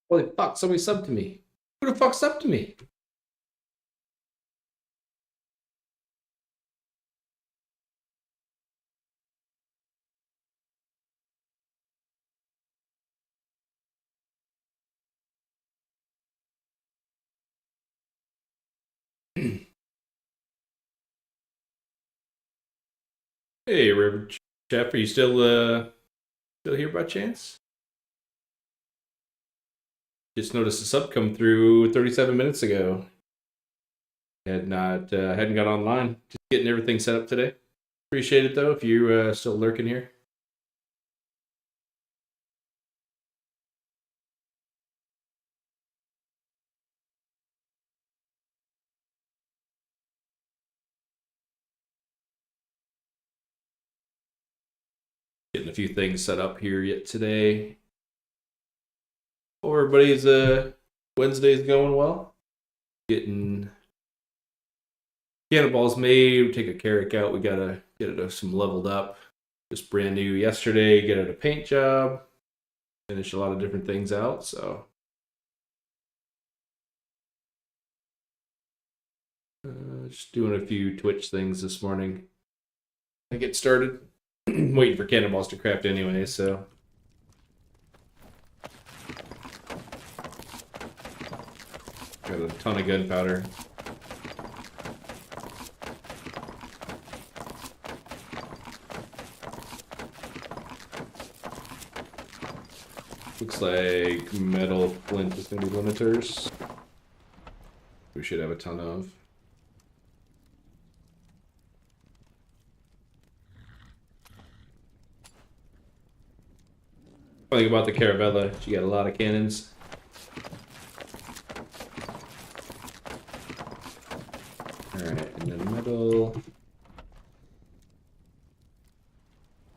Holy fuck, somebody subbed to me. Who the fuck subbed to me? Hey, Reverend Chef, are you still here by chance? Just noticed a sub come through 37 minutes ago. Had not hadn't got online. Just getting everything set up today. Appreciate it though if you're still lurking here. Getting a few things set up here yet today. Hope everybody's Wednesday's going well. Getting cannonballs made. Take a carrick out. We gotta get it some leveled up. Just brand new yesterday. Get it a paint job. Finish a lot of different things out. So just doing a few Twitch things this morning. I get started. Waiting for cannonballs to craft anyway. So. Got a ton of gunpowder. Looks like metal flint is going to be limiters. We should have a ton of. One thing about the Caravella, she got a lot of cannons. Alright, and then metal.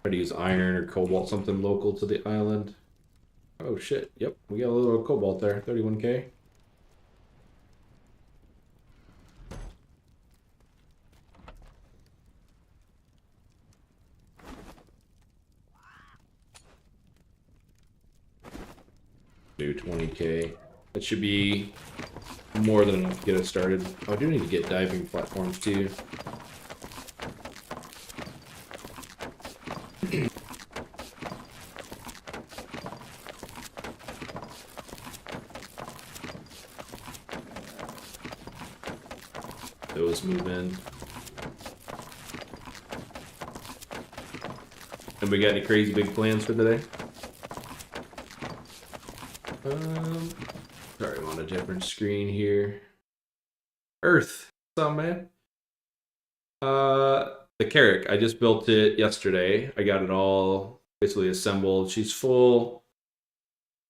Try to use iron or cobalt, something local to the island. Oh shit, yep, we got a little cobalt there, 31k. Do 20k. That should be more than enough to get us started. Oh, I do need to get diving platforms too. Those move in. And we got any crazy big plans for today? Sorry, I'm on a different screen here. Earth, what's up, man? The carrick, I just built it yesterday. I got it all basically assembled. She's full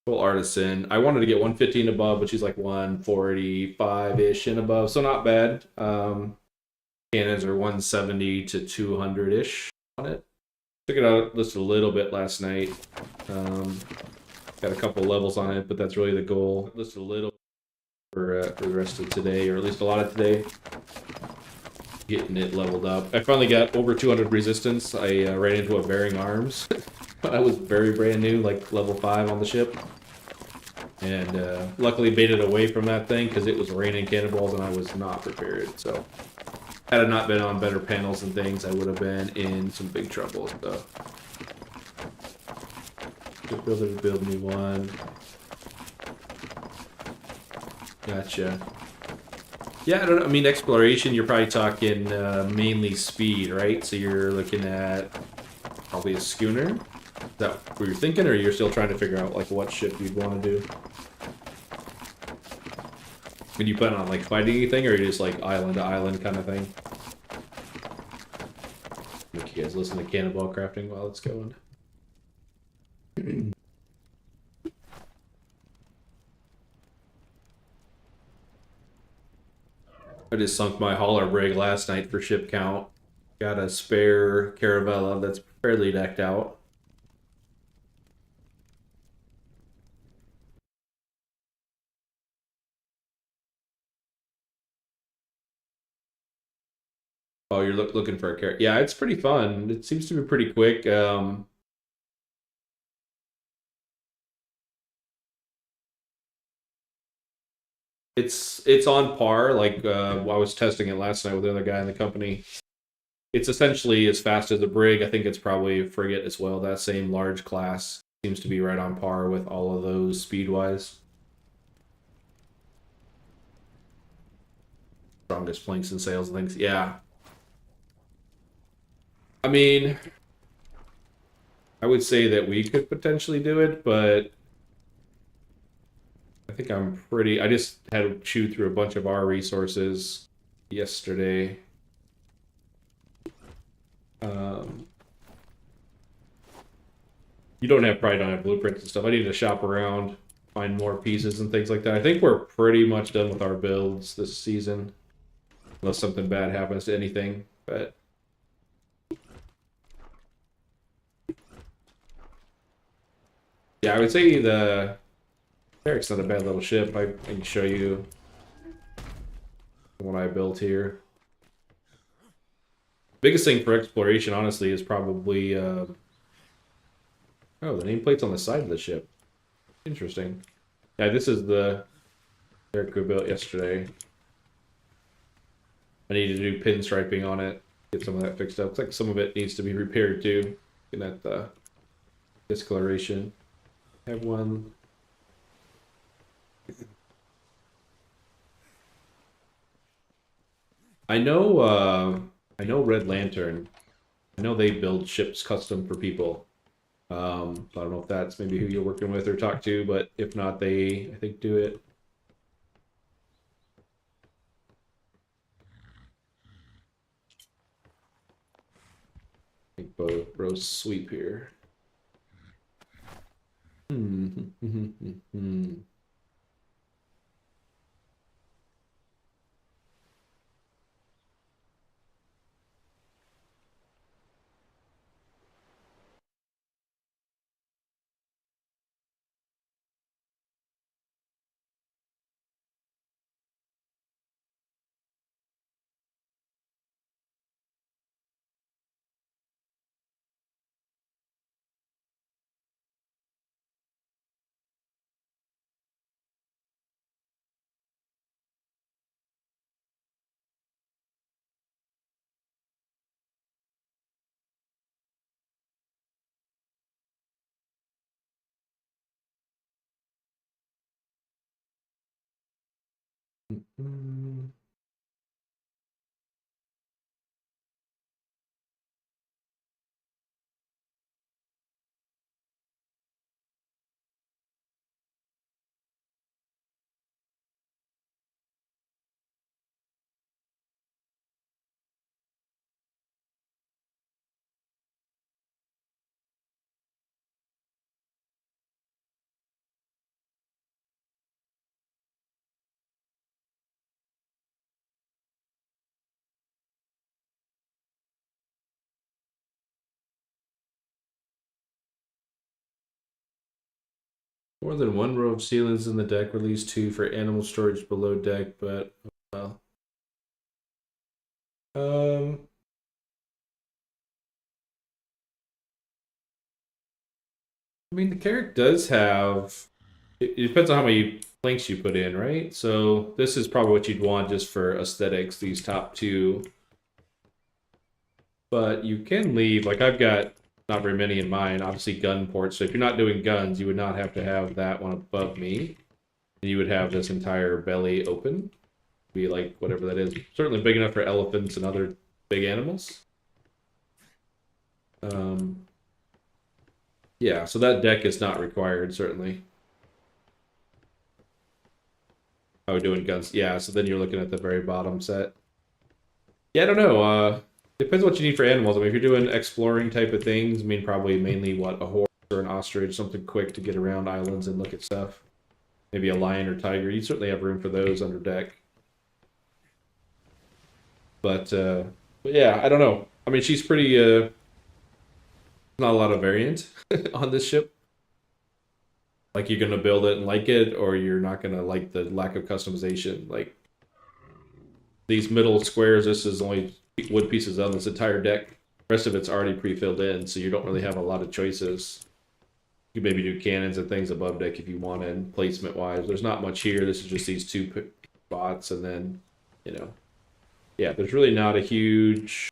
artisan. I wanted to get 150 and above, but she's like 145-ish and above, so not bad. Cannons are 170 to 200-ish on it. Took it out just a little bit last night. Got a couple levels on it, but that's really the goal. Just a little for the rest of today, or at least a lot of today. Getting it leveled up. I finally got over 200 resistance. I ran into a bearing arms. I was very brand new, like level 5 on the ship. And luckily made it away from that thing because it was raining cannonballs and I was not prepared. So had I not been on better panels and things, I would have been in some big trouble. So build me one. Gotcha. Yeah, I don't know. I mean, exploration, you're probably talking mainly speed, right? So you're looking at probably a schooner. Is that what you're thinking, or you're still trying to figure out like what ship you'd want to do? And you plan on like fighting anything, or are you just like island to island kind of thing? Make you guys listen to cannonball crafting while it's going. I just sunk my hauler brig last night for ship count. Got a spare Caravella that's fairly decked out. Oh, you're looking for a character. Yeah, it's pretty fun. It seems to be pretty quick. It's on par. Like I was testing it last night with the other guy in the company. It's essentially as fast as a brig. I think it's probably a frigate as well. That same large class seems to be right on par with all of those speed wise. Strongest planks and sails and things. Yeah. I mean, I would say that we could potentially do it, but I think I'm pretty. I just had to chew through a bunch of our resources yesterday. You probably don't have blueprints and stuff. I need to shop around, find more pieces and things like that. I think we're pretty much done with our builds this season, unless something bad happens to anything. But yeah, I would say the Eric's not a bad little ship. I can show you what I built here. Biggest thing for exploration, honestly, is probably oh, the nameplate's on the side of the ship. Interesting. Yeah, this is the Eric we built yesterday. I need to do pinstriping on it, get some of that fixed up. Looks like some of it needs to be repaired too. Looking at the discoloration. I have one. I know Red Lantern. I know they build ships custom for people. I don't know if that's maybe who you're working with or talk to, but if not, they I think do it. I think both rows sweep here. More than one row of ceilings in the deck, release 2 for animal storage below deck, but well. I mean the carrot does have it depends on how many planks you put in, right? So this is probably what you'd want just for aesthetics, these top two. But you can leave, like I've got not very many in mine, obviously gun ports. So if you're not doing guns, you would not have to have that one above me. And you would have this entire belly open. Be like whatever that is. Certainly big enough for elephants and other big animals. Yeah, so that deck is not required, certainly. Oh, doing guns. Yeah, so then you're looking at the very bottom set. Yeah, I don't know. Depends what you need for animals. I mean, if you're doing exploring type of things, I mean, probably mainly what, a horse or an ostrich, something quick to get around islands and look at stuff. Maybe a lion or tiger. You certainly have room for those under deck. But yeah, I don't know. I mean, she's pretty. Not a lot of variant on this ship. Like you're gonna build it and like it, or you're not gonna like the lack of customization. Like these middle squares, this is only wood pieces on this entire deck. The rest of it's already pre-filled in, so you don't really have a lot of choices. You could maybe do cannons and things above deck if you wanted, placement wise. There's not much here. This is just these two spots, and then, you know, yeah, there's really not a huge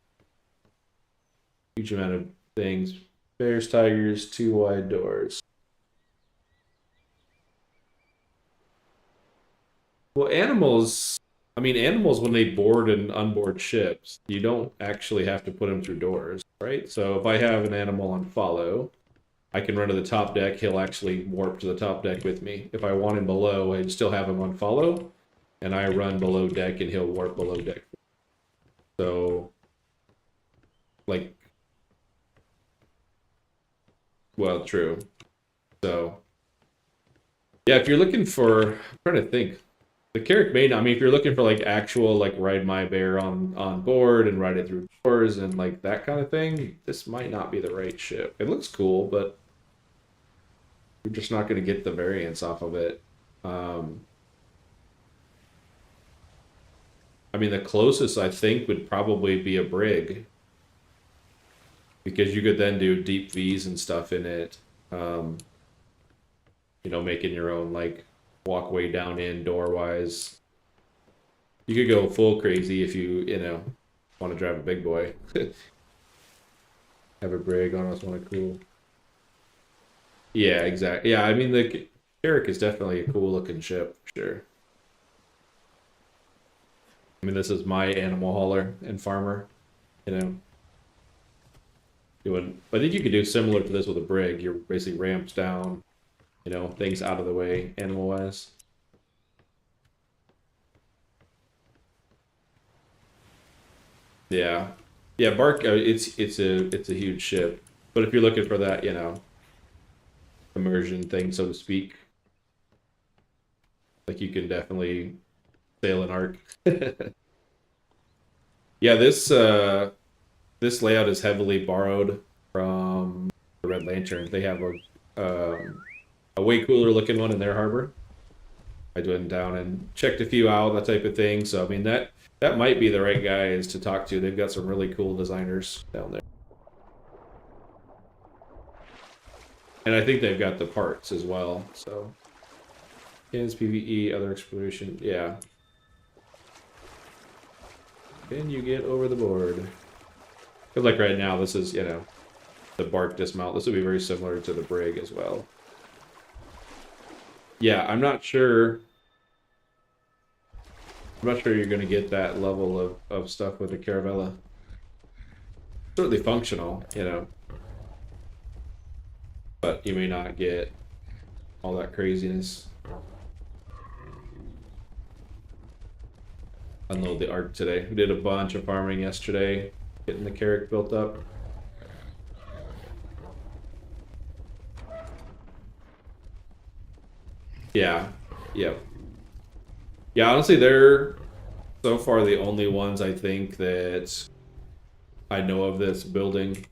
amount of things. Bears, tigers, 2 wide doors. Well, animals, I mean, animals, when they board and unboard ships, you don't actually have to put them through doors, right? So if I have an animal on follow, I can run to the top deck. He'll actually warp to the top deck with me. If I want him below, I'd still have him on follow, and I run below deck, and he'll warp below deck. So, like, well, true. So, yeah, if you're looking for, I'm trying to think. The Carrack may not, I mean, if you're looking for like actual like ride my bear on board and ride it through doors and like that kind of thing, this might not be the right ship. It looks cool, but you're just not going to get the variance off of it. I mean, the closest I think would probably be a brig, because you could then do deep V's and stuff in it. You know, making your own like walkway down in door wise. You could go full crazy if you know, want to drive a big boy. Have a brig on us, want to cool. Yeah, exactly. Yeah, I mean the Carrack is definitely a cool looking ship, for sure. I mean, this is my animal hauler and farmer, you know. Doing, I think you could do similar to this with a brig. You're basically ramped down, you know, things out of the way, animal wise. Yeah, yeah. Bark. It's a huge ship, but if you're looking for that, you know, immersion thing, so to speak, like you can definitely sail an arc. Yeah, this layout is heavily borrowed from the Red Lantern. They have a way cooler looking one in their harbor. I went down and checked a few out, that type of thing. So I mean that might be the right guys to talk to. They've got some really cool designers down there. And I think they've got the parts as well. So is PvE, other exploration, yeah. Can you get over the board? Because like right now, this is, you know, the bark dismount. This would be very similar to the brig as well. Yeah, I'm not sure you're going to get that level of stuff with the Caravella. Certainly functional, you know. But you may not get all that craziness. Unload the arc today. We did a bunch of farming yesterday, getting the Carrack built up. Yeah, yep. Yeah, honestly, they're so far the only ones I think that I know of that's building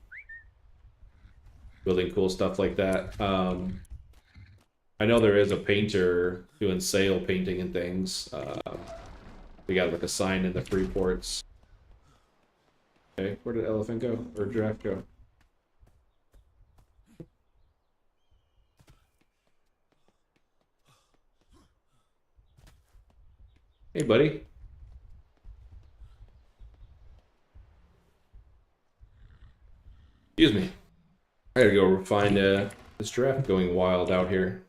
cool stuff like that. I know there is a painter doing sail painting and things. We got like a sign in the free ports. Okay, where did elephant go? Or giraffe go? Hey, buddy. Excuse me. I gotta go find this giraffe going wild out here.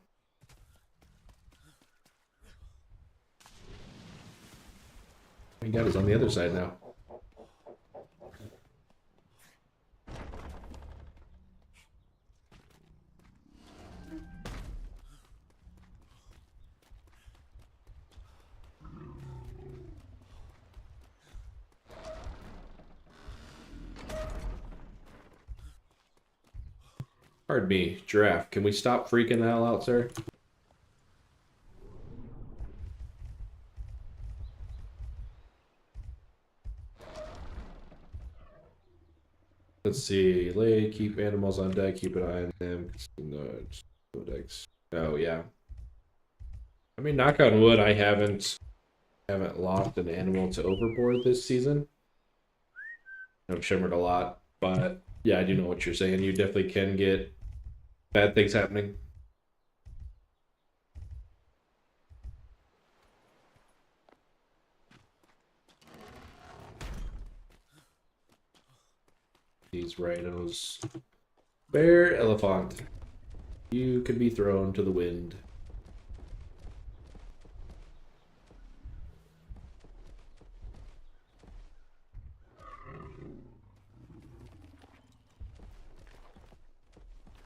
My God, is on the other side now. Pardon me, giraffe. Can we stop freaking the hell out, sir? Let's see. Lay, keep animals on deck, keep an eye on them. No decks. Oh yeah. I mean, knock on wood, I haven't lost an animal to overboard this season. I've shimmered a lot, but yeah, I do know what you're saying. You definitely can get bad things happening. These rhinos. Bear elephant. You can be thrown to the wind.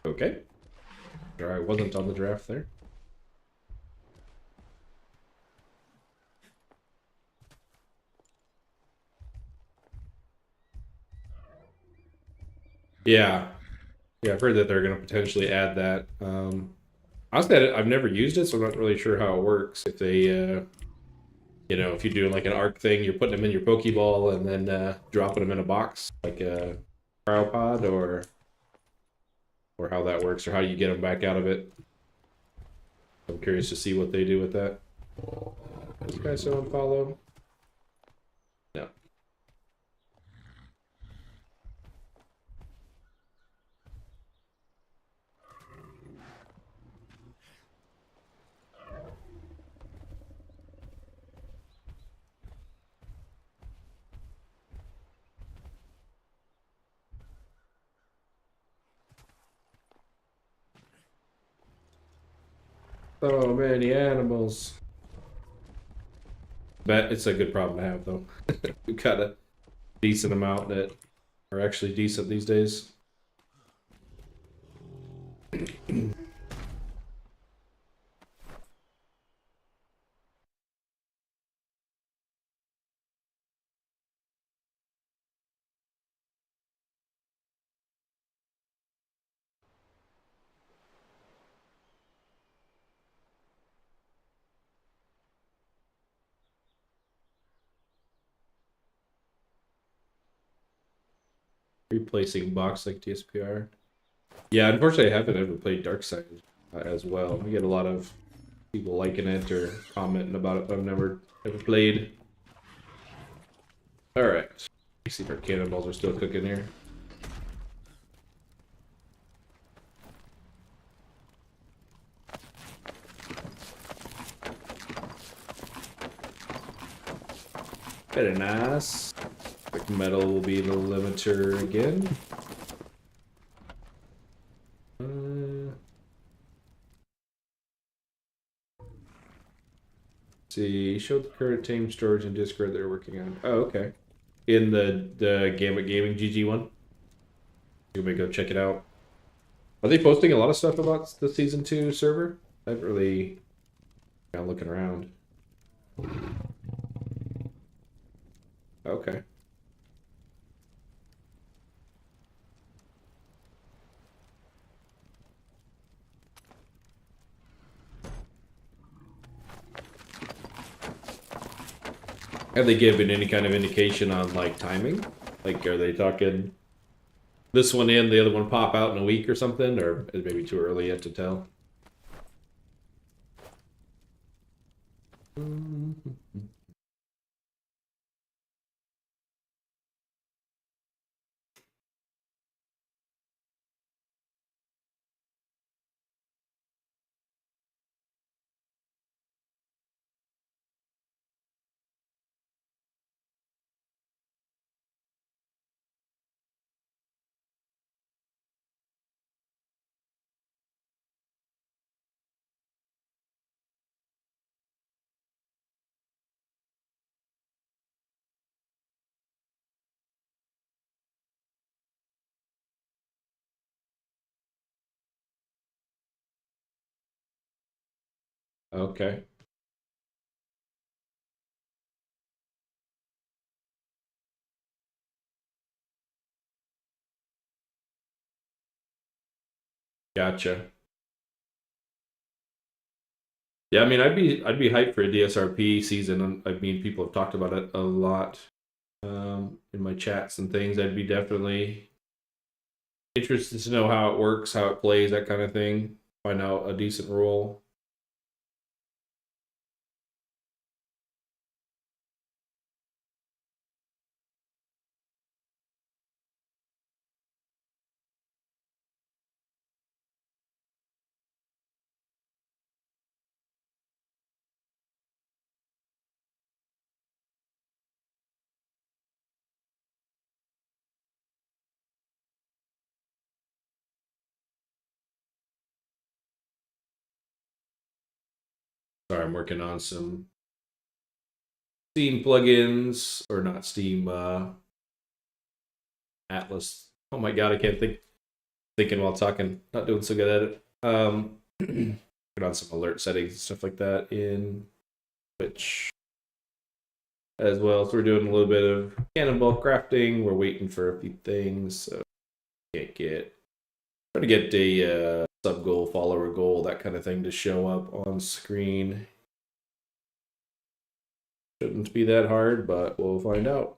Okay. Sure, I wasn't on the draft there. Yeah. Yeah, I've heard that they're going to potentially add that. Honestly, I've never used it, so I'm not really sure how it works. If they, if you're doing like an arc thing, you're putting them in your Pokeball and then dropping them in a box, like a cryopod, or how that works, or how you get them back out of it. I'm curious to see what they do with that. This guy so unfollow? No. So many animals. Bet it's a good problem to have, though. We've got a decent amount that are actually decent these days. Replacing box like TSPR. Yeah, unfortunately, I haven't ever played Dark Side as well. We get a lot of people liking it or commenting about it, but I've never played. All right, see if our cannonballs are still cooking here. Very nice. Quick metal will be the limiter again. See, show the current team storage and Discord they're working on. Oh, okay. In the Gambit Gaming GG one. You may go check it out. Are they posting a lot of stuff about the season 2 server? I haven't really been looking around. Okay. Have they given any kind of indication on like timing? Like, are they talking this one in, the other one pop out in a week or something, or is it maybe too early yet to tell? Okay. Gotcha. Yeah, I mean, I'd be hyped for a DSRP season. I mean, people have talked about it a lot in my chats and things. I'd be definitely interested to know how it works, how it plays, that kind of thing. Find out a decent role. Sorry, I'm working on some Steam plugins, or not Steam, Atlas. Oh my god, I can't thinking while talking. Not doing so good at it. Put on some alert settings and stuff like that in Twitch as well. So we're doing a little bit of cannonball crafting. We're waiting for a few things, so can't get trying to get a sub goal, follower goal, that kind of thing to show up on screen. Shouldn't be that hard, but we'll find out.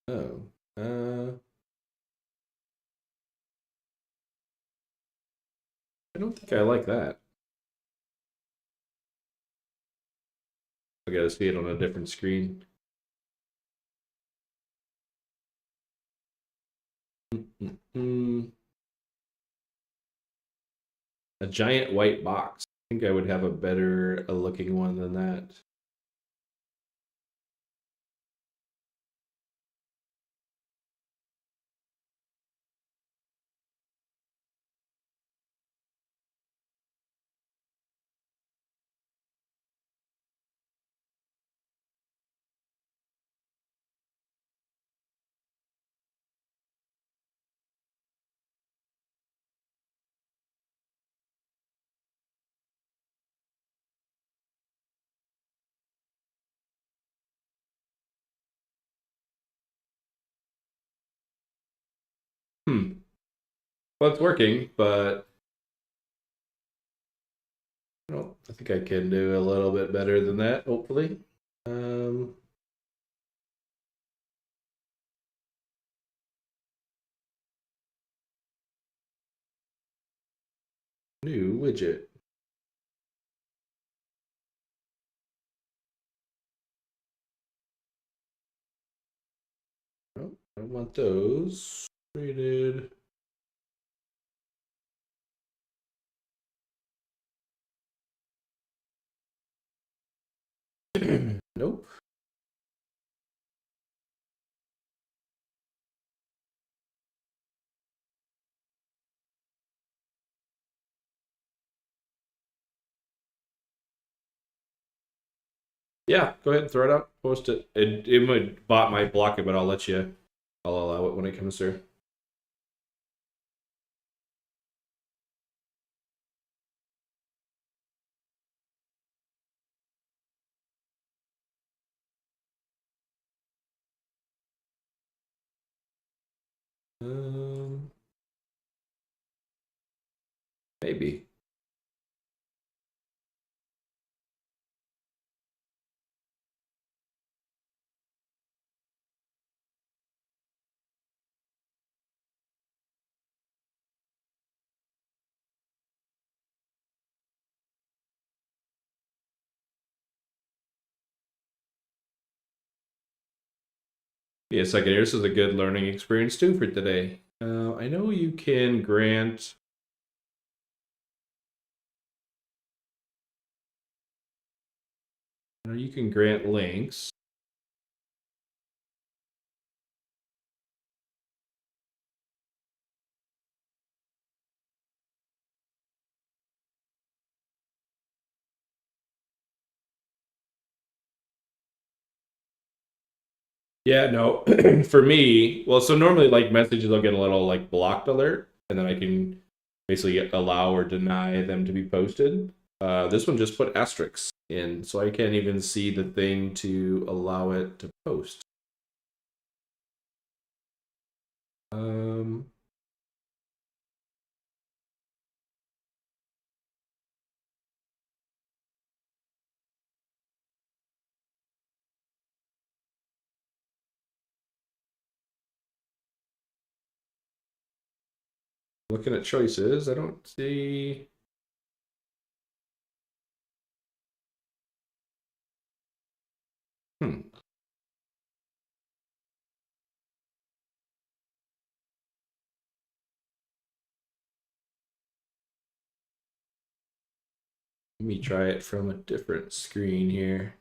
Oh, I don't think I like that. I gotta see it on a different screen. A giant white box. I think I would have a better looking one than that. Well, it's working, but I think I can do a little bit better than that, hopefully. New widget. Oh, I don't want those. Rated. Nope. Yeah, go ahead and throw it out. Post it. It might bot might block it, but I'll let you. I'll allow it when it comes through. Maybe. Be a second here. This is a good learning experience too for today. I know you can grant. I know you can grant links. Yeah, no. For me, well, so normally like messages will get a little like blocked alert, and then I can basically allow or deny them to be posted. This one just put asterisks in, so I can't even see the thing to allow it to post. Um, Looking at choices, I don't see. Hmm. Let me try it from a different screen here.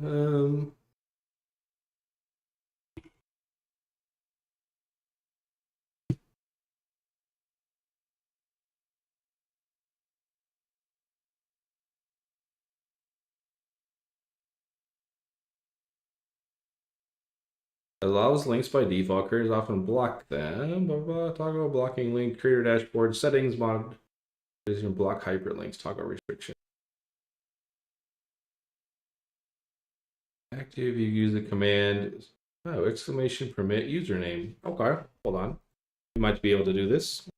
Um, Allows links by default. Creators often block them. Blah, blah, blah. Toggle blocking link. Creator dashboard settings mod. Is going to block hyperlinks. Toggle restriction. Active. You use the command. Oh, exclamation permit username. Okay, hold on. You might be able to do this.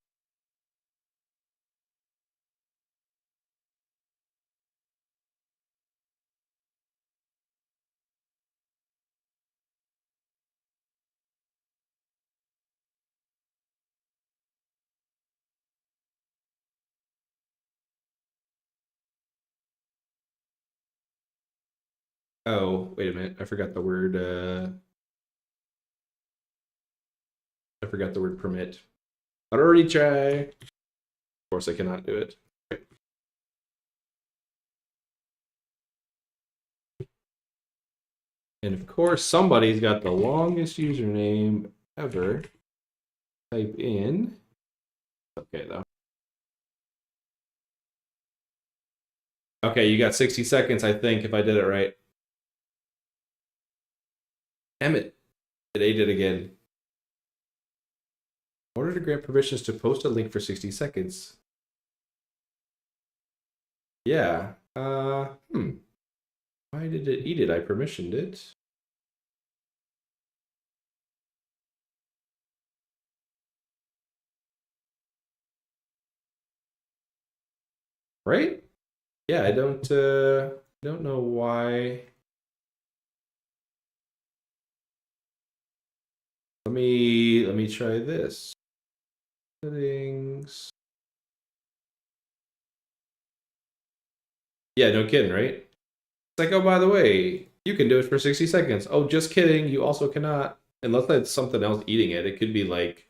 Oh, wait a minute. I forgot the word. I forgot the word permit. I'd already try. Of course, I cannot do it. And of course, somebody's got the longest username ever. Type in. Okay, though. Okay, you got 60 seconds, I think, if I did it right. Emmett, it ate it again. In order to grant permissions to post a link for 60 seconds. Yeah. Why did it eat it? I permissioned it. Right? Yeah, I don't know why. Let me try this. Settings. Yeah, no kidding, right? It's like, oh, by the way, you can do it for 60 seconds. Oh, just kidding. You also cannot. Unless that's something else eating it. It could be like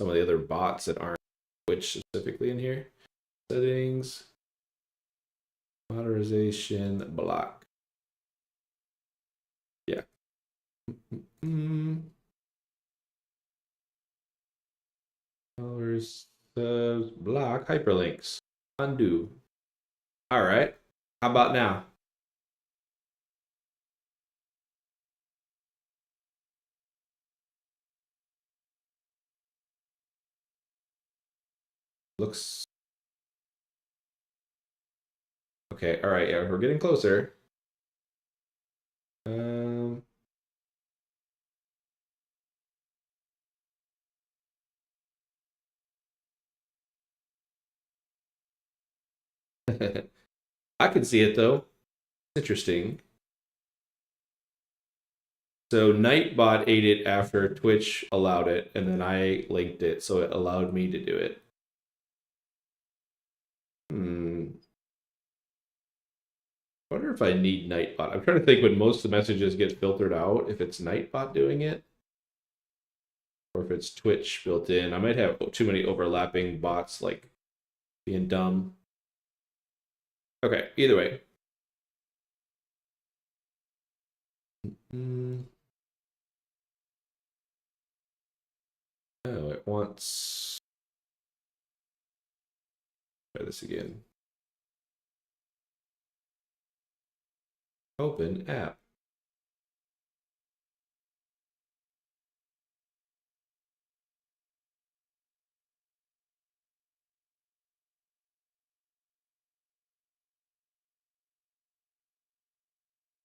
some of the other bots that aren't Twitch specifically in here. Settings. Modernization block. Yeah. Colors, subs, block, hyperlinks. Undo. All right. How about now? Looks okay. All right. Yeah, we're getting closer. Um, I can see it though. Interesting. So Nightbot ate it after Twitch allowed it, and then I linked it, so it allowed me to do it. I wonder if I need Nightbot. I'm trying to think when most of the messages get filtered out, if it's Nightbot doing it, or if it's Twitch built in. I might have too many overlapping bots, like being dumb. Okay, either way. Oh, it wants. Try this again. Open app.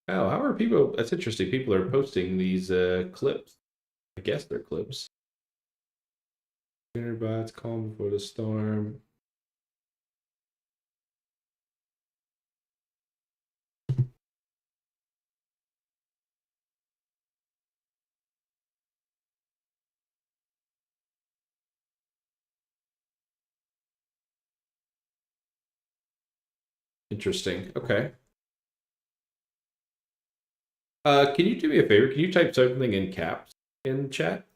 Oh, how are people? That's interesting. People are posting these clips. I guess they're clips. Bots, calm before the storm. Interesting. Okay. Can you do me a favor? Can you type something in caps in chat?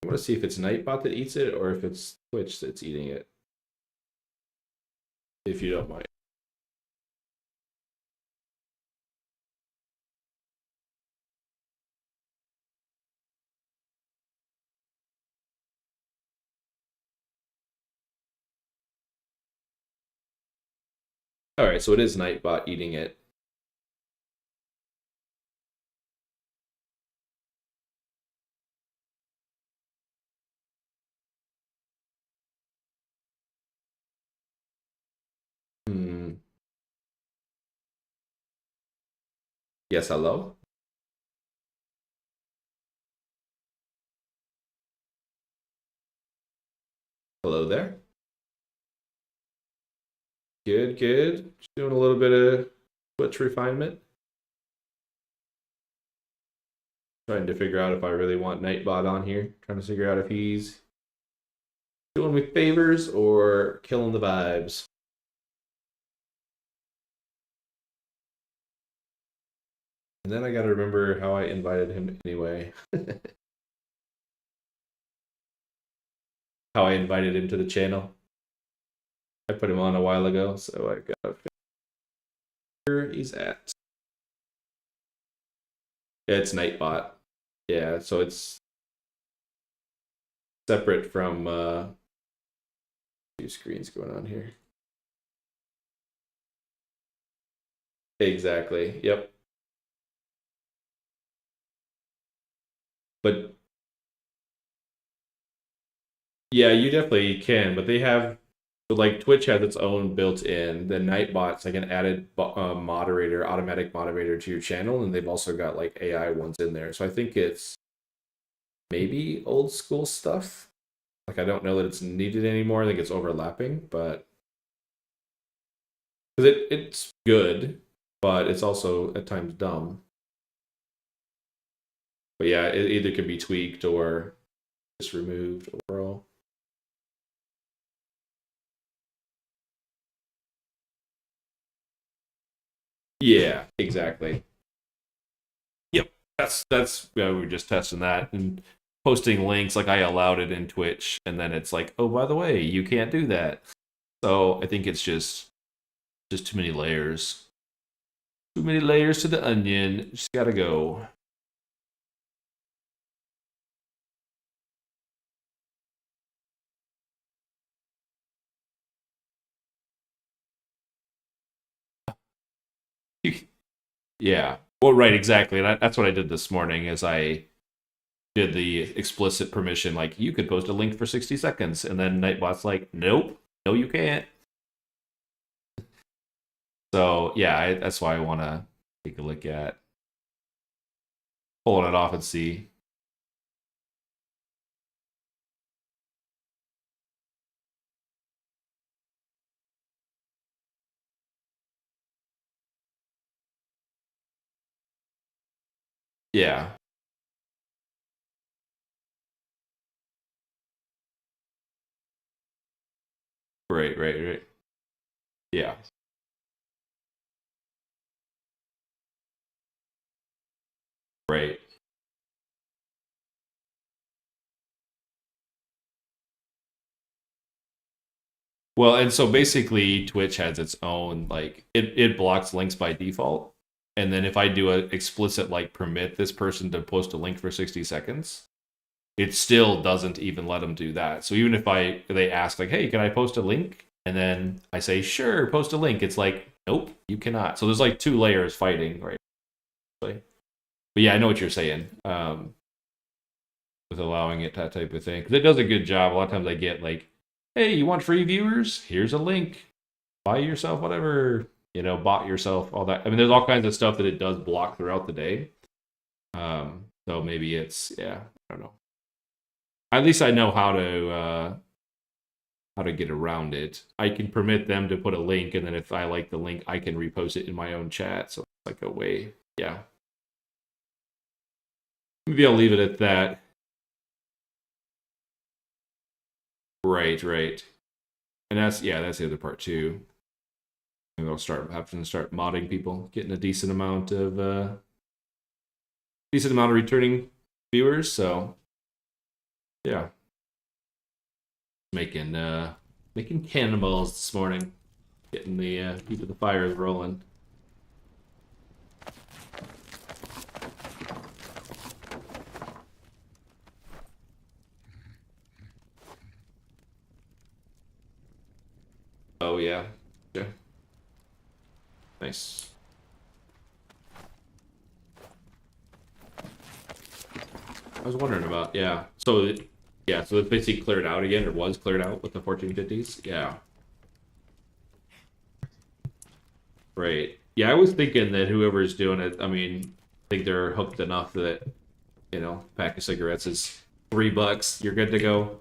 I want to see if it's Nightbot that eats it or if it's Twitch that's eating it. If you don't mind. All right, so it is Nightbot eating it. Yes, hello? Hello there. Good, good. Just doing a little bit of Twitch refinement. Trying to figure out if I really want Nightbot on here. Trying to figure out if he's doing me favors or killing the vibes. And then I gotta remember how I invited him anyway. How I invited him to the channel. I put him on a while ago, so I gotta figure where he's at. Yeah, it's Nightbot. Yeah, so it's separate from two screens going on here. Exactly. Yep. But yeah, you definitely can. But they have, like, Twitch has its own built-in. The Nightbot's like an added moderator, automatic moderator to your channel, and they've also got like AI ones in there. So I think it's maybe old school stuff. Like, I don't know that it's needed anymore. I think it's overlapping, but because it's good, but it's also at times dumb. But yeah, it either could be tweaked or just removed overall. Yeah, exactly. Yep, that's yeah, we were just testing that and posting links. Like, I allowed it in Twitch, and then it's like, oh, by the way, you can't do that. So I think it's just too many layers. Too many layers to the onion. Just gotta go. Yeah. Well, right, exactly. And that's what I did this morning. Is I did the explicit permission, like, you could post a link for 60 seconds, and then Nightbot's like, nope, no, you can't. So yeah, that's why I want to take a look at pulling it off and see. Yeah. Right, right, right. Yeah. Right. Well, and so basically Twitch has its own, like, it blocks links by default. And then if I do an explicit, like, permit this person to post a link for 60 seconds, it still doesn't even let them do that. So even if they ask, like, hey, can I post a link? And then I say, sure, post a link. It's like, nope, you cannot. So there's like two layers fighting, right? But yeah, I know what you're saying. With allowing it, that type of thing, because it does a good job. A lot of times I get like, hey, you want free viewers? Here's a link. Buy yourself whatever, bought yourself all that. I mean, there's all kinds of stuff that it does block throughout the day. So maybe it's, yeah, I don't know. At least I know how to get around it. I can permit them to put a link, and then if I like the link, I can repost it in my own chat. So it's like a way, yeah. Maybe I'll leave it at that. Right, right. And that's the other part too. Maybe I'll having to start modding people, getting a decent amount of returning viewers. So yeah, making cannonballs this morning, getting the heat of the fires rolling. Oh yeah, yeah, nice. I was wondering about, yeah. So so it's basically cleared out again, or was cleared out with the 1450s. Yeah. Right. Yeah, I was thinking that whoever's doing it, I mean, I think they're hooked enough that, pack of cigarettes is $3. You're good to go.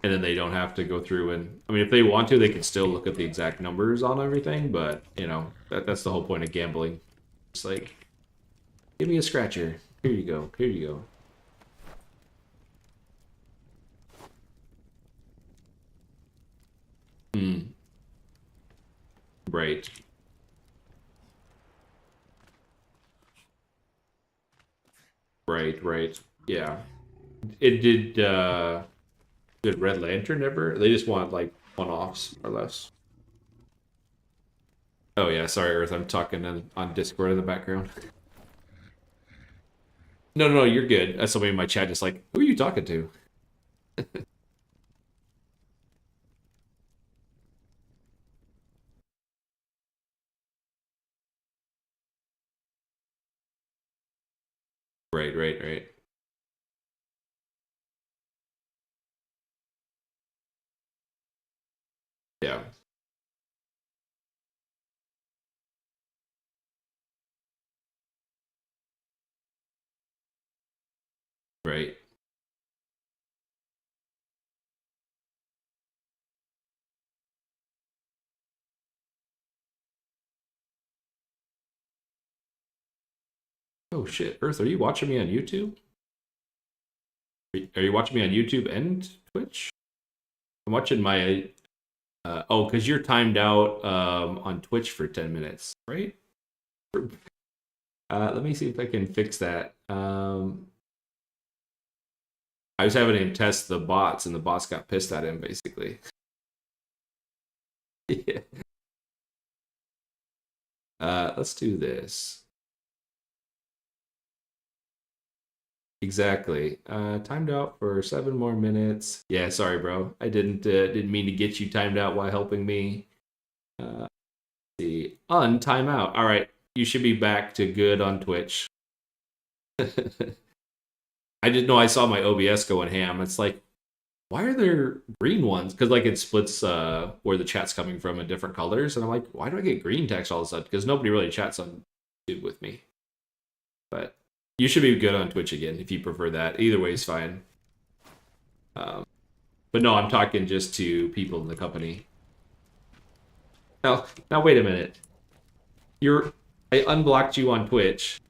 And then they don't have to go through and, I mean, if they want to, they can still look at the exact numbers on everything, but, that's the whole point of gambling. It's like, give me a scratcher. Here you go. Here you go. Hmm. Right. Right. Yeah. It did Red Lantern ever? They just want like one-offs or less. Oh yeah, sorry Earth, I'm talking on Discord in the background. No, you're good. Somebody in my chat just like, who are you talking to? Right. Yeah. Right. Oh shit, Earth, are you watching me on YouTube? Are you watching me on YouTube and Twitch? I'm watching my oh, because you're timed out on Twitch for 10 minutes, right? Let me see if I can fix that. I was having him test the bots, and the bots got pissed at him, basically. Yeah. Let's do this. Exactly. Timed out for 7 more minutes. Yeah, sorry, bro. I didn't mean to get you timed out while helping me. See, untime out. All right, you should be back to good on Twitch. I didn't know I saw my OBS going ham. It's like, why are there green ones? Because like it splits where the chat's coming from in different colors, and I'm like, why do I get green text all of a sudden? Because nobody really chats on YouTube with me. But you should be good on Twitch again if you prefer that. Either way is fine. But no, I'm talking just to people in the company. Now wait a minute. I unblocked you on Twitch,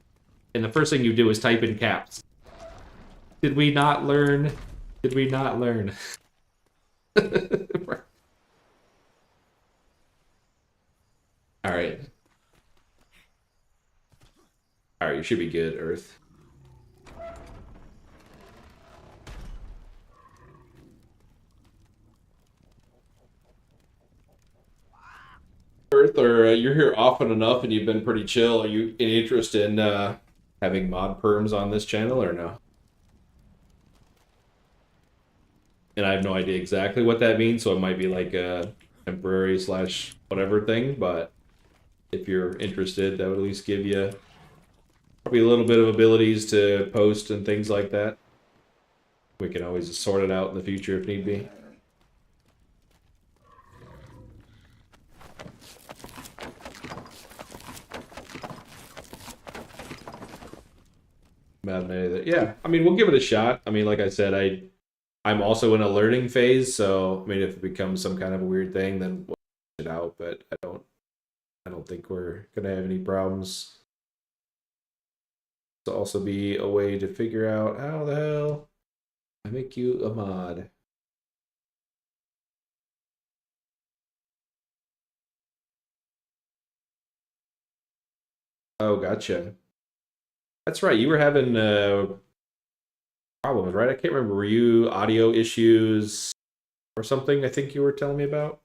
and the first thing you do is type in caps. Did we not learn? Did we not learn? All right. All right, you should be good, Earth. Earth, or you're here often enough and you've been pretty chill. Are you any interest in having mod perms on this channel or no? And I have no idea exactly what that means, so it might be like a temporary slash whatever thing, but if you're interested, that would at least give you probably a little bit of abilities to post and things like that. We can always sort it out in the future if need be. Yeah, I mean, we'll give it a shot. I mean, like I said, I'm also in a learning phase, so I mean, if it becomes some kind of a weird thing, then we'll it out. But I don't think we're gonna have any problems. To also be a way to figure out how the hell I make you a mod. Oh, gotcha. That's right. You were having problems, right? I can't remember. Were you audio issues or something? I think you were telling me about.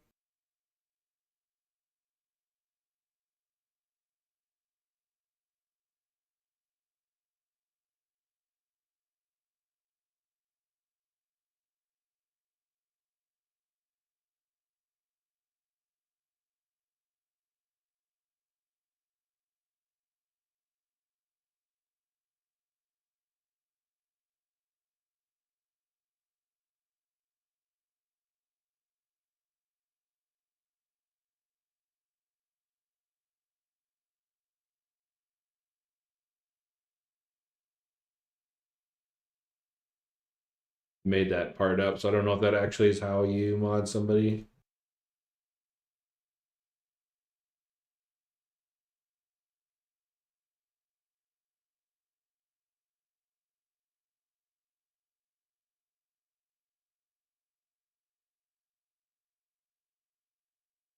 Made that part up, so I don't know if that actually is how you mod somebody.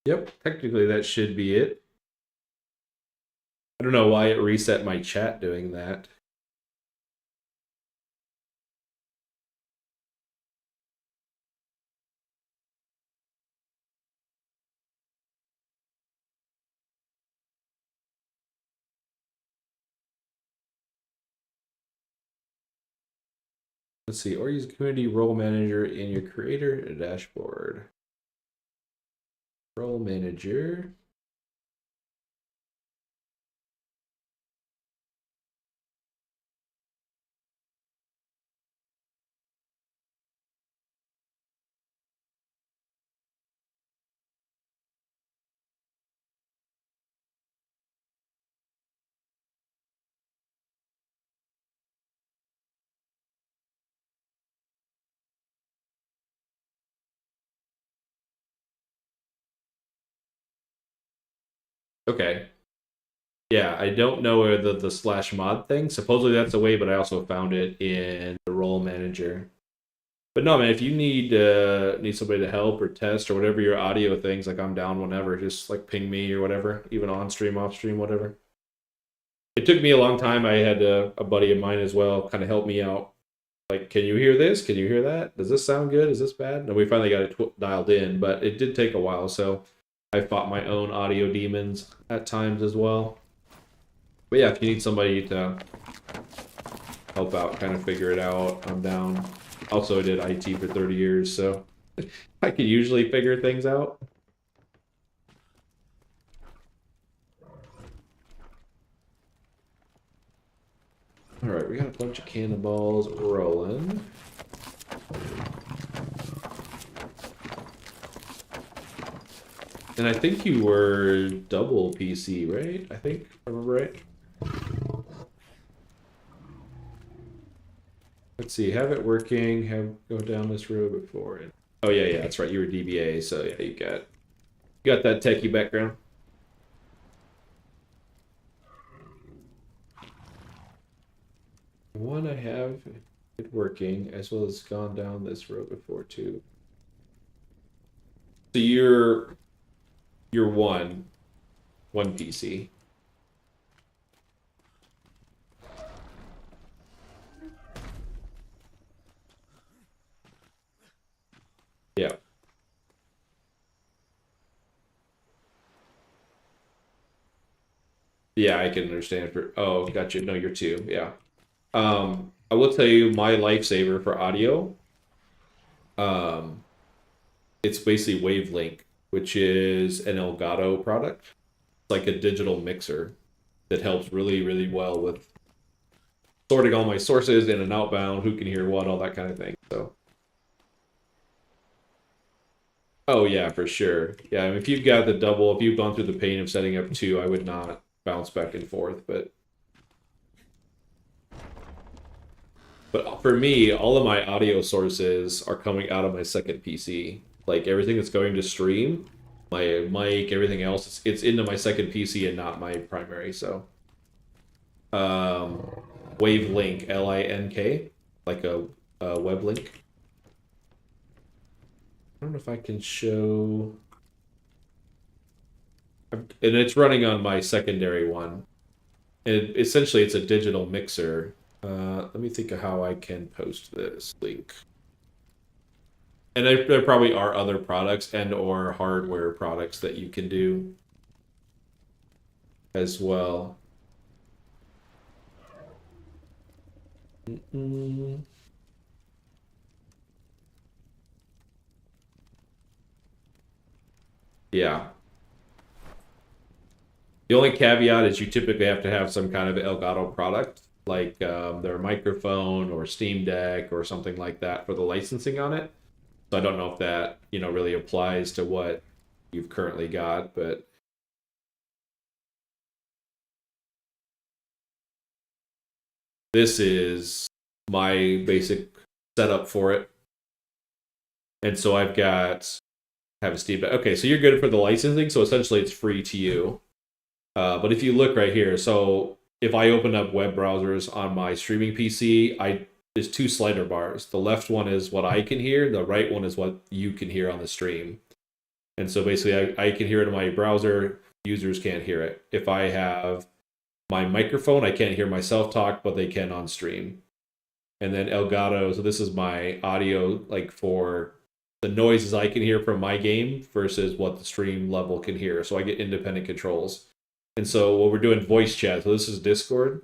Yep, technically that should be it. I don't know why it reset my chat doing that. Let's see, or use community role manager in your creator dashboard. Role manager. Okay. Yeah, I don't know where the slash mod thing. Supposedly that's a way, but I also found it in the role manager. But no, man, if you need somebody to help or test or whatever your audio things, like I'm down whenever. Just like ping me or whatever, even on stream, off stream, whatever. It took me a long time. I had a buddy of mine as well, kind of help me out. Like, can you hear this? Can you hear that? Does this sound good? Is this bad? And we finally got it dialed in, but it did take a while. So I fought my own audio demons at times as well. But yeah, if you need somebody to help out, kind of figure it out, I'm down. Also, I did IT for 30 years, so I could usually figure things out. All right, we got a bunch of cannonballs rolling. And I think you were double PC, right? I think, if I remember right. Let's see, have it working, have go down this road before it. Oh yeah, that's right. You were DBA, so yeah, you got that techie background. One I have it working as well as gone down this road before too. So you're one PC. Yeah. Yeah, I can understand for oh, gotcha. No, you're two. Yeah. I will tell you my lifesaver for audio. Um, it's basically Wavelink, which is an Elgato product. It's like a digital mixer that helps really, really well with sorting all my sources in and outbound, who can hear what, all that kind of thing. So, oh yeah, for sure. Yeah, I mean, if you've got the double, if you've gone through the pain of setting up two, I would not bounce back and forth. But for me, all of my audio sources are coming out of my second PC. Like everything that's going to stream, my mic, everything else, it's into my second PC and not my primary. So, um, Wavelink, Link, like a web link. I don't know if I can show. And it's running on my secondary one. essentially it's a digital mixer. Let me think of how I can post this link. And there probably are other products and or hardware products that you can do as well. Yeah. The only caveat is you typically have to have some kind of Elgato product, like their microphone or Steam Deck or something like that for the licensing on it. So I don't know if that, really applies to what you've currently got, but this is my basic setup for it. And so have a Steam Deck. Okay, so you're good for the licensing, so essentially it's free to you. But if you look right here, so if I open up web browsers on my streaming PC, there's two slider bars. The left one is what I can hear, the right one is what you can hear on the stream. And so basically I can hear it in my browser, users can't hear it. If I have my microphone, I can't hear myself talk, but they can on stream. And then Elgato, so this is my audio like for the noises I can hear from my game versus what the stream level can hear. So I get independent controls. And so what we're doing voice chat, so this is Discord.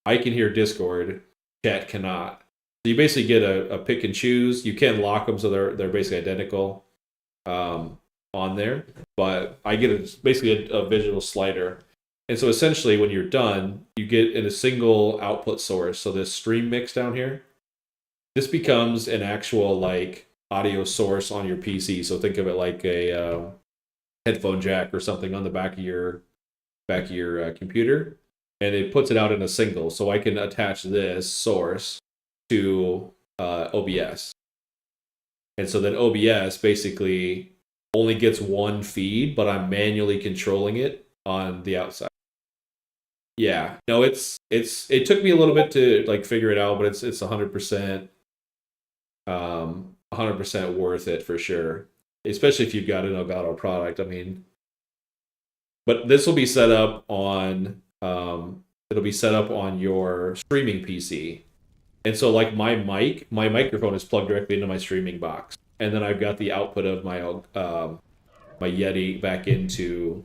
I can hear Discord, chat cannot. So you basically get a pick and choose. You can lock them so they're basically identical on there. But I get basically a visual slider. And so essentially when you're done, you get in a single output source. So this stream mix down here, this becomes an actual like audio source on your PC. So think of it like a headphone jack or something on the back of your computer, and it puts it out in a single. So I can attach this source to OBS, and so then OBS basically only gets one feed, but I'm manually controlling it on the outside. Yeah, no, it took me a little bit to like figure it out, but it's 100% 100% worth it for sure, especially if you've got an Elgato product. I mean, but this will be set up on it'll be set up on your streaming PC. And so like my microphone is plugged directly into my streaming box. And then I've got the output of my my Yeti back into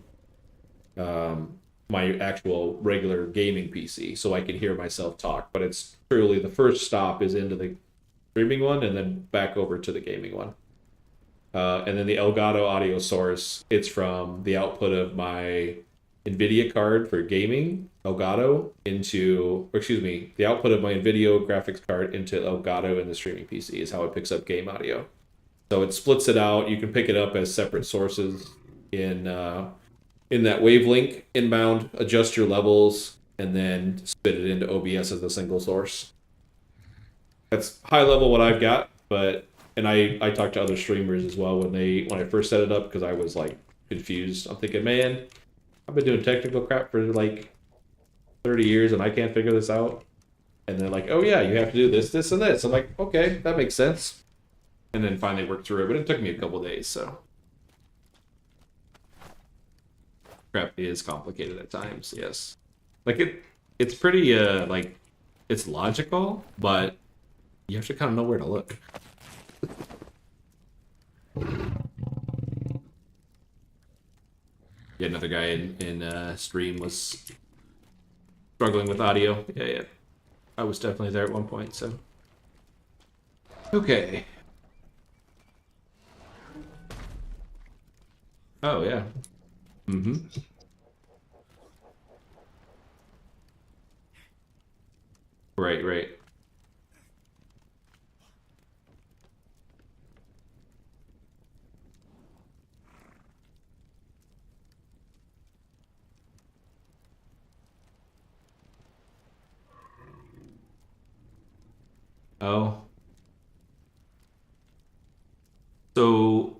my actual regular gaming PC, so I can hear myself talk. But it's truly the first stop is into the streaming one and then back over to the gaming one. And then the Elgato audio source, it's from the output of my NVIDIA card for gaming, Elgato, the output of my NVIDIA graphics card into Elgato in the streaming PC is how it picks up game audio. So it splits it out. You can pick it up as separate sources in that wavelink inbound, adjust your levels, and then spit it into OBS as a single source. That's high level what I've got, and I talked to other streamers as well when I first set it up, because I was like confused. I'm thinking, man, I've been doing technical crap for like 30 years and I can't figure this out. And they're like, oh yeah, you have to do this, this, and this. I'm like, okay, that makes sense. And then finally worked through it, but it took me a couple days, so. Crap is complicated at times, yes. Like it's pretty like it's logical, but you have to kind of know where to look. Yeah, another guy in stream was struggling with audio. Yeah. I was definitely there at one point, so. Okay. Oh, yeah. Mm-hmm. Right. Oh. So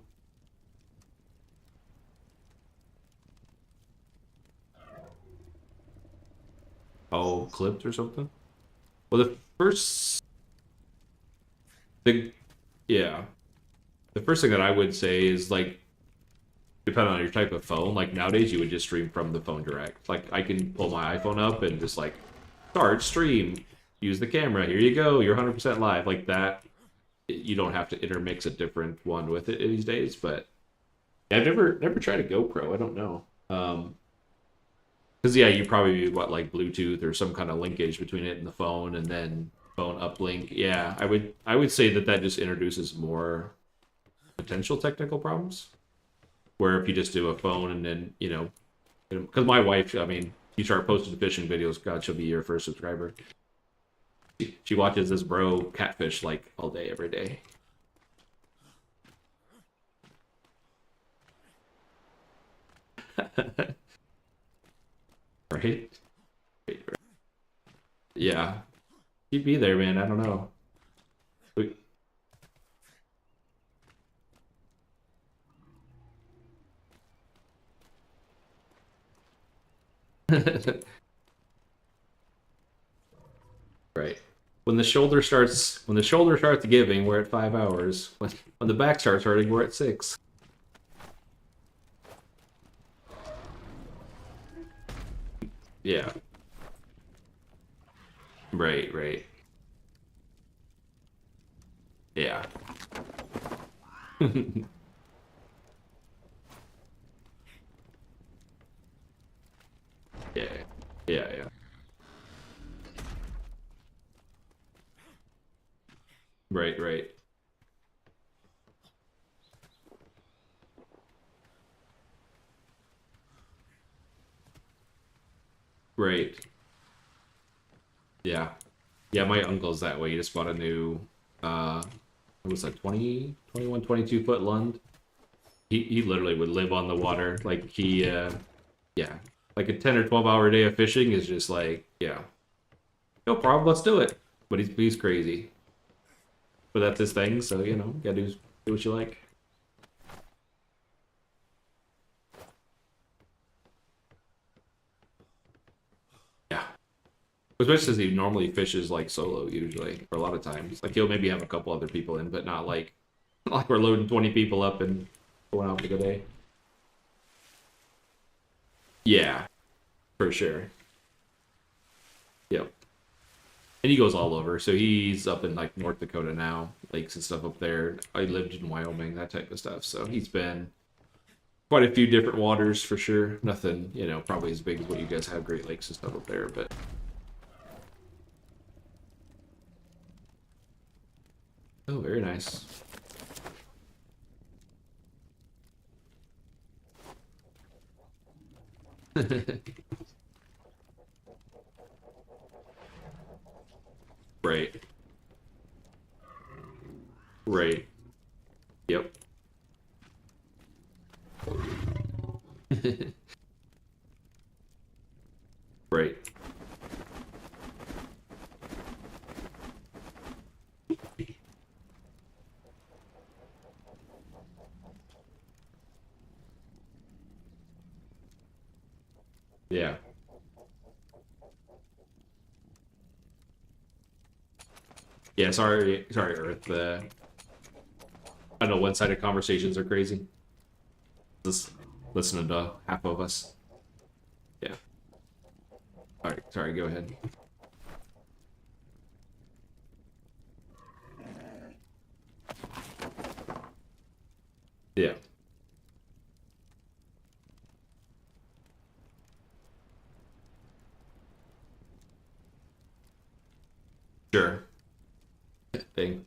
clipped or something? Well, the yeah. The first thing that I would say is like depending on your type of phone, like nowadays you would just stream from the phone direct. Like I can pull my iPhone up and just like start stream, use the camera. Here you go. You're 100% live like that. You don't have to intermix a different one with it these days. But I've never tried a GoPro. I don't know. Because yeah, you probably what like Bluetooth or some kind of linkage between it and the phone, and then phone uplink. Yeah, I would say that that just introduces more potential technical problems. Where if you just do a phone and then because my wife, I mean, you start posting fishing videos, God, she'll be your first subscriber. She watches this bro catfish like all day, every day. Right? Yeah. He'd be there, man. I don't know. Right. When the shoulder starts giving, we're at 5 hours. When the back starts hurting, we're at 6. Yeah. Right, right. Yeah. Yeah. Yeah, yeah. Right, right. Right. Yeah. Yeah, my uncle's that way. He just bought a new what was that, 20, 21, 22 foot Lund. He literally would live on the water. Like he yeah. Like a 10 or 12 hour day of fishing is just like, yeah. No problem, let's do it. But he's crazy. But that's his thing, so gotta do what you like. Yeah. Especially as he normally fishes like solo usually, or a lot of times. Like he'll maybe have a couple other people in, but not like like we're loading 20 people up and going out for the day. Yeah, for sure. Yep. And he goes all over. So he's up in like North Dakota now, lakes and stuff up there. I lived in Wyoming, that type of stuff. So he's been quite a few different waters for sure. Nothing, probably as big as what you guys have, Great Lakes and stuff up there, but oh, very nice. Right. Right. Yep. Right. Yeah. Yeah, sorry, Earth. I know one-sided conversations are crazy. Just listening to half of us. Yeah. All right, sorry, go ahead. Yeah, sure. Thing.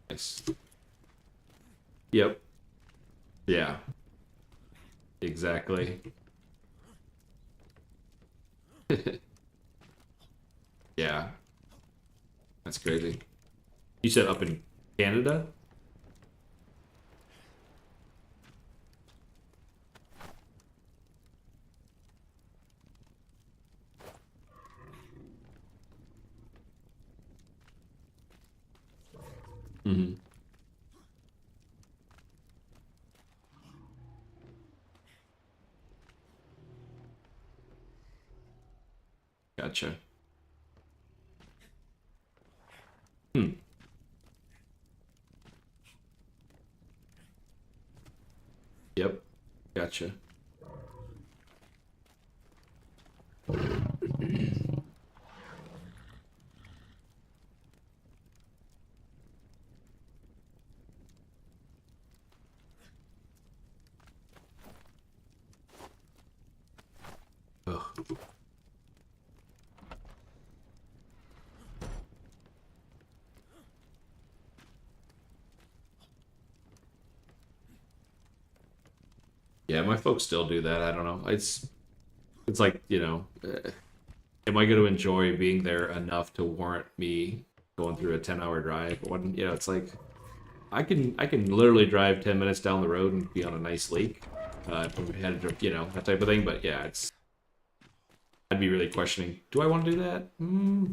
Nice. Yep. Yeah, exactly. Yeah, that's crazy. You said up in Canada? Hmm. Gotcha. Hmm. Yep. Gotcha. Ugh. Yeah, my folks still do that. I don't know. It's like, am I going to enjoy being there enough to warrant me going through a 10-hour drive? When, it's like I can literally drive 10 minutes down the road and be on a nice lake. If I'm headed to, that type of thing. But yeah, I'd be really questioning, do I want to do that?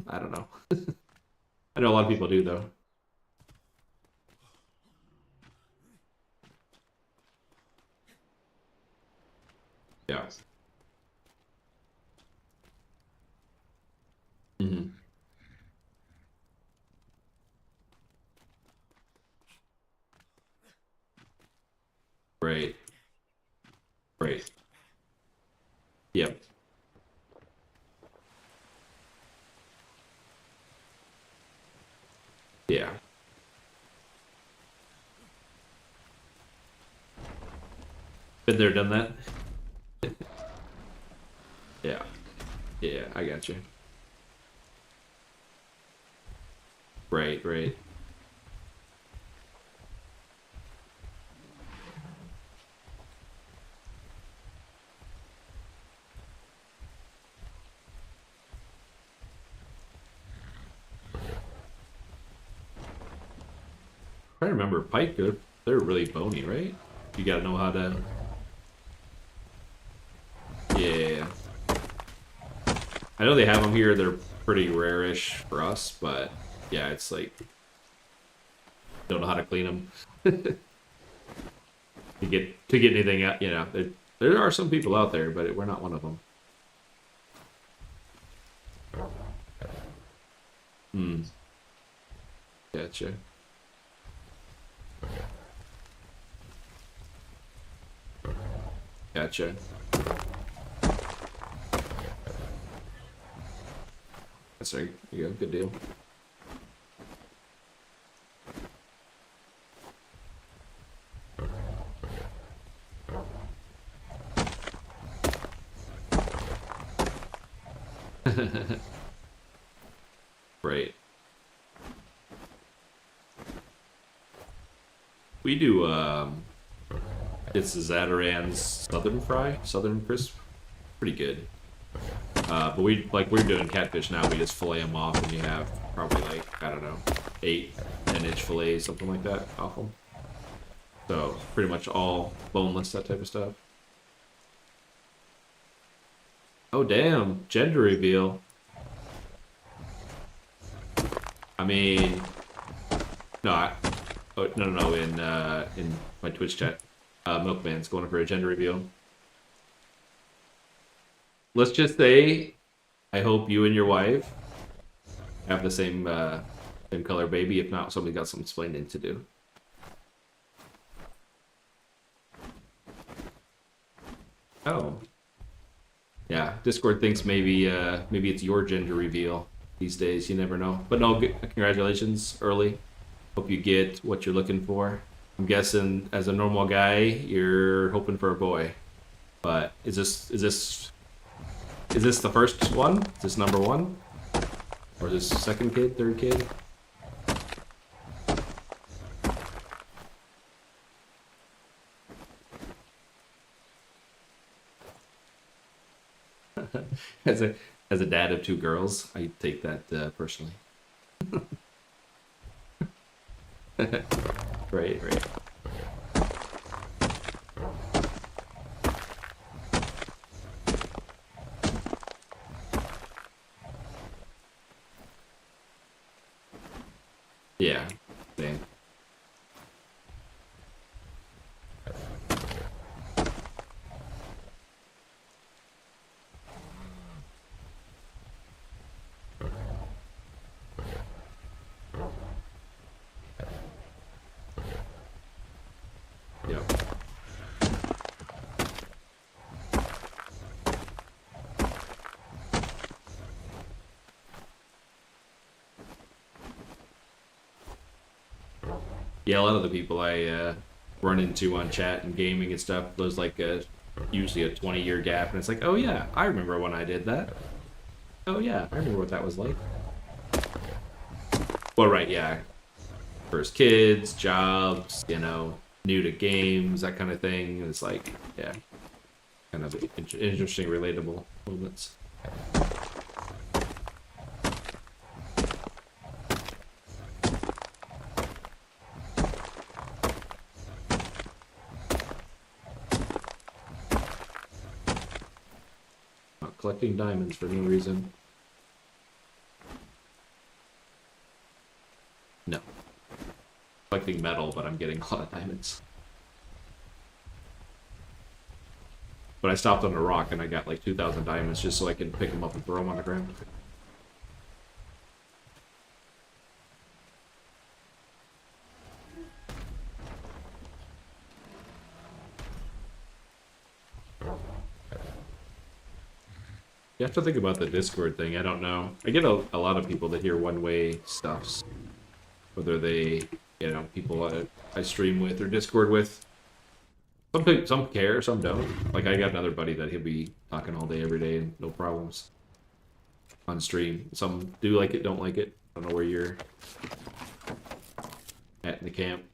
I don't know. I know a lot of people do though. Yeah. Hmm. Right. Right. Yep. Yeah. Been there, done that. Yeah. Yeah, I got you. Right, right. I remember pike, they're really bony, right? You gotta know how to. Yeah. I know they have them here. They're pretty rare-ish for us, but yeah, it's like don't know how to clean them to get anything out. There are some people out there, but we're not one of them. Hmm. Gotcha. Gotcha. That's right. You go. Good deal. Right. We do. It's Zataran's Southern crisp. Pretty good. But we're doing catfish now. We just fillet them off, and you have probably like I don't know, 8, 10 inch fillets, something like that, off them. So pretty much all boneless, that type of stuff. Oh damn, gender reveal. I mean, no, oh, no. In my Twitch chat, Milkman's going for a gender reveal. Let's just say, I hope you and your wife have the same color baby. If not, somebody got some explaining to do. Oh, yeah. Discord thinks maybe it's your gender reveal these days. You never know. But no, congratulations early. Hope you get what you're looking for. I'm guessing as a normal guy, you're hoping for a boy. But is this the first one? Is this number one? Or is this second kid, third kid? As a dad of two girls, I take that personally. Right, right. Yeah. Same. Yep. Yeah, a lot of the people I run into on chat and gaming and stuff, there's like usually a 20-year gap, and it's like, oh yeah, I remember when I did that. Oh yeah, I remember what that was like. Well, right, yeah. First kids, jobs, you know, new to games, that kind of thing. It's like, yeah, kind of interesting, relatable moments. Collecting diamonds for no reason. No. Collecting metal, but I'm getting a lot of diamonds. But I stopped on a rock and I got like 2,000 diamonds just so I can pick them up and throw them on the ground. You have to think about the Discord thing. I don't know. I get a lot of people that hear one-way stuffs. Whether they, you know, people I stream with or Discord with. Some care, some don't. Like, I got another buddy that he'll be talking all day, every day, and no problems. On stream. Some do like it, don't like it. I don't know where you're at in the camp.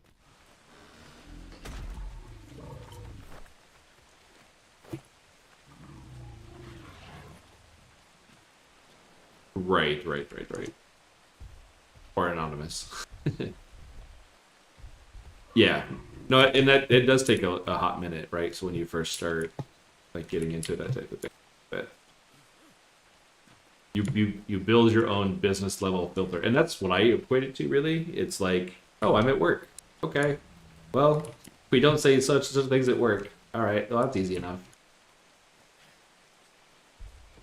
Right. Or anonymous. Yeah. No, and that it does take a hot minute, right? So when you first start like getting into that type of thing. But you build your own business level filter. And that's what I equate it to really. It's like, oh, I'm at work. Okay. Well, we don't say such things at work. Alright, well that's easy enough.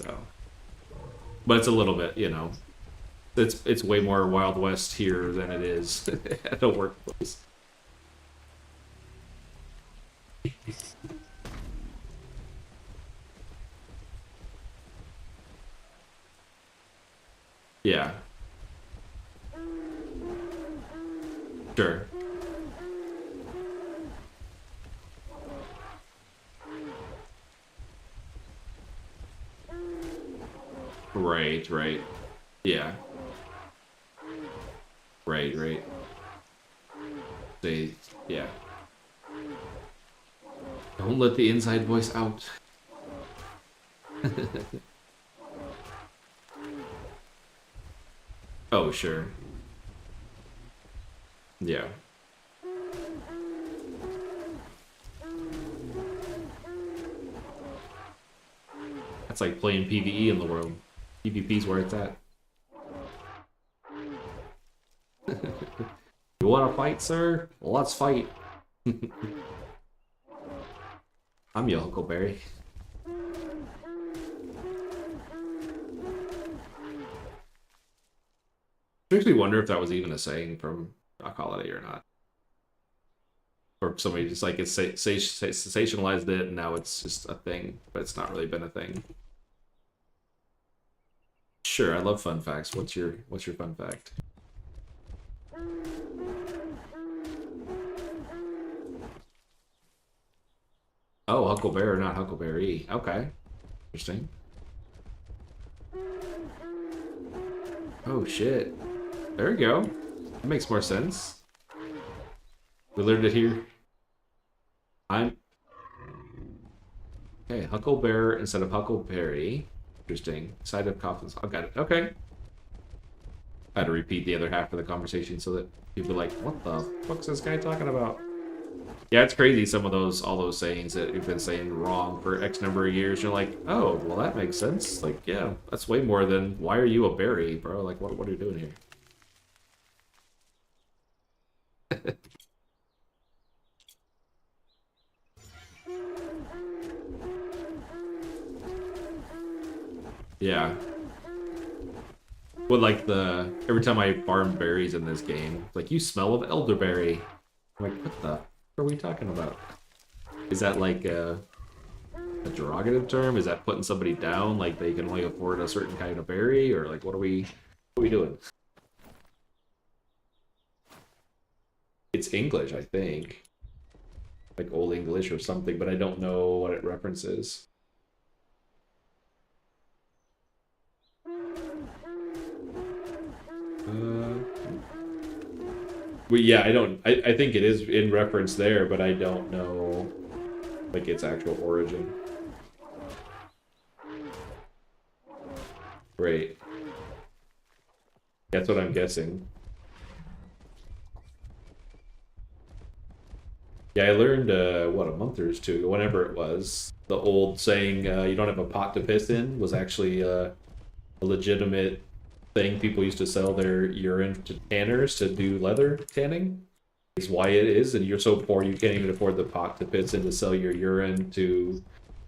So, but it's a little bit, you know, it's way more Wild West here than it is at a workplace. Yeah. Sure. Right. Yeah. Right. Yeah. Don't let the inside voice out. Oh, sure. Yeah. That's like playing PvE in the world. PvP's where it's at. You want to fight, sir? Well, let's fight. I'm your Huckleberry. Makes me wonder if that was even a saying from Doc Holiday or not. Or somebody just like sensationalized it and now it's just a thing, but it's not really been a thing. Sure, I love fun facts. What's your fun fact? Oh, Huckleberry, not Huckleberry. Okay. Interesting. Oh shit. There we go. That makes more sense. We learned it here. Okay, Hucklebear instead of Huckleberry. Interesting. Side of coffins. I got it. Okay. I had to repeat the other half of the conversation so that people are like, what the fuck's this guy talking about? Yeah, it's crazy, some of all those sayings that you've been saying wrong for X number of years. You're like, oh, well, that makes sense. Like, yeah, that's way more than, why are you a berry, bro? Like, what are you doing here? Yeah. But like every time I farm berries in this game, it's like, you smell of elderberry. I'm like, what the are we talking about? Is that like a derogative term? Is that putting somebody down, like they can only afford a certain kind of berry, or like what are we doing? It's English, I think, like Old English or something, but I don't know what it references. Well, yeah, I don't. I think it is in reference there, but I don't know like its actual origin. Right. That's what I'm guessing. Yeah, I learned what, a month or two ago, whenever it was, the old saying "you don't have a pot to piss in" was actually a legitimate thing. People used to sell their urine to tanners to do leather tanning. Is why it is, and you're so poor you can't even afford the pot to piss in to sell your urine to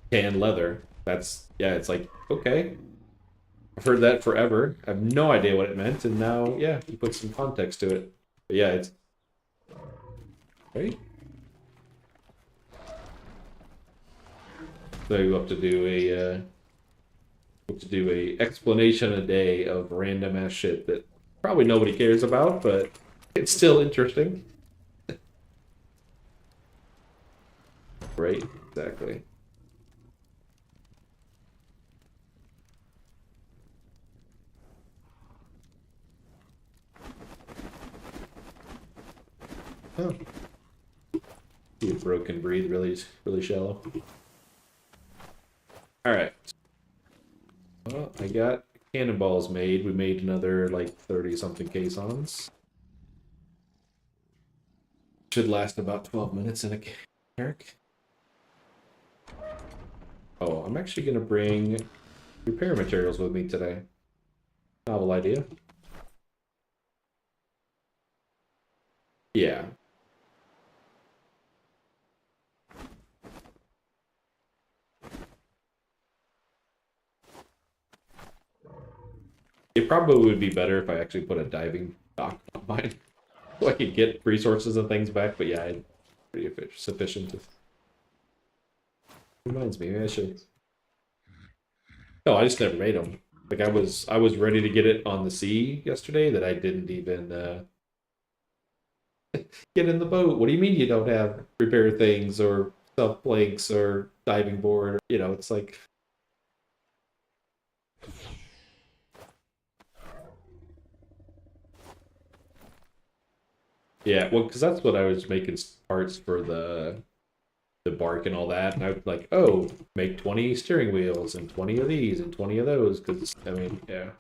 tan leather. That's, yeah, it's like, okay. I've heard that forever. I have no idea what it meant, and now, yeah, you put some context to it. But yeah, it's right. So you have to do a explanation a day of random ass shit that probably nobody cares about, but it's still interesting. Right? Exactly. Oh. See a broken breathe really shallow. Alright. Well, I got cannonballs made. We made another like 30 something caissons. Should last about 12 minutes in a carrick. Oh, I'm actually gonna bring repair materials with me today. Novel idea. Yeah. It probably would be better if I actually put a diving dock on mine. So I could get resources and things back, but yeah, it's pretty sufficient. Reminds me, maybe I should. No, I just never made them. Like I was ready to get it on the sea yesterday that I didn't even get in the boat. What do you mean you don't have repair things or sub planks or diving board? You know, it's like, yeah, well, because that's what I was making parts for the bark and all that, and I was like, oh, make 20 steering wheels and 20 of these and 20 of those, because I mean, yeah,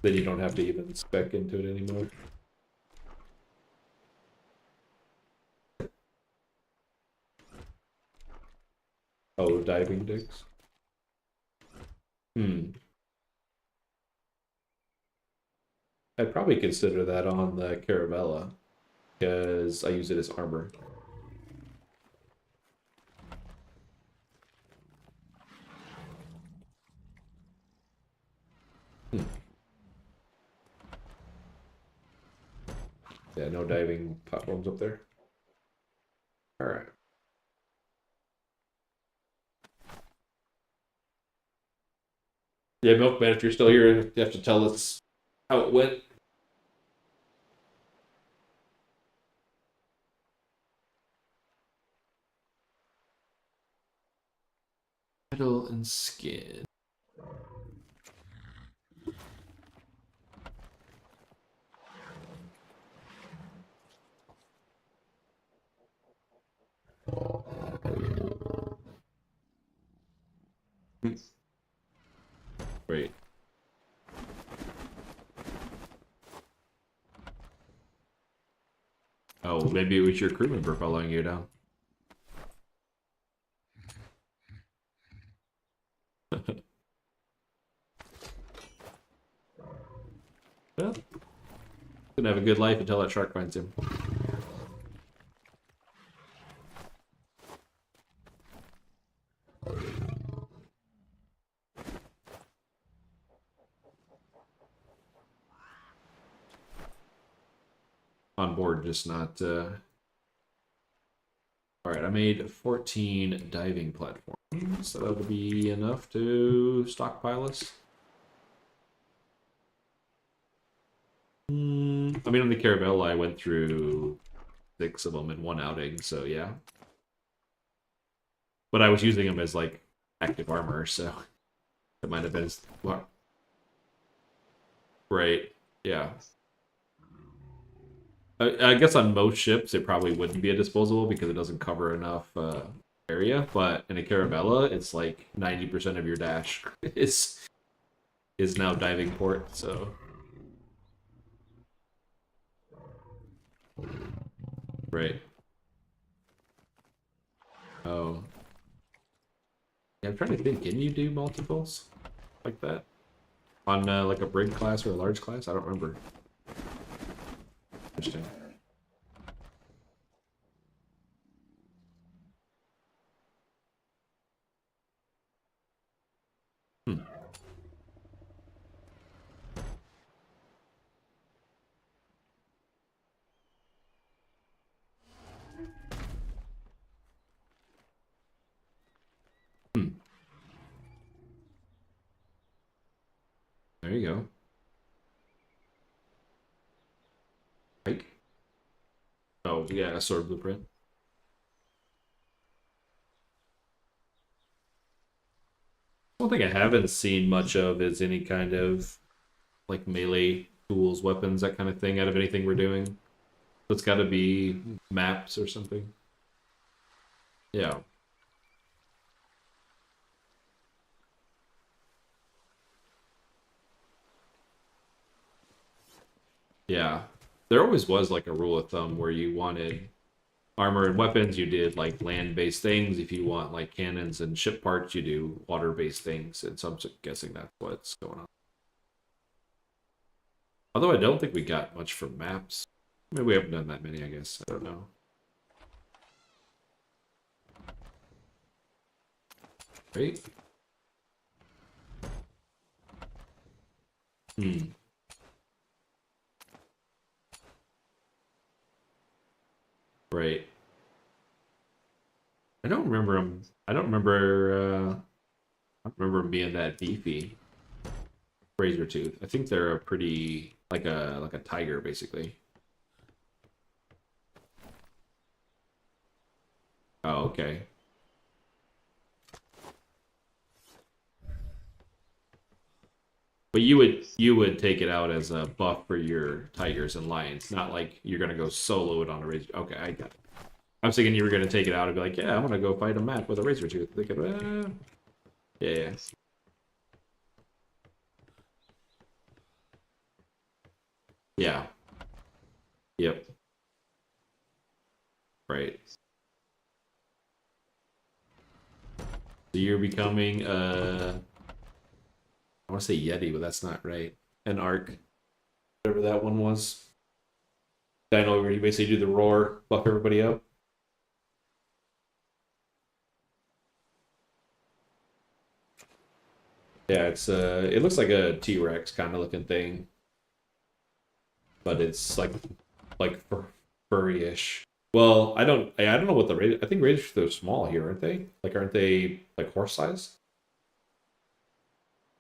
then you don't have to even spec into it anymore. Oh, diving dicks. Hmm. I'd probably consider that on the Caravella because I use it as armor. Hmm. Yeah, no diving platforms up there. All right. Yeah, Milkman, if you're still here, you have to tell us how it went. Metal and skin. Wait. Oh, maybe it was your crew member following you down. Well, gonna have a good life until that shark finds him. On board, just not Alright, I made 14 diving platforms, so that'll be enough to stockpile us. I mean, on the Caravella, I went through 6 of them in one outing, so yeah. But I was using them as, like, active armor, so it might have been... Well, right, yeah. I guess on most ships, it probably wouldn't be a disposable because it doesn't cover enough area, but in a Caravella, it's like 90% of your dash is now diving port, so... Right. Oh. Yeah, I'm trying to think, can you do multiples like that? On like a brig class or a large class? I don't remember. Interesting. Hmm. Hmm. There you go. Right. Oh, yeah, a sword blueprint. One thing I haven't seen much of is any kind of like melee tools, weapons, that kind of thing out of anything we're doing. So it's got to be maps or something. Yeah. Yeah. There always was like a rule of thumb where you wanted armor and weapons, you did like land-based things. If you want like cannons and ship parts, you do water-based things. And so I'm guessing that's what's going on. Although I don't think we got much from maps. Maybe we haven't done that many, I guess. I don't know. Right? Hmm. Right. I don't remember him. I don't remember. I don't remember him being that beefy. Razor tooth. I think they're a pretty like a tiger, basically. Oh, okay. But you would take it out as a buff for your tigers and lions, not like you're gonna go solo it on a razor. Okay, I got it. I was thinking you were gonna take it out and be like, yeah, I'm gonna go fight a map with a razor tooth. Thinking, yeah. Yeah. Yep. Right. So you're becoming I want to say Yeti, but that's not right. An Arc, whatever that one was. I know where you basically do the roar, buff everybody up. Yeah, it's it looks like a T-Rex kind of looking thing, but it's like furry-ish. Well, I don't know what I think raiders are small here, aren't they? Like, aren't they like horse size?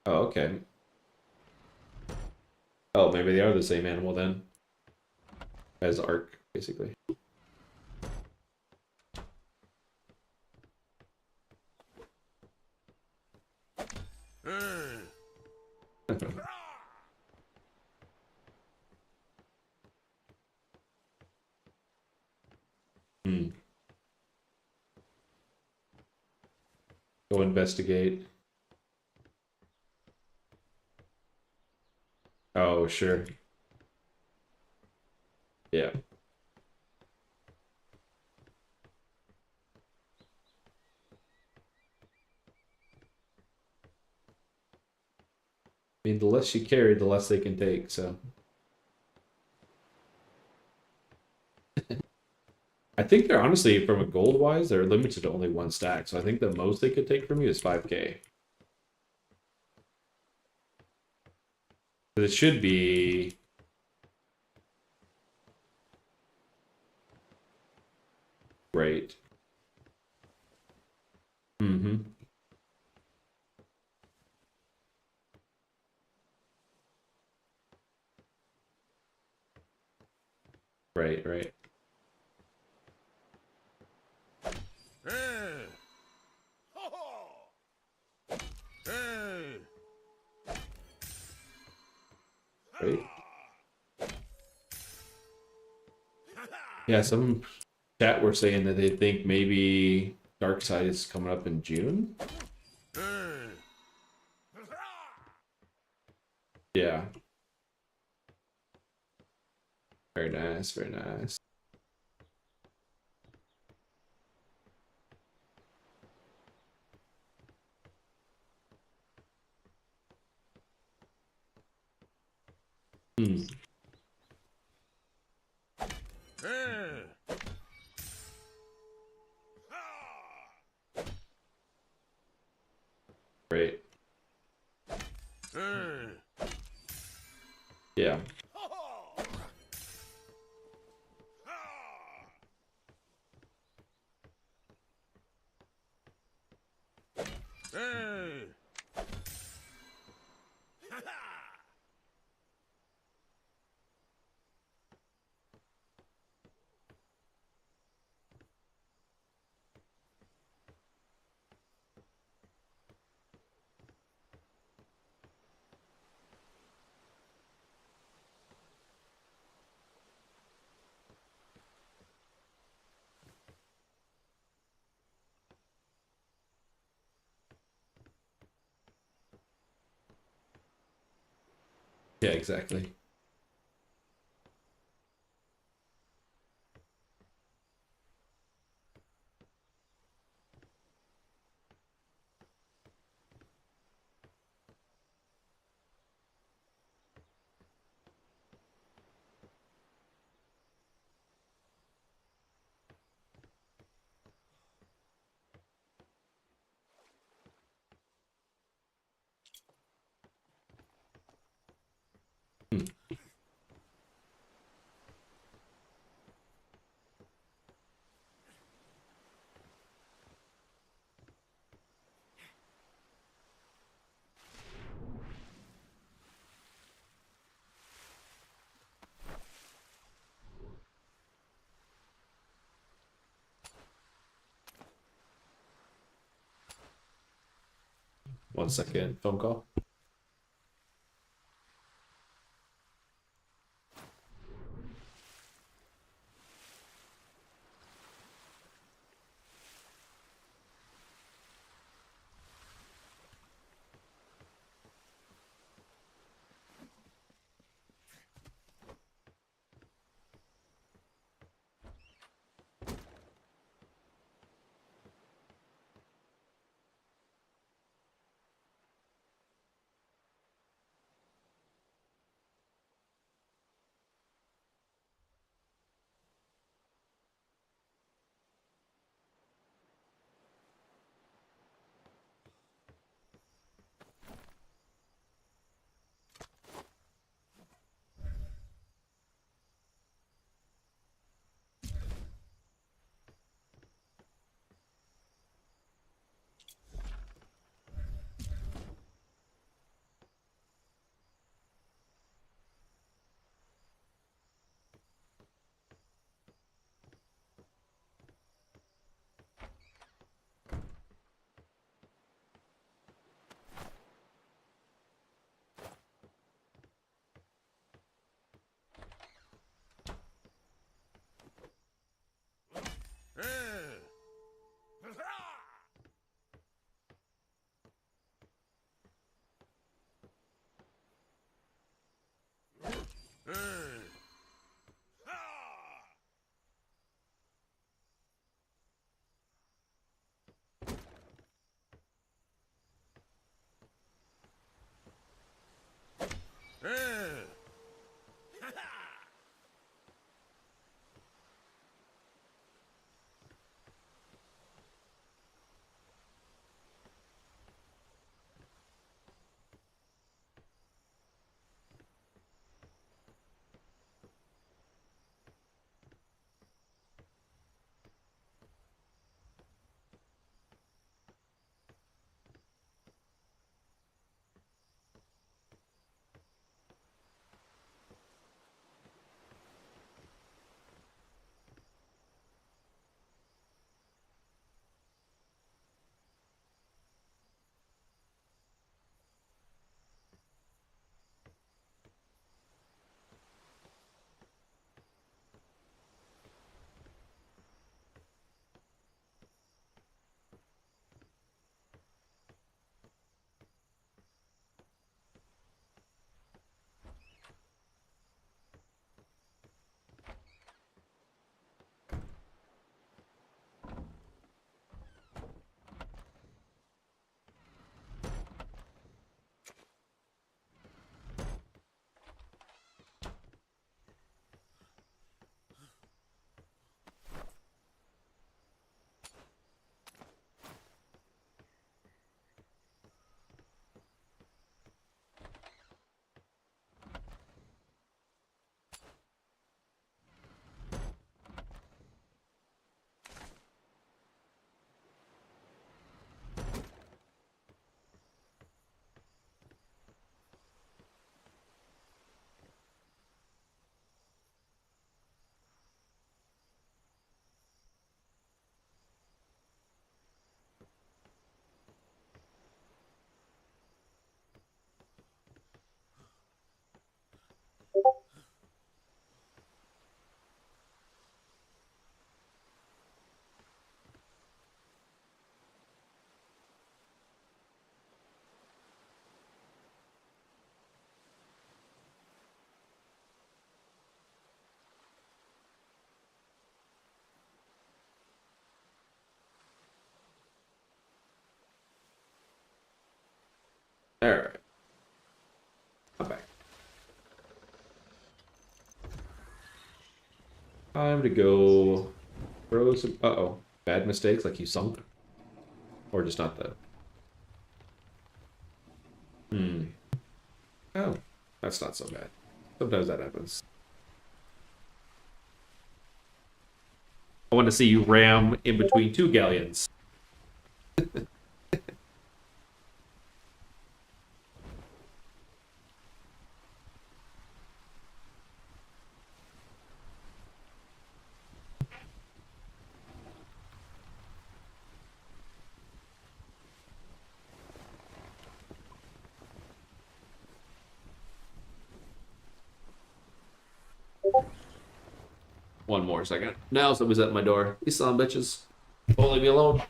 Oh, okay. Oh, maybe they are the same animal then as Arc, basically. Hmm. Go investigate. Oh, sure. Yeah. I mean, the less you carry, the less they can take, so. I think they're honestly, from a gold wise, they're limited to only one stack, so I think the most they could take from you is 5k. But it should be. Right. Right, right. Right. Yeah, some chat were saying that they think maybe Dark Side is coming up in June. Yeah. Very nice, very nice. Hmm. Great. Yeah. Yeah, exactly. Hmm. One second. Phone call. Alright. I'm back. Time to go throw some... Uh-oh. Bad mistakes, like you sunk? Or just not the... Oh, that's not so bad. Sometimes that happens. I want to see you ram in between two galleons. One more second. Now somebody's at my door. These son of bitches. Won't leave me alone.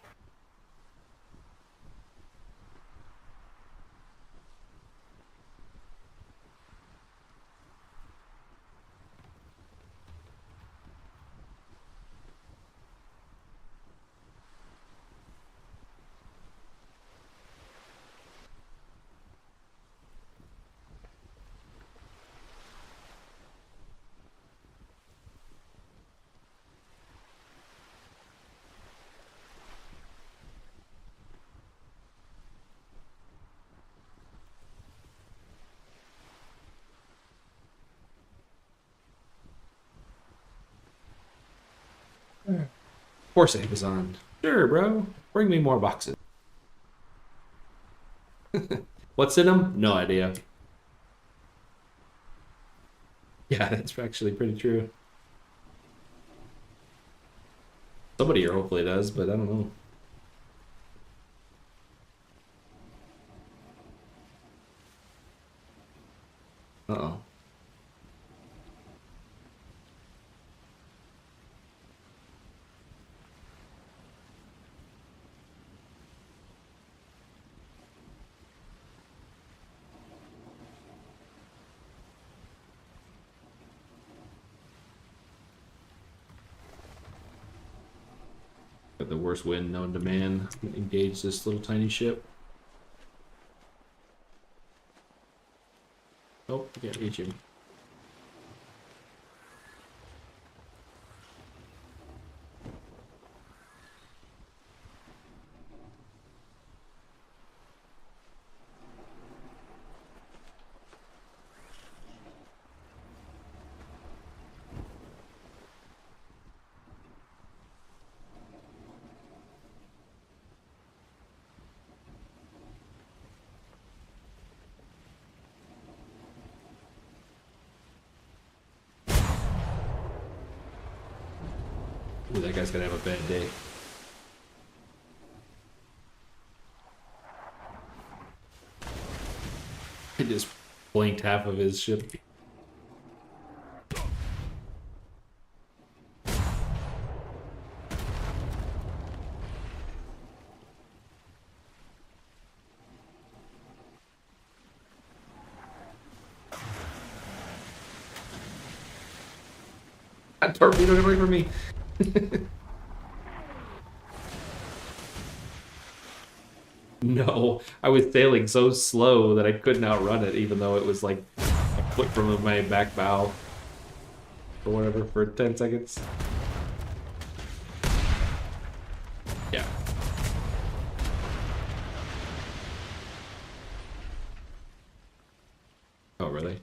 Horse Amazon. Sure, bro. Bring me more boxes. What's in them? No idea. Yeah, that's actually pretty true. Somebody here hopefully does, but I don't know. Uh-oh. Got the worst wind known to man. Engage this little tiny ship. Oh, I can't reach him. Ooh, that guy's gonna have a bad day. He just blanked half of his ship. That torpedo got away from me. No, I was sailing so slow that I couldn't outrun it, even though it was like a foot from my back bow or whatever for 10 seconds. Yeah. Oh, really?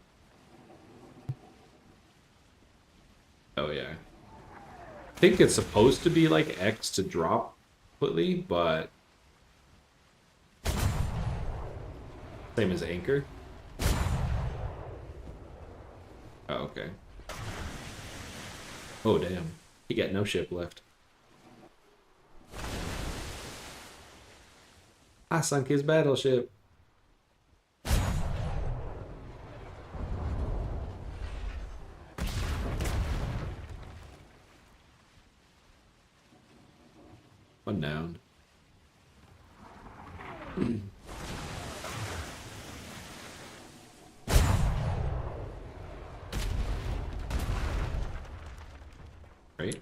Oh, yeah. I think it's supposed to be like X to drop completely, but same as anchor. Oh, okay. Oh, damn. He got no ship left. I sunk his battleship. One down. Right.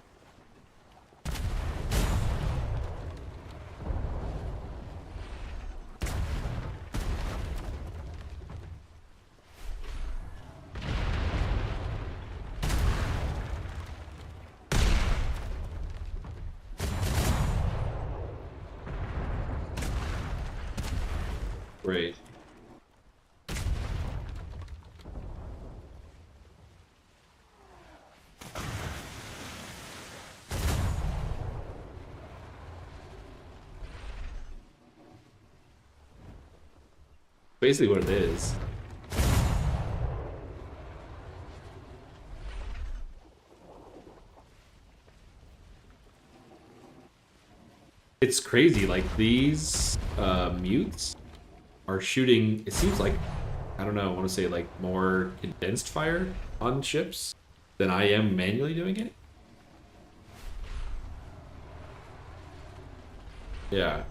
Basically what it is. It's crazy, like these mutes are shooting, it seems like, I don't know, I want to say like more condensed fire on ships than I am manually doing it. Yeah.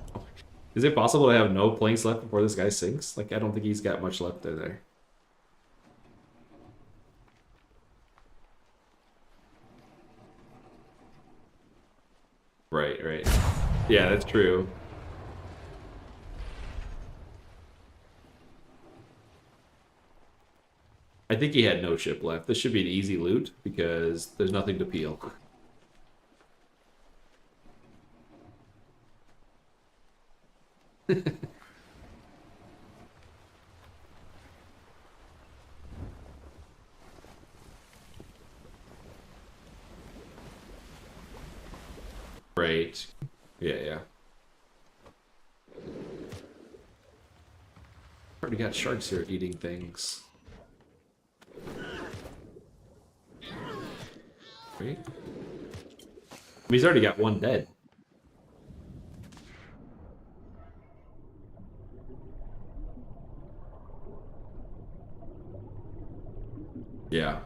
Is it possible to have no planks left before this guy sinks? Like, I don't think he's got much left there. Right, right. Yeah, that's true. I think he had no ship left. This should be an easy loot because there's nothing to peel. Right. Yeah, yeah. Already got sharks here eating things. Right? He's already got one dead. Yeah.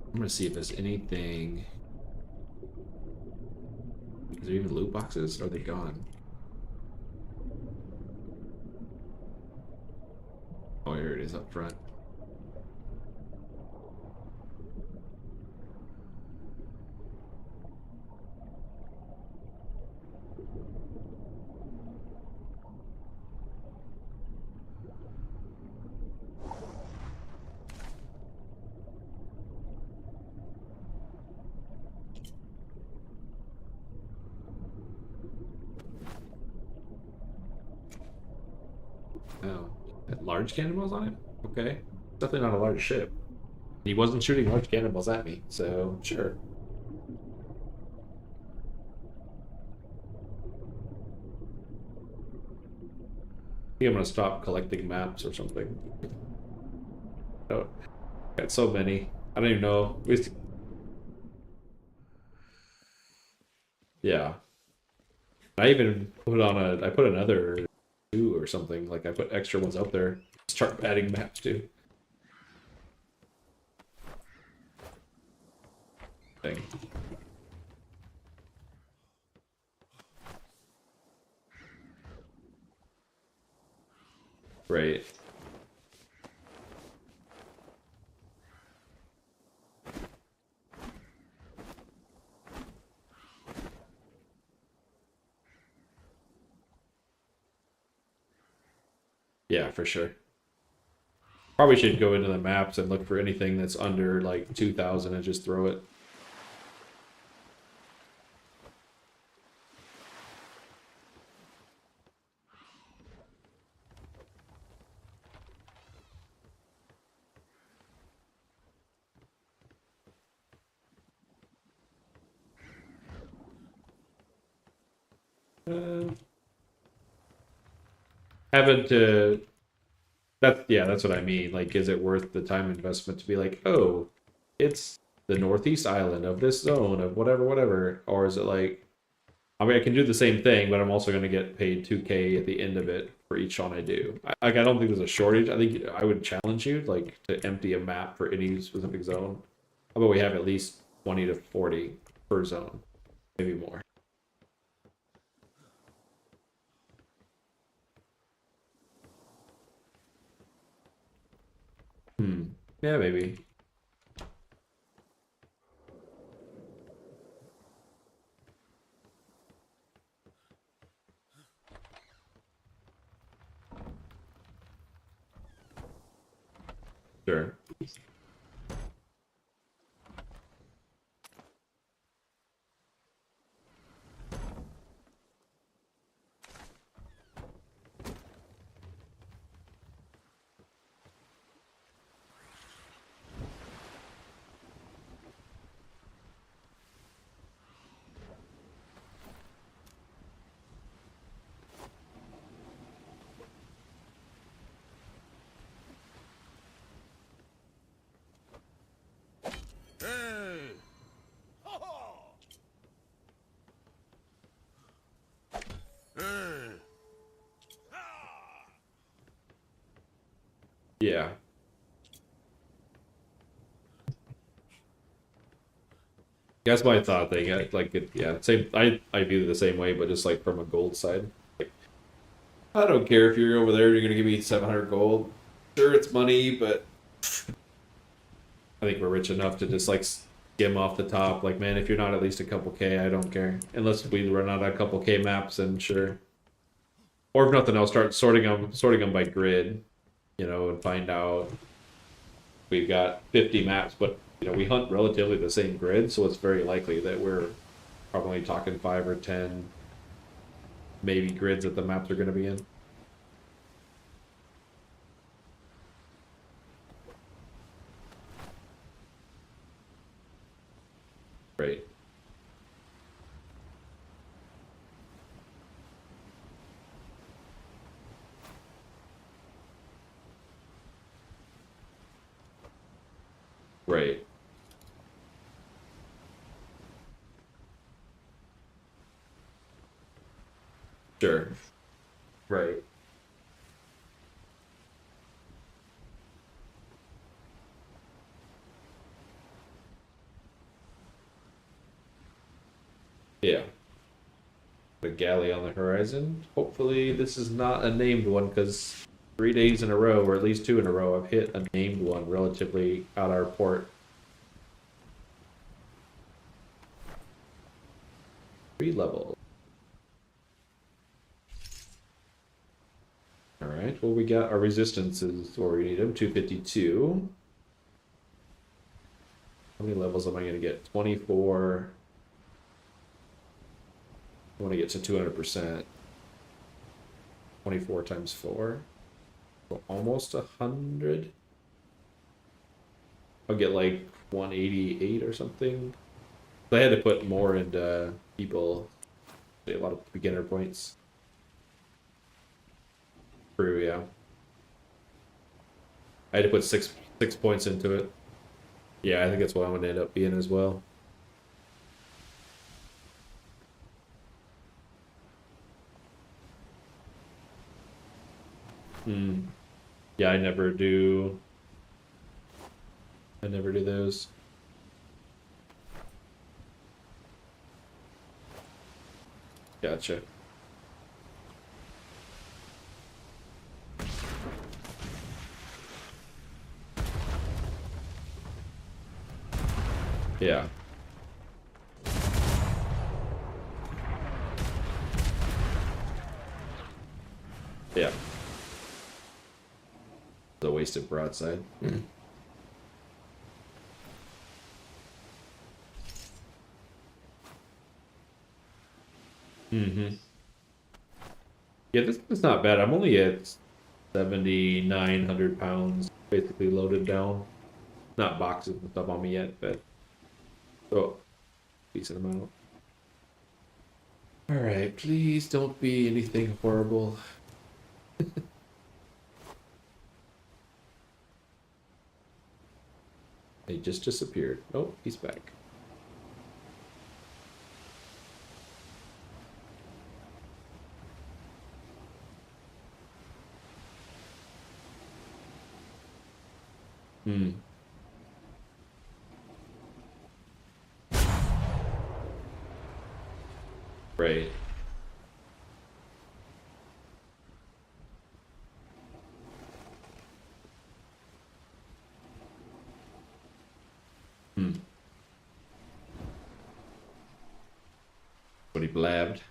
I'm gonna see if there's anything. Is there even loot boxes? Or are they gone? Oh, here it is up front. Oh, had large cannonballs on it? Okay. Definitely not a large ship. He wasn't shooting large cannonballs at me, so sure. I think I'm gonna stop collecting maps or something. Oh, got so many. I don't even know. Yeah. I even put on I put another two or something. Like I put extra ones out there. Start adding maps too. Thing. Right. Yeah, for sure. Probably should go into the maps and look for anything that's under like 2,000 and just throw it. Uh, haven't that's what I mean. Like, is it worth the time investment to be like, oh, it's the northeast island of this zone of whatever, whatever, or is it like, I mean, I can do the same thing, but I'm also going to get paid 2K at the end of it for each one I do. I don't think there's a shortage. I think I would challenge you like to empty a map for any specific zone. How about we have at least 20 to 40 per zone, maybe more. Hmm. Yeah, maybe. Sure. Yeah. That's my thought thing. Like it, yeah, same. I view it the same way, but just like from a gold side. I don't care if you're over there. You're gonna give me 700 gold. Sure, it's money, but I think we're rich enough to just like skim off the top. Like, man, if you're not at least a couple K, I don't care. Unless we run out of a couple K maps, and sure. Or if nothing else, start sorting them by grid, and find out we've got 50 maps, but we hunt relatively the same grid, so it's very likely that we're probably talking 5 or 10 maybe grids that the maps are going to be in. Right. Right. Sure. Right. Yeah. The galley on the horizon. Hopefully this is not a named one, because 3 days in a row, or at least 2 in a row, I've hit a named one relatively out our port. 3 level. All right. Well, we got our resistances where we need them. 252. How many levels am I going to get? 24. I want to get to 200%. 24 times 4. So almost 100. I'll get like 188 or something. I had to put more into people. A lot of beginner points. True, yeah. I had to put six points into it. Yeah, I think that's what I'm gonna end up being as well. Hmm. Yeah, I never do. I never do those. Gotcha. Yeah. Yeah. The wasted broadside. Mm-hmm. Yeah, this is not bad. I'm only at 7,900 pounds, basically loaded down. Not boxes and stuff on me yet, but oh, decent amount. All right, please don't be anything horrible. They just disappeared. Oh, he's back. Hmm. Right. Hmm. What he blabbed.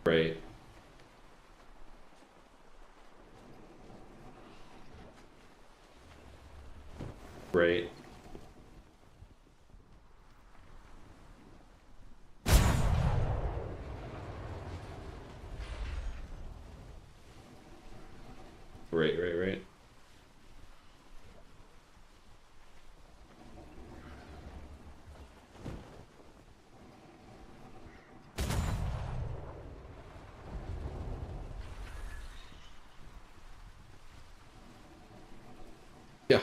Right. Right. Right. Right. Right. Yeah.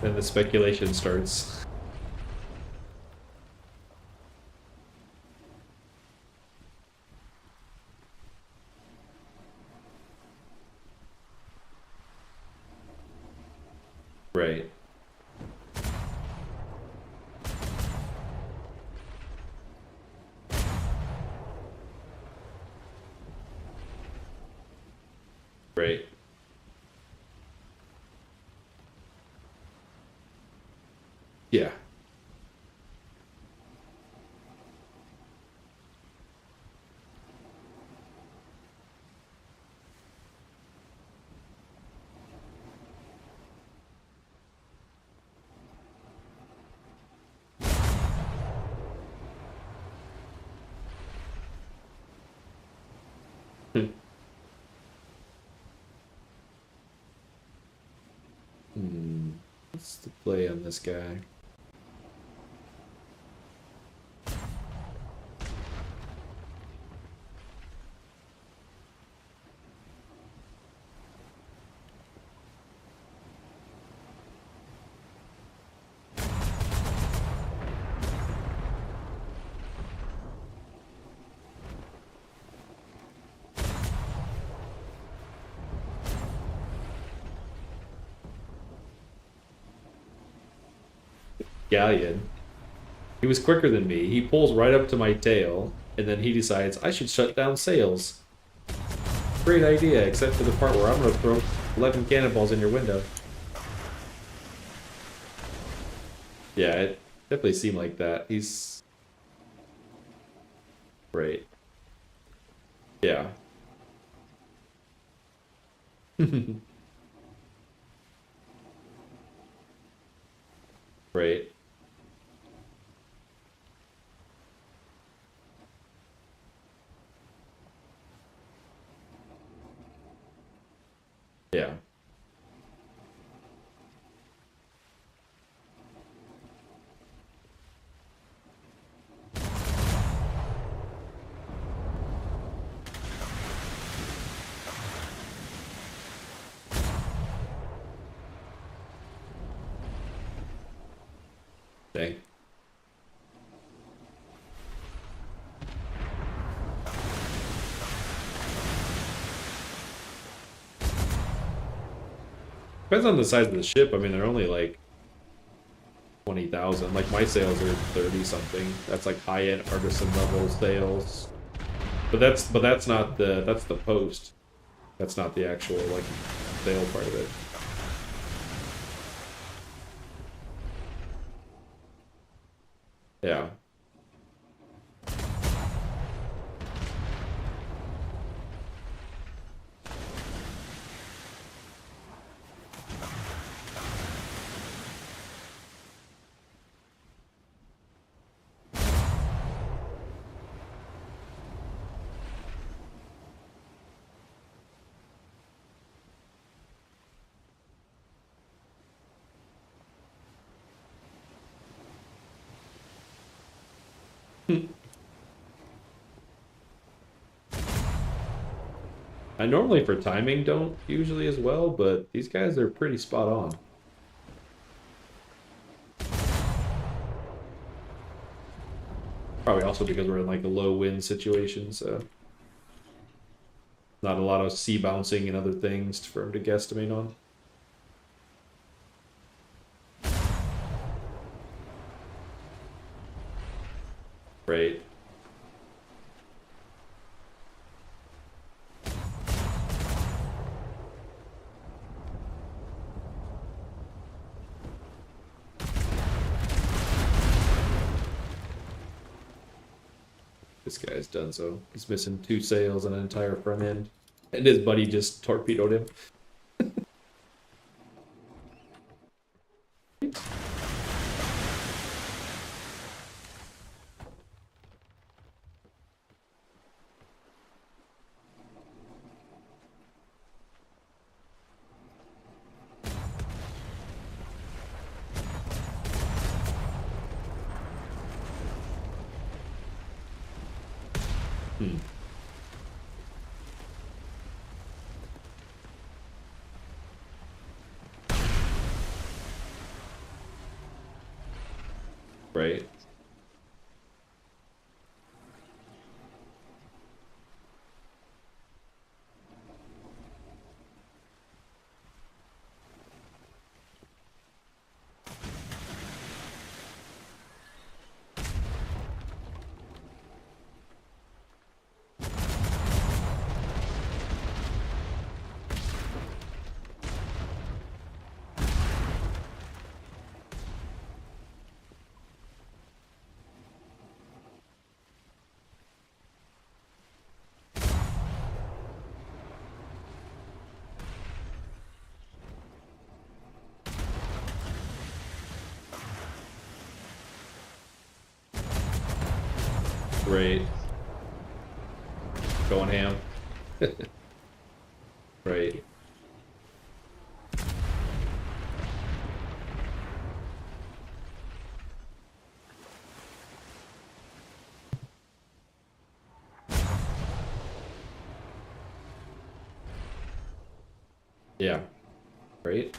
Then the speculation starts. Right. Right. Yeah. What's the play on this guy? Galleon. He was quicker than me. He pulls right up to my tail, and then he decides I should shut down sails. Great idea, except for the part where I'm going to throw 11 cannonballs in your window. Yeah, it definitely seemed like that. He's... Right. Yeah. Right. Yeah. Dang. Depends on the size of the ship. I mean, they're only like 20,000. Like my sales are 30 something. That's like high-end artisan level sales. But that's not that's the post. That's not the actual like sale part of it. Yeah. I normally for timing don't usually as well, but these guys are pretty spot on. Probably also because we're in like a low wind situation, so not a lot of sea bouncing and other things for him to guesstimate on. Right. This guy's done so. He's missing 2 sails and an entire front end. And his buddy just torpedoed him. Right. Right. Going ham. Right. Yeah. Right.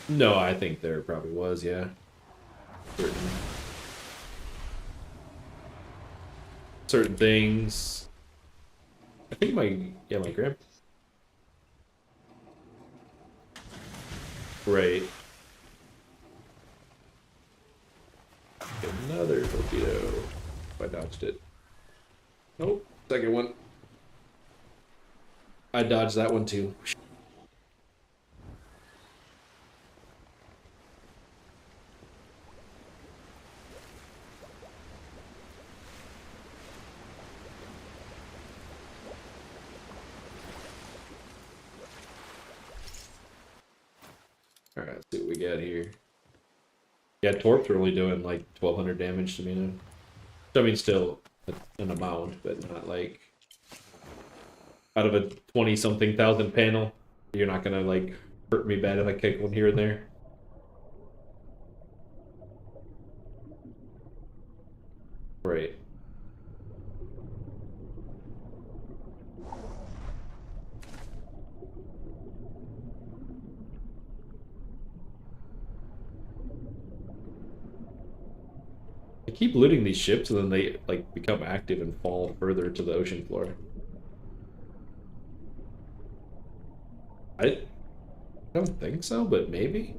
No, I think there probably was, yeah. Certain things. I think my grandpa. Right. Another torpedo. I dodged it. Nope. Second one. I dodged that one too. Alright, let's see what we got here. Yeah, Torp's really doing like 1200 damage to me now. I mean, still an amount, but not like out of a 20-something thousand panel. You're not gonna like hurt me bad if I kick one here and there. Right. I keep looting these ships and then they like become active and fall further to the ocean floor. I don't think so, but maybe.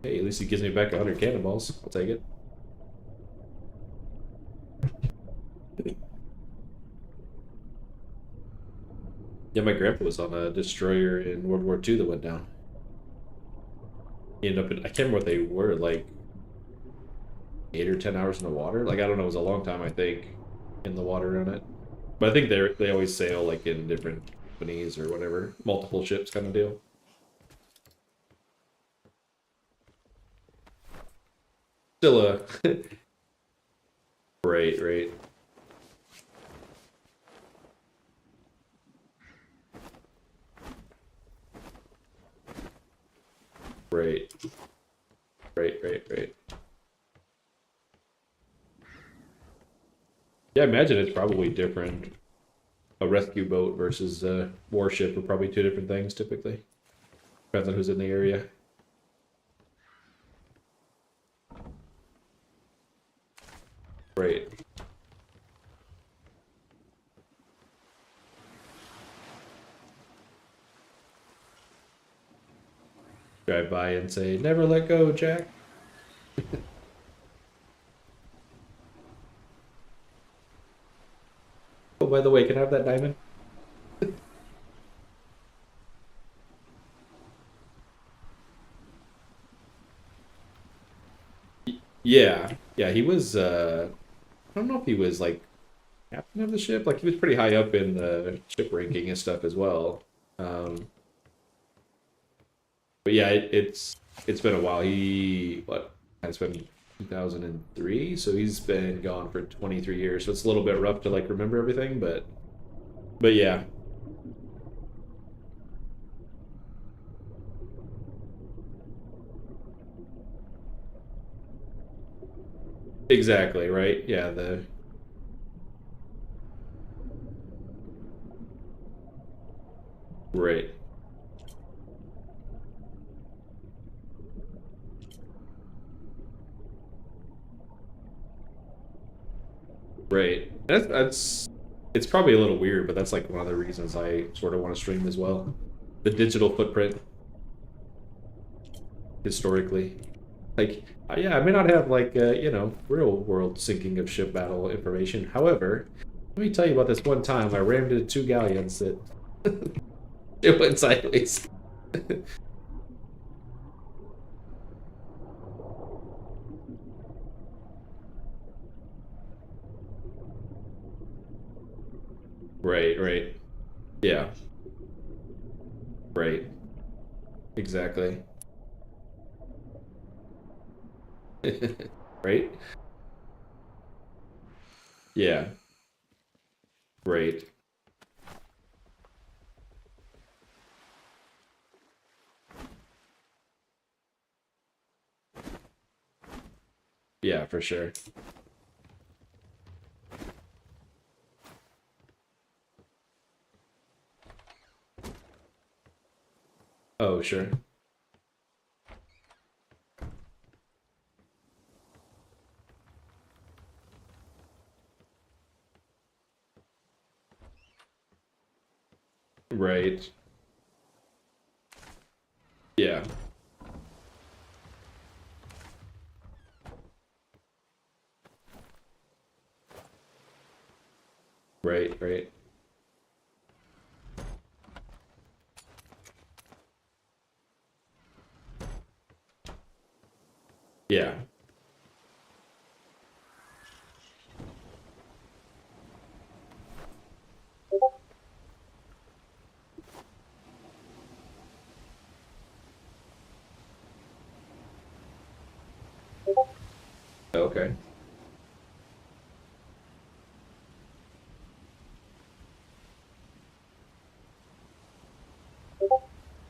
Hey, at least he gives me back 100 cannonballs. I'll take it. Yeah, my grandpa was on a destroyer in World War II that went down. He ended up in, I can't remember what they were, like 8 or 10 hours in the water. Like, I don't know, it was a long time, I think, in the water on it. But I think they always sail like in different companies or whatever, multiple ships kind of deal. Still a right, right. Right. Right, right, right. Yeah, I imagine it's probably different. A rescue boat versus a warship are probably two different things typically. Depends on who's in the area. Right. Drive by and say, never let go, Jack. Oh, by the way, can I have that diamond? Yeah. Yeah, he was I don't know if he was like captain of the ship. Like he was pretty high up in the ship ranking and stuff as well. But yeah, it's been a while. He what? It's been 2003, so he's been gone for 23 years. So it's a little bit rough to like remember everything, but yeah. Exactly, right? Yeah, the right. Right. That's it's probably a little weird, but that's like one of the reasons I sort of want to stream as well. The digital footprint historically. Like, yeah, I may not have like real world sinking of ship battle information. However, let me tell you about this one time I rammed into two galleons that it went sideways. Right, right. Yeah, right. Exactly. Right? Yeah, right. Yeah, for sure. Oh, sure. Right. Yeah. Right, right. Yeah. Okay.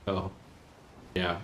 Oh, yeah.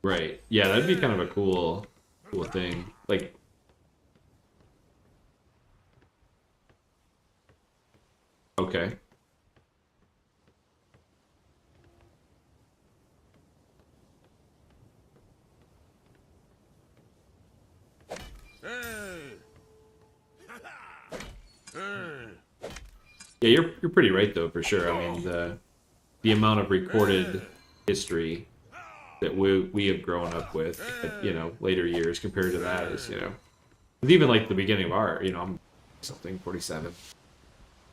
Right. Yeah, that'd be kind of a cool thing. Like, okay. Yeah, you're pretty right though, for sure. I mean, the amount of recorded history that we have grown up with, later years compared to that is, with even like the beginning of our, I'm something 47.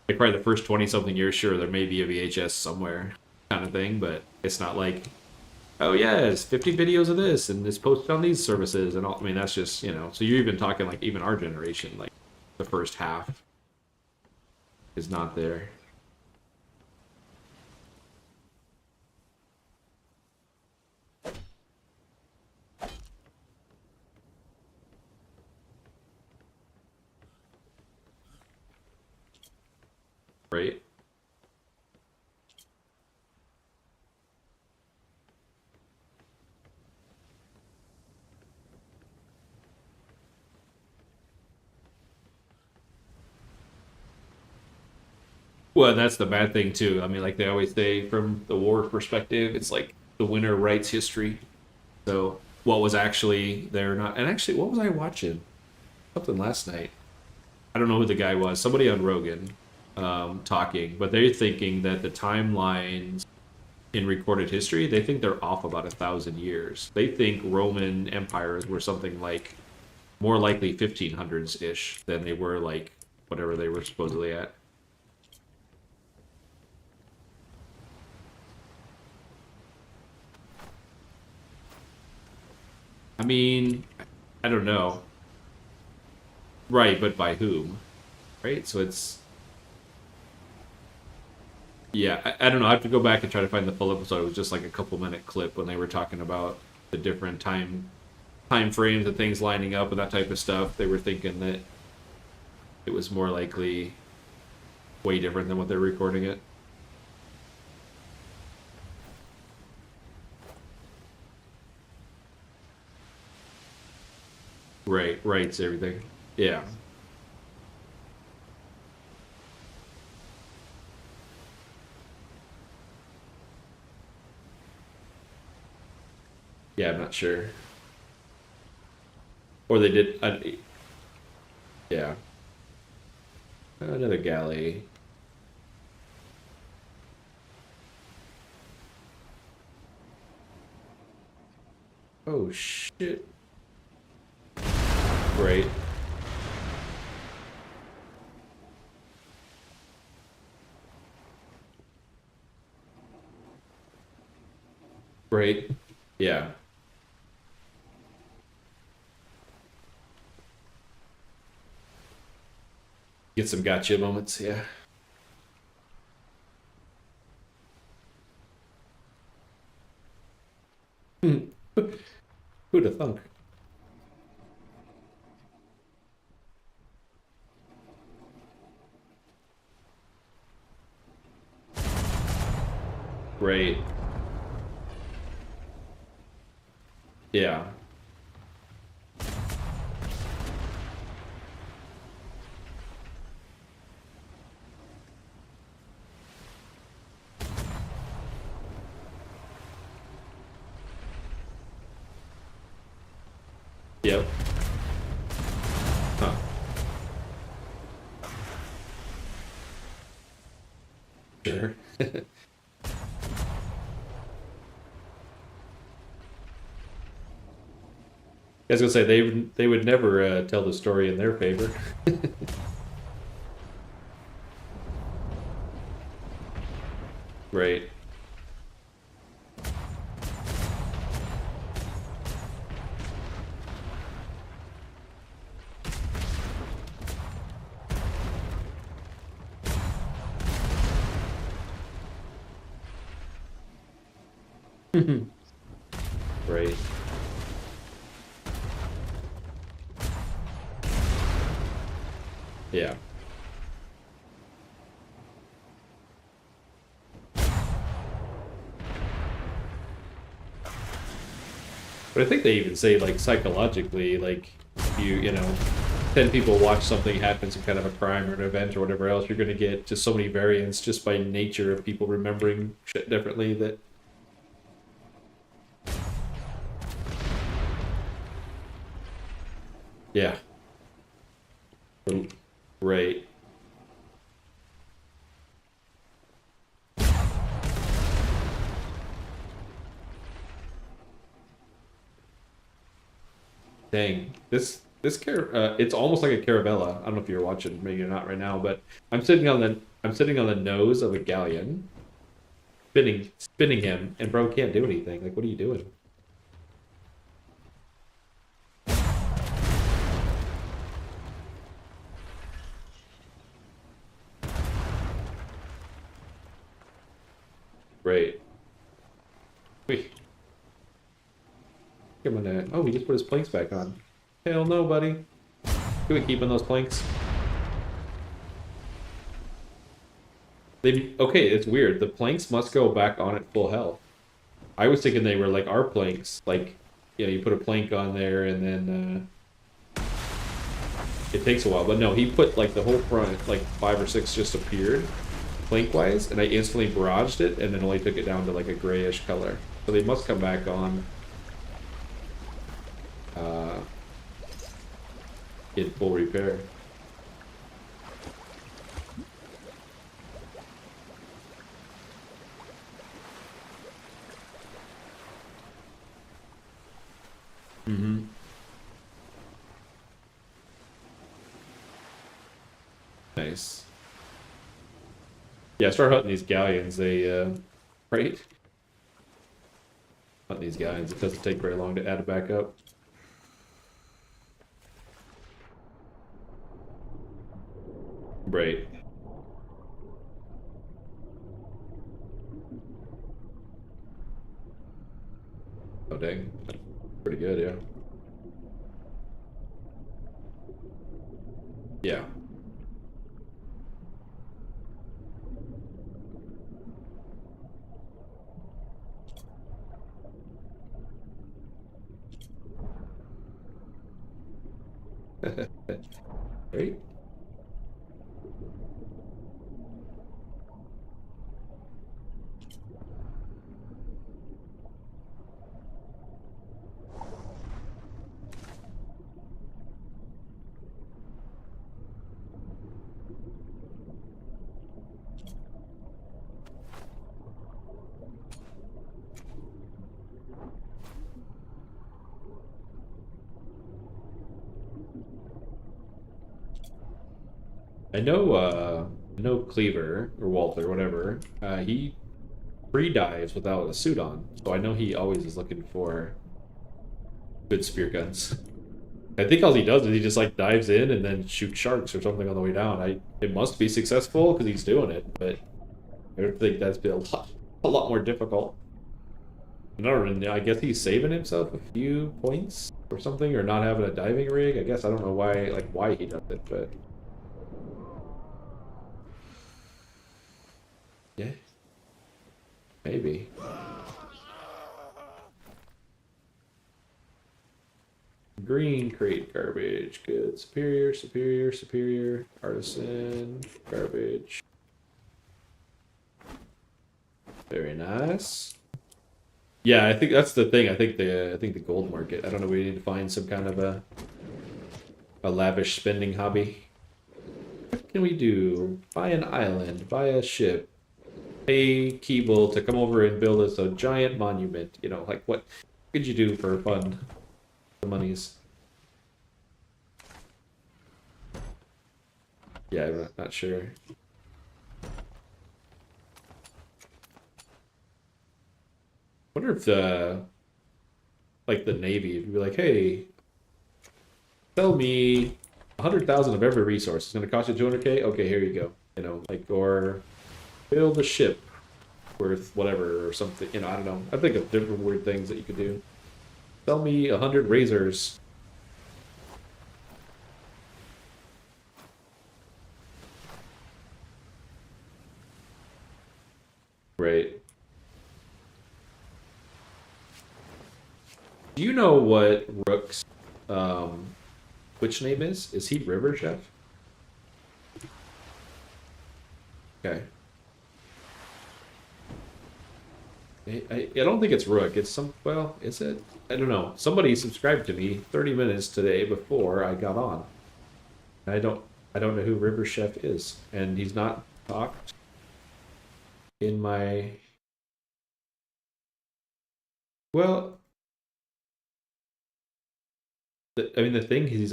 Like probably the first 20 something years, sure, there may be a VHS somewhere kind of thing, but it's not like, oh yeah, it's 50 videos of this and it's posted on these services and all. I mean, that's just, so you're even talking like even our generation, like the first half is not there. Right? Well, that's the bad thing too. I mean, like they always say, from the war perspective, it's like the winner writes history. So what was actually there or not? And actually, what was I watching? Something last night. I don't know who the guy was. Somebody on Rogan talking, but they're thinking that the timelines in recorded history, they think they're off about 1,000 years. They think Roman empires were something like more likely 1500s ish than they were like whatever they were supposedly at. I mean, I don't know. Right, but by whom? Right? So it's yeah, I don't know. I have to go back and try to find the full episode. It was just like a couple minute clip when they were talking about the different time frames and things lining up and that type of stuff. They were thinking that it was more likely way different than what they're recording it. Right, rights, everything. Yeah. Yeah, I'm not sure. Or they did. Yeah. Another galley. Oh shit. Right. Right. Yeah. Get some gotcha moments. Yeah. Who'd have thunk? Right. Yeah. Yep. Huh. Sure. I was gonna say they would never tell the story in their favor. Right. Right. Yeah. But I think they even say like psychologically, like you know, 10 people watch something happen, some kind of a crime or an event or whatever else, you're gonna get just so many variants just by nature of people remembering shit differently that yeah. Right. Dang. It's almost like a Caravella. I don't know if you're watching, maybe you're not right now, but I'm sitting on the nose of a galleon, spinning him, and bro can't do anything. Like, what are you doing? Right. Wait, come on there. Oh, he just put his planks back on. Hell no, buddy. Can we keep on those planks? Okay, it's weird. The planks must go back on at full health. I was thinking they were like our planks, like you put a plank on there and then it takes a while. But no, he put like the whole front, like 5 or 6 just appeared plank wise, and I instantly barraged it and then only took it down to like a grayish color. So they must come back on uh, in full repair. Mm-hmm. Nice. Yeah, start hunting these galleons. They right? Hunting these galleons. It doesn't take very long to add it back up. Right. Oh dang. Pretty good, yeah. Yeah. Right? I know Cleaver or Walter, whatever. He free dives without a suit on. So I know he always is looking for good spear guns. I think all he does is he just like dives in and then shoots sharks or something on the way down. It must be successful because he's doing it, but I would think that's been a lot more difficult. I guess he's saving himself a few points or something, or not having a diving rig. I guess I don't know why he does it, but yeah, maybe. Green crate garbage. Good. Superior, superior, superior. Artisan. Garbage. Very nice. Yeah, I think that's the thing. I think the gold market. I don't know. We need to find some kind of a lavish spending hobby. What can we do? Buy an island. Buy a ship. Pay Keeble to come over and build us a giant monument. You know, like what could you do for fun? The monies. Yeah, I'm not sure. Wonder if the Navy would be like, hey, sell me 100,000 of every resource. It's gonna cost you 200K. Okay, here you go. You know, like, or build a ship worth whatever or something. You know, I don't know. I think of different weird things that you could do. Sell me 100 razors. Right. Do you know what Rook's which name is? Is he River Chef? Okay. I don't think it's Rook. It's some, well, is it? I don't know. Somebody subscribed to me 30 minutes today before I got on. I don't know who River Chef is, and he's not talked in my. Well, I mean the thing is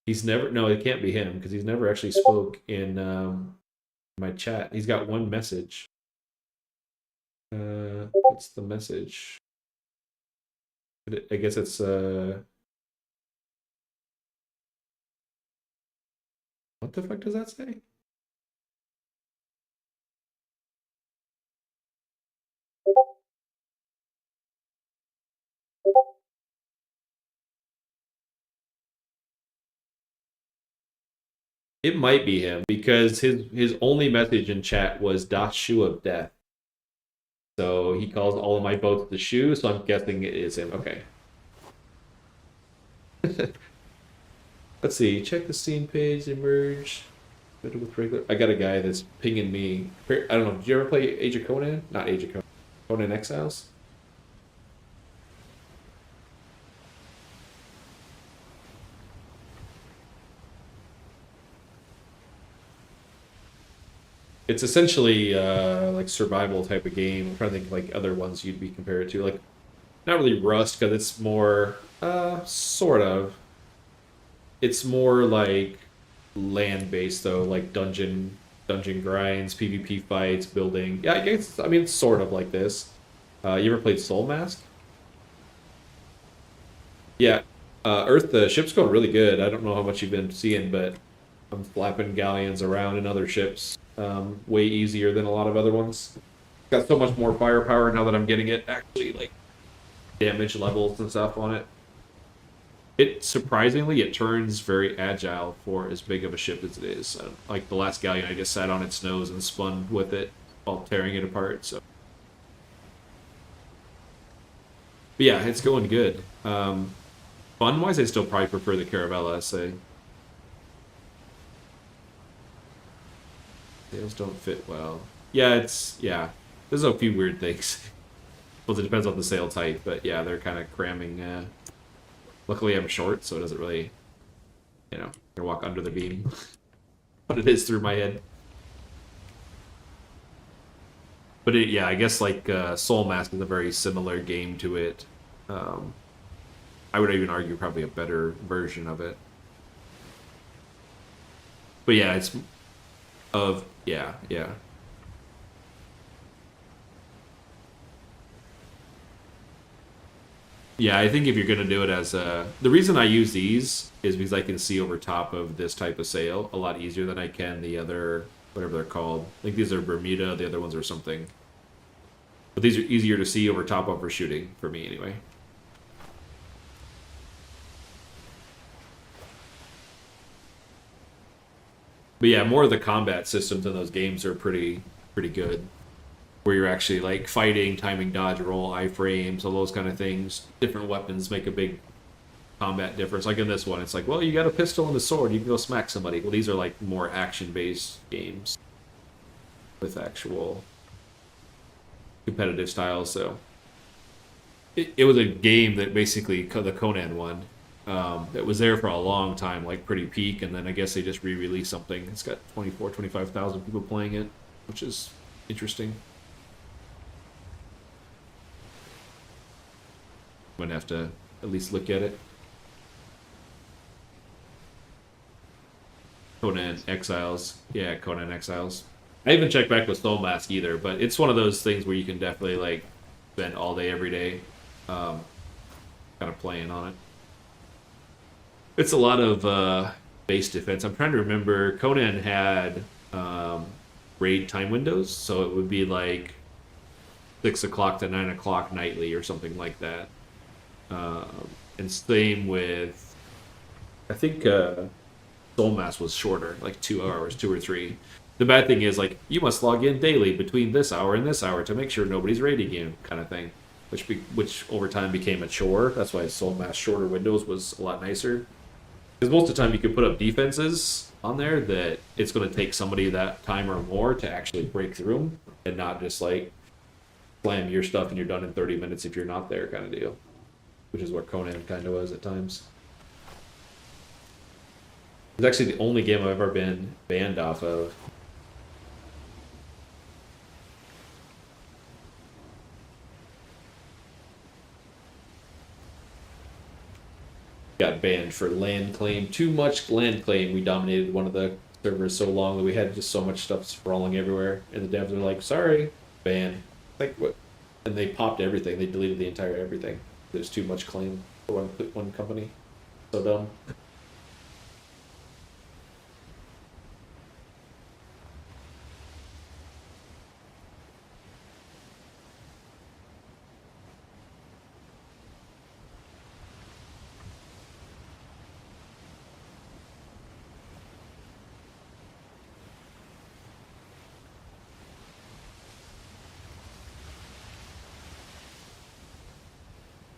he's never, no, it can't be him because he's never actually spoke in my chat. He's got one message. What's the message? I guess it's what the fuck does that say? It might be him because his only message in chat was "Das shoe of death." So he calls all of my boats the shoe. So I'm guessing it is him. Okay. Let's see. Check the scene page. Emerge. With regular. I got a guy that's pinging me. I don't know. Did you ever play Age of Conan? Not Age of Conan. Conan Exiles. It's essentially like survival type of game. I'm trying to think of, like other ones you'd be compared to. Like not really Rust because it's more, sort of. It's more like land based though, like dungeon grinds, PvP fights, building. Yeah, I guess I mean it's sort of like this. You ever played Soul Mask? Yeah, Earth, the ship's going really good. I don't know how much you've been seeing, but I'm flapping galleons around in other ships, way easier than a lot of other ones. Got so much more firepower now that I'm getting it actually like damage levels and stuff on it. It surprisingly it turns very agile for as big of a ship as it is. Like the last galleon, I just sat on its nose and spun with it while tearing it apart. So, but yeah, it's going good. Fun wise, I still probably prefer the Caravella. Say sails don't fit well. Yeah, yeah. There's a few weird things. Well, it depends on the sail type, but yeah, they're kind of cramming. Luckily, I'm short, so it doesn't really, I can walk under the beam. But it is through my head. But yeah, I guess like Soul Mask is a very similar game to it. Um, I would even argue probably a better version of it. But yeah, it's of yeah. Yeah, I think if you're gonna do it as the reason I use these is because I can see over top of this type of sail a lot easier than I can the other whatever they're called. I think these are Bermuda, the other ones are something. But these are easier to see over top of for shooting for me anyway. But yeah, more of the combat systems in those games are pretty good. Where you're actually like fighting, timing, dodge, roll, iframes, all those kind of things. Different weapons make a big combat difference. Like in this one, it's like, well, you got a pistol and a sword, you can go smack somebody. Well, these are like more action-based games with actual competitive styles. So it was a game that basically the Conan one. That was there for a long time, like pretty peak, and then I guess they just re-released something. It's got 25,000 people playing it, which is interesting. I'm gonna have to at least look at it. Conan Exiles. Yeah, Conan Exiles. I haven't checked back with Soul Mask either, but it's one of those things where you can definitely like spend all day every day um, kind of playing on it. It's a lot of base defense. I'm trying to remember. Conan had raid time windows, so it would be like 6 o'clock to 9 o'clock nightly or something like that. And same with, I think Soul Mass was shorter, like 2 hours, 2 or 3. The bad thing is like you must log in daily between this hour and this hour to make sure nobody's raiding you, kind of thing. Which over time became a chore. That's why Soul Mass shorter windows was a lot nicer. Because most of the time you can put up defenses on there that it's going to take somebody that time or more to actually break through them, and not just like slam your stuff and you're done in 30 minutes if you're not there, kind of deal. Which is what Conan kind of was at times. It's actually the only game I've ever been banned off of. Got banned for land claim. Too much land claim. We dominated one of the servers so long that we had just so much stuff sprawling everywhere. And the devs were like, sorry, ban. Like, what? And they popped everything. They deleted the entire everything. There's too much claim for one company. So dumb.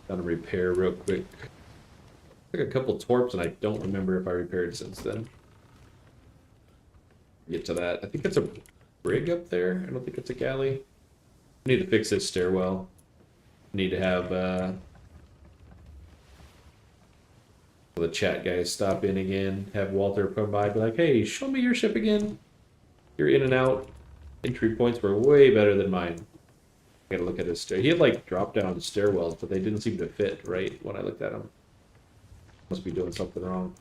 Gotta repair real quick. Took a couple torps and I don't remember if I repaired since then. Get to that. I think it's a brig up there. I don't think it's a galley. I need to fix this stairwell. I need to have the chat guys stop in again. Have Walter come by, be like, "Hey, show me your ship again. Your in and out entry points were way better than mine." I gotta look at his stair. He had like drop down stairwells, but they didn't seem to fit right when I looked at him. Must be doing something wrong.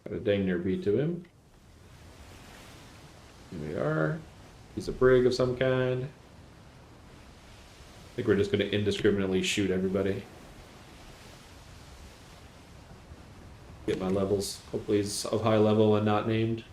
Got a dang near beat to him. Here we are. He's a brig of some kind. I think we're just going to indiscriminately shoot everybody. Get my levels. Hopefully he's of high level and not named.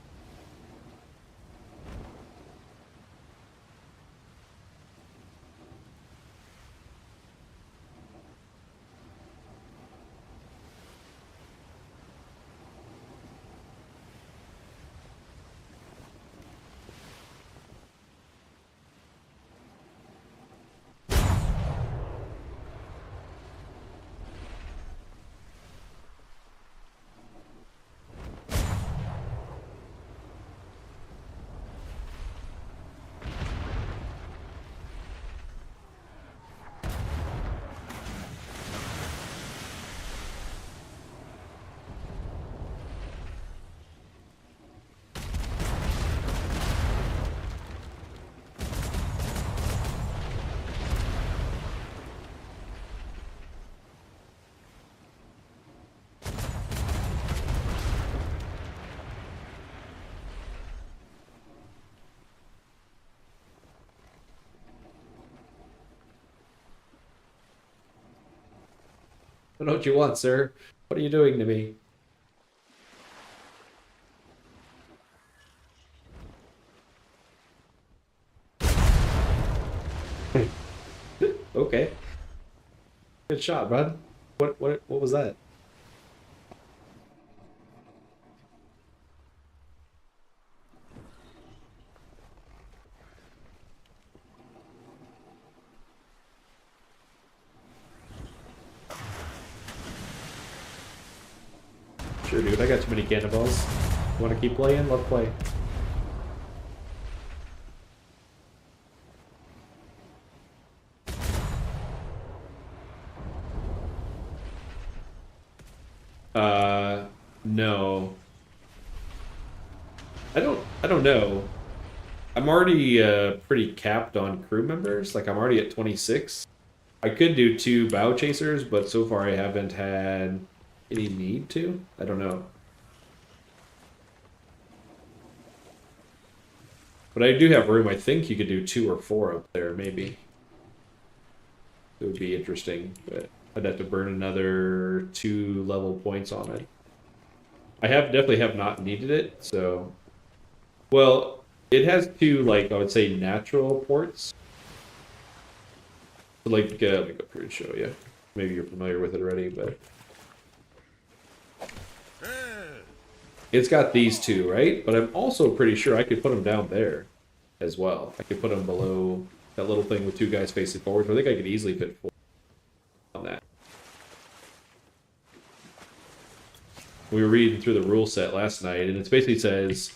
I know what you want, sir. What are you doing to me? Okay. Good shot, bud. What was that? Sure, dude. I got too many cannonballs. You want to keep playing? Let's play. No. I don't know. I'm already pretty capped on crew members. Like I'm already at 26. I could do 2 bow chasers, but so far I haven't had any need to. I don't know. But I do have room. I think you could do 2 or 4 up there, maybe. It would be interesting, but I'd have to burn another 2 level points on it. I definitely have not needed it, so... Well, it has 2, like, I would say natural ports. So, like, let me go through and show you. Maybe you're familiar with it already, but... It's got these 2, right? But I'm also pretty sure I could put them down there as well. I could put them below that little thing with 2 guys facing forward. I think I could easily fit 4 on that. We were reading through the rule set last night, and it basically says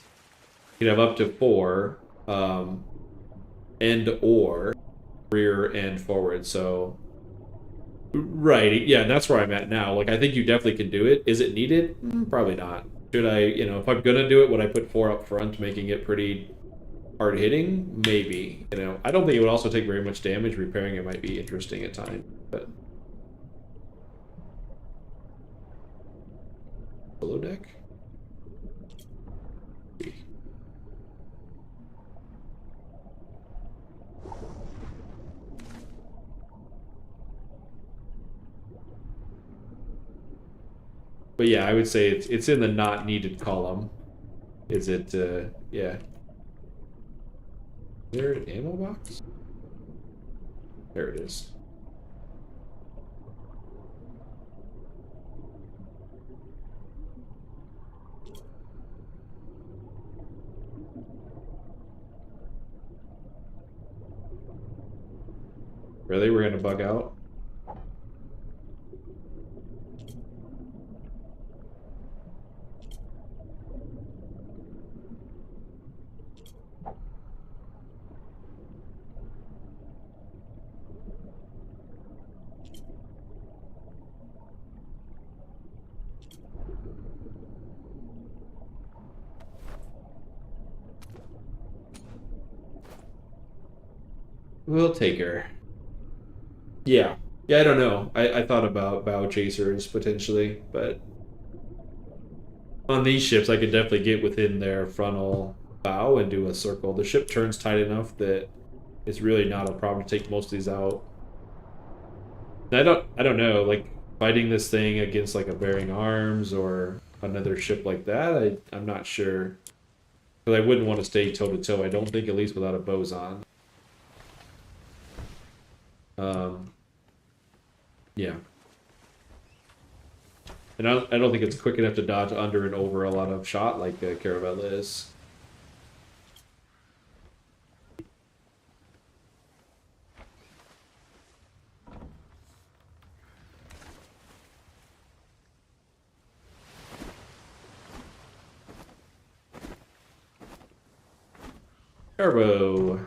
you can have up to 4 and or rear and forward. So, right, yeah, and that's where I'm at now. Like, I think you definitely can do it. Is it needed? Probably not. Should I, if I'm gonna do it, would I put 4 up front, making it pretty hard hitting? Maybe. I don't think it would also take very much damage. Repairing it might be interesting at times, but. Below deck? But yeah, I would say it's in the not needed column. Is it, yeah. Is there an ammo box? There it is. Really? We're gonna bug out? We'll take her. Yeah. Yeah, I don't know. I thought about bow chasers potentially, but on these ships I could definitely get within their frontal bow and do a circle. The ship turns tight enough that it's really not a problem to take most of these out. And I don't know, like fighting this thing against like a bearing arms or another ship like that, I'm not sure. Because I wouldn't want to stay toe to toe, I don't think, at least without a boson. Yeah. And I don't think it's quick enough to dodge under and over a lot of shot like Caravelle is. Turbo.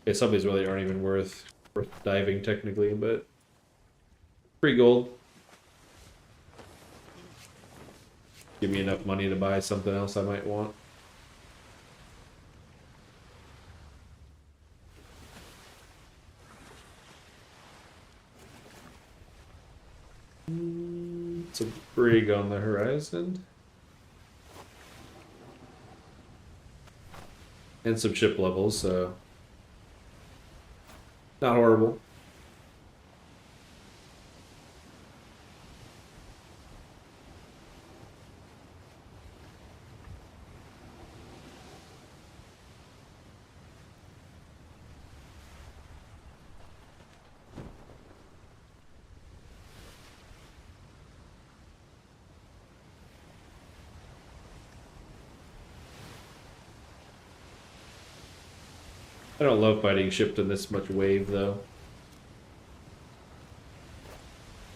Okay, some of these really aren't even worth diving technically, but 3 gold. Give me enough money to buy something else I might want. It's a brig on the horizon. And some ship levels, so not horrible. I don't love fighting shipped in this much wave though.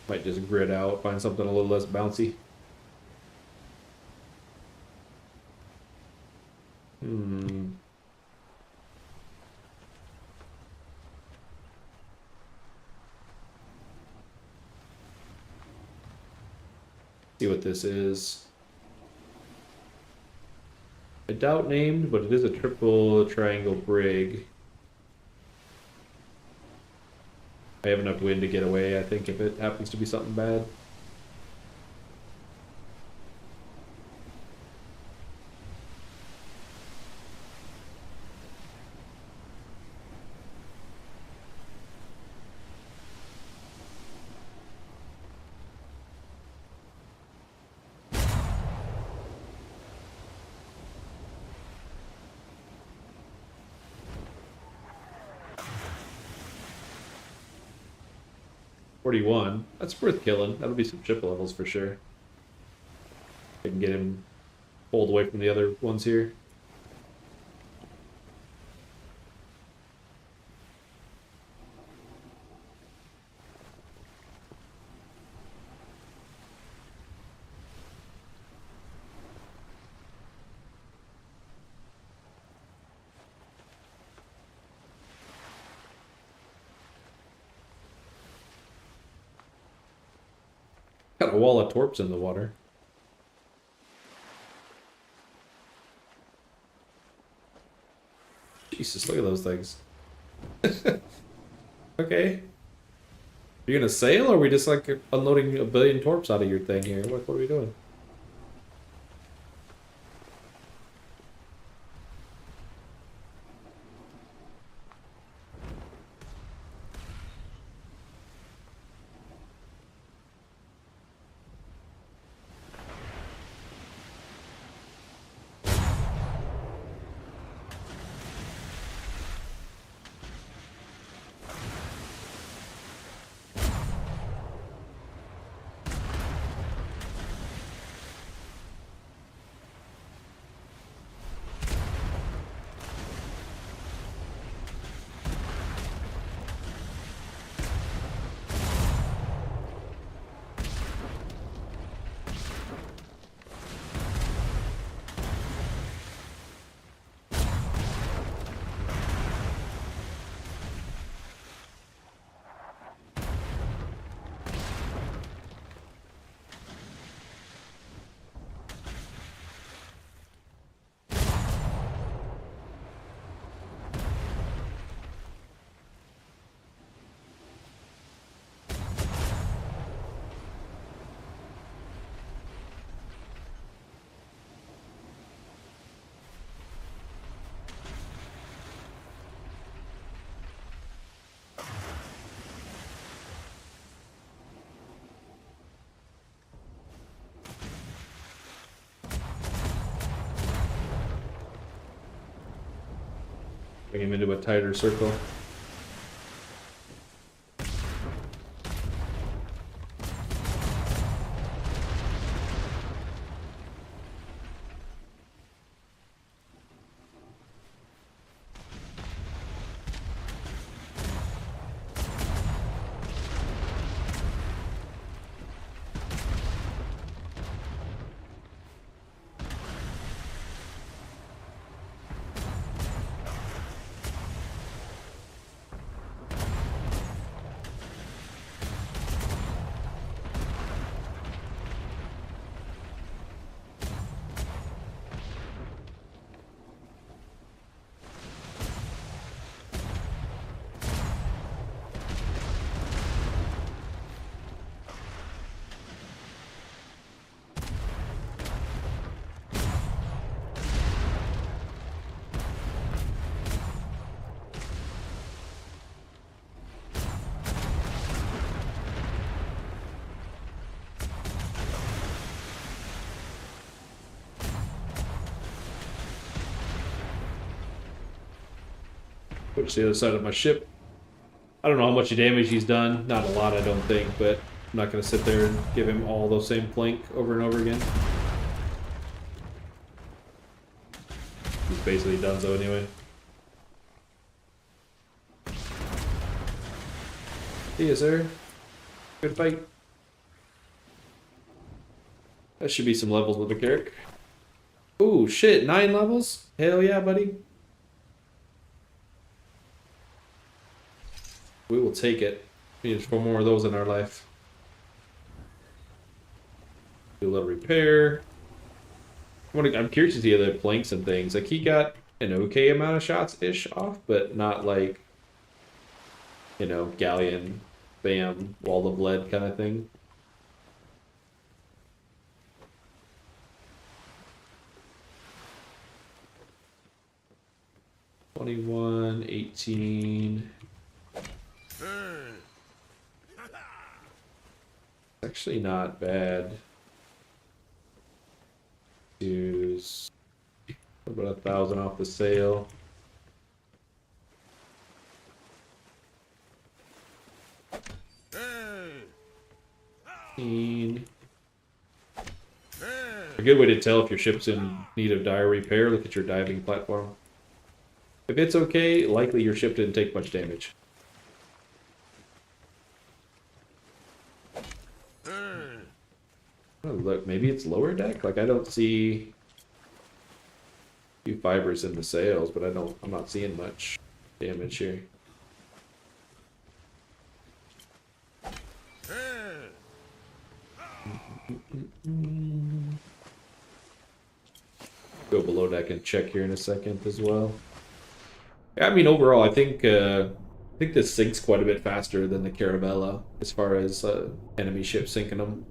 Might just grid out, find something a little less bouncy. See what this is. I doubt named, but it is a triple triangle brig. I have enough wind to get away, I think, if it happens to be something bad. $41. That's worth killing. That'll be some chip levels for sure. I can get him pulled away from the other ones here. Got a wall of torps in the water. Jesus, look at those things. Okay. You gonna sail, or are we just like unloading a billion torps out of your thing here? What are we doing? Bring him into a tighter circle. Push the other side of my ship. I don't know how much damage he's done. Not a lot, I don't think, but I'm not going to sit there and give him all the same flank over and over again. He's basically done so anyway. See ya, sir. Good fight. That should be some levels with the Carrick. Ooh, shit, 9 levels? Hell yeah, buddy. We will take it. We need 4 more of those in our life. Do a little repair. I'm curious to see the planks and things. Like, he got an okay amount of shots-ish off, but not like, you know, galleon, bam, wall of lead kind of thing. $21, $18. Actually not bad. Use about 1,000 off the sale. A good way to tell if your ship's in need of dire repair, look at your diving platform. If it's okay, likely your ship didn't take much damage. Oh, look, maybe it's lower deck? Like, I don't see a few fibers in the sails, but I'm not seeing much damage here. Go below deck and check here in a second as well. I mean, overall, I think this sinks quite a bit faster than the Caravella as far as enemy ships sinking them.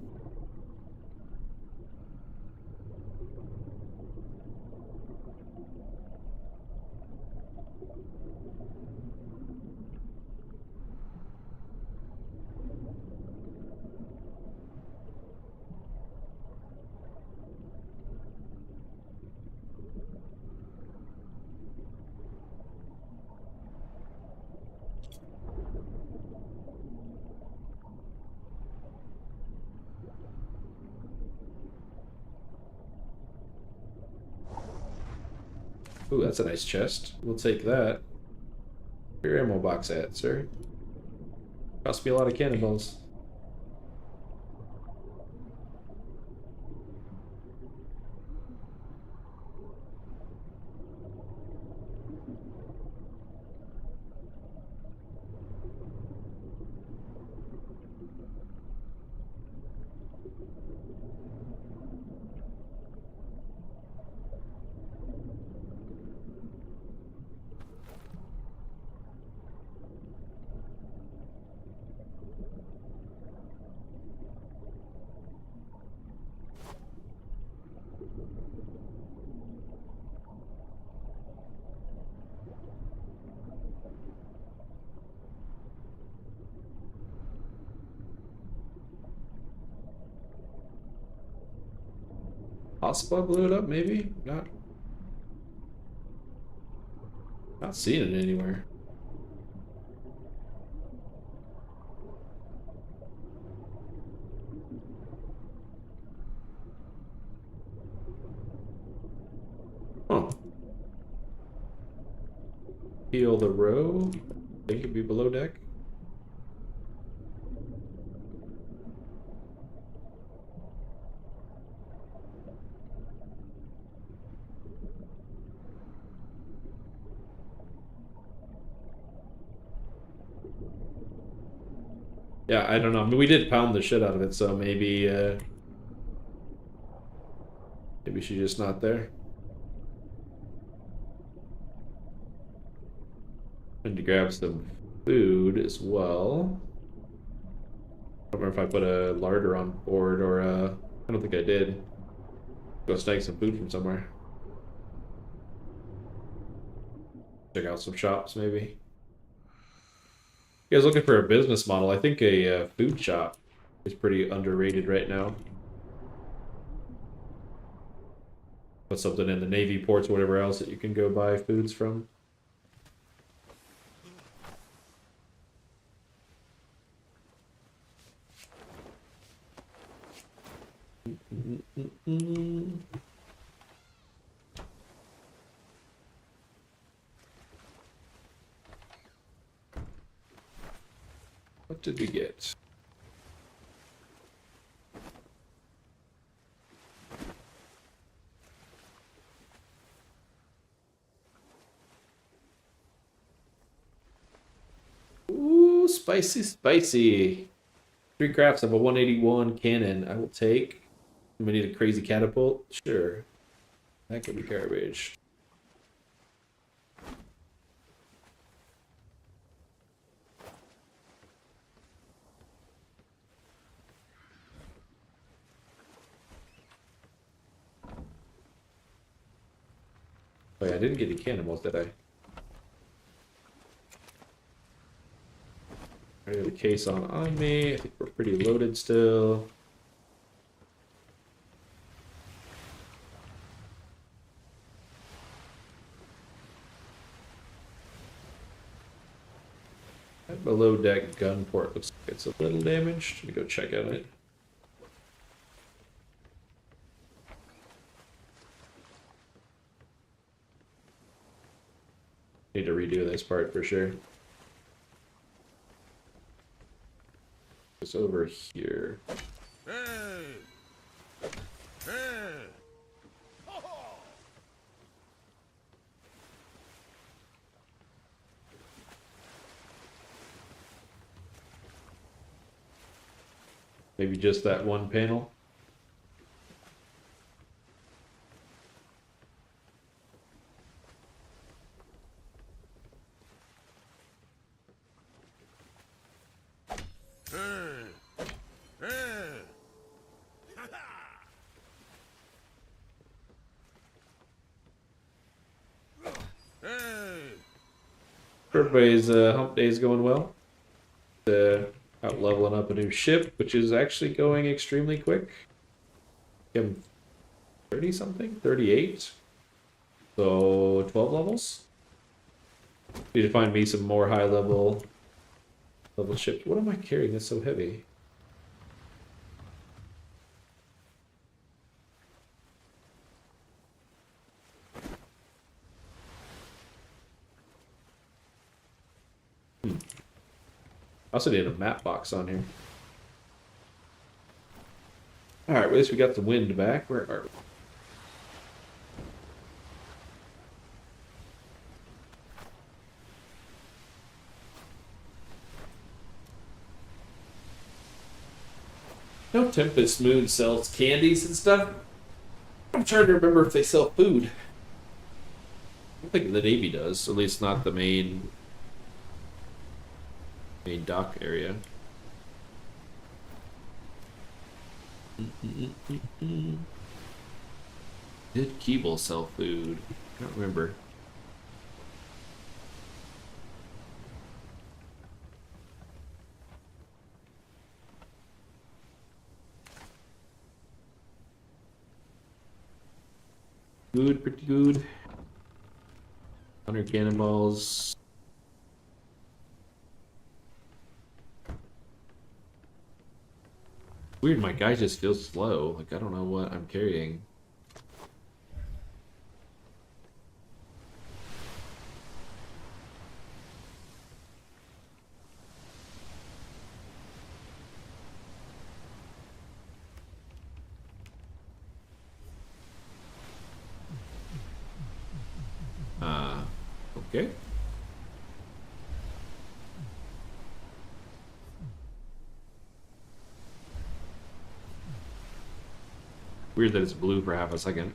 Ooh, that's a nice chest. We'll take that. Where your ammo box at, sir? Cost me a lot of cannonballs. Hotspot blew it up, maybe? Not Not seeing it anywhere. Oh. Peel the row. Think it'd be below deck. Yeah, I don't know. I mean, we did pound the shit out of it, so maybe maybe she's just not there. And to grab some food as well. I don't remember if I put a larder on board or I don't think I did. Go snag some food from somewhere. Check out some shops, maybe. You guys looking for a business model? I think a food shop is pretty underrated right now. Put something in the Navy ports or whatever else that you can go buy foods from. What did we get? Ooh, spicy, spicy. 3 crafts of a 181 cannon. I will take. We need a crazy catapult? Sure. That could be garbage. Oh yeah, I didn't get any cannonballs, did I? I have the case on me. I think we're pretty loaded still. That below deck gun port looks like it's a little damaged. Let me go check on it. Need to redo this part for sure. It's over here. Maybe just that one panel. Everybody's hump day is going well. Out leveling up a new ship, which is actually going extremely quick. I'm 30 something, 38. So 12 levels. Need to find me some more high level ships. What am I carrying that's so heavy? I also need a map box on here. Alright, well, at least we got the wind back. Where are we? No, Tempest Moon sells candies and stuff. I'm trying to remember if they sell food. I don't think the Navy does, at least not the main dock area. Did Keeble sell food? I don't remember. Good, pretty good. 100 cannonballs. Weird, my guy just feels slow. Like, I don't know what I'm carrying. Okay. Weird that it's blue for half a second.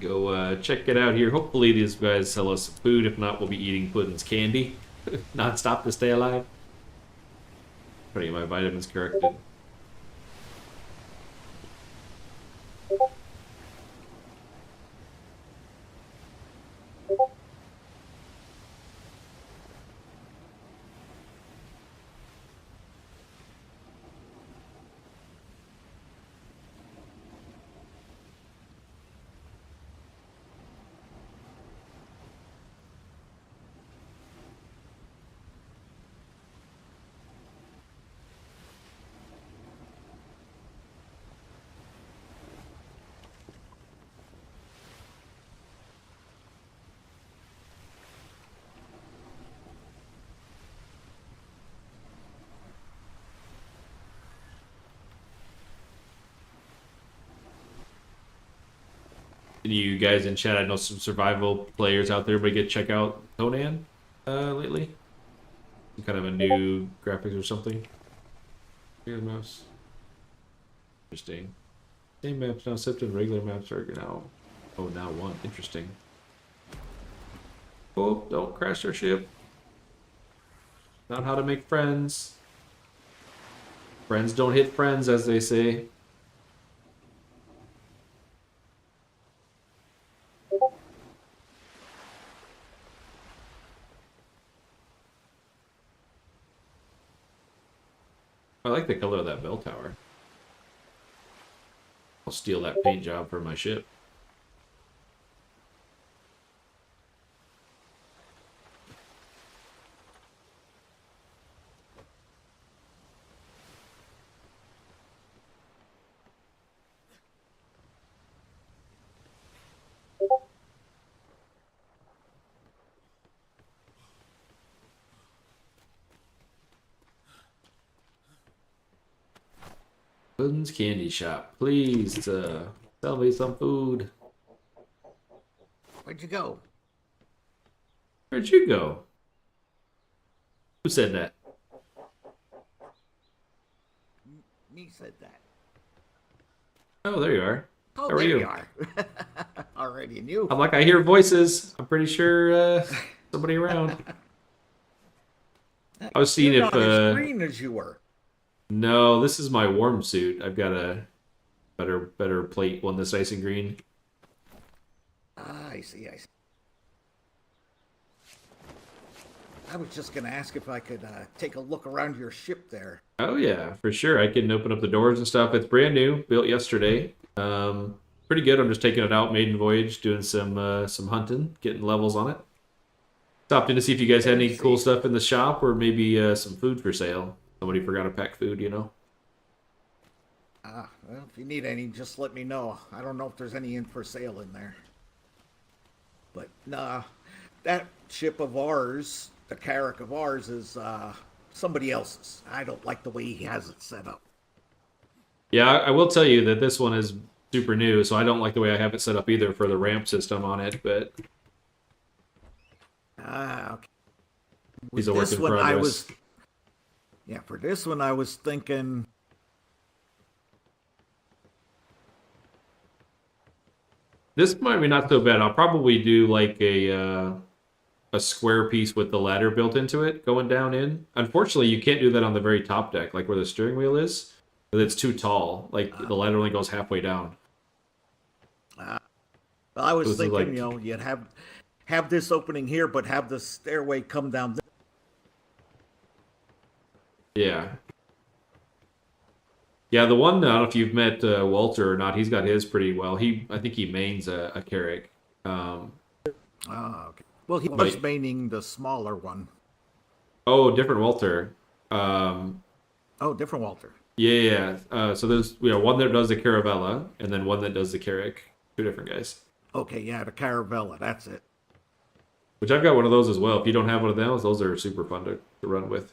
Go check it out here. Hopefully these guys sell us some food. If not, we'll be eating Puddin's candy non-stop to stay alive. Trying to get my vitamins corrected. You guys in chat, I know some survival players out there, but get check out Conan lately. Some kind of a new graphics or something. Here's maps. Interesting. Same maps now, except in regular maps are now. Oh, now one. Interesting. Oh, don't crash our ship. Not how to make friends. Friends don't hit friends, as they say. I like the color of that bell tower. I'll steal that paint job for my ship. Puddin's Candy Shop. Please sell me some food. Where'd you go? Where'd you go? Who said that? Me said that. Oh, there you are. Oh, How are there you? you are. Already knew. I'm like, I hear voices. I'm pretty sure somebody around. I was seeing You're if not as green as you were. no, this is my warm suit. I've got a better plate one that's nice and green. Ah, I see. I was just gonna ask if I could take a look around your ship there. Oh yeah, for sure. I can open up the doors and stuff. It's brand new, built yesterday. Pretty good. I'm just taking it out, maiden voyage, doing some hunting, getting levels on it. Stopped in to see if you guys had any cool stuff in the shop, or maybe some food for sale. Somebody forgot to pack food, you know. Well, if you need any, just let me know. I don't know if there's any in for sale in there. But nah, that ship of ours, the Carrack of ours, is somebody else's. I don't like the way he has it set up. Yeah, I will tell you that this one is super new, so I don't like the way I have it set up either for the ramp system on it, but Okay. he's a work in progress. For this one I was thinking This might be not so bad. I'll probably do like a square piece with the ladder built into it going down in. Unfortunately, you can't do that on the very top deck, like where the steering wheel is. It's too tall. Like the ladder only goes halfway down. well, I was This is thinking, like- you'd have this opening here, but have the stairway come down. Yeah. Yeah, the one, I don't know if you've met Walter or not, he's got his pretty well. I think he mains a Carrack. Okay. Well, he was maining the smaller one. Oh, different Walter. Oh, different Walter. Yeah. So there's one that does the Caravella, and then one that does the Carrack. Two different guys. Okay, yeah, the Caravella, that's it. Which I've got one of those as well. If you don't have one of those are super fun to run with.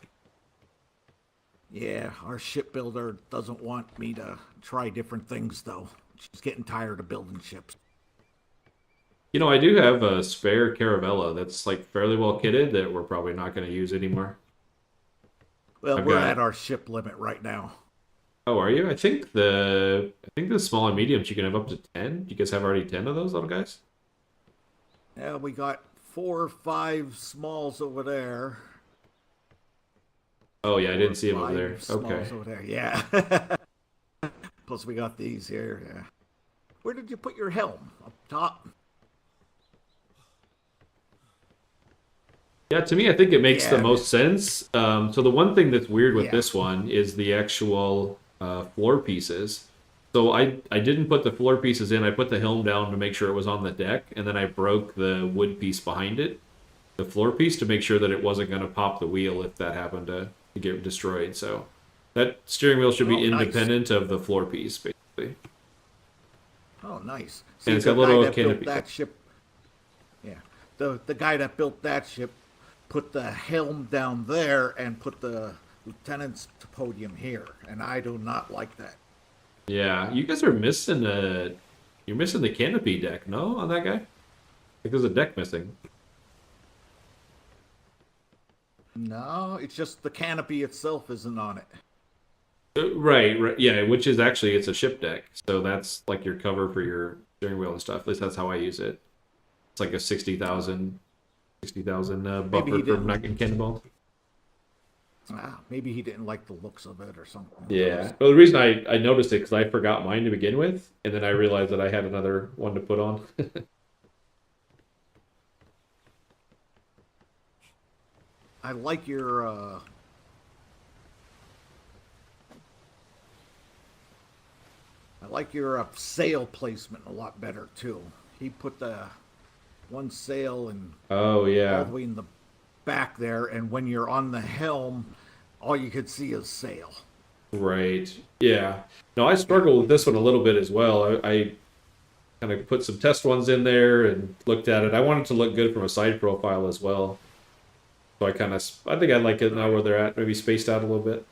Yeah, our shipbuilder doesn't want me to try different things, though. She's getting tired of building ships. I do have a spare Caravella that's like fairly well kitted that we're probably not going to use anymore. Well, we're at our ship limit right now. Oh, are you? I think the small and mediums you can have up to 10. You guys have already 10 of those little guys? Yeah, we got 4 or 5 smalls over there. Oh yeah, I didn't see them over there. Okay. Over there. Yeah. Plus we got these here. Yeah. Where did you put your helm? Up top? Yeah, to me, I think it makes the most sense. So the one thing that's weird with this one is the actual floor pieces. So I didn't put the floor pieces in. I put the helm down to make sure it was on the deck, and then I broke the wood piece behind it, the floor piece, to make sure that it wasn't going to pop the wheel if that happened to get destroyed. So that steering wheel should be independent of the floor piece, basically. Oh, nice. See, and it's got a little canopy. That ship, the guy that built that ship put the helm down there and put the lieutenant's podium here, and I do not like that. Yeah, you guys are missing you're missing the canopy deck, no, on that guy? Like there's a deck missing. No, it's just the canopy itself isn't on it. Right, yeah, which is actually, it's a ship deck. So that's like your cover for your steering wheel and stuff. At least that's how I use it. It's like a 60,000 buffer from not getting cannonballed. Maybe he didn't like the looks of it or something. Yeah. Well, the reason I noticed it because I forgot mine to begin with, and then I realized that I had another one to put on. I like your sail placement a lot better too. He put the one sail and all the way in the back there, and when you're on the helm, all you could see is sail. Right. Yeah. No, I struggled with this one a little bit as well. I kind of put some test ones in there and looked at it. I wanted to look good from a side profile as well. So I think I like it now where they're at, maybe spaced out a little bit.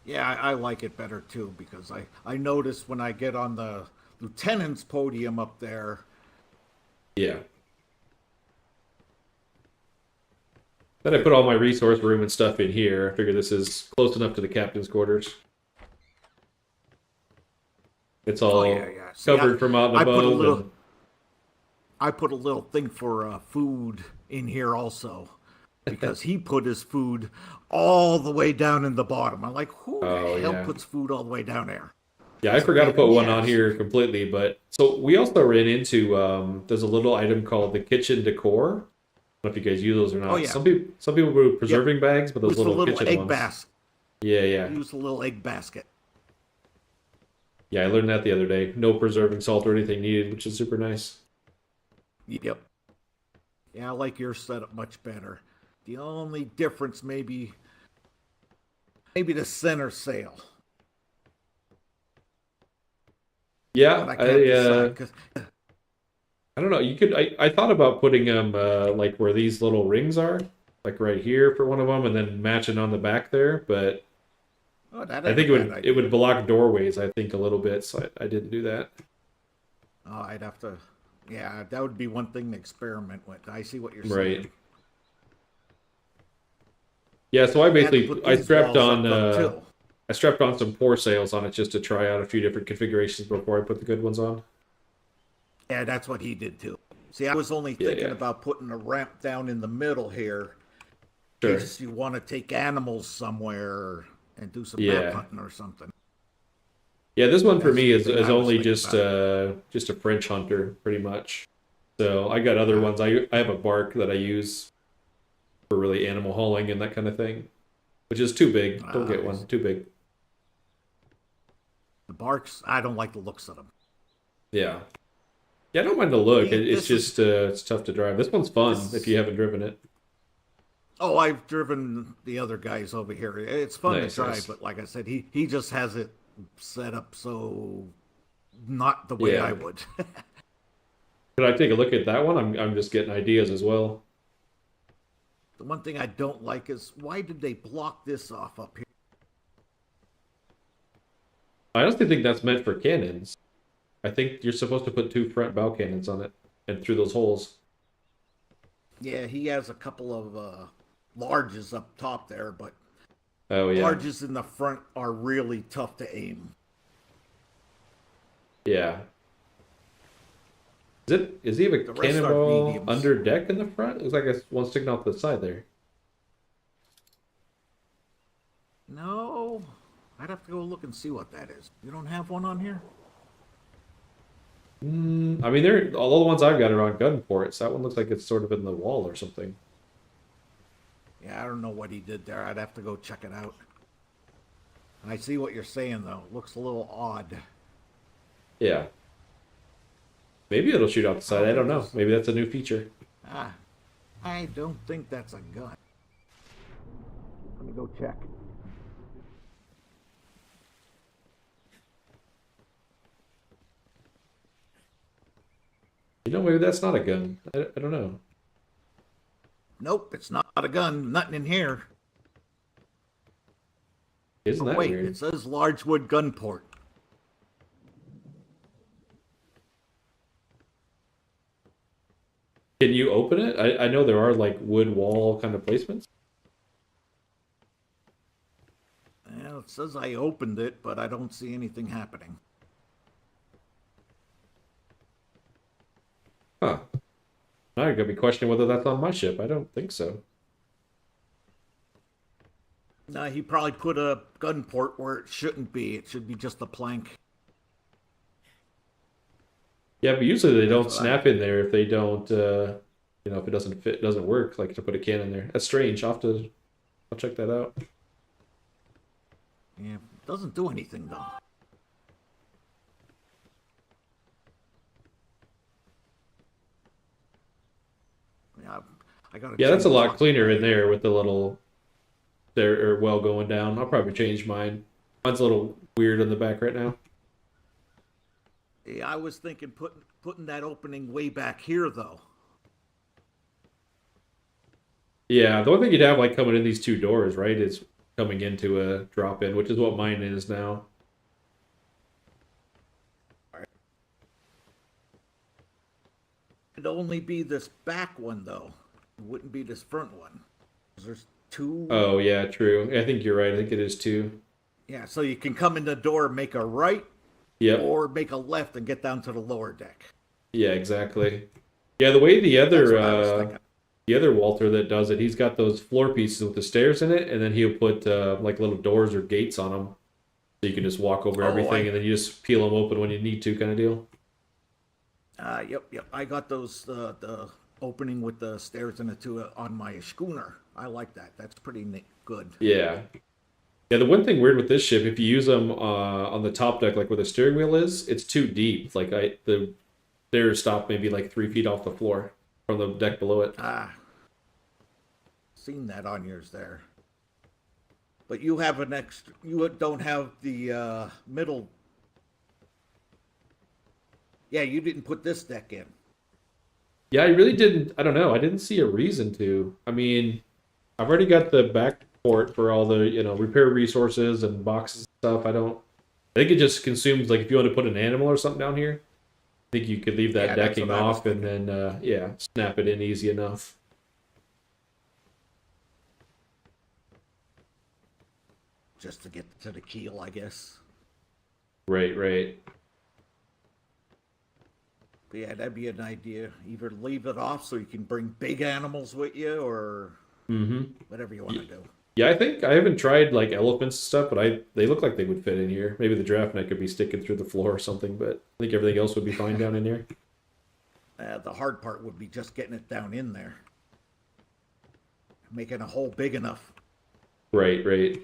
Yeah, I like it better too because I notice when I get on the lieutenant's podium up there. Yeah. Then I put all my resource room and stuff in here. I figure this is close enough to the captain's quarters. It's Oh yeah, all yeah. See, covered from out and I put a above, little and I put a little thing for food in here also because he put his food all the way down in the bottom. I'm like, who the oh hell yeah, puts food all the way down there? yeah. I It's a forgot to pain in put the one on ass. here completely, but so we also ran into there's a little item called the kitchen decor. I don't know if you guys use those or Oh not. yeah, Some people do yep. preserving bags, but those Use the little little kitchen egg ones. basket. Yeah, yeah, Use the little egg basket. yeah. I learned that the other day. No preserving salt or anything needed, which is super nice. Yep. Yeah, I like your setup much better. The only difference maybe the center sail, but Yeah, I can't decide uh, because I don't know. You could. I thought about putting them like where these little rings are, like right here for one of them, and then matching on the back there. But oh, that I ain't a think bad it would idea. block doorways. I think a little bit, so I didn't do that. Oh, I'd have to. Yeah, that would be one thing to experiment with. I see what you're Right. saying. Yeah. So I You had to basically put these walls up though too. I strapped on some pour sails on it just to try out a few different configurations before I put the good ones on. Yeah, that's what he did too. See, I was only Yeah. thinking Yeah. about putting a ramp down in the middle here in Sure. case you want to take animals somewhere and do some map Yeah. hunting or something. Yeah. This one for That's me the is thing I was only thinking about. just a French hunter, pretty much. So I got other Uh, ones. I have a bark that I use for really animal hauling and that kind of thing, which is too big. Don't get I one. see. Too big. The barks, I don't like the looks of them. Yeah. Yeah, I don't mind the look. It's This is. just it's tough to drive. This one's fun if you This. haven't driven it. Oh, I've driven the other guys over here. It's fun to Nice, drive, nice. but like I said, he just has it set up so not the way I Yeah. would. Could I take a look at that one? I'm just getting ideas as well. The one thing I don't like is why did they block this off up here? I honestly think that's meant for cannons. I think you're supposed to put two front bow cannons on it and through those holes. Yeah, he has a couple of larges up top there, but Oh yeah. larges in the front are really tough to aim. Yeah. Is he have a The rest are cannonball mediums. under deck in the front? Looks like it's one sticking out the side there. No, I'd have to go look and see what that is. You don't have one on here? I mean, they're all the ones I've got are on gun ports. That one looks like it's sort of in the wall or something. Yeah, I don't know what he did there. I'd have to go check it out. I see what you're saying though. It looks a little odd. Yeah. Maybe it'll shoot out the I side. don't I don't think know. there's. Maybe that's a new feature. Ah, I don't think that's a gun. Let me go check. You know, maybe that's not a gun. I don't know. Nope, it's not a gun. Nothing in here. Isn't Oh that wait, it weird? says large wood gun port. Can you open it? I know there are like wood wall kind of placements. Well, it says I opened it, but I don't see anything happening. Huh. Now you're gonna be questioning whether that's on my ship. I don't think so. No, he probably put a gun port where it shouldn't be. It should be just a plank. Yeah, but usually they That's don't what I. snap in there if they don't. If it doesn't fit, doesn't work. Like to put a can in there. That's strange. I'll check that out. Yeah, it doesn't do anything though. Yeah, I gotta Yeah, that's a change lot my cleaner in lighter. there with the little there or well going down. I'll probably change mine. Mine's a little weird on the back right now. Yeah, I was thinking putting that opening way back here though. Yeah, the one thing you'd have like coming in these two doors, right, is coming into a drop in, which is what mine is now. It'd only be this back one though. It wouldn't be this front one. 'Cause there's two. Oh yeah, true. I think you're right. I think it is too. Yeah, so you can come in the door, make a right, Yep. or make a left and get down to the lower deck. Yeah, exactly. Yeah, the way That's what I was thinking. the other Walter that does it, he's got those floor pieces with the stairs in it, and then he'll put like little doors or gates on them, so you can just walk over everything, and then you just peel them open when you need to, kind of deal. Yep. I got those the opening with the stairs in it too on my schooner. I like that. That's pretty good. Yeah. Yeah, the one thing weird with this ship, if you use them on the top deck, like where the steering wheel is, it's too deep. Like the stairs stop maybe like 3 feet off the floor from the deck below it. Seen that on yours there. But you have an extra. You don't have the middle. Yeah, you didn't put this deck in. Yeah, I really didn't. I don't know. I didn't see a reason to. I mean, I've already got the back port for all the repair resources and boxes and stuff. I don't. I think it just consumes, like, if you want to put an animal or something down here, I think you could leave that decking off and then snap it in easy enough. Just to get to the keel, I guess. Right. But yeah, that'd be an idea. Either leave it off so you can bring big animals with you, or whatever you want to do. Yeah, I think I haven't tried like elephants and stuff, but they look like they would fit in here. Maybe the draft net could be sticking through the floor or something, but I think everything else would be fine down in here. The hard part would be just getting it down in there, making a hole big enough. Right.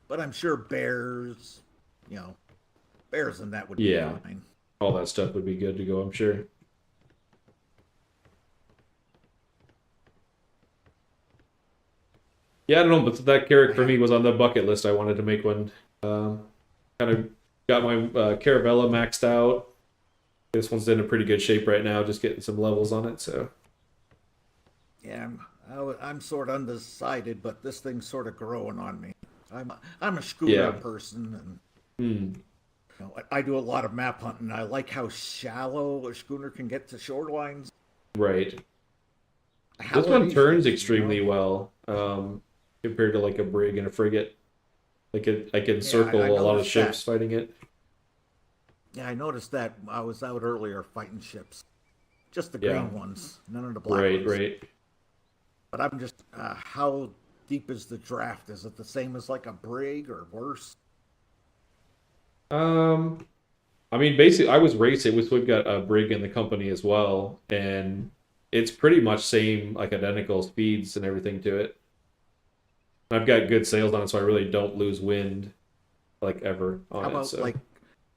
But I'm sure bears and that would be fine. All that stuff would be good to go, I'm sure. Yeah, I don't know, but that Carrack for me was on the bucket list. I wanted to make one. Kind of got my Caravella maxed out. This one's in a pretty good shape right now, just getting some levels on it. So. Yeah, I'm sort of undecided, but this thing's sort of growing on me. I'm a schooner person, and I do a lot of map hunting. I like how shallow a schooner can get to shorelines. Right. This one turns extremely well compared to like a brig and a frigate. I can circle a lot of ships fighting it. Yeah, I noticed that. I was out earlier fighting ships, just the green ones, none of the black ones. Right. But I'm just, how deep is the draft? Is it the same as like a brig or worse? I mean, basically, I was racing. We've got a brig in the company as well, and it's pretty much same, like identical speeds and everything to it. I've got good sails on it, so I really don't lose wind, like ever on how about it. So.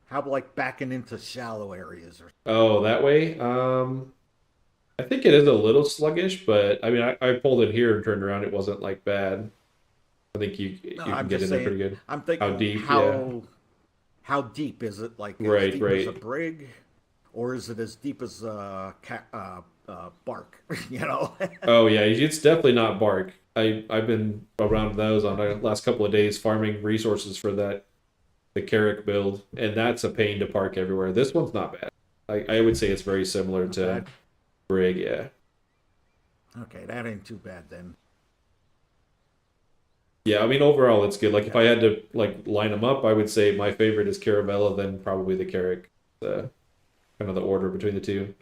How about backing into shallow areas or? Oh, that way. I think it is a little sluggish, but I mean, I pulled it here and turned around. It wasn't like bad. I think you can get in there pretty good. I'm thinking how deep. How deep is it? Like as deep as a brig, or is it as deep as bark? Oh yeah, it's definitely not bark. I've been around those on the last couple of days farming resources for the Carrack build, and that's a pain to park everywhere. This one's not bad. I would say it's very similar to brig. Yeah. Okay, that ain't too bad then. Yeah, I mean overall it's good. Like if I had to like line them up, I would say my favorite is Caravella, then probably the Carrack. Kind of the order between the two.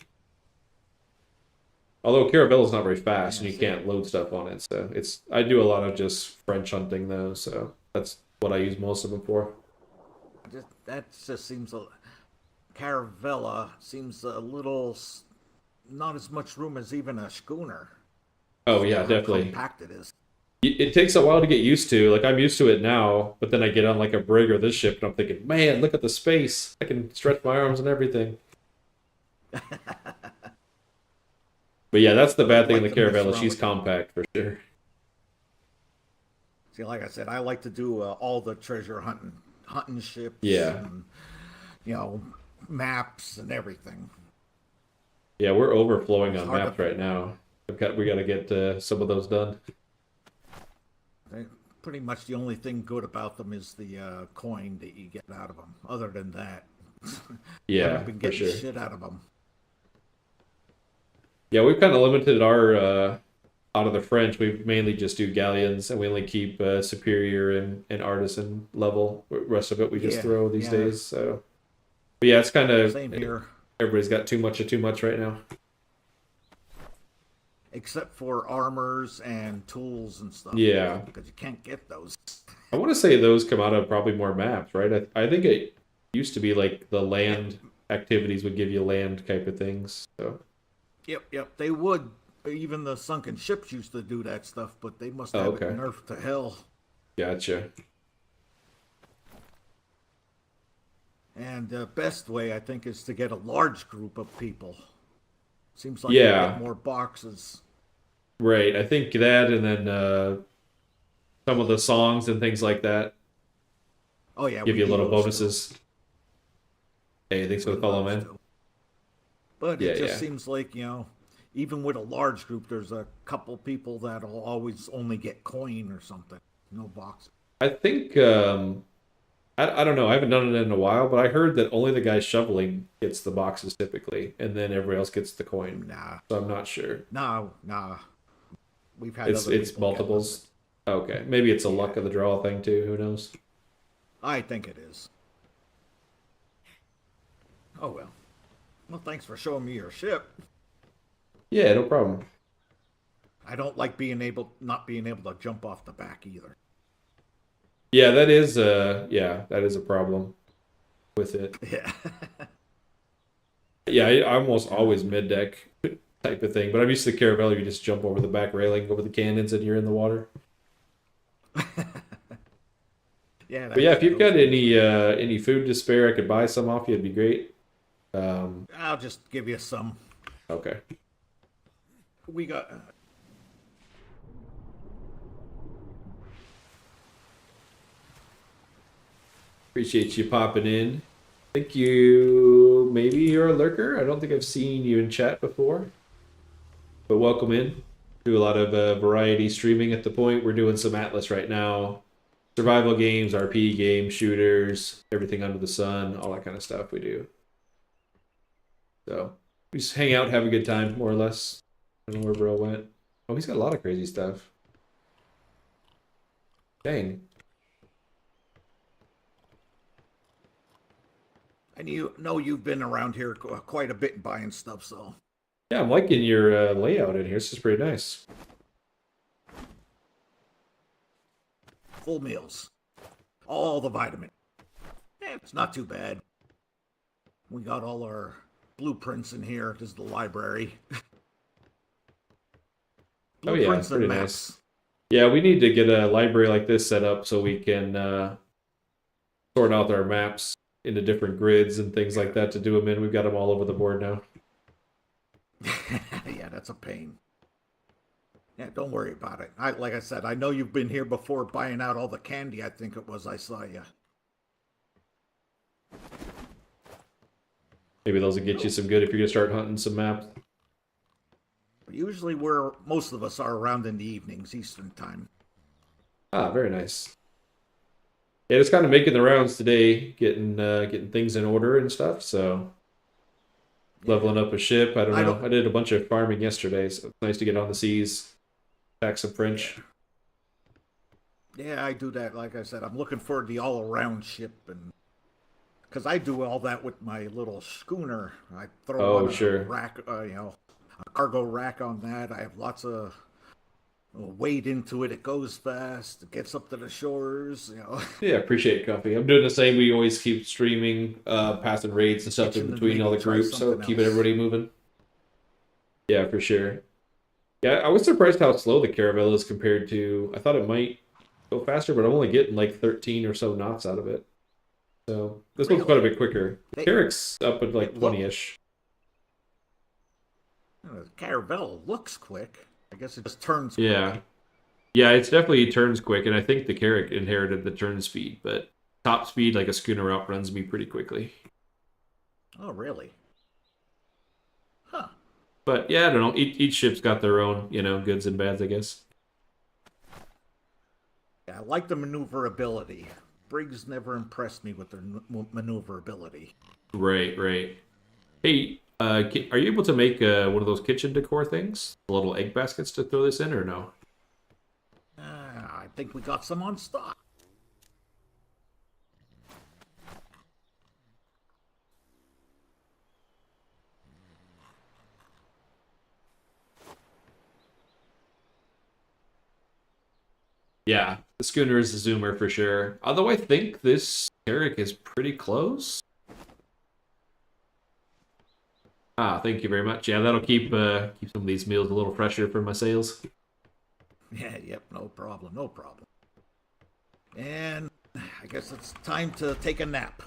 Although Caravella's not very fast and you can't load stuff on it, so I do a lot of just French hunting though, so that's what I use most of them for. That just seems Caravella seems a little not as much room as even a schooner. Oh yeah, definitely. How compact it is. It takes a while to get used to. Like I'm used to it now, but then I get on like a brig or this ship and I'm thinking, man, look at the space. I can stretch my arms and everything. But yeah, that's the bad thing in the Caravella. She's compact for sure. See, like I said, I like to do all the treasure hunting ships. Yeah. And, maps and everything. Yeah, we're overflowing on maps right now. We got to get some of those done. Pretty much the only thing good about them is the coin that you get out of them. Other than that, Yeah, haven't been for getting sure. shit out of them. Yeah, we've kind of limited our out of the French. We mainly just do galleons, and we only keep superior and artisan level. The rest of it we just Yeah, throw these yeah, days. So, but yeah, it's kind of same here. everybody's got too much of too much right now. Except for armors and tools and stuff. Yeah, Because you can't get those. I want to say those come out of probably more maps, right? I think it used to be like the Yeah, land activities would give you land type of things. So, yep. They would. Even the sunken ships used to do that stuff, but they must oh, have it okay, nerfed to hell. gotcha. And the best way, I think, is to get a large group of people. Seems like you get Yeah, more boxes. right. I think that, and then some of the songs and things like that Oh yeah, give we you do little those too. bonuses. Hey, thanks for We the do follow, those man. too. But Yeah, it just yeah. seems like, even with a large group, there's a couple people that'll always only get coin or something. No box. I think I don't know. I haven't done it in a while, but I heard that only the guy shoveling gets the boxes typically, and then everybody else gets the coin. Nah, So I'm not sure. nah. We've had other It's people get them. multiples. Okay, maybe it's a Yeah, luck of the draw thing too. Who knows? I think it is. Oh well. Well, thanks for showing me your ship. Yeah, no problem. I don't like not being able to jump off the back either. Yeah, that is a problem with it. Yeah. Yeah, I almost always mid deck type of thing, but I'm used to the Caravelle. You just jump over the back railing, over the cannons, and you're in the water. Yeah, But yeah, that's if you've those got days are over. any food to spare, I could buy some off you. It'd be great. Um, I'll just give you some. okay. We got. Appreciate you popping in. I think you maybe you're a lurker. I don't think I've seen you in chat before, but welcome in. Do a lot of variety streaming at the point. We're doing some Atlas right now. Survival games, RP games, shooters, everything under the sun, all that kind of stuff we do. So we just hang out, have a good time, more or less. I don't know where bro went. Oh, he's got a lot of crazy stuff. Dang. And you know you've been around here quite a bit buying stuff, so. Yeah, I'm liking your layout in here. This is pretty nice. Full meals. All the vitamin. It's not too bad. We got all our blueprints in here. This is the library. Oh yeah, Blueprints and pretty maps. nice. Yeah, we need to get a library like this set up so we can sort out our maps into different grids and things like that to do them in. We've got them all over the board now. Yeah, that's a pain. Yeah, don't worry about it. Like I said, I know you've been here before buying out all the candy. I think it was I saw you. Maybe those will get you some good if you're gonna start hunting some maps. Usually, most of us are around in the evenings, Eastern time. Ah, very nice. Yeah, just kind of making the rounds today, getting things in order and stuff. So Yeah. leveling up a ship. I don't I know. don't. I did a bunch of farming yesterday, so it's nice to get on the seas, pack some French. Yeah, I do that. Like I said, I'm looking for the all-around ship, and because I do all that with my little schooner, I throw Oh, on a sure. rack, a cargo rack on that. I have lots of weight into it. It goes fast. It gets up to the shores. Yeah, appreciate it, Coffee. I'm doing the same. We always keep streaming, passing raids and stuff in Itching to between all maybe the try groups, so something keeping else. everybody moving. Yeah, for sure. Yeah, I was surprised how slow the Caravelle is compared to. I thought it might go faster, but I'm only getting like 13 or so knots out of it. So this one's quite a Really? bit quicker. They, Carrick's up at like it look, 20-ish. the Caravelle looks quick. I guess it just turns quick. Yeah. Yeah, it's definitely turns quick, and I think the Carrick inherited the turn speed, but top speed, like a schooner outruns me pretty quickly. Oh, really? Huh. But yeah, I don't know. Each ship's got their own, goods and bads, I guess. Yeah, I like the maneuverability. Brigs never impressed me with their maneuverability. Right, right. Hey, are you able to make one of those kitchen decor things? The little egg baskets to throw this in, or no? I think we got some on stock. Yeah, the schooner is the zoomer for sure. Although I think this Carrick is pretty close. Ah, thank you very much. Yeah, that'll keep some of these meals a little fresher for my sales. Yeah, yep, no problem, no problem. And I guess it's time to take a nap.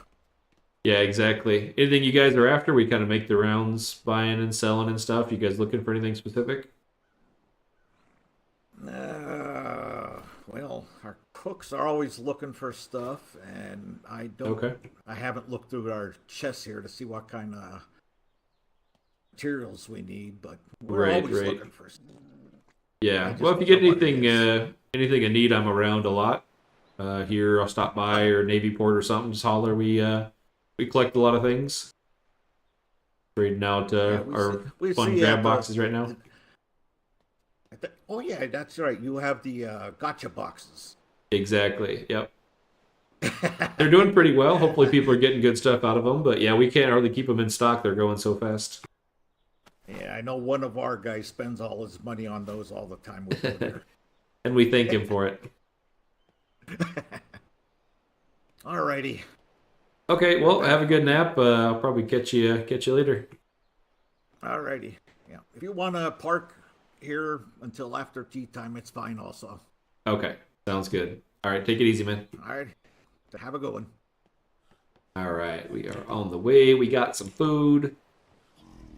Yeah, exactly. Anything you guys are after? We kind of make the rounds, buying and selling and stuff. You guys looking for anything specific? Well, our cooks are always looking for stuff, and Okay. I haven't looked through our chests here to see what kind of materials we need, but we're Right, always right. looking for stuff. I Yeah. just Well, if you don't get know what it is. anything in need, I'm around a lot. Here, I'll stop by or Navyport or something. Just holler. We collect a lot of things. Trading out Yeah, our we fun see grab at boxes right now. oh yeah, that's right. You have the gotcha boxes. Exactly. Yep. They're doing pretty well. Hopefully, people are getting good stuff out of them. But yeah, we can't hardly keep them in stock. They're going so fast. Yeah, I know one of our guys spends all his money on those all the time we go there. And we thank him for it. Alrighty. Okay, well, have a good nap. I'll probably catch you later. Alrighty. Yeah. If you want to park here until after tea time, it's fine also. Okay, sounds good. All right, take it easy, man. Alright. Have a good one. All right, we are on the way. We got some food,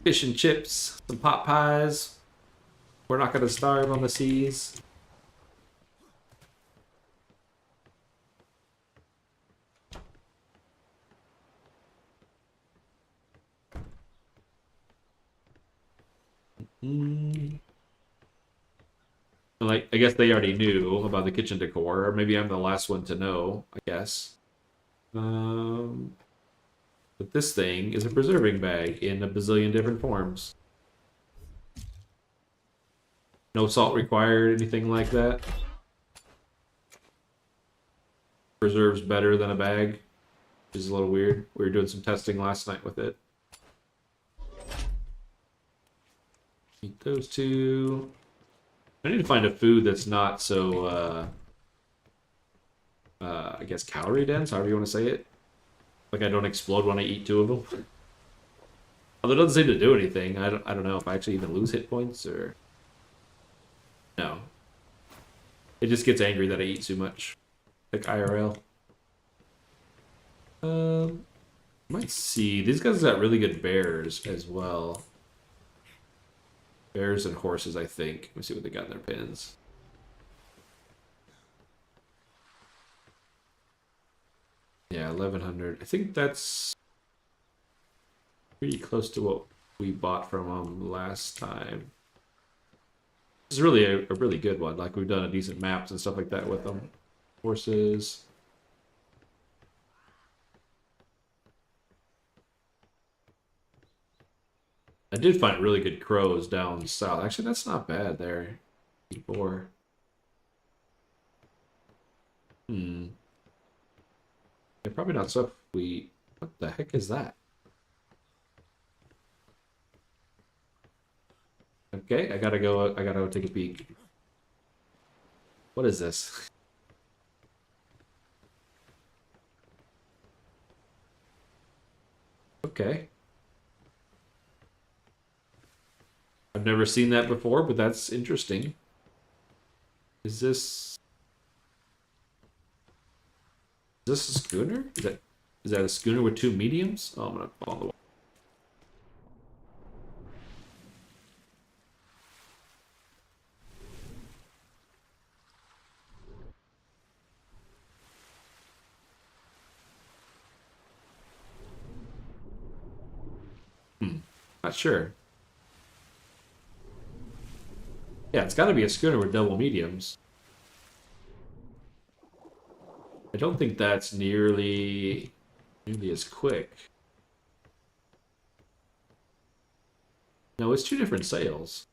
fish and chips, some pot pies. We're not gonna starve on the seas. Mm. Like, I guess they already knew about the kitchen decor, or maybe I'm the last one to know, I guess. Um, but this thing is a preserving bag in a bazillion different forms. No salt required, anything like that. Preserves better than a bag, which is a little weird. We were doing some testing last night with it. Eat those two. I need to find a food that's not so, I guess calorie dense, however you want to say it. Like I don't explode when I eat two of them. Although it doesn't seem to do anything. I don't know if I actually even lose hit points or... No. It just gets angry that I eat too much. Like IRL. Might see. These guys got really good bears as well. Bears and horses, I think. Let me see what they got in their pins. Yeah, 1100. I think that's pretty close to what we bought from them last time. This is really a really good one. Like we've done a decent maps and stuff like that with them. Horses. I did find really good crows down south. Actually, that's not bad there. Before. Hmm. Yeah, probably not so we. What the heck is that? Okay, I gotta go take a peek. What is this? Okay. I've never seen that before, but that's interesting. Is this a schooner? Is that a schooner with two mediums? Oh, I'm gonna fall in the water. Not sure. Yeah, it's got to be a schooner with double mediums. I don't think that's nearly as quick. No, it's two different sails.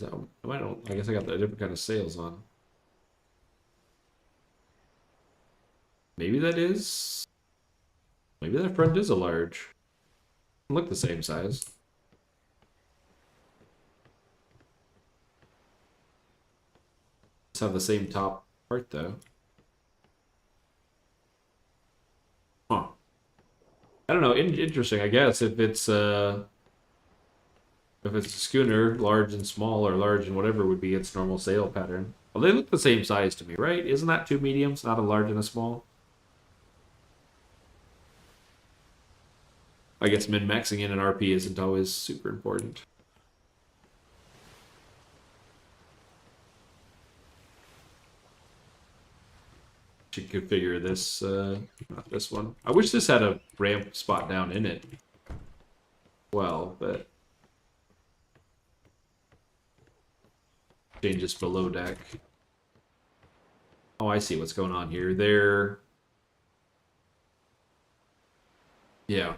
So, I guess I got the different kind of sails on. Maybe that is. Maybe that front is a large. Look the same size. Let's have the same top part though. Huh. I don't know. Interesting, I guess. If it's a schooner, large and small, or large and whatever would be its normal sail pattern. Well, they look the same size to me, right? Isn't that two mediums, not a large and a small? I guess min-maxing in an RP isn't always super important. Should configure this, not this one. I wish this had a ramp spot down in it. Well, but changes below deck. Oh, I see what's going on here. Yeah,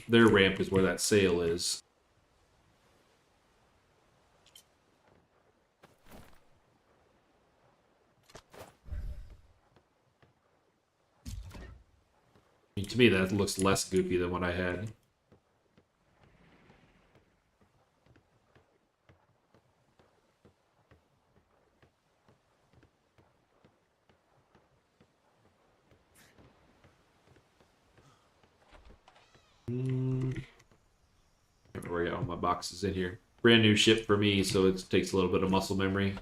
their ramp is where that sail is. I mean, to me, that looks less goofy than what I had. Where I got all my boxes in here. Brand new ship for me, so it takes a little bit of muscle memory.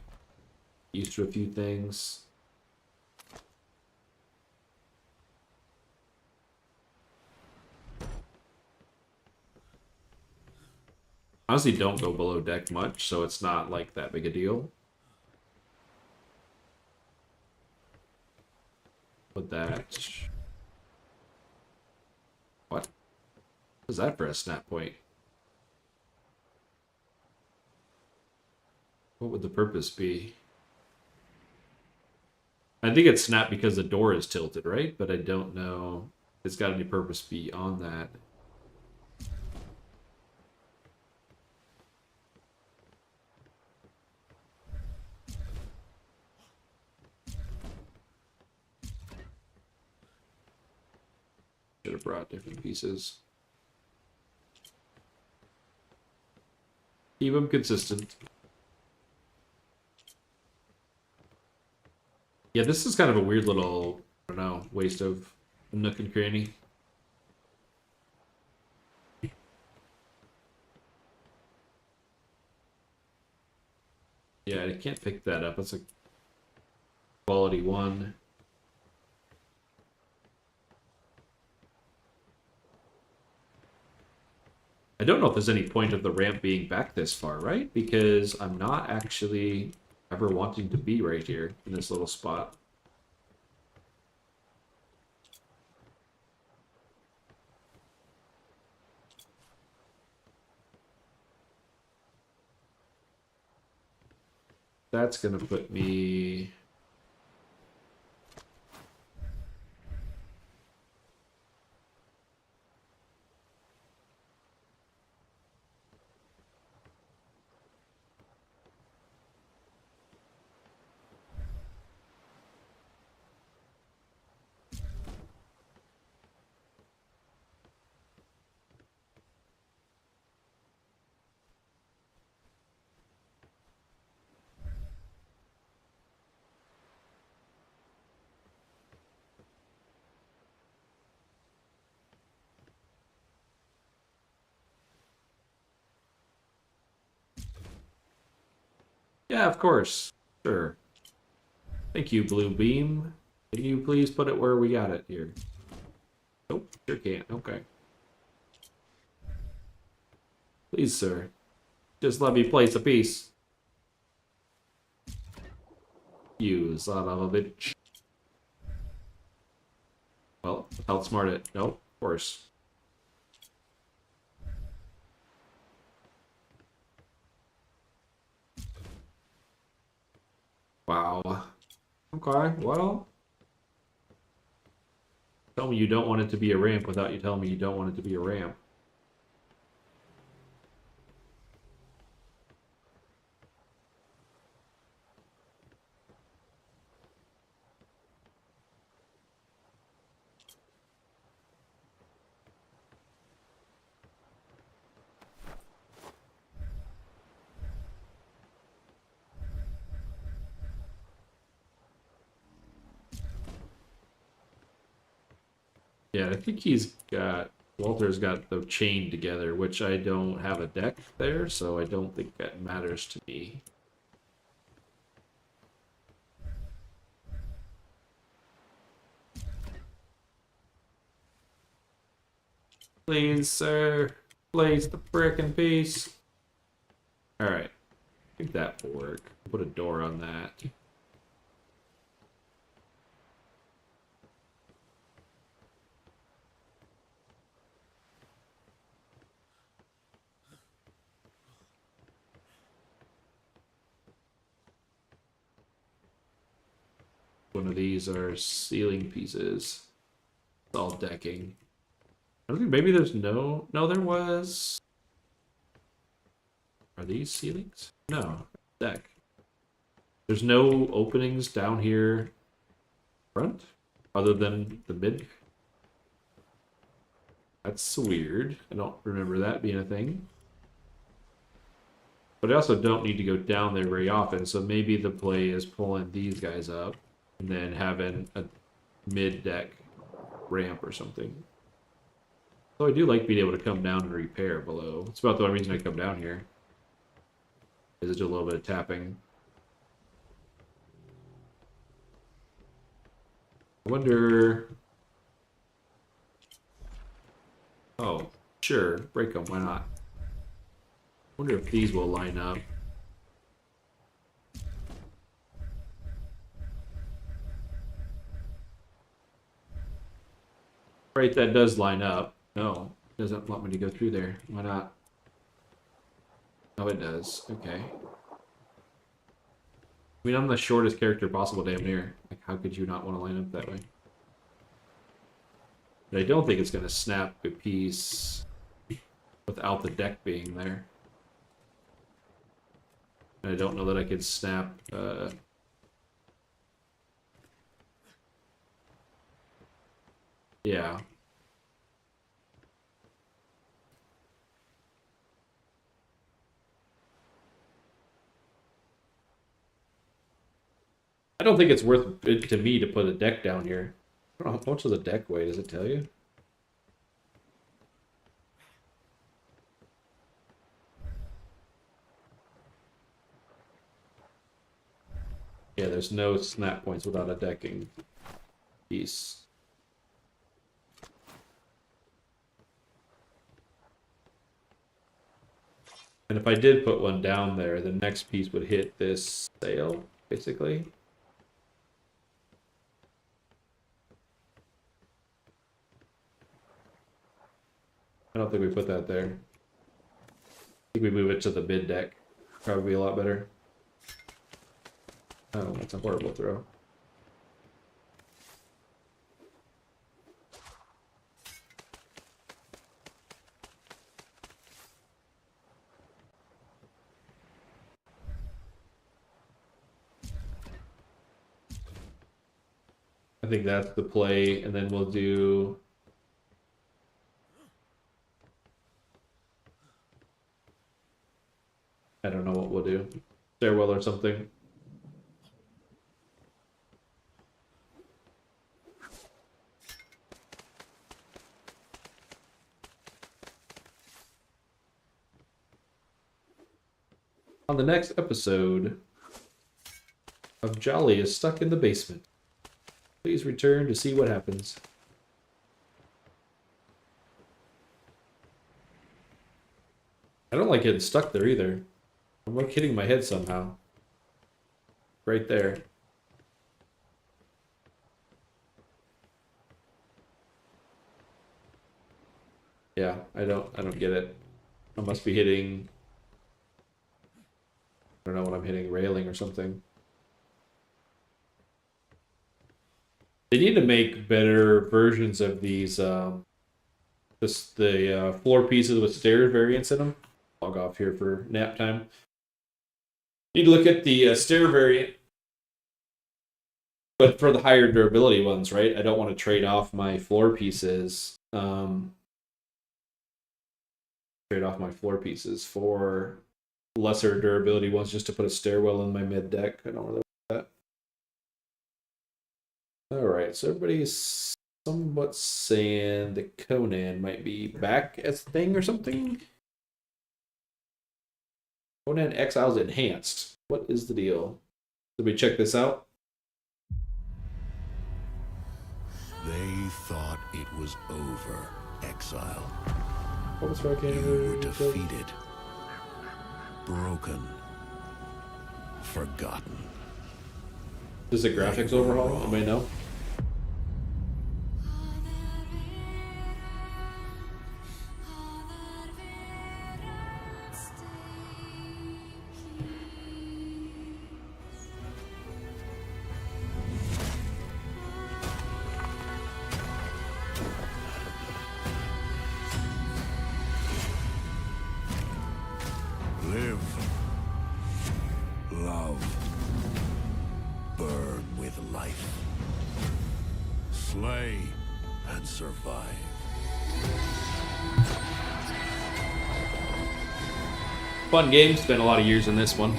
Used to a few things. Honestly, don't go below deck much, so it's not like that big a deal. But that... What? What is that for a snap point? What would the purpose be? I think it's snap because the door is tilted, right? But I don't know if it's got any purpose beyond that. Should have brought different pieces. Keep them consistent. Yeah, this is kind of a weird little, I don't know, waste of a nook and cranny. Yeah, I can't pick that up. That's a quality one. I don't know if there's any point of the ramp being back this far, right? Because I'm not actually ever wanting to be right here in this little spot. That's gonna put me... Yeah, of course. Sure. Thank you, Blue Beam. Can you please put it where we got it here? Nope, sure can't. Okay. Please, sir. Just let me place a piece. You son of a bitch. Well, outsmart it. Nope, of course. Wow. Okay, well. Tell me you don't want it to be a ramp without you telling me you don't want it to be a ramp. Yeah, I think Walter's got the chain together, which I don't have a deck there, so I don't think that matters to me. Please, sir. Please, the frickin' piece. Alright. I think that will work. Put a door on that. One of these are ceiling pieces. It's all decking. I don't think maybe there's no there was. Are these ceilings? No. Deck. There's no openings down here front other than the mid. That's weird. I don't remember that being a thing. But I also don't need to go down there very often, so maybe the play is pulling these guys up and then having a mid-deck ramp or something. So I do like being able to come down and repair below. It's about the only reason I come down here. Is to do a little bit of tapping. I wonder... Oh, sure. Break them. Why not? I wonder if these will line up. Right, that does line up. No, it doesn't want me to go through there. Why not? Oh, it does. Okay. I mean, I'm the shortest character possible, damn near. Like, how could you not want to line up that way? But I don't think it's going to snap a piece without the deck being there. And I don't know that I could snap... Yeah. I don't think it's worth it to me to put a deck down here. I don't know how much does a deck weigh, does it tell you? Yeah, there's no snap points without a decking piece. And if I did put one down there, the next piece would hit this sail, basically. I don't think we put that there. I think we move it to the mid deck. Probably a lot better. Oh, that's a horrible throw. I think that's the play, and then we'll do... I don't know what we'll do. Stairwell or something. On the next episode of Jolly is stuck in the basement. Please return to see what happens. I don't like getting stuck there either. I'm like hitting my head somehow. Right there. Yeah, I don't get it. I must be hitting... I don't know what I'm hitting, railing or something. They need to make better versions of these. The floor pieces with stair variants in them. Log off here for nap time. Need to look at the stair variant, but for the higher durability ones, right? I don't want to trade off my floor pieces. Trade off my floor pieces for lesser durability ones just to put a stairwell in my mid deck. I don't really like that. All right, so everybody's somewhat saying the Conan might be back as a thing or something. Conan Exiles Enhanced. What is the deal? Did we check this out? They thought it was over, Exile. What was You were defeated, broken, forgotten. Is it graphics overhaul? Anybody know? Live, love, burn with life, slay and survive. Fun game. Spent a lot of years in this one.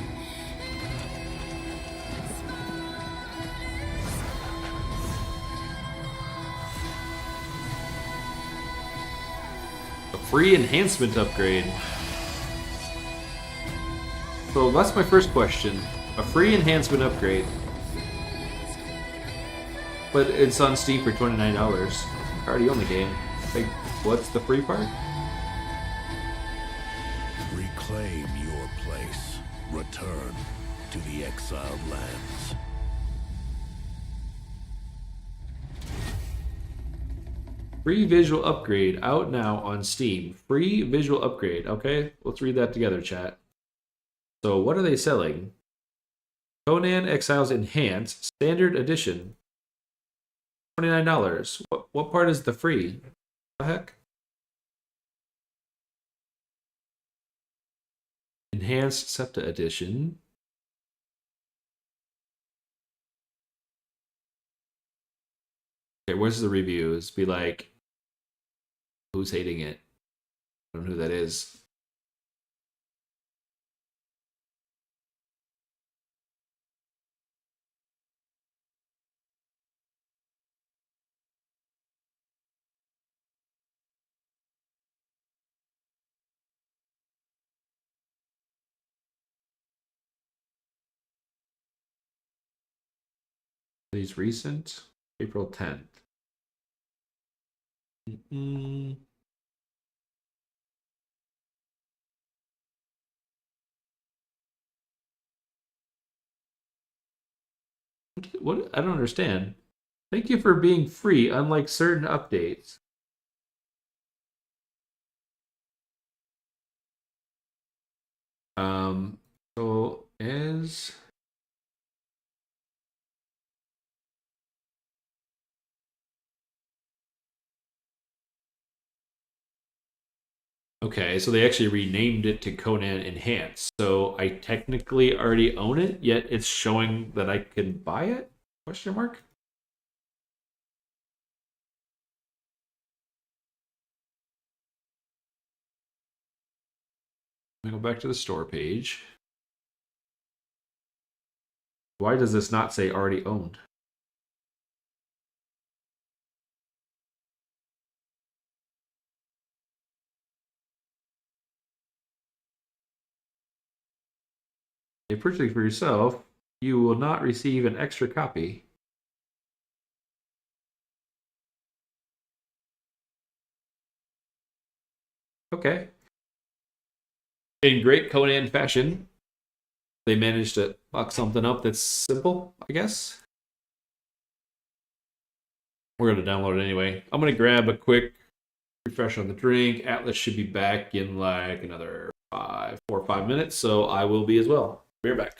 A free enhancement upgrade. So that's my first question. A free enhancement upgrade. But it's on Steam for $29. I already own the game. Like, what's the free part? Reclaim your place. Return to the exiled lands. Free visual upgrade out now on Steam. Free visual upgrade. Okay, let's read that together, chat. So what are they selling? Conan Exiles Enhanced Standard Edition. $29. What part is the free? What the heck? Enhanced SEPTA Edition. Okay, where's the reviews? Be like, who's hating it? I don't know who that is. These recent? April 10th. What? I don't understand. Thank you for being free, unlike certain updates. So is okay, so they actually renamed it to Conan Enhanced. So I technically already own it, yet it's showing that I can buy it? Question mark? Let me go back to the store page. Why does this not say already owned? If you purchase for yourself, you will not receive an extra copy. Okay. In great Conan fashion, they managed to fuck something up that's simple, I guess. We're going to download it anyway. I'm going to grab a quick refresh on the drink. Atlas should be back in like another 4 or 5 minutes, so I will be as well. We're back.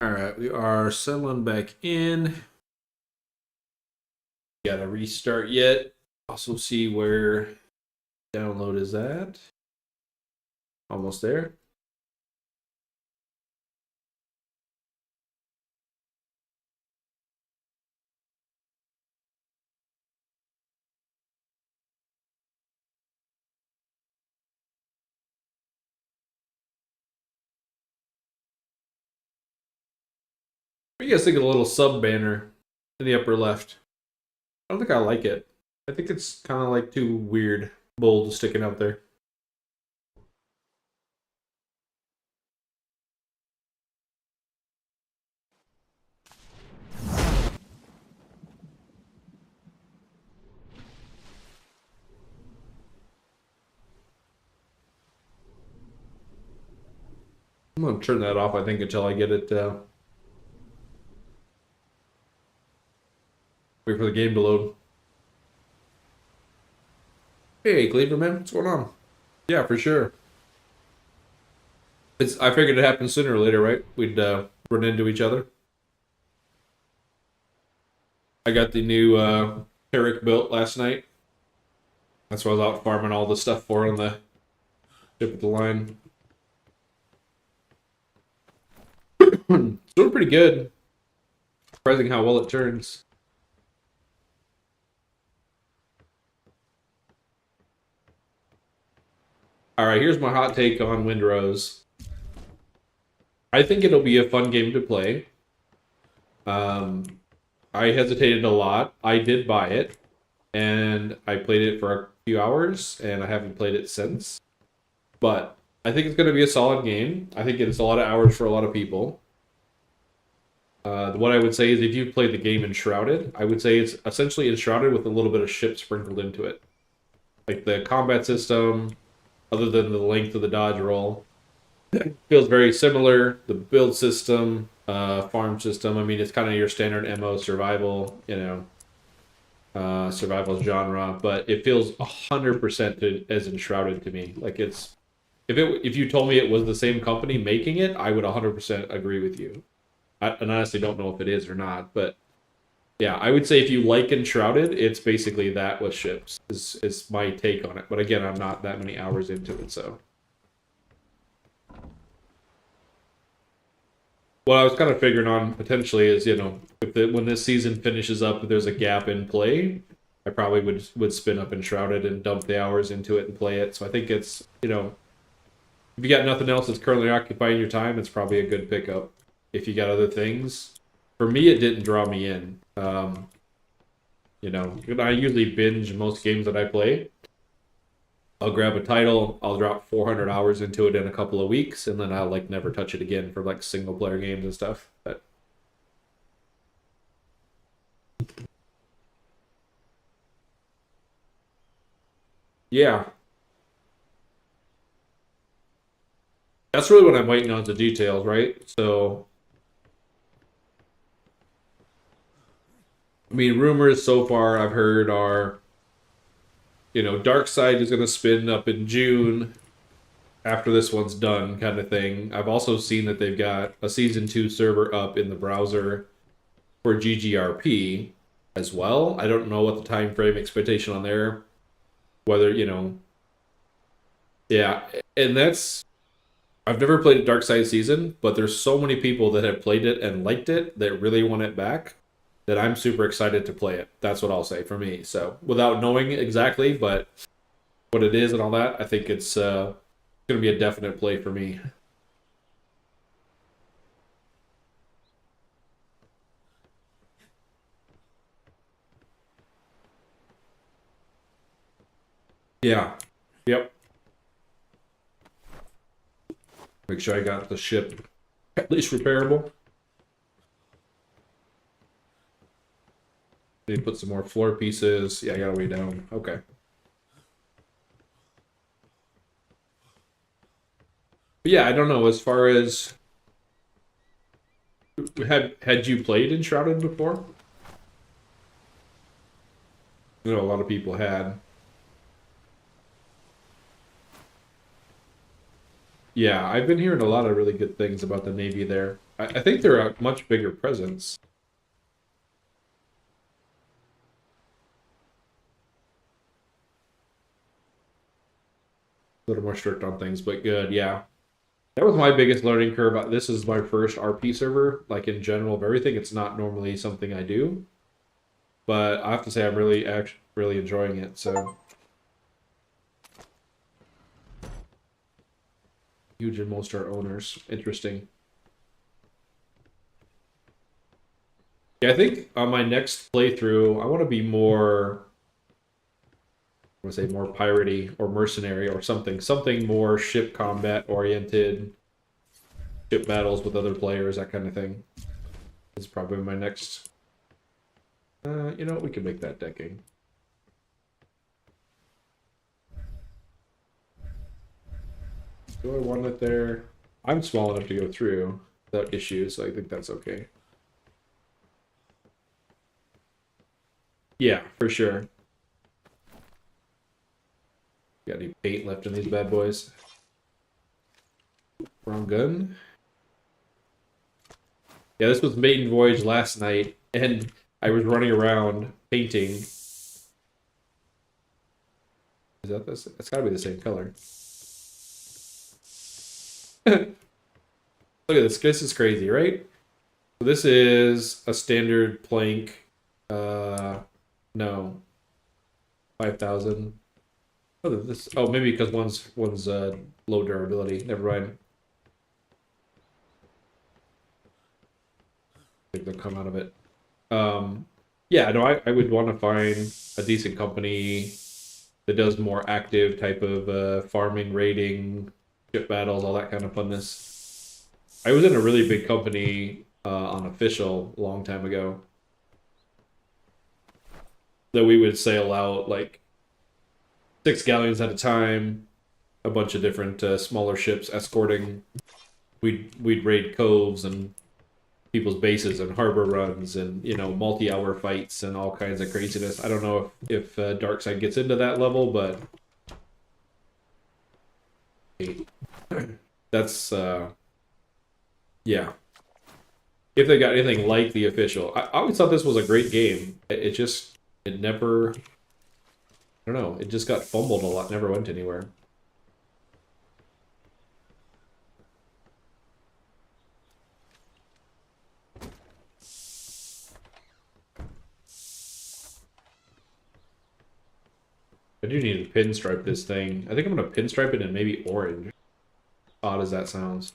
All right, we are settling back in. Got to restart yet. Also see where download is at. Almost there. What do you guys think of the little sub banner in the upper left? I don't think I like it. I think it's kind of like too weird, bold sticking out there. I'm gonna turn that off, I think, until I get it. Wait for the game to load. Hey, Cleaver man, what's going on? Yeah, for sure. I figured it happened sooner or later, right? We'd run into each other. I got the new Herrick built last night. That's why I was out farming all the stuff for on the ship at the line. It's doing pretty good. Surprising how well it turns. Alright, here's my hot take on Windrose. I think it'll be a fun game to play. I hesitated a lot. I did buy it, and I played it for a few hours, and I haven't played it since. But I think it's going to be a solid game. I think it's a lot of hours for a lot of people. What I would say is if you've played the game Enshrouded, I would say it's essentially Enshrouded with a little bit of ship sprinkled into it. Like the combat system, other than the length of the dodge roll, feels very similar. The build system, farm system, I mean, it's kind of your standard MO survival, survival genre, but it feels 100% as Enshrouded to me. Like if you told me it was the same company making it, I would 100% agree with you. I honestly don't know if it is or not, but yeah, I would say if you like Enshrouded, it's basically that with ships, is my take on it. But again, I'm not that many hours into it, so. What I was kind of figuring on potentially is, when this season finishes up, if there's a gap in play, I probably would spin up Enshrouded and dump the hours into it and play it. So I think it's, if you got nothing else that's currently occupying your time, it's probably a good pickup. If you got other things, for me, it didn't draw me in. I usually binge most games that I play. I'll grab a title, I'll drop 400 hours into it in a couple of weeks, and then I'll never touch it again for single player games and stuff. But yeah, that's really what I'm waiting on, the details, right? So, I mean, rumors so far I've heard are, Dark is going to spin up in June after this one's done, kind of thing. I've also seen that they've got a Season 2 server up in the browser for GGRP as well. I don't know what the time frame expectation on there, whether, yeah, and I've never played a Dark season, but there's so many people that have played it and liked it that really want it back that I'm super excited to play it. That's what I'll say for me. So without knowing exactly, but what it is and all that, I think it's going to be a definite play for me. Yeah. Yep. Make sure I got the ship at least repairable. Need to put some more floor pieces. Yeah, I got a way down. Okay. But yeah, I don't know. As far as had you played Enshrouded before? I know a lot of people had. Yeah, I've been hearing a lot of really good things about the Navy there. I think they're a much bigger presence. A little more strict on things, but good, yeah. That was my biggest learning curve. This is my first RP server, like in general of everything. It's not normally something I do, but I have to say I'm really enjoying it. So huge in most our owners. Interesting. Yeah, I think on my next playthrough, I want to be more. I want to say more piratey or mercenary or something more ship combat oriented, ship battles with other players, that kind of thing. Is probably my next. You know, we can make that decking. Do I want it there? I'm small enough to go through without issues, so I think that's okay. Yeah, for sure. Got any paint left in these bad boys? Wrong gun. Yeah, this was maiden voyage last night, and I was running around painting. Is that this? It's gotta be the same color. Look at this. This is crazy, right? So this is a standard plank. No. 5,000. Oh, this. Oh, maybe because one's low durability. Never mind. I think they'll come out of it. Yeah, no, I would want to find a decent company that does more active type of farming, raiding, ship battles, all that kind of funness. I was in a really big company on official a long time ago that we would sail out like 6 galleons at a time, a bunch of different smaller ships escorting. We'd raid coves and people's bases and harbor runs and multi-hour fights and all kinds of craziness. I don't know if Darkside gets into that level, but that's yeah. If they got anything like the official, I always thought this was a great game. It never, I don't know, it just got fumbled a lot, never went anywhere. I do need to pinstripe this thing. I think I'm gonna pinstripe it in maybe orange. Odd as that sounds.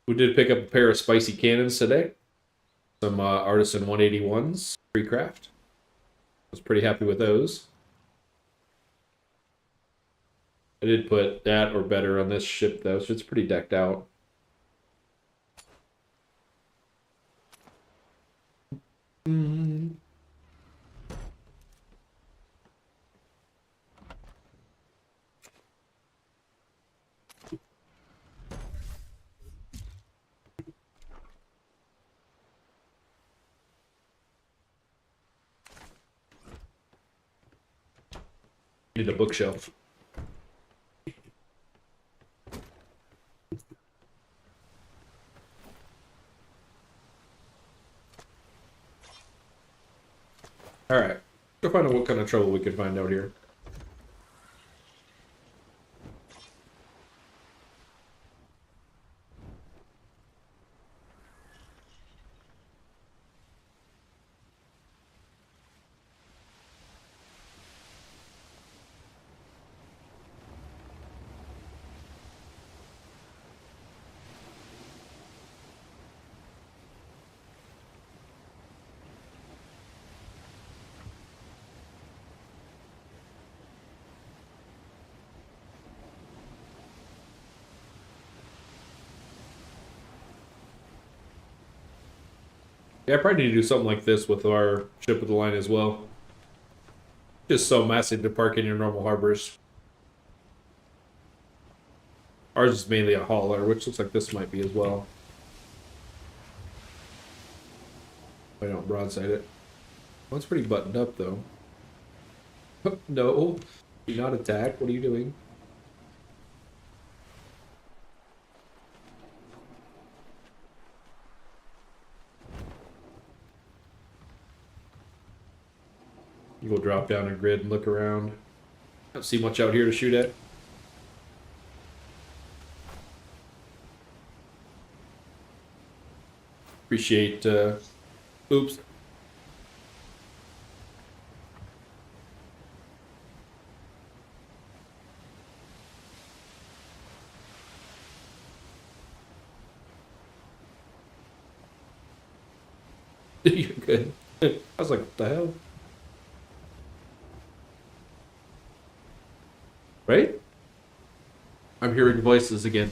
We did pick up a pair of spicy cannons today. Some Artisan 181s, pre-craft. Was pretty happy with those. I did put that or better on this ship though, so it's pretty decked out. Need a bookshelf. All right, go find out what kind of trouble we can find out here. Yeah, I probably need to do something like this with our ship of the line as well. Just so massive to park in your normal harbors. Ours is mainly a hauler, which looks like this might be as well. I don't broadside it. Well, it's pretty buttoned up though. No, do not attack. What are you doing? You go drop down a grid and look around. Don't see much out here to shoot at. Appreciate, oops. You're good. I was like, what the hell? Right? I'm hearing voices again.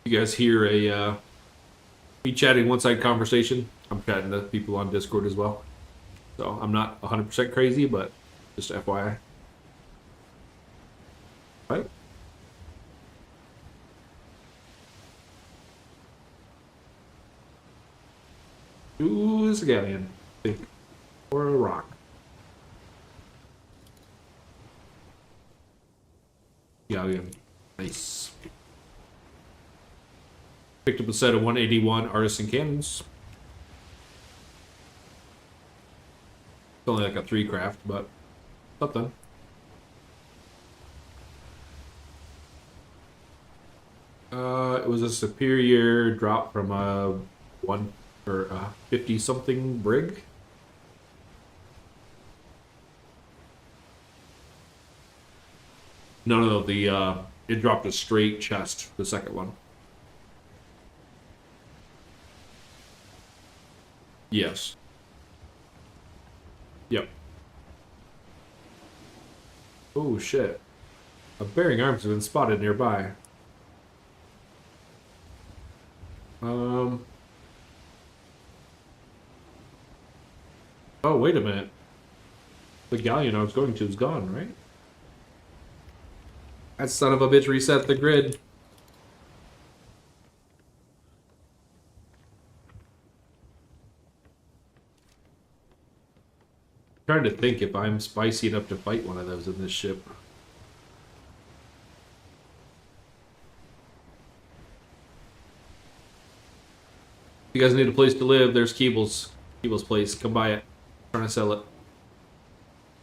You guys hear a me chatting one-side conversation? I'm chatting to people on Discord as well. So I'm not 100% crazy, but just FYI. Right? Who is a galleon? I think. Or a rock. Galleon. Nice. Picked up a set of 181 artisan cannons. It's only like a 3 craft, but something. It was a superior drop from a 1 or a 50 something brig. No, it dropped a straight chest, the second one. Yes. Yep. Oh shit. A bearing arms have been spotted nearby. Oh, wait a minute. The galleon I was going to is gone, right? That son of a bitch reset the grid. I'm trying to think if I'm spicy enough to fight one of those in this ship. If you guys need a place to live, there's Keeble's place. Come buy it. I'm trying to sell it.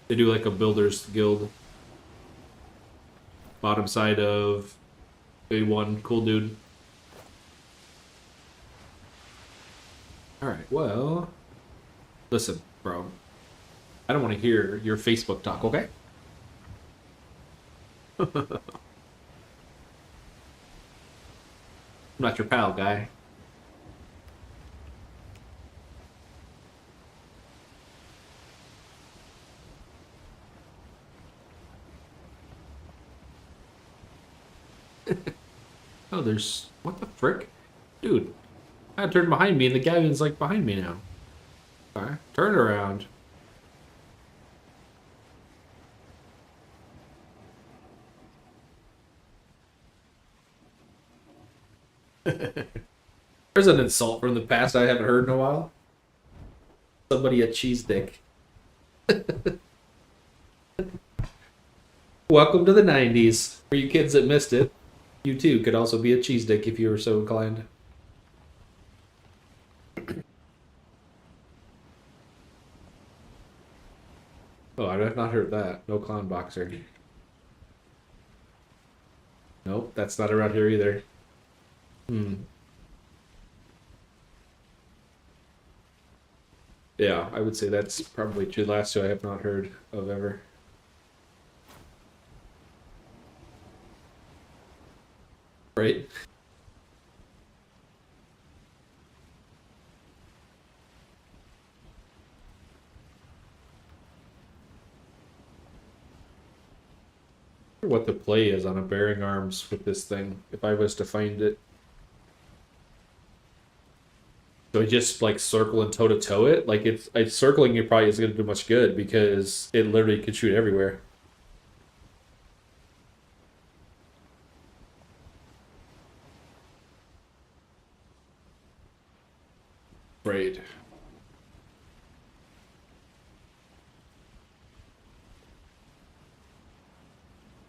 They do like a builder's guild. Bottom side of A1. Cool dude. Alright, well. Listen, bro. I don't want to hear your Facebook talk, okay? I'm not your pal, guy. Oh, there's... What the frick? Dude, I turned behind me and the galleon's like behind me now. Alright, turn around. There's an insult from the past I haven't heard in a while. Somebody a cheese dick. Welcome to the 90s. For you kids that missed it, you too could also be a cheese dick if you were so inclined. Oh, I have not heard that. No clown boxer. Nope, that's not around here either. Yeah, I would say that's probably the last two I have not heard of ever. Right? What the play is on a bearing arms with this thing, if I was to find it. So I just like circle and toe to toe it. Like circling it probably isn't gonna do much good because it literally could shoot everywhere. Right.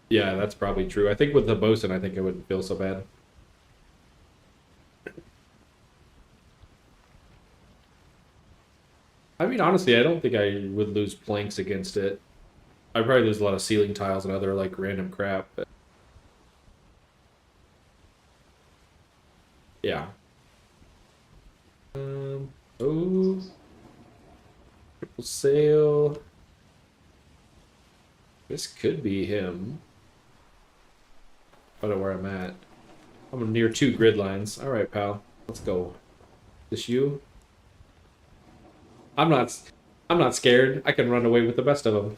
Yeah, that's probably true. I think with the bosun, I think it wouldn't feel so bad. I mean, honestly, I don't think I would lose planks against it. I'd probably lose a lot of ceiling tiles and other like random crap, but yeah. Oh, triple sail. This could be him. I don't know where I'm at. I'm near 2 grid lines. All right, pal. Let's go. This you? I'm not. I'm not scared. I can run away with the best of them.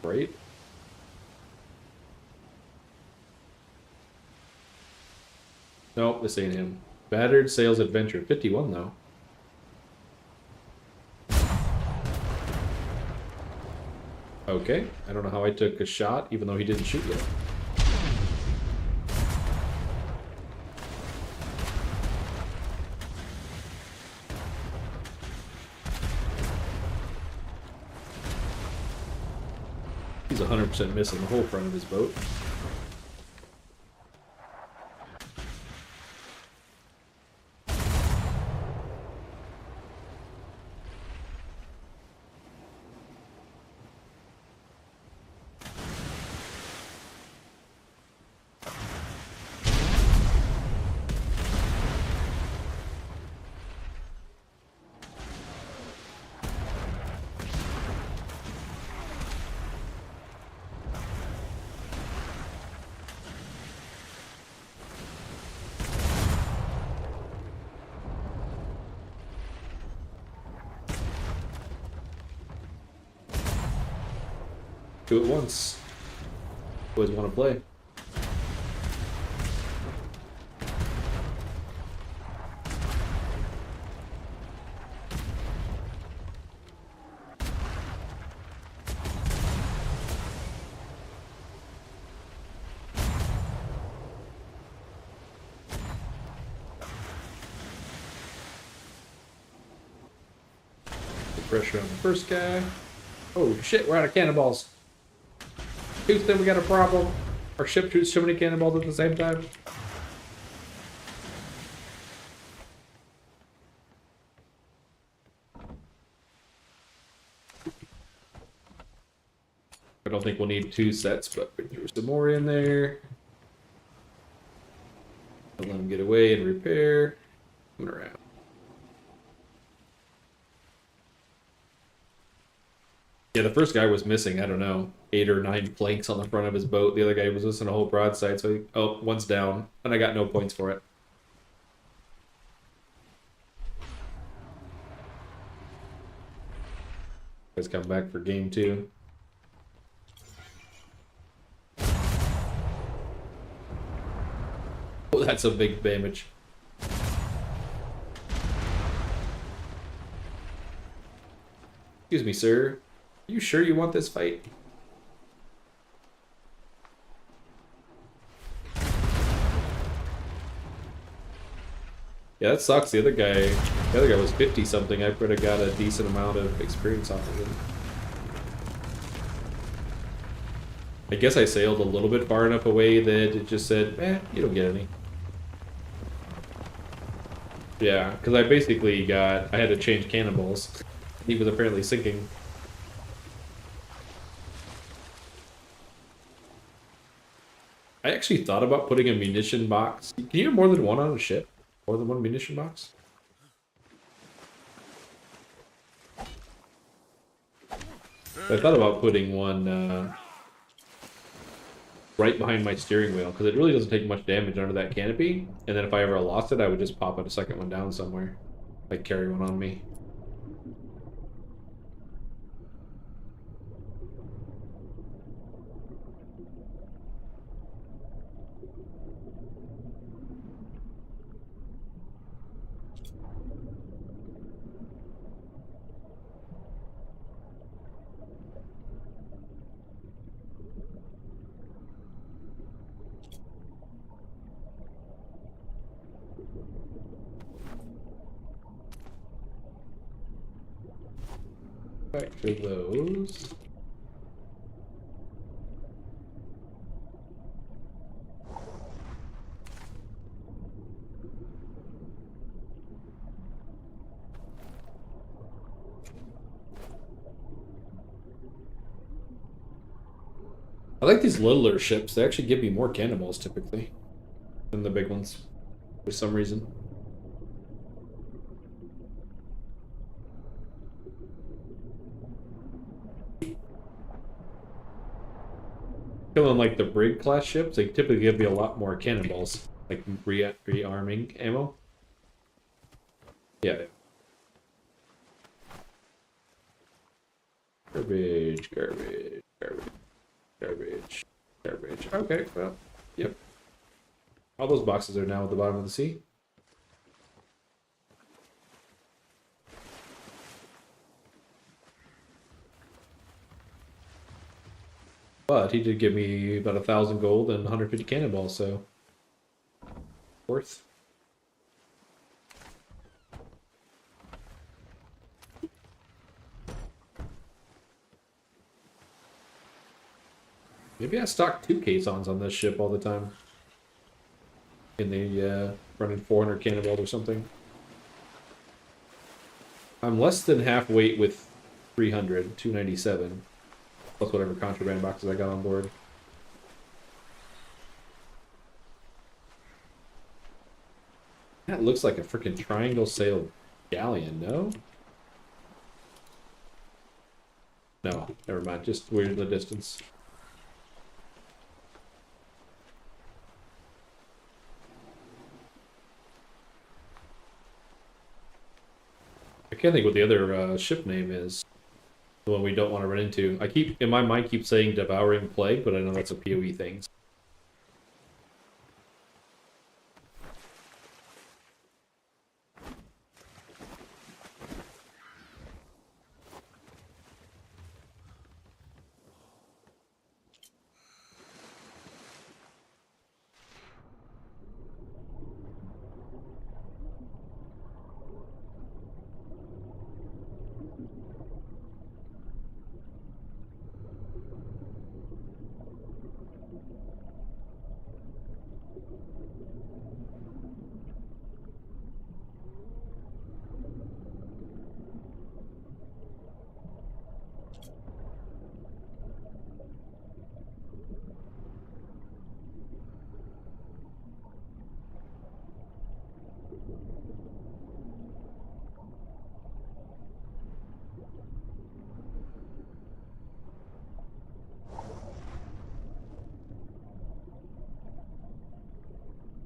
Right? Nope, this ain't him. Battered Sales Adventure. 51 though. Okay. I don't know how I took a shot, even though he didn't shoot yet. He's 100% missing the whole front of his boat. Do it once. Always want to play. Put pressure on the first guy. Oh shit, we're out of cannonballs. Houston, we got a problem. Our ship shoots so many cannonballs at the same time. I don't think we'll need 2 sets, but we threw some more in there. I'll let them get away and repair. Coming around. Yeah, the first guy was missing, I don't know, 8 or 9 planks on the front of his boat. The other guy was missing a whole broadside, so oh, one's down, and I got no points for it. Guys come back for game 2. Oh, that's a big damage. Excuse me, sir. Are you sure you want this fight? Yeah, that sucks. The other guy was 50 something. I could have got a decent amount of experience off of him. I guess I sailed a little bit far enough away that it just said, eh, you don't get any. Yeah, because I basically I had to change cannonballs. He was apparently sinking. I actually thought about putting a munition box. Can you have more than one on a ship? More than one munition box? I thought about putting one right behind my steering wheel, because it really doesn't take much damage under that canopy. And then if I ever lost it, I would just pop a second one down somewhere. Like carry one on me. Back to those. I like these littler ships. They actually give me more cannonballs typically than the big ones for some reason. Killing like the brig class ships, they typically give you a lot more cannonballs, like rearming ammo. Yeah. Garbage, garbage, garbage. Garbage. Garbage. Okay, well, yep. All those boxes are now at the bottom of the sea. But he did give me about 1,000 gold and 150 cannonballs, so worth. Maybe I stock 2 caissons on this ship all the time. And they running 400 cannonballs or something. I'm less than half weight with 300, 297. Plus whatever contraband boxes I got on board. That looks like a freaking triangle sail galleon, no? No, never mind. Just weird in the distance. I can't think what the other ship name is. The one we don't want to run into. I keep, in my mind, keep saying Devouring Plague, but I know that's a PoE thing.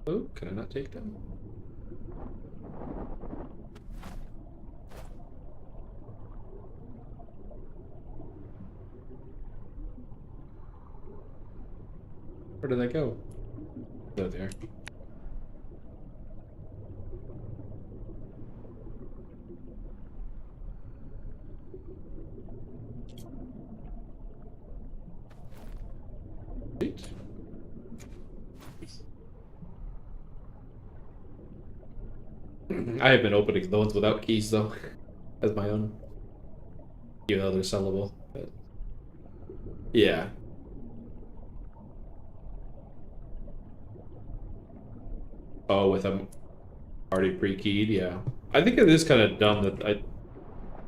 Oh, can I not take them? Where did they go? Oh, there. Sweet. I have been opening those without keys though, as my own. Even though they're sellable. But yeah. Oh, with them already pre-keyed, yeah. I think it is kind of dumb that I.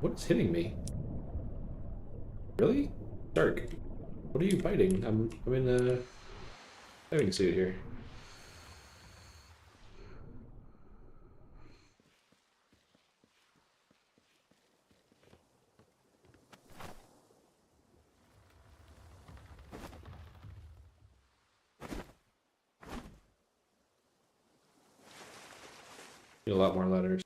What's hitting me? Really? Dark. What are you fighting? I'm in a diving suit here. Need a lot more letters.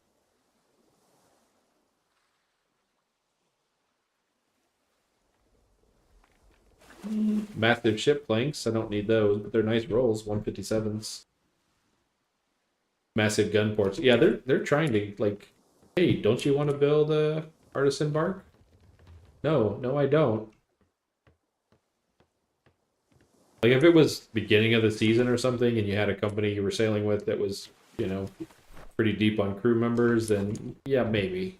Massive ship planks. I don't need those, but they're nice rolls. 157s. Massive gun ports. Yeah, they're trying to like, hey, don't you want to build a artisan bark? No, no, I don't. Like if it was beginning of the season or something, and you had a company you were sailing with that was, you know, pretty deep on crew members, then yeah, maybe.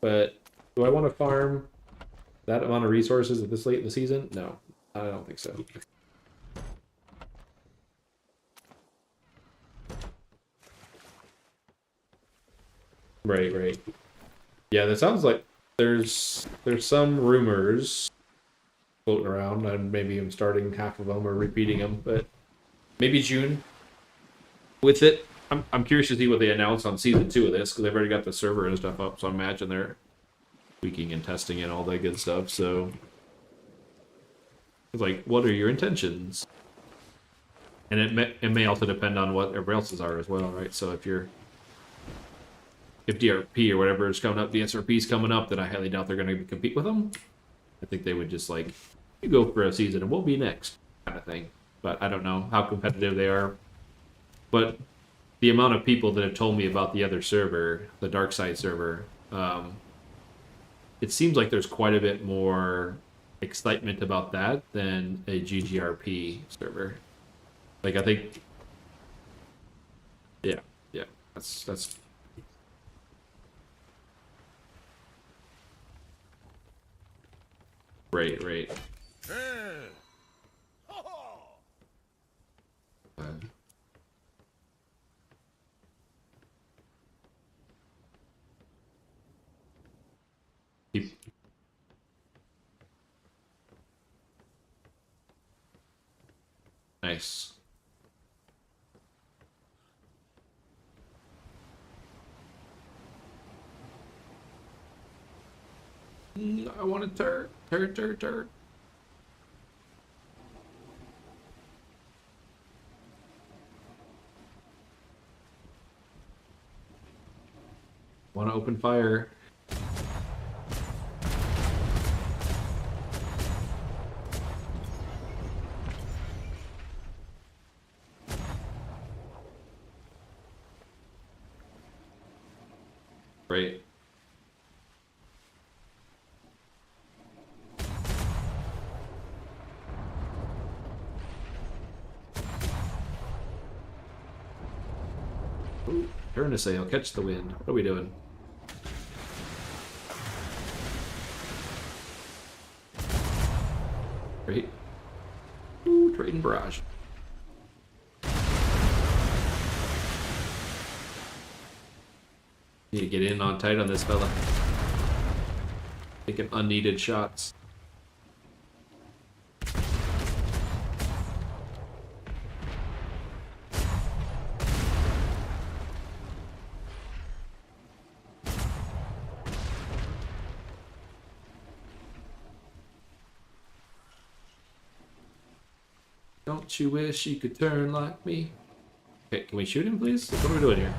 But do I want to farm that amount of resources at this late in the season? No, I don't think so. Right, right. Yeah, that sounds like there's some rumors floating around, and maybe I'm starting half of them or repeating them, but maybe June with it. I'm curious to see what they announce on season 2 of this, because they've already got the server and stuff up, so I imagine they're tweaking and testing and all that good stuff. So it's like, what are your intentions? And it may also depend on what everybody else's are as well, right? So if DRP or whatever is coming up, the SRP is coming up, then I highly doubt they're going to compete with them. I think they would just like, you go for a season and we'll be next, kind of thing. But I don't know how competitive they are. But the amount of people that have told me about the other server, the Dark Side server, it seems like there's quite a bit more excitement about that than a GGRP server. Like, I think, yeah, that's. Right. Keep. Nice. I want a turret. Want to open fire. Right. Ooh, turn to sail, catch the wind. What are we doing? Great. Ooh, trading barrage. Need to get in on tight on this fella. Taking unneeded shots. Don't you wish you could turn like me? Okay, can we shoot him, please? What are we doing here?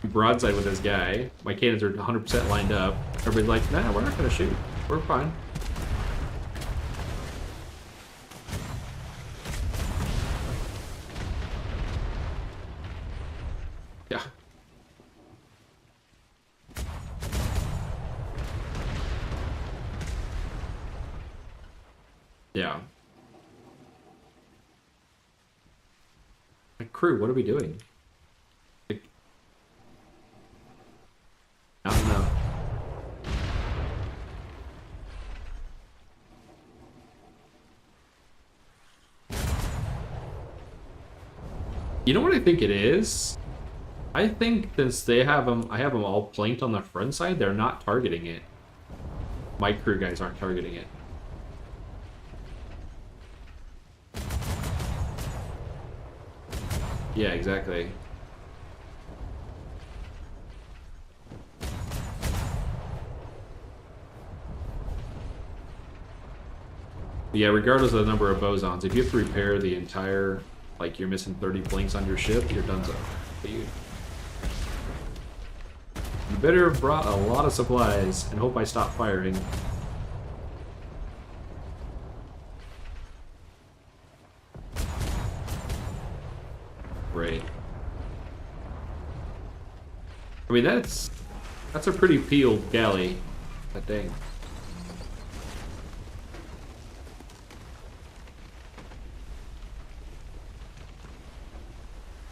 Broadside with this guy. My cannons are 100% lined up. Everybody's like, nah, we're not gonna shoot. We're fine. Yeah. Yeah. My crew, what are we doing? I don't know. You know what I think it is? I think since they have them, I have them all planked on the front side, they're not targeting it. My crew guys aren't targeting it. Yeah, exactly. Yeah, regardless of the number of bosons, if you have to repair the entire, like you're missing 30 planks on your ship, you're donezo. You better have brought a lot of supplies and hope I stop firing. Right. I mean, that's a pretty peeled galley. That thing.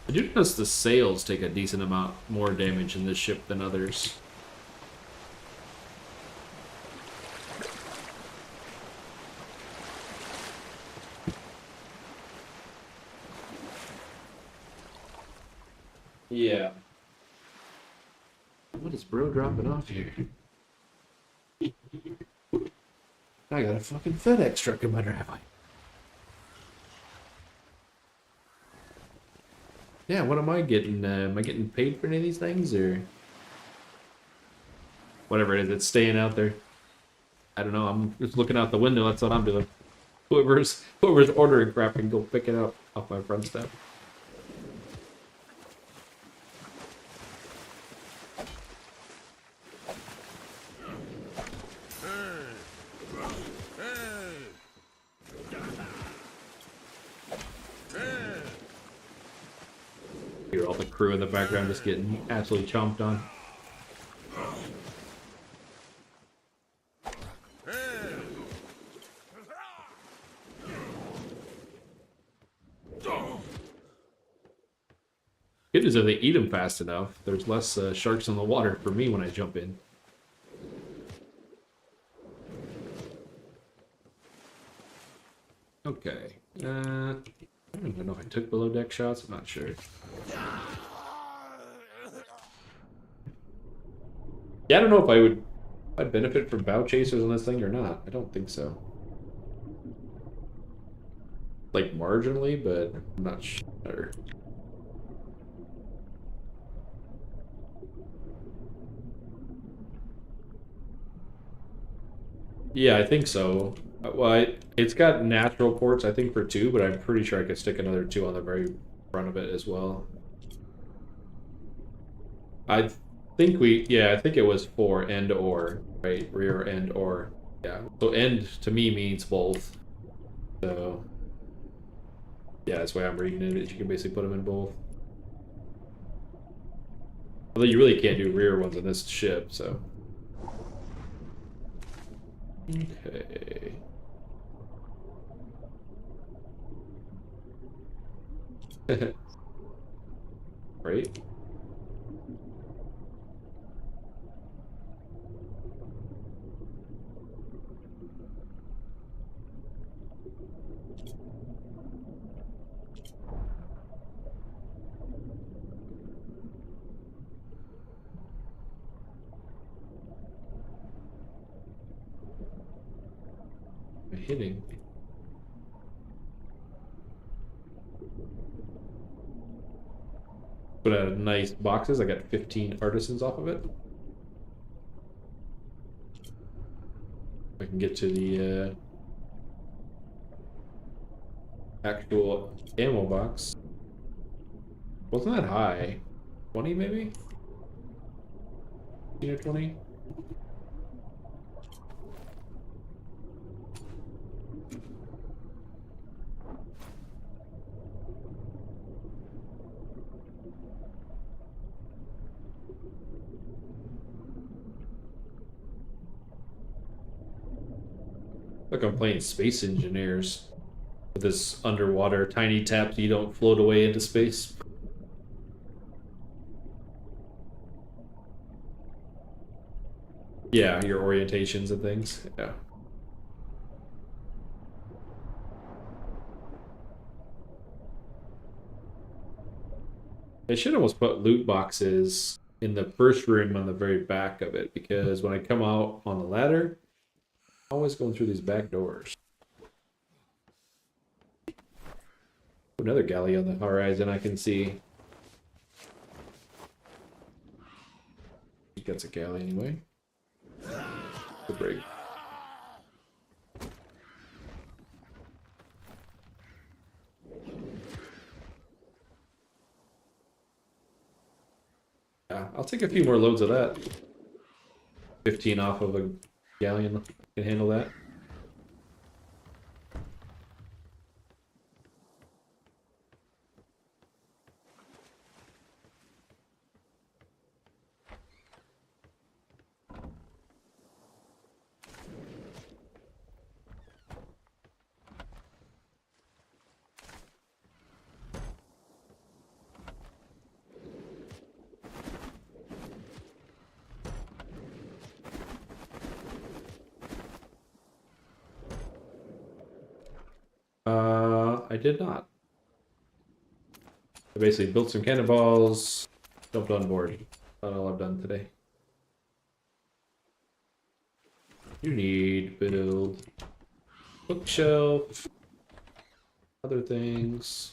I do notice the sails take a decent amount more damage in this ship than others. Yeah. What is bro dropping off here? I got a fucking FedEx truck in my driveway. Yeah, what am I getting? Am I getting paid for any of these things, or whatever it is? It's staying out there. I don't know. I'm just looking out the window. That's what I'm doing. Whoever's ordering crap can go pick it up off my front step. Hear all the crew in the background just getting absolutely chomped on. Good is if they eat them fast enough, there's less sharks in the water for me when I jump in. Okay. I don't even know if I took below deck shots. I'm not sure. Yeah, I don't know if I'd benefit from bow chasers on this thing or not. I don't think so. Like marginally, but I'm not sure. Yeah, I think so. Well, it's got natural ports, I think, for 2, but I'm pretty sure I could stick another 2 on the very front of it as well. I think I think it was for and or, right? Rear and or. Yeah. So end to me means both. So yeah, that's why I'm reading it. Is you can basically put them in both. Although you really can't do rear ones on this ship, so. Okay. Right? Hitting. Put out nice boxes. I got 15 artisans off of it. I can get to the actual ammo box. Wasn't that high? 20 maybe? 15 or 20? Like I'm playing Space Engineers with this underwater tiny tap so you don't float away into space. Yeah, your orientations and things. Yeah. I should almost put loot boxes in the first room on the very back of it because when I come out on the ladder, I'm always going through these back doors. Another galley on the horizon I can see. He gets a galley anyway. The brig. Yeah, I'll take a few more loads of that. 15 off of a galleon can handle that. I did not. I basically built some cannonballs, jumped on board. That's all I've done today. You need build bookshelf, other things.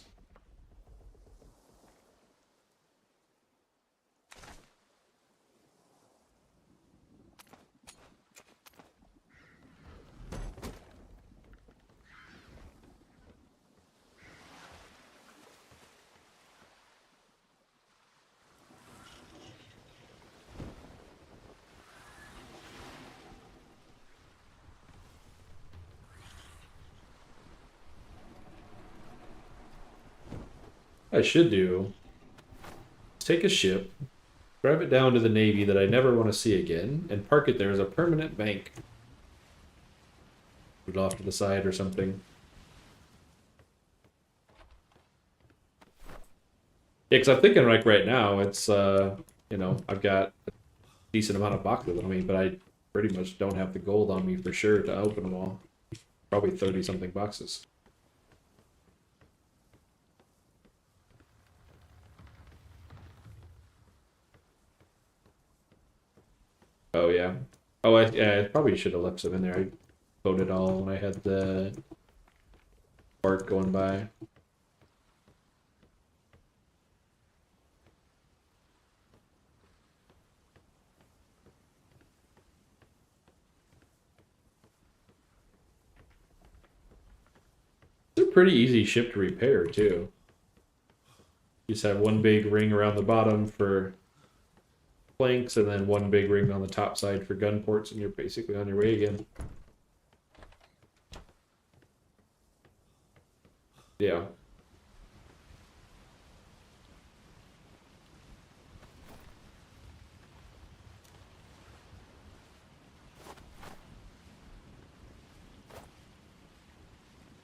I should do is take a ship, drive it down to the Navy that I never want to see again, and park it there as a permanent bank. Put it off to the side or something. Yeah, because I'm thinking like right now, it's you know, I've got a decent amount of boxes on me, but I pretty much don't have the gold on me for sure to open them all. Probably 30 something boxes. Oh yeah. Oh, I probably should have left some in there. I voted all when I had the bark going by. It's a pretty easy ship to repair too. You just have one big ring around the bottom for planks, and then one big ring on the top side for gun ports, and you're basically on your way again. Yeah.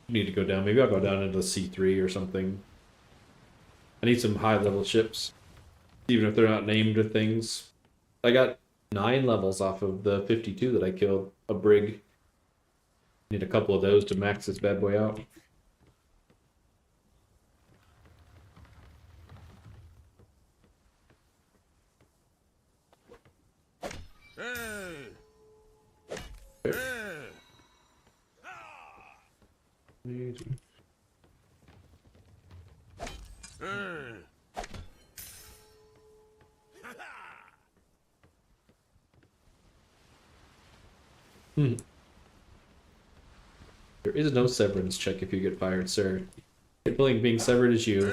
Need to go down. Maybe I'll go down into C3 or something. I need some high level ships, even if they're not named or things. I got 9 levels off of the 52 that I killed. A brig. Need a couple of those to max this bad boy out. There is no severance check if you get fired, sir. Capability being severed is you.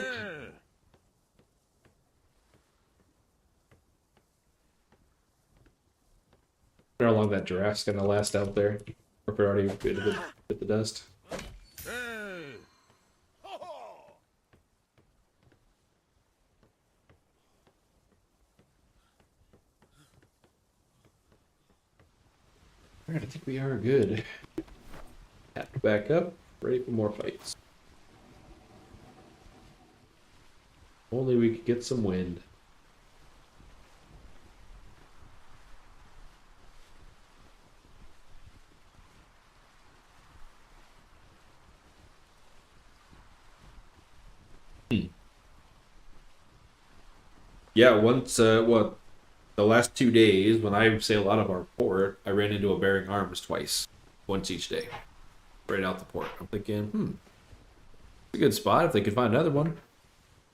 How long that giraffe's gonna last out there, or if it already hit the dust. Alright, I think we are good. Back up, ready for more fights. Only we could get some wind. Yeah, once, what, the last 2 days, when I sailed out of our port, I ran into a bearing arms twice. Once each day. Right out the port. I'm thinking, it's a good spot if they could find another one.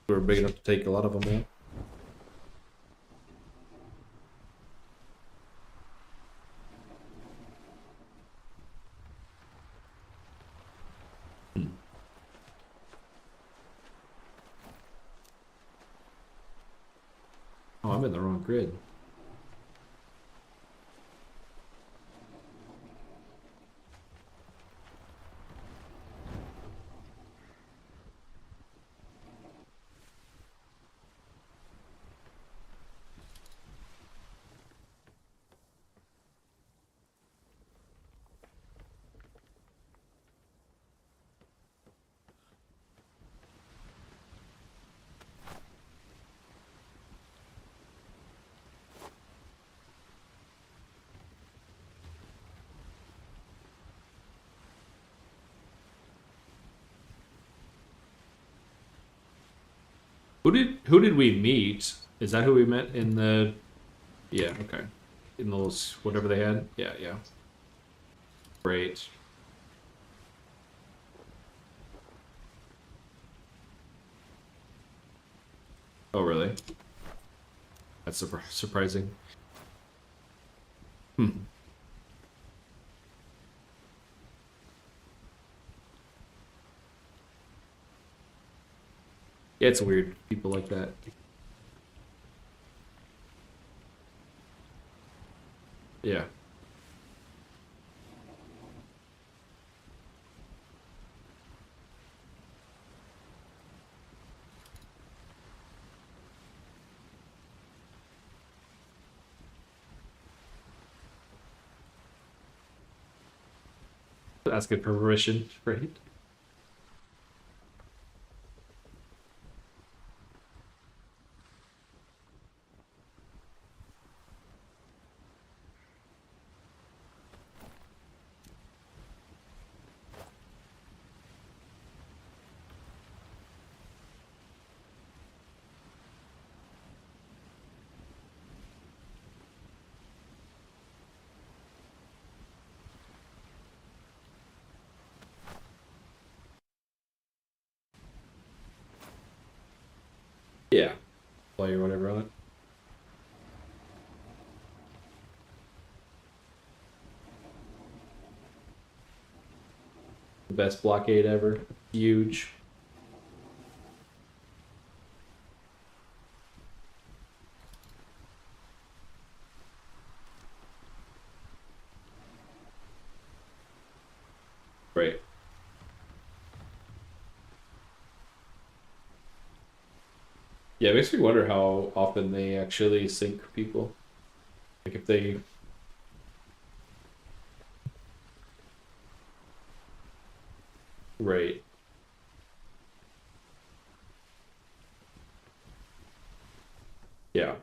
We're big enough to take a lot of them out. Oh, I'm in the wrong grid. Who did we meet? Is that who we met in the? Yeah. Okay. In those whatever they had. Yeah. Yeah. Great. Oh really? That's surprising. Hmm. Yeah, it's weird. People like that. Yeah. Asking for permission, right? Yeah. Play or whatever on it. The best blockade ever. Huge. Right. Yeah, it makes me wonder how often they actually sink people. Like if they. Right. Yeah.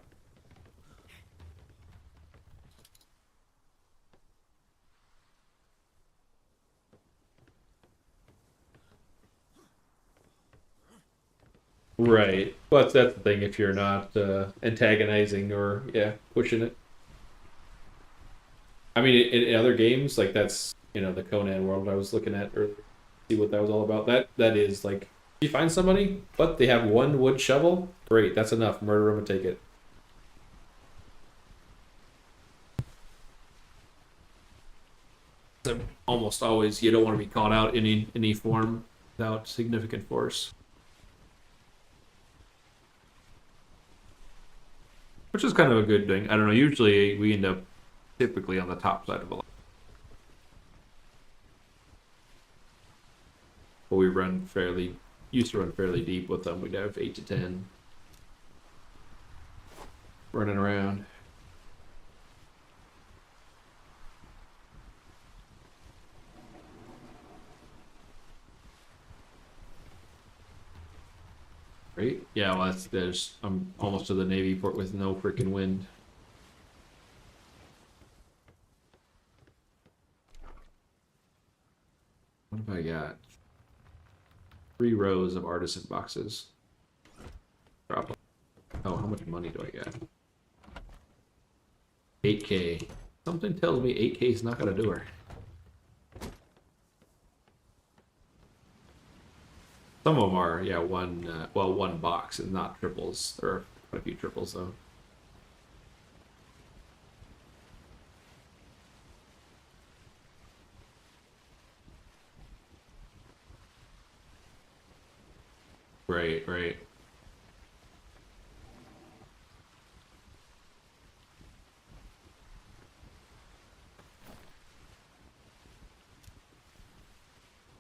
Right. But that's the thing if you're not antagonizing or yeah, pushing it. I mean, in other games, like that's the Conan world I was looking at earlier, see what that was all about. That is like you find somebody, but they have one wood shovel. Great, that's enough. Murder them and take it. So almost always, you don't want to be caught out in any form without significant force, which is kind of a good thing. I don't know. Usually, we end up typically on the top side of a line, but we run fairly used to run fairly deep with them. We'd have 8 to 10 running around. Right? Yeah, well, I'm almost to the Navy port with no freaking wind. What have I got? 3 rows of artisan boxes. Drop 'em. Oh, how much money do I get? 8K. Something tells me 8K is not gonna do her. Some of them are, yeah, one box and not triples. There are quite a few triples though. Right, right.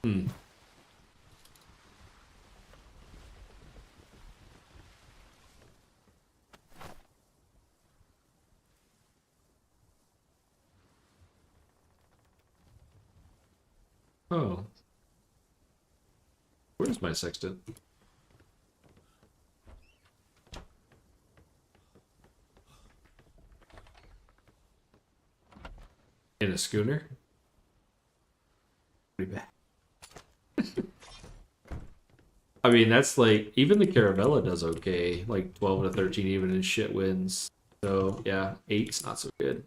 Hmm. Oh, where's my sextant? In a schooner? Pretty bad. I mean, that's like even the Caravella does okay, like 12 to 13 even in shit wins. So yeah, 8's not so good.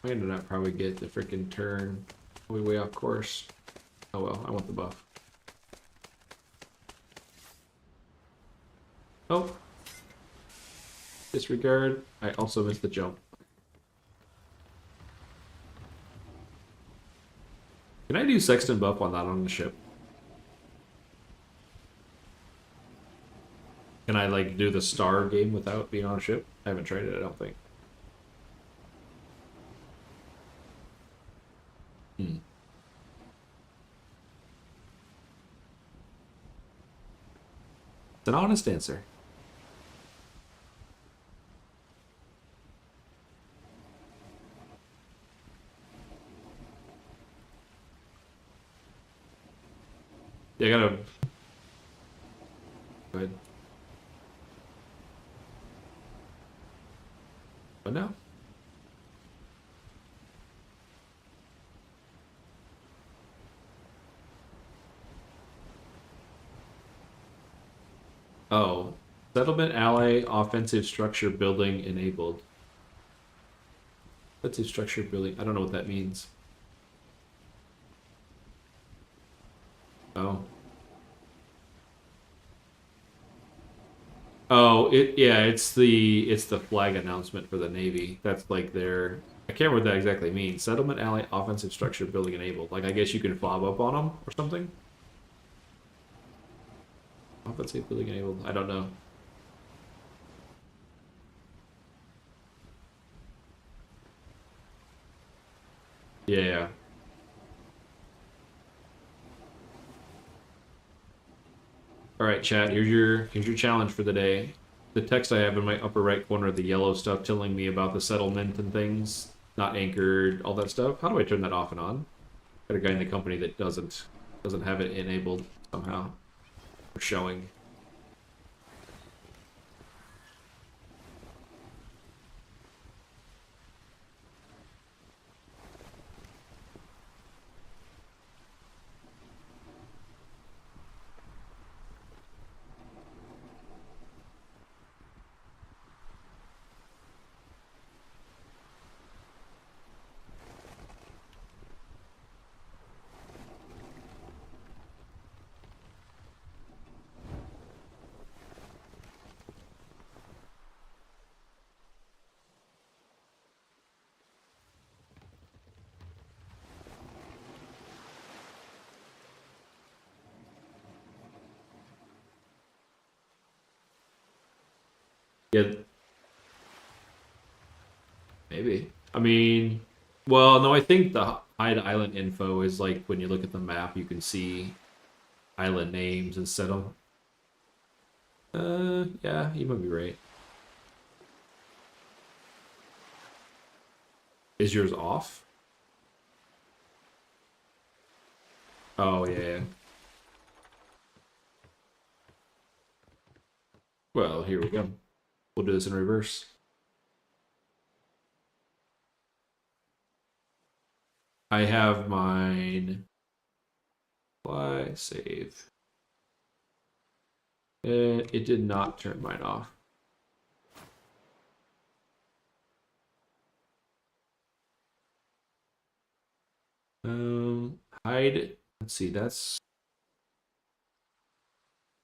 I'm gonna not probably get the freaking turn. Way off course. Oh well, I want the buff. Oh. Disregard. I also missed the jump. Can I do Sexton buff on that on the ship? Can I like do the star game without being on a ship? I haven't tried it, I don't think. Hmm. It's an honest answer. Yeah, I gotta. Go ahead. But no. Oh. Settlement ally offensive structure building enabled. Offensive structure building. I don't know what that means. Oh. Oh, it's the flag announcement for the Navy. That's like their I can't remember what that exactly means. Settlement ally offensive structure building enabled. Like I guess you can fob up on them or something. Offensive building enabled. I don't know. Yeah. All right, chat. Here's your challenge for the day. The text I have in my upper right corner, the yellow stuff telling me about the settlement and things, not anchored, all that stuff. How do I turn that off and on? Got a guy in the company that doesn't have it enabled somehow or showing. Yeah, maybe. I mean, well, no, I think the hide island info is like when you look at the map, you can see island names instead of. Yeah, you might be right. Is yours off? Oh yeah. Well, here we go. We'll do this in reverse. I have mine. Apply, save. It did not turn mine off. Hide. Let's see. That's.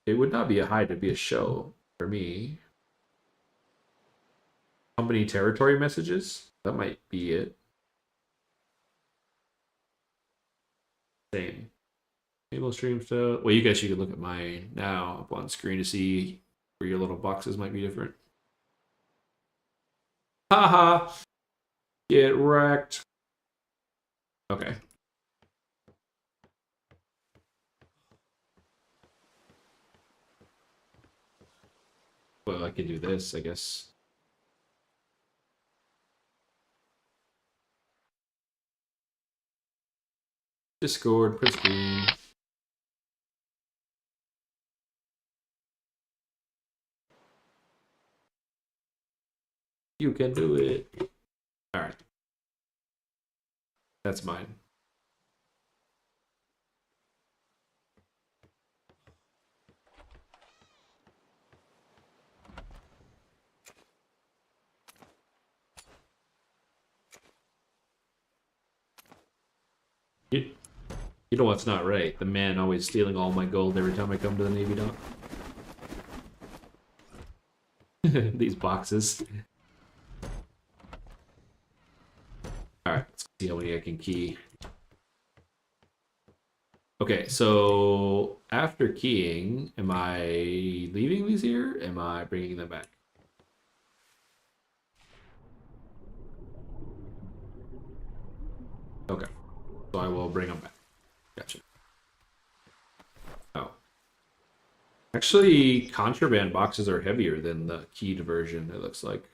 It would not be a hide. It'd be a show for me. Company territory messages. That might be it. Same. Table stream stuff. Well, you guys should look at mine now up on screen to see where your little boxes might be different. Haha. Get wrecked. Okay. Well, I could do this, I guess. Discord, press green. You can do it. All right. That's mine. You know what's not right? The man always stealing all my gold every time I come to the Navy dock. These boxes. Alright, let's see how many I can key. Okay, so after keying, am I leaving these here? Am I bringing them back? Okay, so I will bring them back. Gotcha. Oh. Actually, contraband boxes are heavier than the keyed version, it looks like.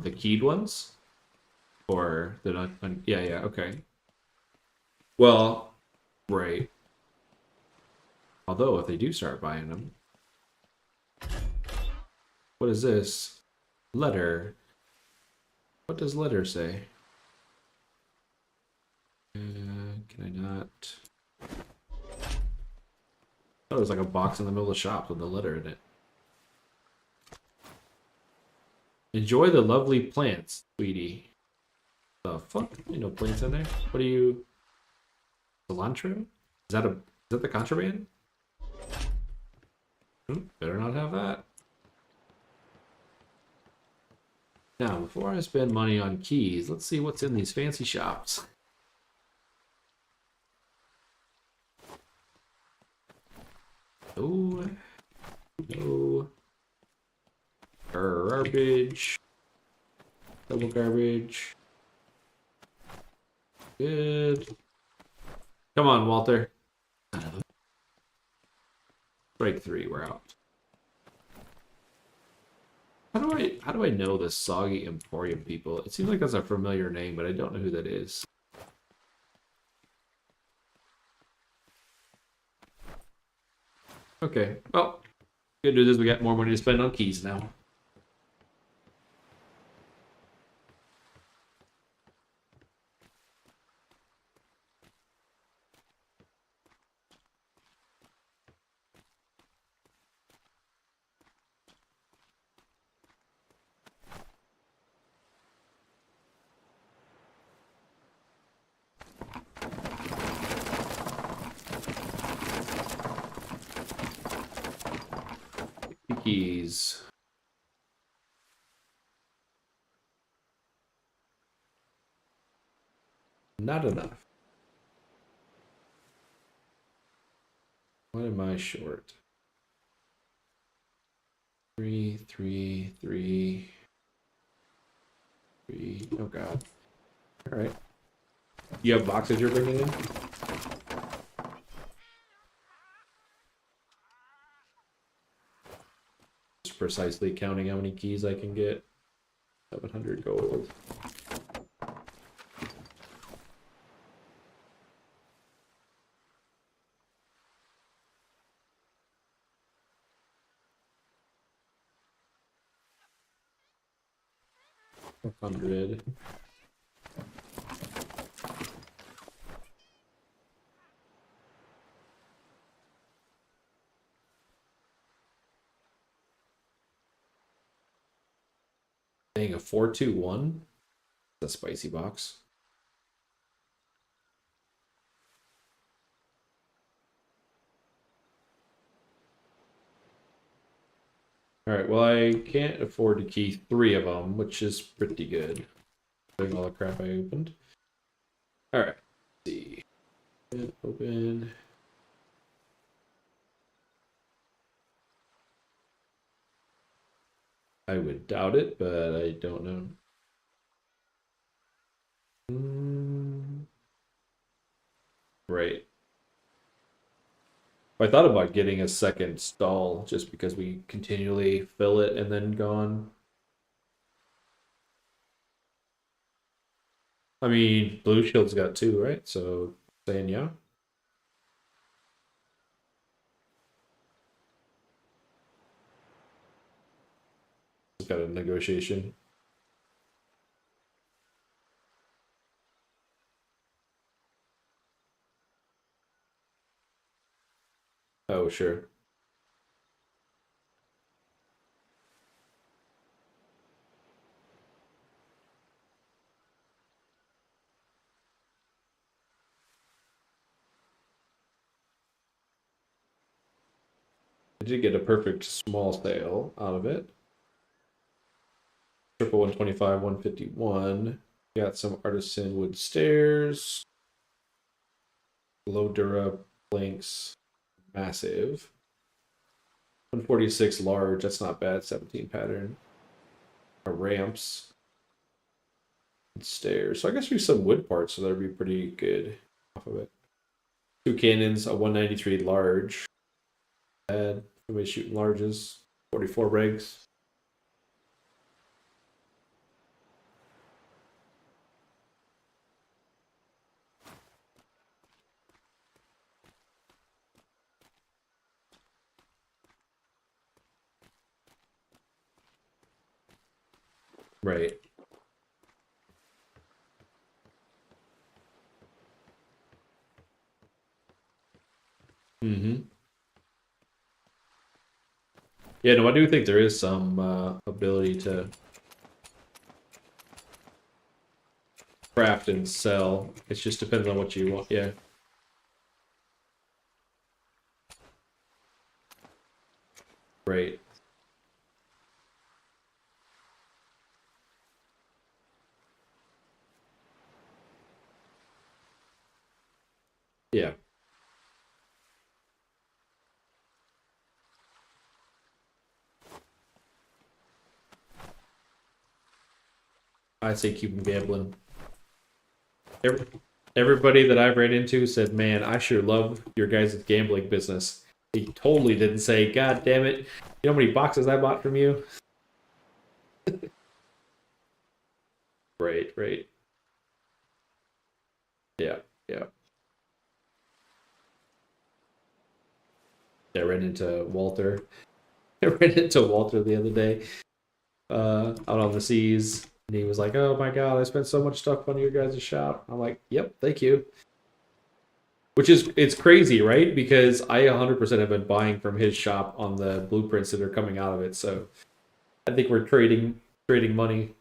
The keyed ones? Or the not, yeah, okay. Well, right. Although, if they do start buying them, what is this? Letter. What does letter say? Can I not? Oh, there's like a box in the middle of the shop with a letter in it. Enjoy the lovely plants, sweetie. The fuck? Ain't no plants in there. What are you? Cilantro? Is that the contraband? Better not have that. Now, before I spend money on keys, let's see what's in these fancy shops. Oh, no. Garbage. Double garbage. Good. Come on, Walter. Break 3, we're out. How do I know the Soggy Emporium people? It seems like that's a familiar name, but I don't know who that is. Okay, well, good news is we got more money to spend on keys now. Keys. Not enough. What am I short? 3, 3, 3, 3. Oh god. All right. You have boxes you're bringing in? Just precisely counting how many keys I can get. 700 gold. $100. Dang, a 421? That's a spicy box. Alright, well, I can't afford to key 3 of them, which is pretty good. All the crap I opened. Alright, let's see. Open. I would doubt it, but I don't know. Right. I thought about getting a second stall just because we continually fill it and then gone. I mean, Blue Shield's got two, right? So saying yeah. It's got a negotiation. Oh, sure. I did get a perfect small sale out of it. Triple 125, 151. Got some artisan wood stairs. Low Dura planks, massive. 146 large, that's not bad. 17 pattern. Ramps. Stairs. So I guess we have some wood parts, so that'd be pretty good off of it. Two cannons, a 193 large. Bad. Somebody shooting larges. 44 regs. Right. Mm-hmm. Yeah, no, I do think there is some ability to craft and sell. It just depends on what you want. Yeah. Right. Yeah. I'd say keep them gambling. Everybody that I've ran into said, "Man, I sure love your guys' gambling business." He totally didn't say, "God damn it, you know how many boxes I bought from you?" Right, right. Yeah, yeah. I ran into Walter. I ran into Walter the other day, out on the seas, and he was like, "Oh my god, I spent so much stuff on your guys' shop." I'm like, "Yep, thank you." Which is it's crazy, right? Because I 100% have been buying from his shop on the blueprints that are coming out of it. So I think we're trading money.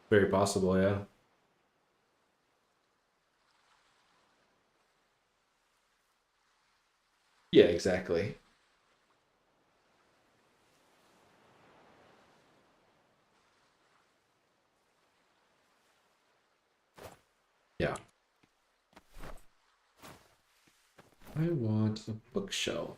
Very possible, yeah. Yeah, exactly. Yeah. I want a bookshelf.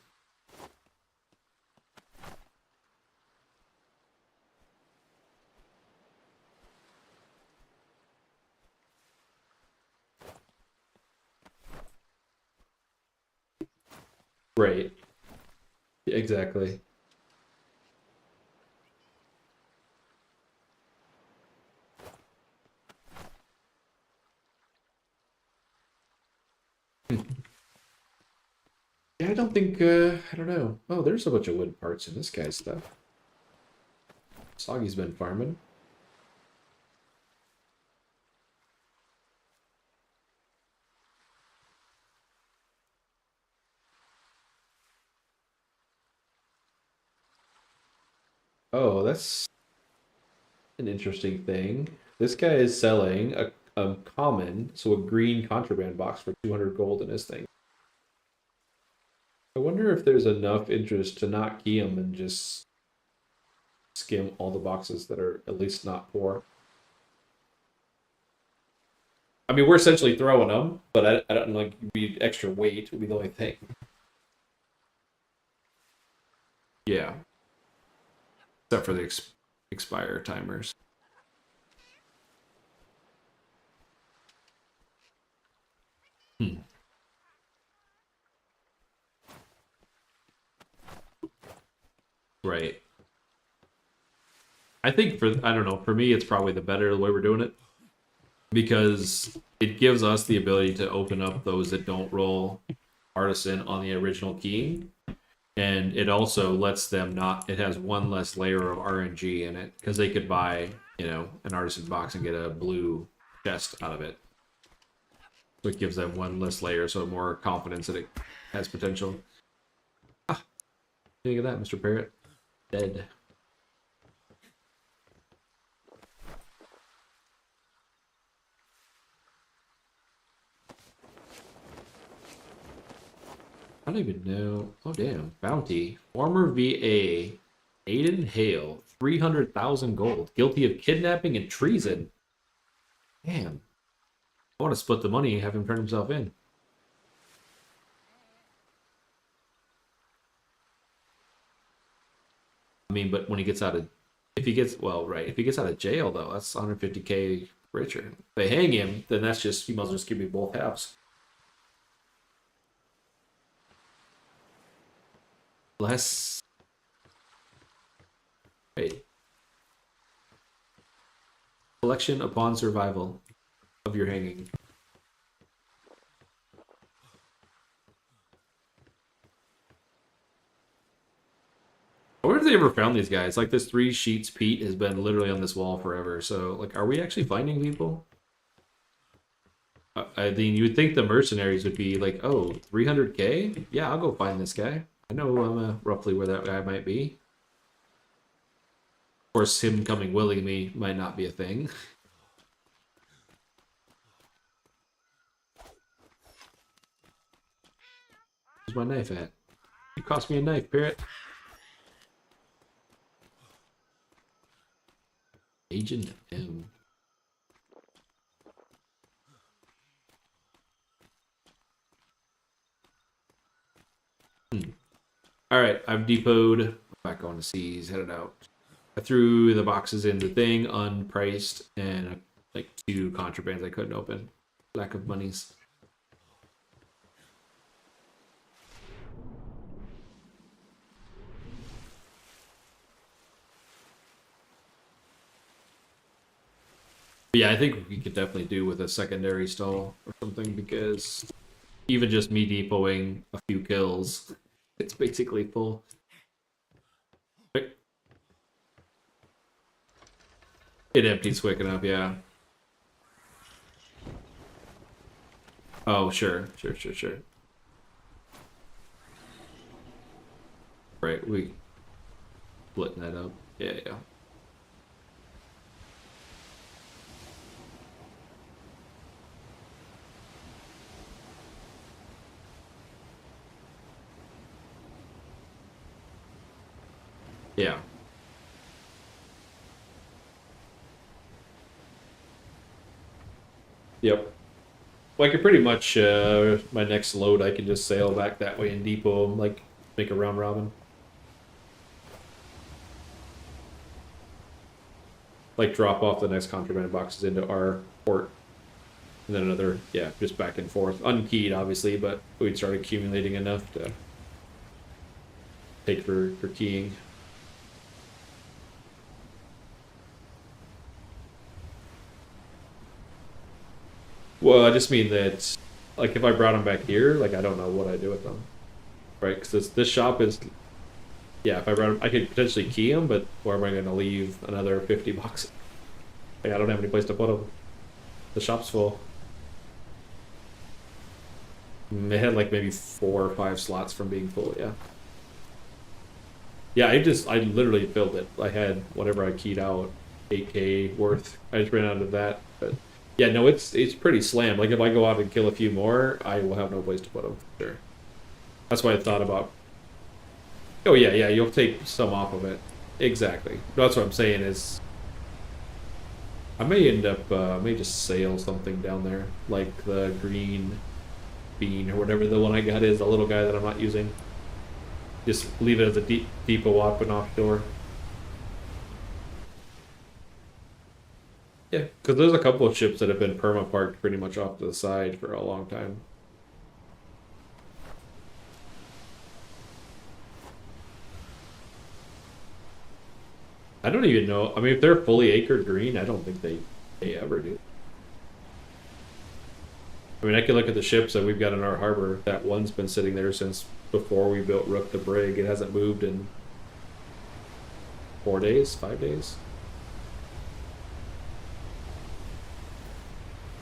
Right. Exactly. Yeah, I don't think I don't know. Oh, there's a bunch of wood parts in this guy's stuff. Soggy's been farming. Oh, that's an interesting thing. This guy is selling a common, so a green contraband box for 200 gold in his thing. I wonder if there's enough interest to not key him and just skim all the boxes that are at least not poor. I mean, we're essentially throwing them, but I don't like be extra weight would be the only thing. Yeah. Except for the expire timers. Right. I think I don't know, for me it's probably the better the way we're doing it. Because it gives us the ability to open up those that don't roll artisan on the original keying. And it also lets them not, it has one less layer of RNG in it. Because they could buy, you know, an artisan box and get a blue chest out of it. So it gives them one less layer, so more confidence that it has potential. Ah, think of that, Mr. Parrot. Dead. I don't even know. Oh, damn. Bounty. Former VA. Aiden Hale. 300,000 gold. Guilty of kidnapping and treason. Damn. I want to split the money and have him turn himself in. I mean, but when he gets out of... If he gets... Well, right. If he gets out of jail, though, that's 150k richer. If they hang him, then that's just... He must just give me both halves. Less... Wait. Collection upon survival of your hanging. I wonder if they ever found these guys. Like, this 3 sheets Pete has been literally on this wall forever. So, like, are we actually finding people? I mean, you would think the mercenaries would be like, oh, 300k? Yeah, I'll go find this guy. I know roughly where that guy might be. Of course, him coming willingly might not be a thing. Where's my knife at? You cost me a knife, Parrot. Agent M. Alright, I've depoted. Back on the seas, headed out. I threw the boxes in the thing, unpriced, and like 2 contrabands I couldn't open. Lack of monies. But yeah, I think we could definitely do with a secondary stall or something, because even just me depoting a few kills, it's basically full. It empties quick enough, yeah. Oh, sure. Right, we splitting that up. Yeah. Yeah. Yep. Well, I could pretty much, my next load, I can just sail back that way and depot, like, make a round robin. Like, drop off the next contraband boxes into our port. And then another, yeah, just back and forth. Unkeyed, obviously, but we'd start accumulating enough to take for keying. Well, I just mean that, like, if I brought them back here, like, I don't know what I'd do with them. Right? Because this shop is, yeah, if I brought them, I could potentially key them, but where am I going to leave another 50 bucks? Like, I don't have any place to put them. The shop's full. They had, like, maybe 4 or 5 slots from being full, yeah. Yeah, I literally filled it. I had whatever I keyed out, 8k worth. I just ran out of that, but... Yeah, no, it's pretty slammed. Like, if I go out and kill a few more, I will have no place to put them. Sure. That's why I thought about... Oh, yeah, you'll take some off of it. Exactly. That's what I'm saying is... I may end up, may just sail something down there, like the green bean or whatever the one I got is, the little guy that I'm not using. Just leave it as a depot up and offshore. Yeah, because there's a couple of ships that have been perma parked pretty much off to the side for a long time. I don't even know. I mean, if they're fully acre green, I don't think they ever do. I mean, I can look at the ships that we've got in our harbor. That one's been sitting there since before we built Rook the Brig. It hasn't moved in 4 days, 5 days.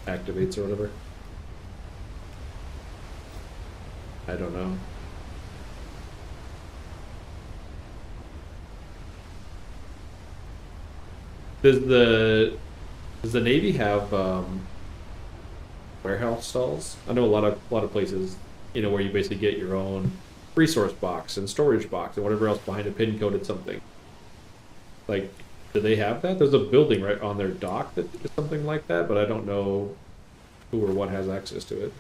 Activates or whatever. I don't know. Does the Navy have warehouse stalls? I know a lot of places, you know, where you basically get your own resource box and storage box and whatever else behind a pin coded something. Like, do they have that? There's a building right on their dock that is something like that, but I don't know who or what has access to it.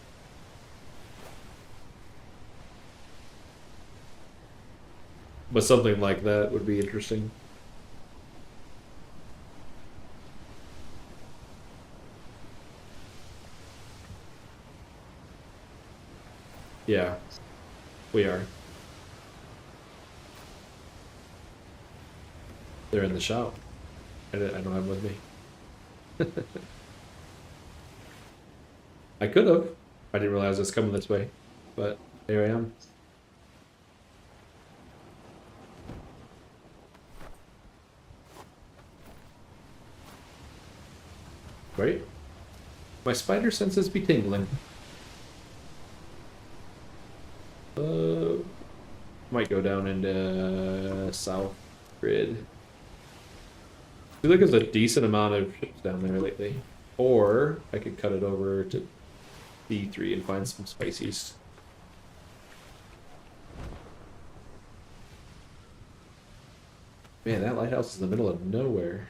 But something like that would be interesting. Yeah, we are. They're in the shop. I don't have them with me. I could have. I didn't realize it's coming this way, but here I am. Right? My spider senses be tingling. Might go down into south grid. I feel like there's a decent amount of ships down there lately. Or I could cut it over to D3 and find some spices. Man, that lighthouse is in the middle of nowhere.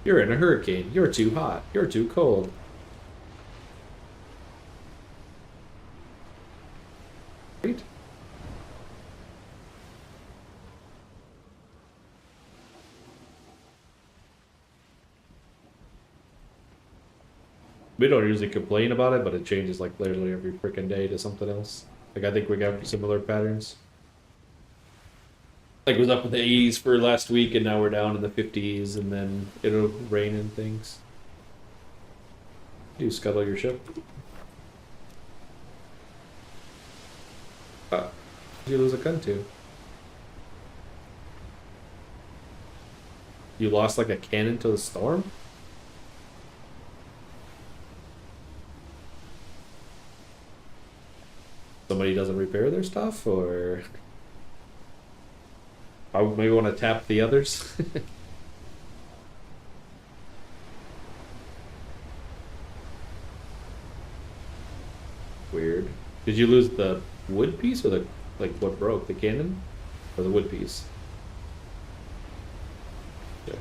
You're in a hurricane. You're too hot. You're too cold. Right? We don't usually complain about it, but it changes like literally every freaking day to something else. Like I think we got similar patterns. Like it was up in the 80s for last week, and now we're down in the 50s, and then it'll rain and things. You scuttle your ship. Did you lose a gun to? You lost like a cannon to the storm? Somebody doesn't repair their stuff, or I would maybe want to tap the others. Weird. Did you lose the wood piece or the like what broke? The cannon or the wood piece? Yeah.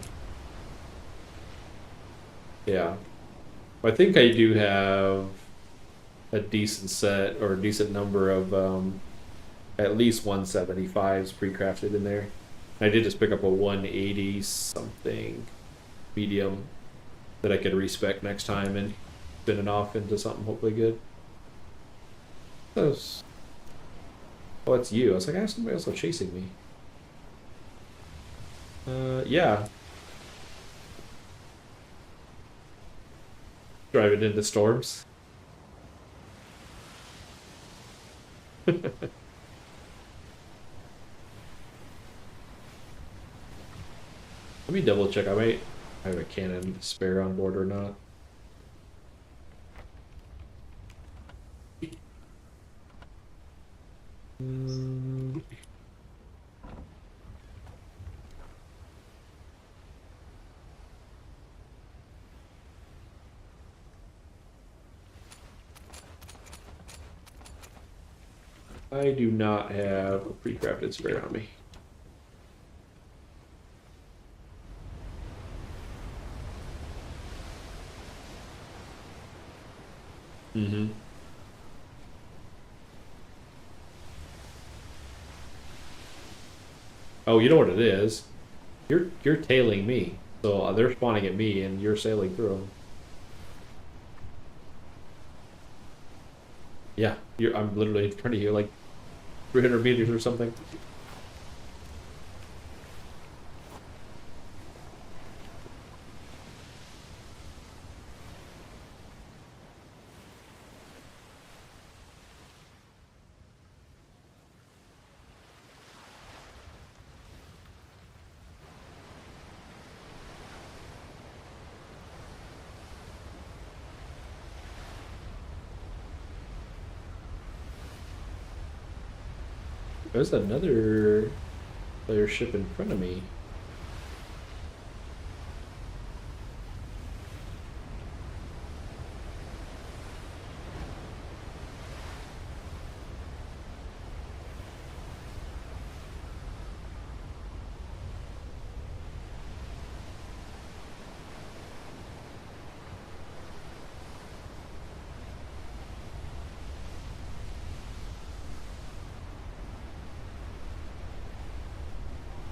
Yeah. I think I do have a decent set or a decent number of at least 175s pre-crafted in there. I did just pick up a 180 something medium that I could respec next time and spin it off into something hopefully good. Oh, it's you. I was like, I have somebody else chasing me. Yeah. Driving into storms. Let me double check. I might have a cannon spare on board or not. I do not have a pre-crafted spare on me. Mm-hmm. Oh, you know what it is? You're tailing me. So they're spawning at me and you're sailing through them. Yeah, I'm literally in front of you, like 300 meters or something. There's another player ship in front of me.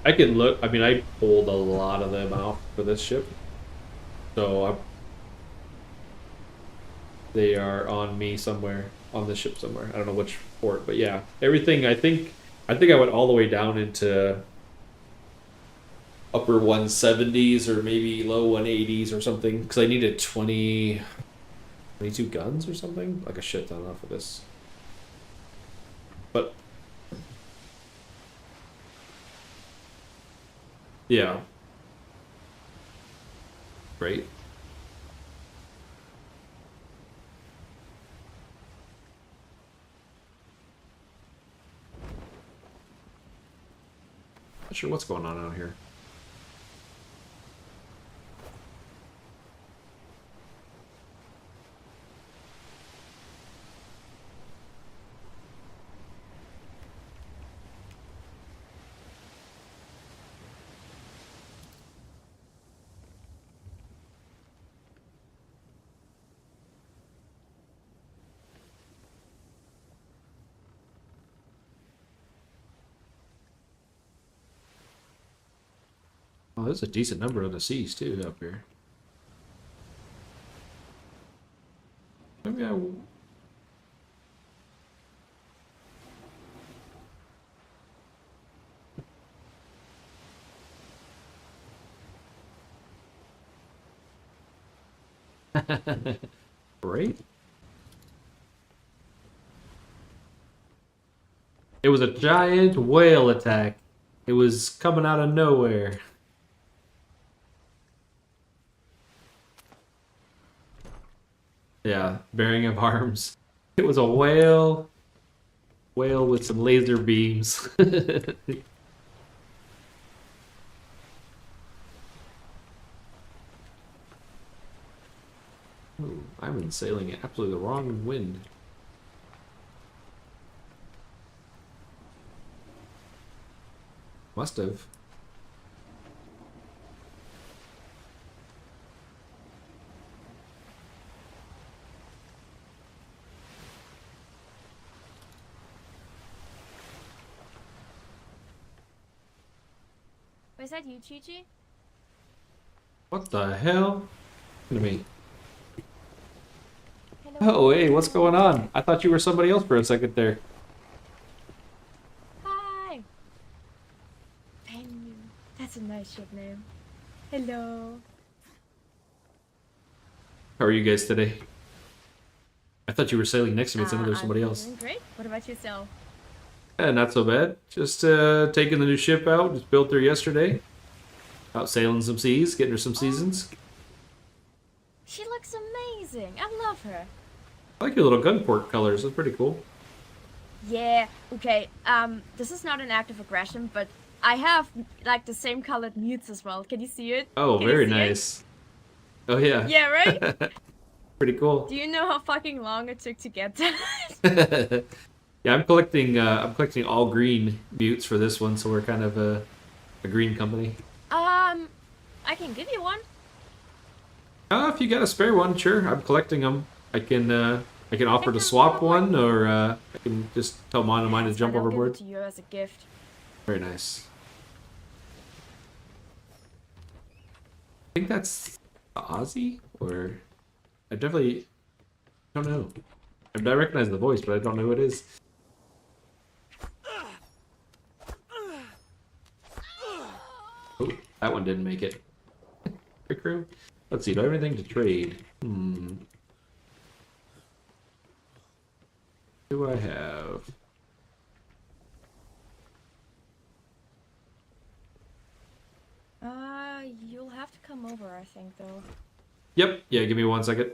I can look. I mean, I pulled a lot of them out for this ship, so they are on me somewhere on the ship somewhere. I don't know which port, but yeah, everything. I think I went all the way down into upper 170s or maybe low 180s or something because I needed 22 guns or something, like a shit ton off of this. But yeah, great. Not sure what's going on out here. Oh, there's a decent number of the seas too up here. Maybe I. Right? It was a giant whale attack. It was coming out of nowhere. Yeah, bearing of arms. It was a whale with some laser beams. Ooh, I've been sailing in absolutely the wrong wind. Must have. Was that you, Chi-Chi? What the hell? Look at me. Hello. Oh, hey, what's going on? I thought you were somebody else for a second there. Hi. Penny. That's a nice ship name. Hello. How are you guys today? I thought you were sailing next to me. It sounded like there's somebody I'm else. doing great. What about yourself? Not so bad. Just taking the new ship out. Just built her yesterday. Out sailing some seas, getting her some seasons. She looks amazing. I love her. I like your little gun port colors. That's pretty cool. Yeah. Okay. This is not an act of aggression, but I have like the same colored mutes as well. Can you see it? Oh, Can you very see it? nice. Oh yeah. Yeah. Right. Pretty cool. Do you know how fucking long it took to get that? Yeah, I'm collecting. I'm collecting all green mutes for this one, so we're kind of a green company. I can give you one. If you got a spare one, sure. I'm collecting them. I can. I can offer to come swap aboard. one, or I can just tell mine of mine to Yes, jump and I'll give it overboard. to you as a gift. Very nice. I think that's Ozzy, or I definitely don't know. I recognize the voice, but I don't know who it is. Oh, that one didn't make it. Quick room. Let's see. Do I have anything to trade? Do I have? You'll have to come over, I think, though. Yep. Yeah. Give me 1 second.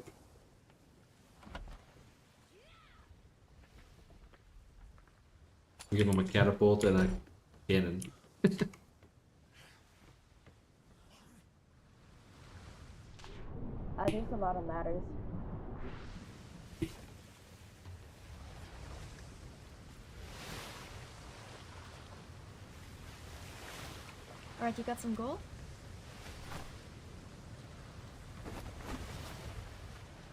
Give him a catapult and a cannon. There's a lot of ladders. Alright, you got some gold?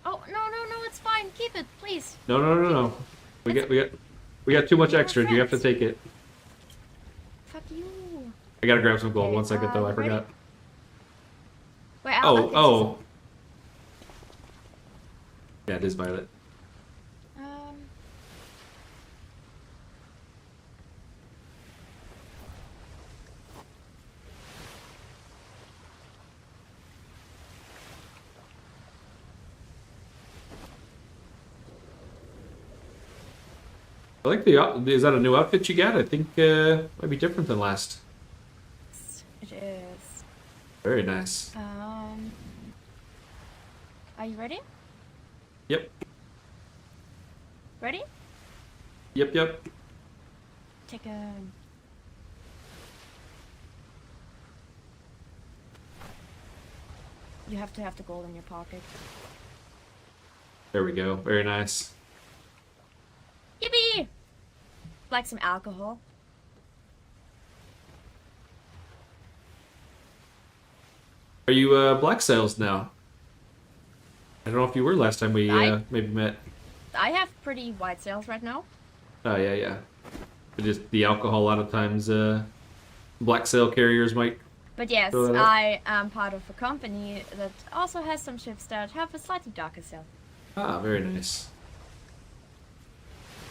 Oh, no, it's fine. Keep it, please. No. We got too much extra. You have to take it. Fuck you. I gotta grab some gold. Okay, 1 second though. I ready? forgot. Wait, I'll fix this. Oh. Yeah, it is Violet. I like the. Is that a new outfit you got? I think might be different than last. It is. Very nice. Are you ready? Yep. Ready? Yep. Take a... You have to have the gold in your pocket. There we go. Very nice. Yippee! Like some alcohol. Are you black sails now? I don't know if you were last time we maybe met. I have pretty white sails right now. Oh yeah. Just the alcohol. A lot of times, black sail carriers might. But yes, Throw that up. I am part of a company that also has some ships that have a slightly darker sail. Ah, very nice.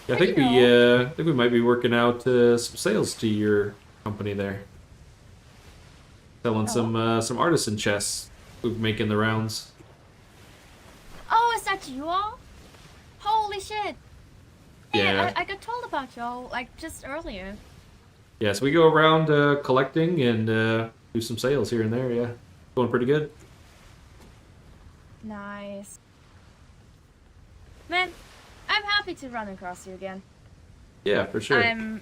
Yeah, I But think you I think we might be working out some sales to your company there. Selling some artisan chests. We're making the rounds. Oh, is that you all? Holy shit! Man, Yeah. I got told about y'all like just earlier. Yeah, so we go around collecting and do some sales here and there. Yeah, going pretty good. Nice. Man, I'm happy to run across you again. Yeah, for sure. I hope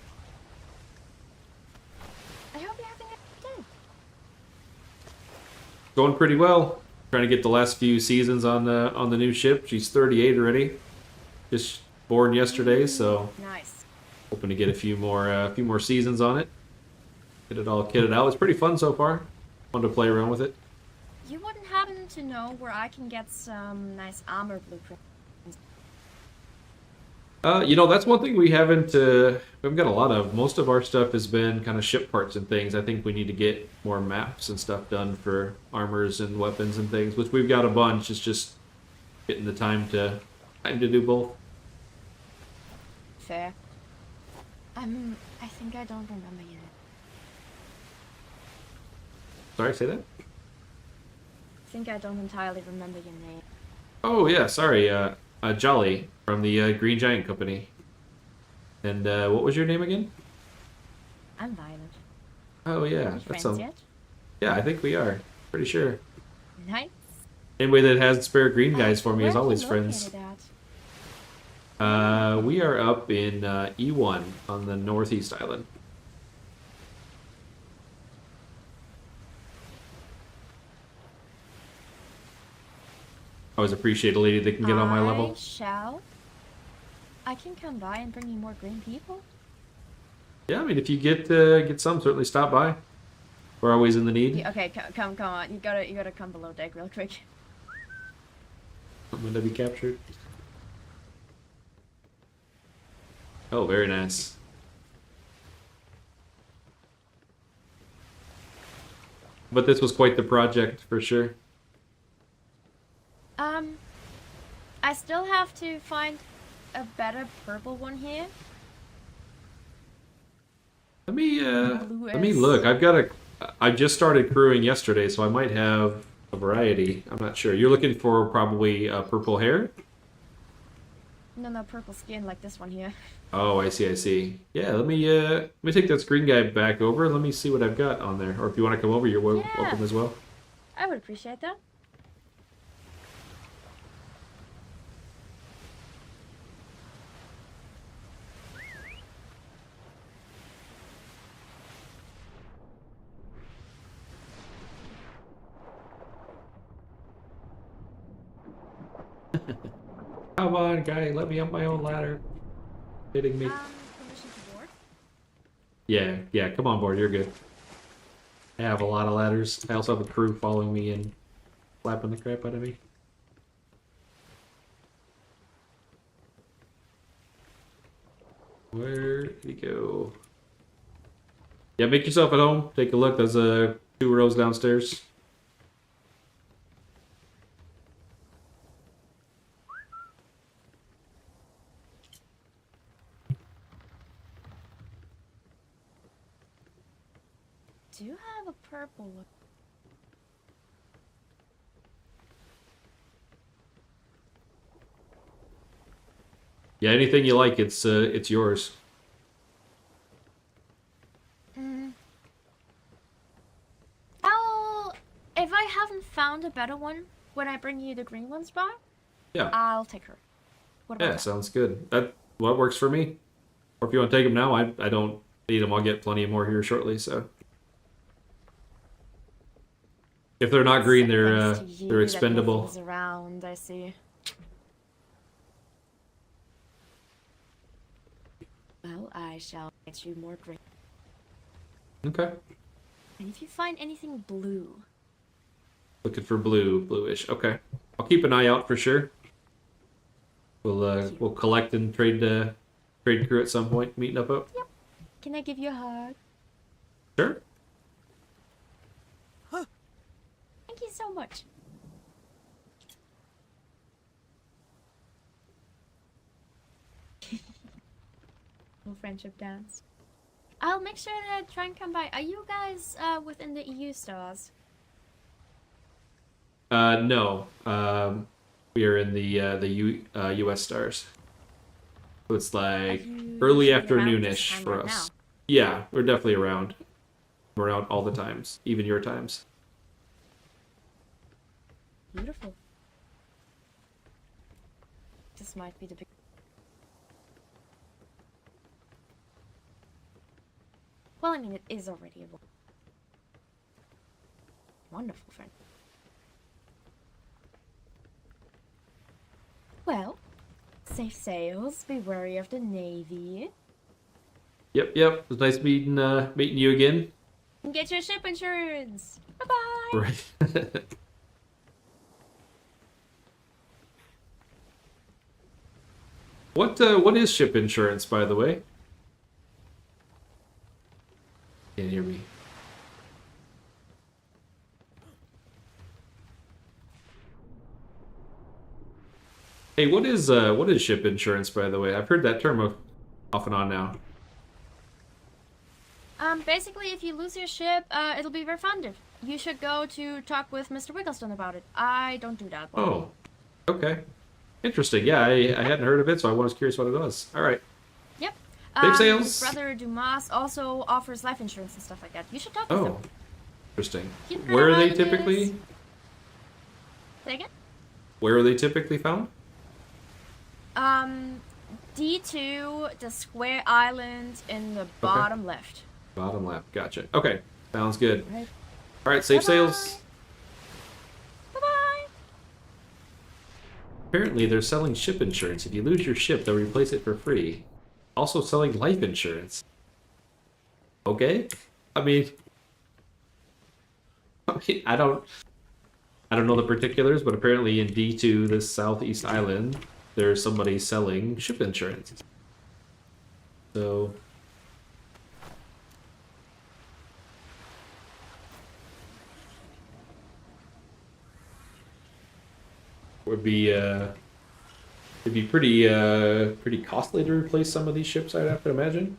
you're having a good day. Going pretty well. Trying to get the last few seasons on the new ship. She's 38 already. Just born yesterday, so Nice. hoping to get a few more seasons on it. Get it all kitted out. It's pretty fun so far. Fun to play around with it. You wouldn't happen to know where I can get some nice armor blueprints? That's one thing we haven't got a lot of. Most of our stuff has been kind of ship parts and things. I think we need to get more maps and stuff done for armors and weapons and things, which we've got a bunch. It's just getting the time to do both. Fair. I think I don't remember you. Sorry, say that? I think I don't entirely remember your name. Oh yeah, sorry. Jolly from the Green Giant Company. And what was your name again? I'm Violet. Oh yeah, Are we that's friends yet? Yeah, I think we are. Pretty sure. Nice. Anybody that has spare green guys for me Where is are you always friends. located at? We are up in E1 on the Northeast Island. I always appreciate a lady that can get on my level. I shall I can come by and bring you more green people. Yeah, I mean, if you get some, certainly stop by. We're always in the need. Yeah, okay, come on. You gotta come below deck real quick. I'm going to be captured. Oh, very nice. But this was quite the project for sure. I still have to find a better purple one here. Let me Blue let me is- look. I just started crewing yesterday, so I might have a variety. I'm not sure. You're looking for probably purple hair? No, purple skin like this one here. Oh, I see. Yeah, let me take this green guy back over. Let me see what I've got on there. Or if you want to come over, you're Yeah. welcome as well. I would appreciate that. Come on, guy, let me up my own ladder. Hitting me. Permission to board? Yeah, come on board, you're good. I have a lot of ladders. I also have a crew following me and slapping the crap out of me. Where did he go? Yeah, make yourself at home. Take a look. There's 2 rows downstairs. Do you have a purple one? Yeah, anything you like, it's yours. If I haven't found a better one when I bring you the green ones back, Yeah. I'll take her. What about Yeah, that? sounds good. That what works for me. Or if you want to take them now, I don't need them. I'll get plenty more here shortly. So if they're not green, Thanks to you they're that expendable. nothing's around, I see. Well, I shall get you more green. Okay. And if you find anything blue, Looking for bluish. Okay. I'll keep an eye out for sure. We'll collect and trade crew at some point. Meeting up. can I give you a hug? Sure. Thank you so much. Little friendship dance. I'll make sure that I try and come by. Are you guys within the EU stars? No. We are in the U.S. stars. So it's like you early usually around this afternoonish time for right us. now? Yeah, we're definitely around. We're out all the times, even your times. Beautiful. This might be the big. Well, I mean, it is already a wonderful friend. Well, safe sails, be wary of the Navy. Yep. It was nice meeting you again. And get your ship insurance! Bye-bye! Right. What is ship insurance, by the way? Can't hear me. Hey, what is ship insurance, by the way? I've heard that term off and on now. Basically, if you lose your ship, it'll be refunded. You should go to talk with Mr. Wiggleston about it. I don't do that. Oh, okay. Interesting. Yeah, I hadn't heard of it, so I was curious what it was. All right. Yep. Safe sails. His brother Dumas also offers life insurance and stuff like that. You should talk with him. Oh, interesting. You know Where are how they it typically? is. Say again? Where are they typically found? D2, the square island in the bottom left. Bottom left. Gotcha. Okay. Sounds good. Right. All right. Safe Bye-bye. sails. Bye-bye! Apparently, they're selling ship insurance. If you lose your ship, they'll replace it for free. Also selling life insurance. Okay? I mean, I don't know the particulars, but apparently in D2, this southeast island, there's somebody selling ship insurance. So would be it'd be pretty costly to replace some of these ships, I'd have to imagine.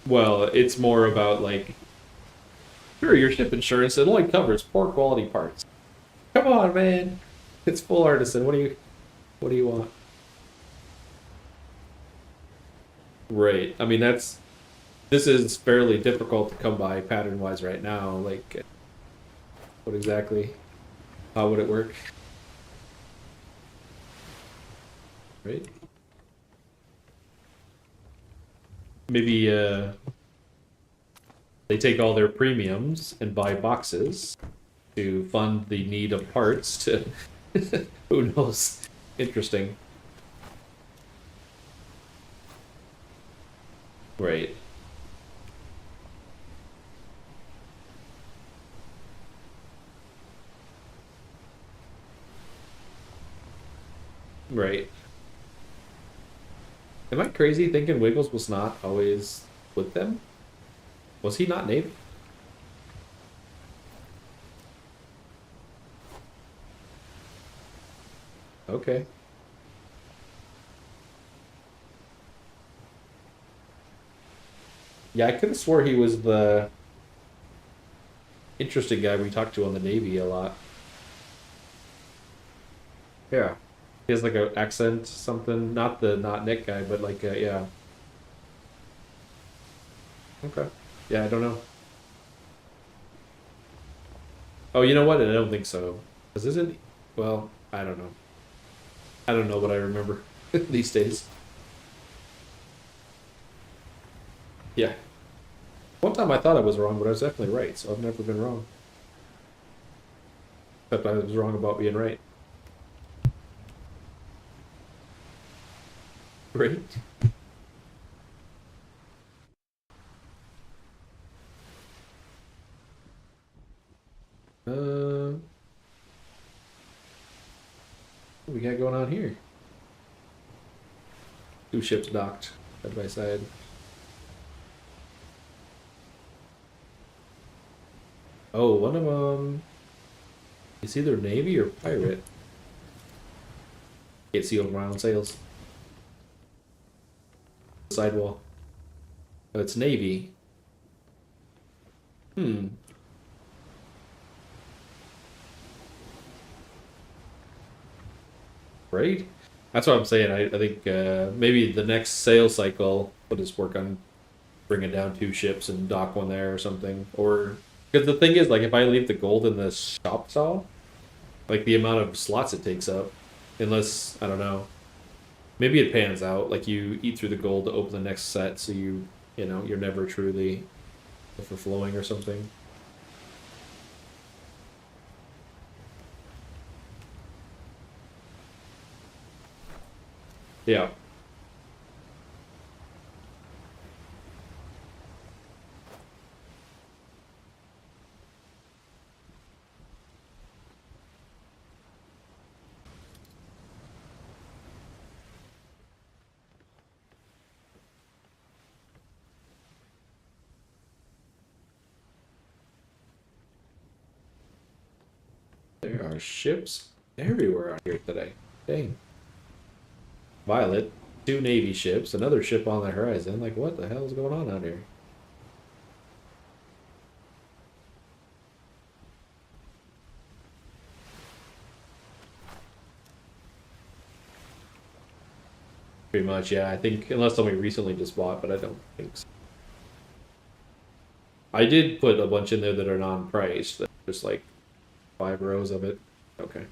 Well, it's more about like, sure, your ship insurance, it only covers poor quality parts. Come on, man. It's full artisan. What do you want? Right. I mean, this is fairly difficult to come by pattern wise right now. Like, what exactly? How would it work? Right? Maybe they take all their premiums and buy boxes to fund the need of parts to who knows? Interesting. Right. Right. Am I crazy thinking Wiggles was not always with them? Was he not Navy? Okay. Yeah, I could have swore he was the interesting guy we talked to on the Navy a lot. Yeah. He has like an accent, something. Not Nick guy, but like, yeah. Okay. Yeah, I don't know. Oh, you know what? I don't think so. Because isn't. Well, I don't know. I don't know what I remember these days. Yeah. One time I thought I was wrong, but I was definitely right, so I've never been wrong. Except I was wrong about being right. Right? What we got going on here? Two ships docked side by side. Oh, one of them is either Navy or pirate. Can't see over my own sails. Sidewall. Oh, it's Navy. Hmm. Right? That's what I'm saying. I think maybe the next sales cycle, we'll just work on bringing down two ships and dock one there or something. Or because the thing is, like, if I leave the gold in the shop stall, like the amount of slots it takes up, unless I don't know, maybe it pans out. Like you eat through the gold to open the next set, so you know you're never truly overflowing or something. Yeah. There are ships everywhere out here today. Dang. Violet, two Navy ships, another ship on the horizon. Like, what the hell is going on out here? Pretty much, yeah. I think, unless somebody recently just bought, but I don't think so. I did put a bunch in there that are non-priced. Just like 5 rows of it. Okay.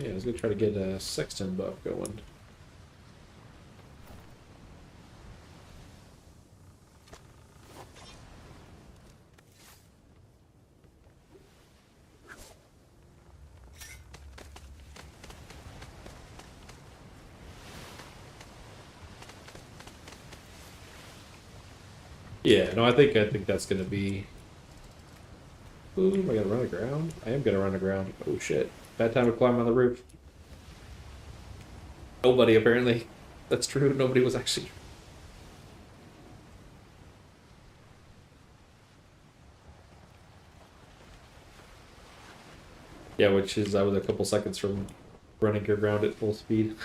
Yeah, I was gonna try to get a sexton buff going. Yeah, no, I think that's gonna be. Ooh, am I gonna run aground? I am gonna run aground. Oh shit! Bad time to climb on the roof. Nobody apparently. That's true. Nobody was actually. Yeah, which is I was a couple seconds from running aground at full speed.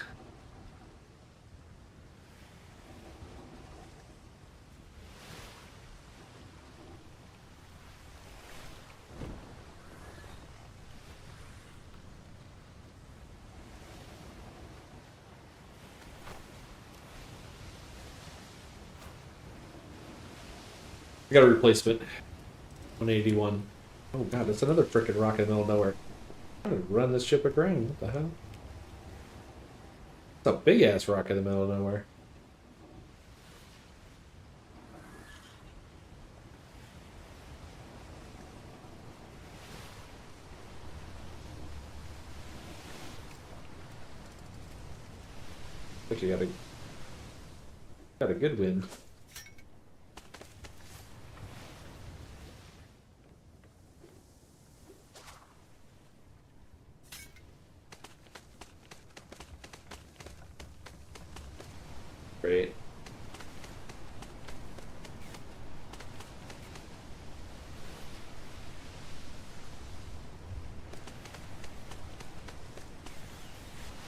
I got a replacement. 181. Oh god, that's another frickin' rock in the middle of nowhere. I'm gonna run this ship aground. What the hell? It's a big ass rock in the middle of nowhere. Actually got a good win. Great.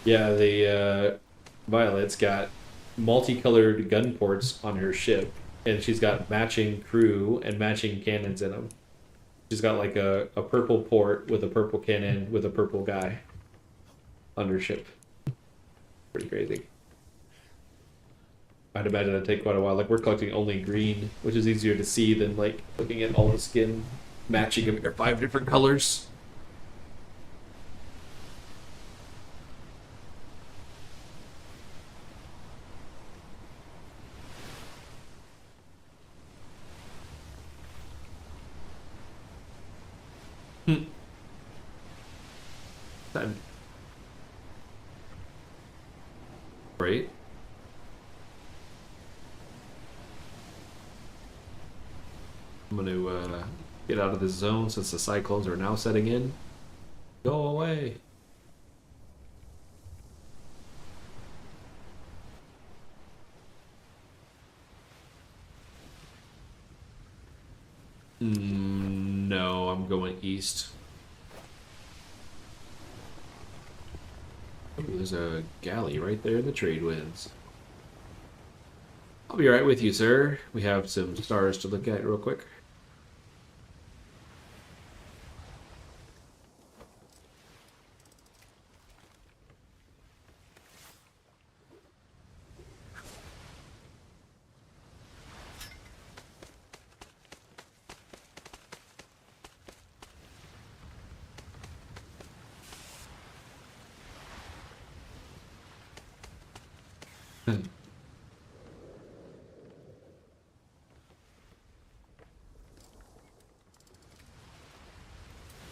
Yeah, the Violet's got multicolored gun ports on her ship, and she's got matching crew and matching cannons in them. She's got like a purple port with a purple cannon with a purple guy on her ship. Pretty crazy. I'd imagine it'd take quite a while. Like we're collecting only green, which is easier to see than like looking at all the skin matching them in 5 different colors. Time. Right? I'm going to get out of this zone since the cyclones are now setting in. Go away. No, I'm going east. Ooh, there's a galley right there in the trade winds. I'll be right with you, sir. We have some stars to look at real quick.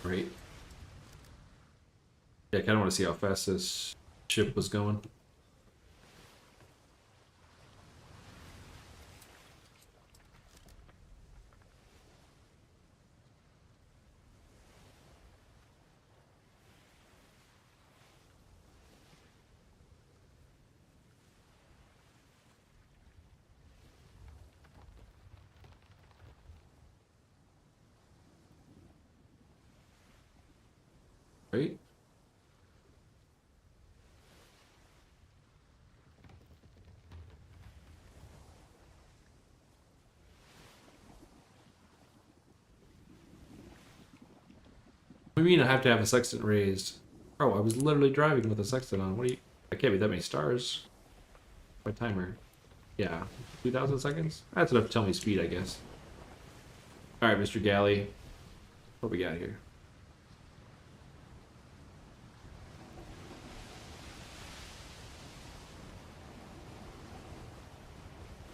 Right. Yeah, I kind of want to see how fast this ship was going. Right? What do you mean I have to have a sextant raised? Oh, I was literally driving with a sextant on. What do you... I can't be that many stars. My timer. Yeah. 2,000 seconds? That's enough to tell me speed, I guess. Alright, Mr. Galley. What we got here?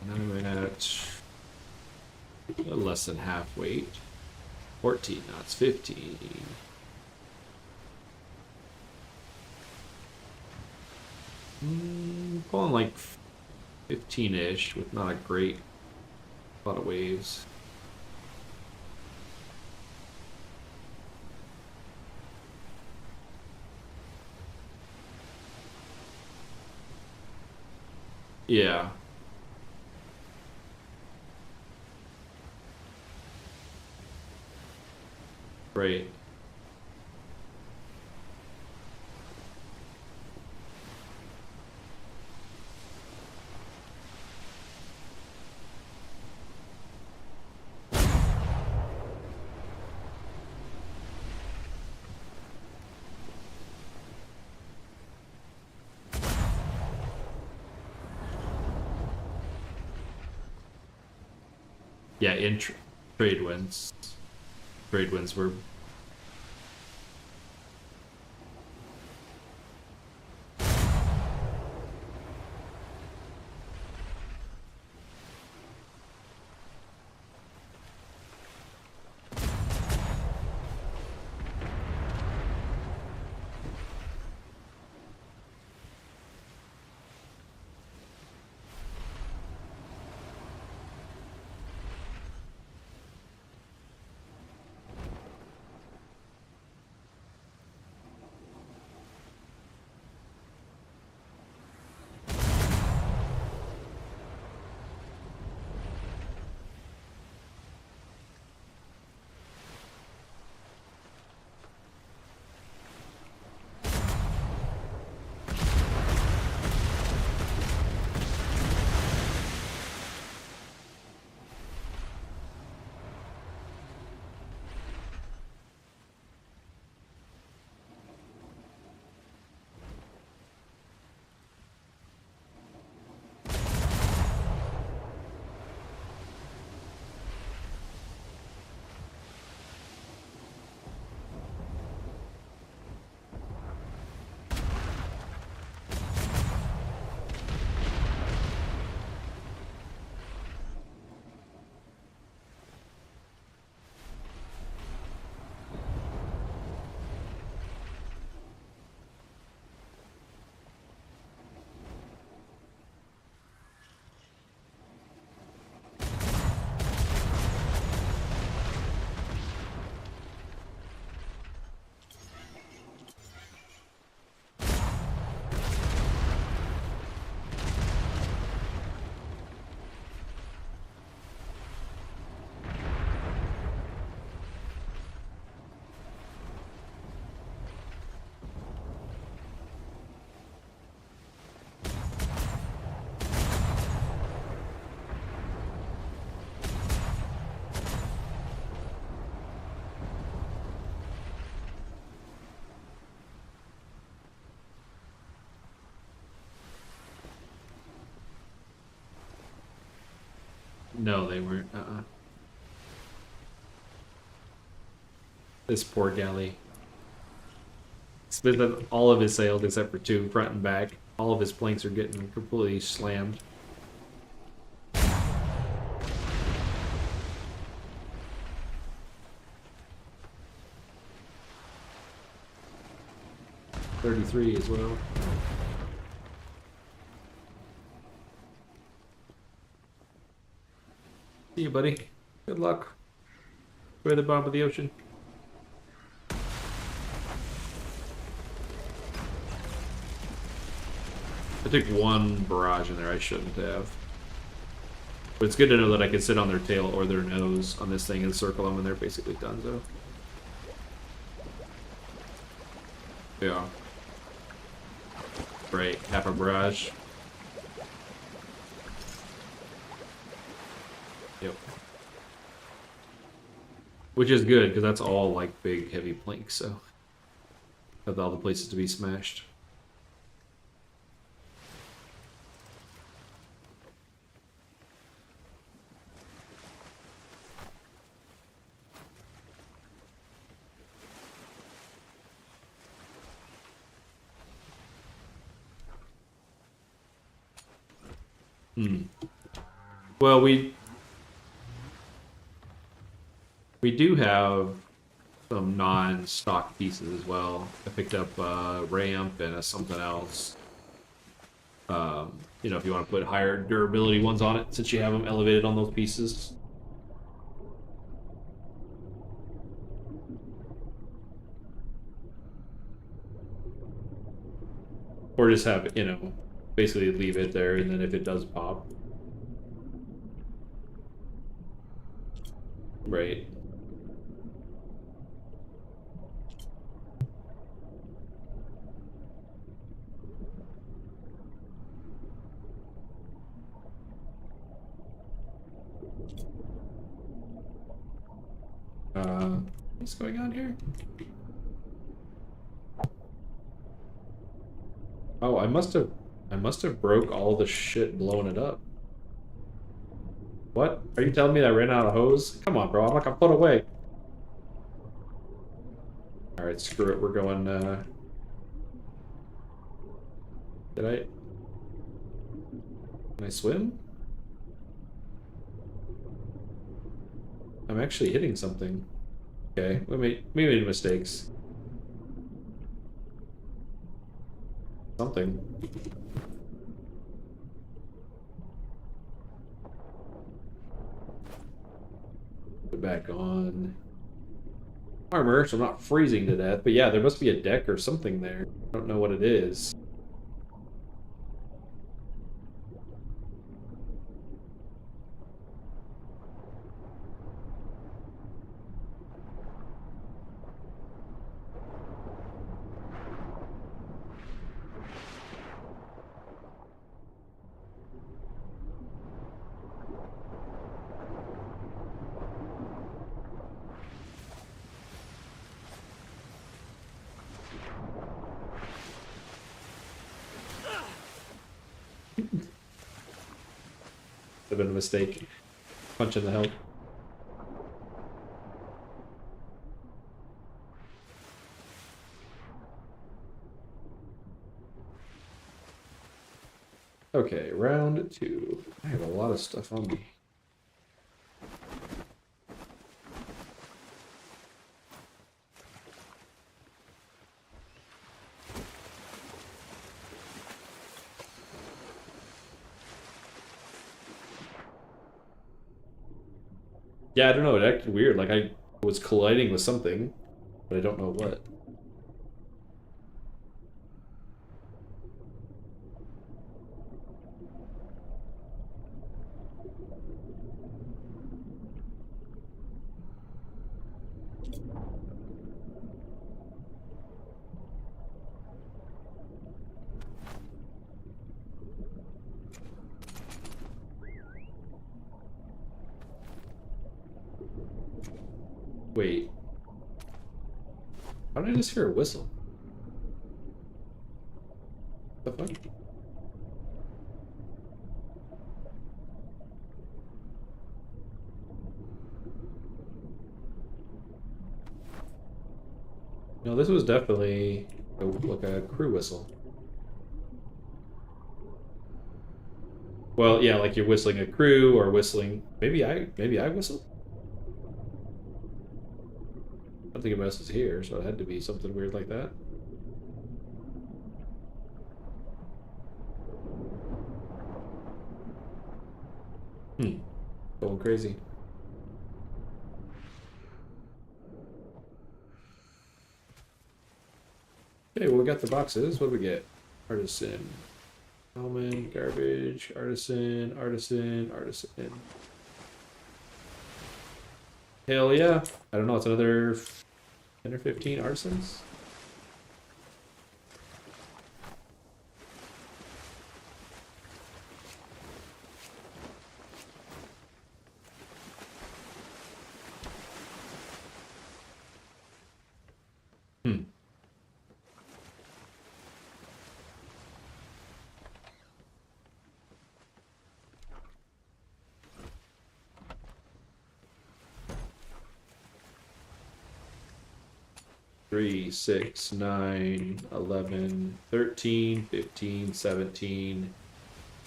And I'm at less than half weight. 14 knots, 15. Pulling like 15-ish with not a great lot of waves. Yeah. Right. Yeah, in trade winds. Trade winds were. No, they weren't. This poor galley. Split all of his sails except for two, front and back. All of his planks are getting completely slammed. .33 as well. See you, buddy. Good luck. We're at the bottom of the ocean. I took one barrage in there I shouldn't have. But it's good to know that I can sit on their tail or their nose on this thing and circle them and they're basically done, so. Yeah. Right, half a barrage. Yep. Which is good, because that's all like big, heavy planks, so. Have all the places to be smashed. Well, we do have some non-stock pieces as well. I picked up a ramp and a something else. You know, if you want to put higher durability ones on it, since you have them elevated on those pieces. Or just have it, you know, basically leave it there, and then if it does pop. Right. What's going on here? Oh, I must have broke all the shit blowing it up. What? Are you telling me that I ran out of hose? Come on, bro. I'm not gonna put away. Alright, screw it. We're going, Can I swim? I'm actually hitting something. Okay, we made mistakes. Something. Put back on armor, so I'm not freezing to death. But yeah, there must be a deck or something there. I don't know what it is. Have been a mistake. Punch in the help. Okay, round 2. I have a lot of stuff on me. Yeah, I don't know. It acted weird. Like I was colliding with something, but I don't know what. Wait. How did I just hear a whistle? What the fuck? No, this was definitely like a crew whistle. Well, yeah, like you're whistling a crew or whistling. Maybe I whistled. I don't think anybody else is here, so it had to be something weird like that. Going crazy. Okay, well, we got the boxes. What do we get? Artisan. Almond, garbage, artisan, artisan, artisan. Hell yeah. I don't know, it's another 10 or 15 artisans? Hmm. Three, 6, 9, 11, 13, 15, 17,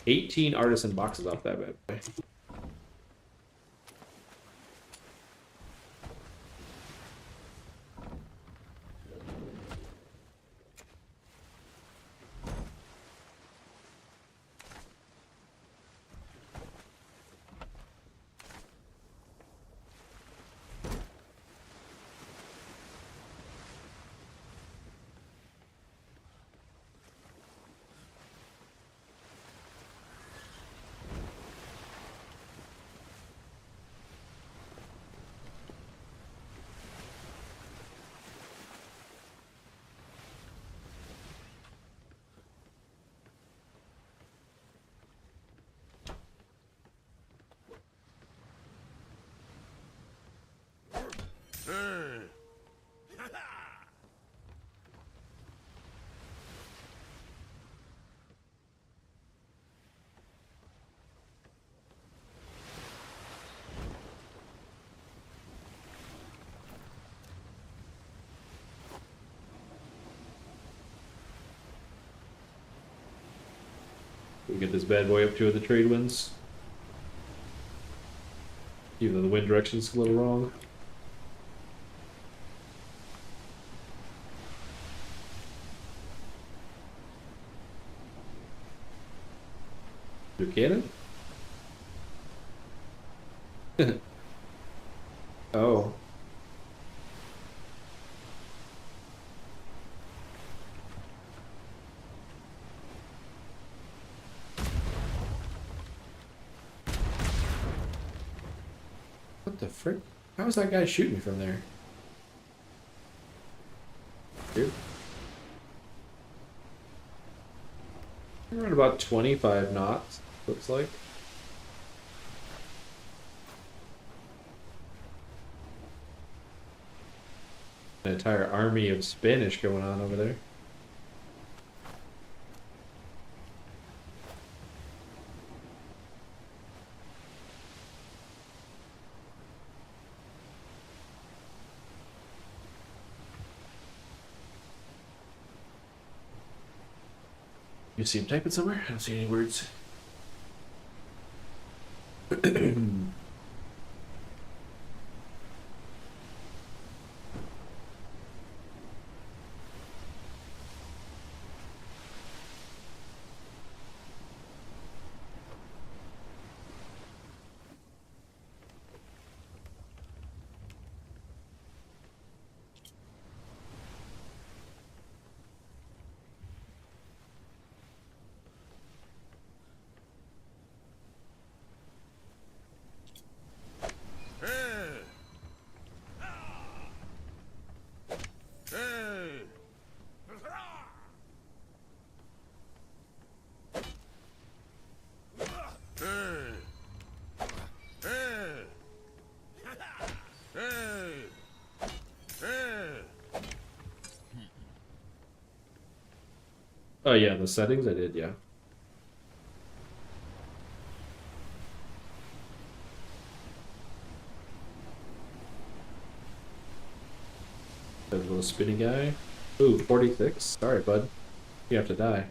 18 artisan boxes off that bad boy. We get this bad boy up to the trade winds. Even though the wind direction's a little wrong. Your cannon? Oh. What the frick? How is that guy shooting from there? Dude. We're at about 25 knots, looks like. An entire army of Spanish going on over there. You see him typing somewhere? I don't see any words. Oh yeah, the settings I did, yeah. That little spinny guy. Ooh, 46. Sorry, bud. You have to die.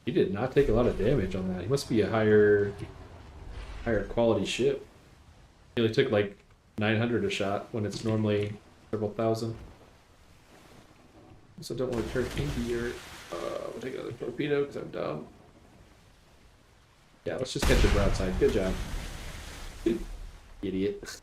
He did not take a lot of damage on that. He must be a higher quality ship. He only took like 900 a shot when it's normally several thousand. So don't want to turn pinky or we'll take another torpedo because I'm dumb. Yeah, let's just catch a broadside. Good job. Idiot.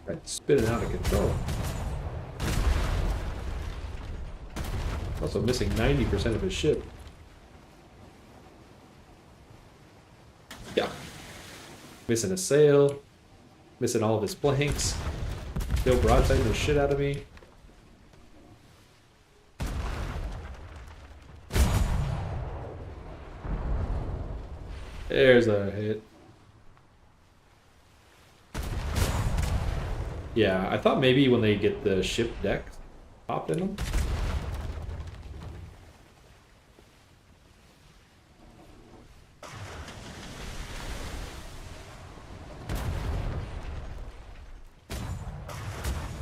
Right, spinning out of control. Also missing 90% of his ship. Yeah. Missing a sail. Missing all of his planks. Still broadsiding the shit out of me. There's a hit. Yeah, I thought maybe when they get the ship deck popped in them.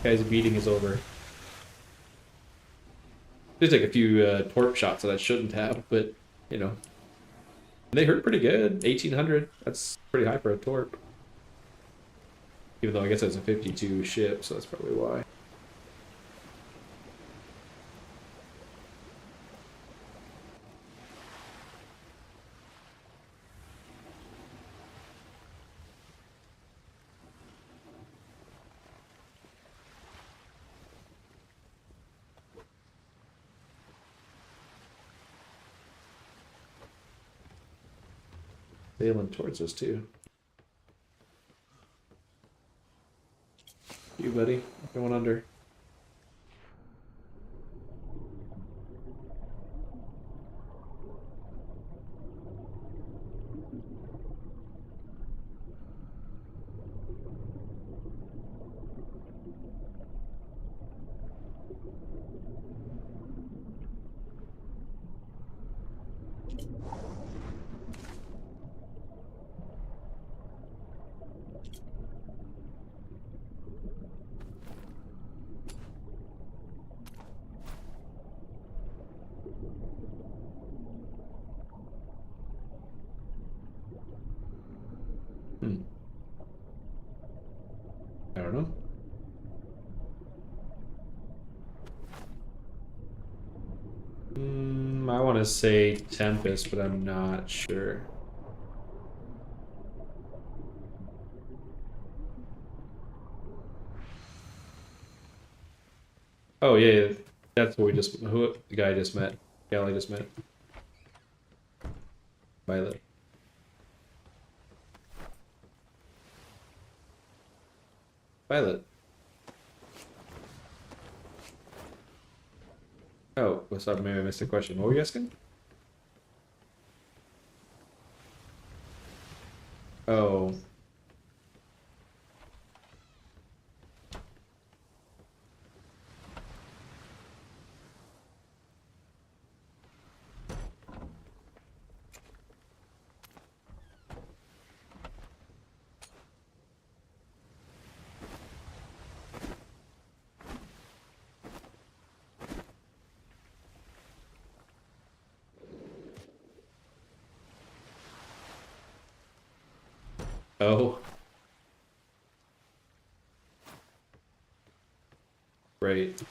Guy's beating is over. Did take a few torp shots that I shouldn't have, but you know, they hurt pretty good. 1800. That's pretty high for a torp. Even though I guess it's a 52 ship, so that's probably why. Sailing towards us too. You buddy, going under. I don't know. I want to say Tempest, but I'm not sure. Oh yeah, that's what who the guy just met. Galley just met. Violet. Violet. Oh, what's up? Maybe I missed a question. What were you asking? Oh. Oh. Right.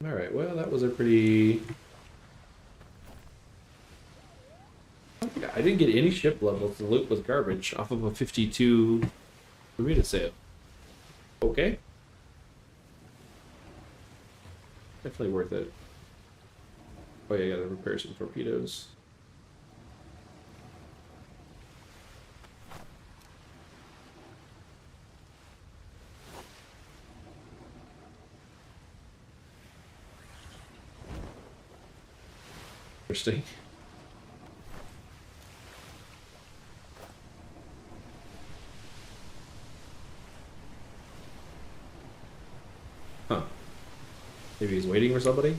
All right. Well, that was a pretty. I didn't get any ship levels. The loot was garbage off of a 52 Bermuda sale. Okay. Definitely worth it. Oh yeah, I gotta repair some torpedoes. Interesting. Huh. Maybe he's waiting for somebody?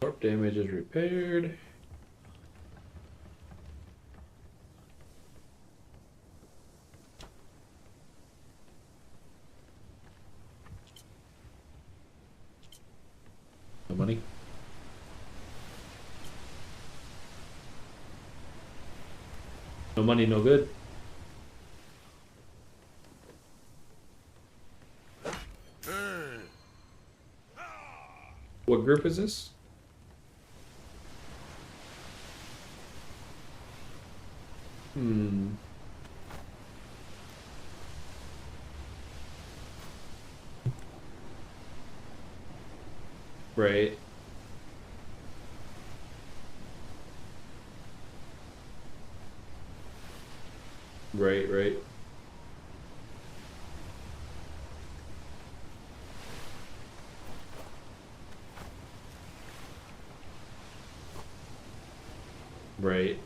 Torp damage is repaired. No money. No money, no good. What group is this? Hmm. Right. Right, right. Right.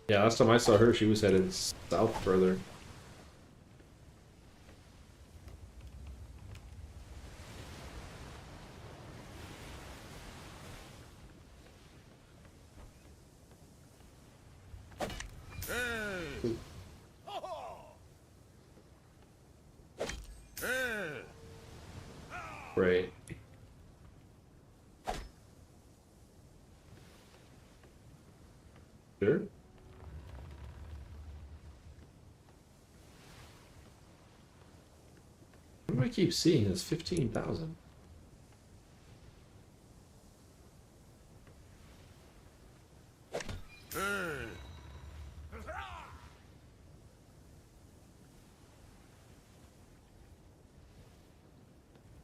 Yeah, last time I saw her, she was headed south further. Right. Sure. What do I keep seeing is 15,000?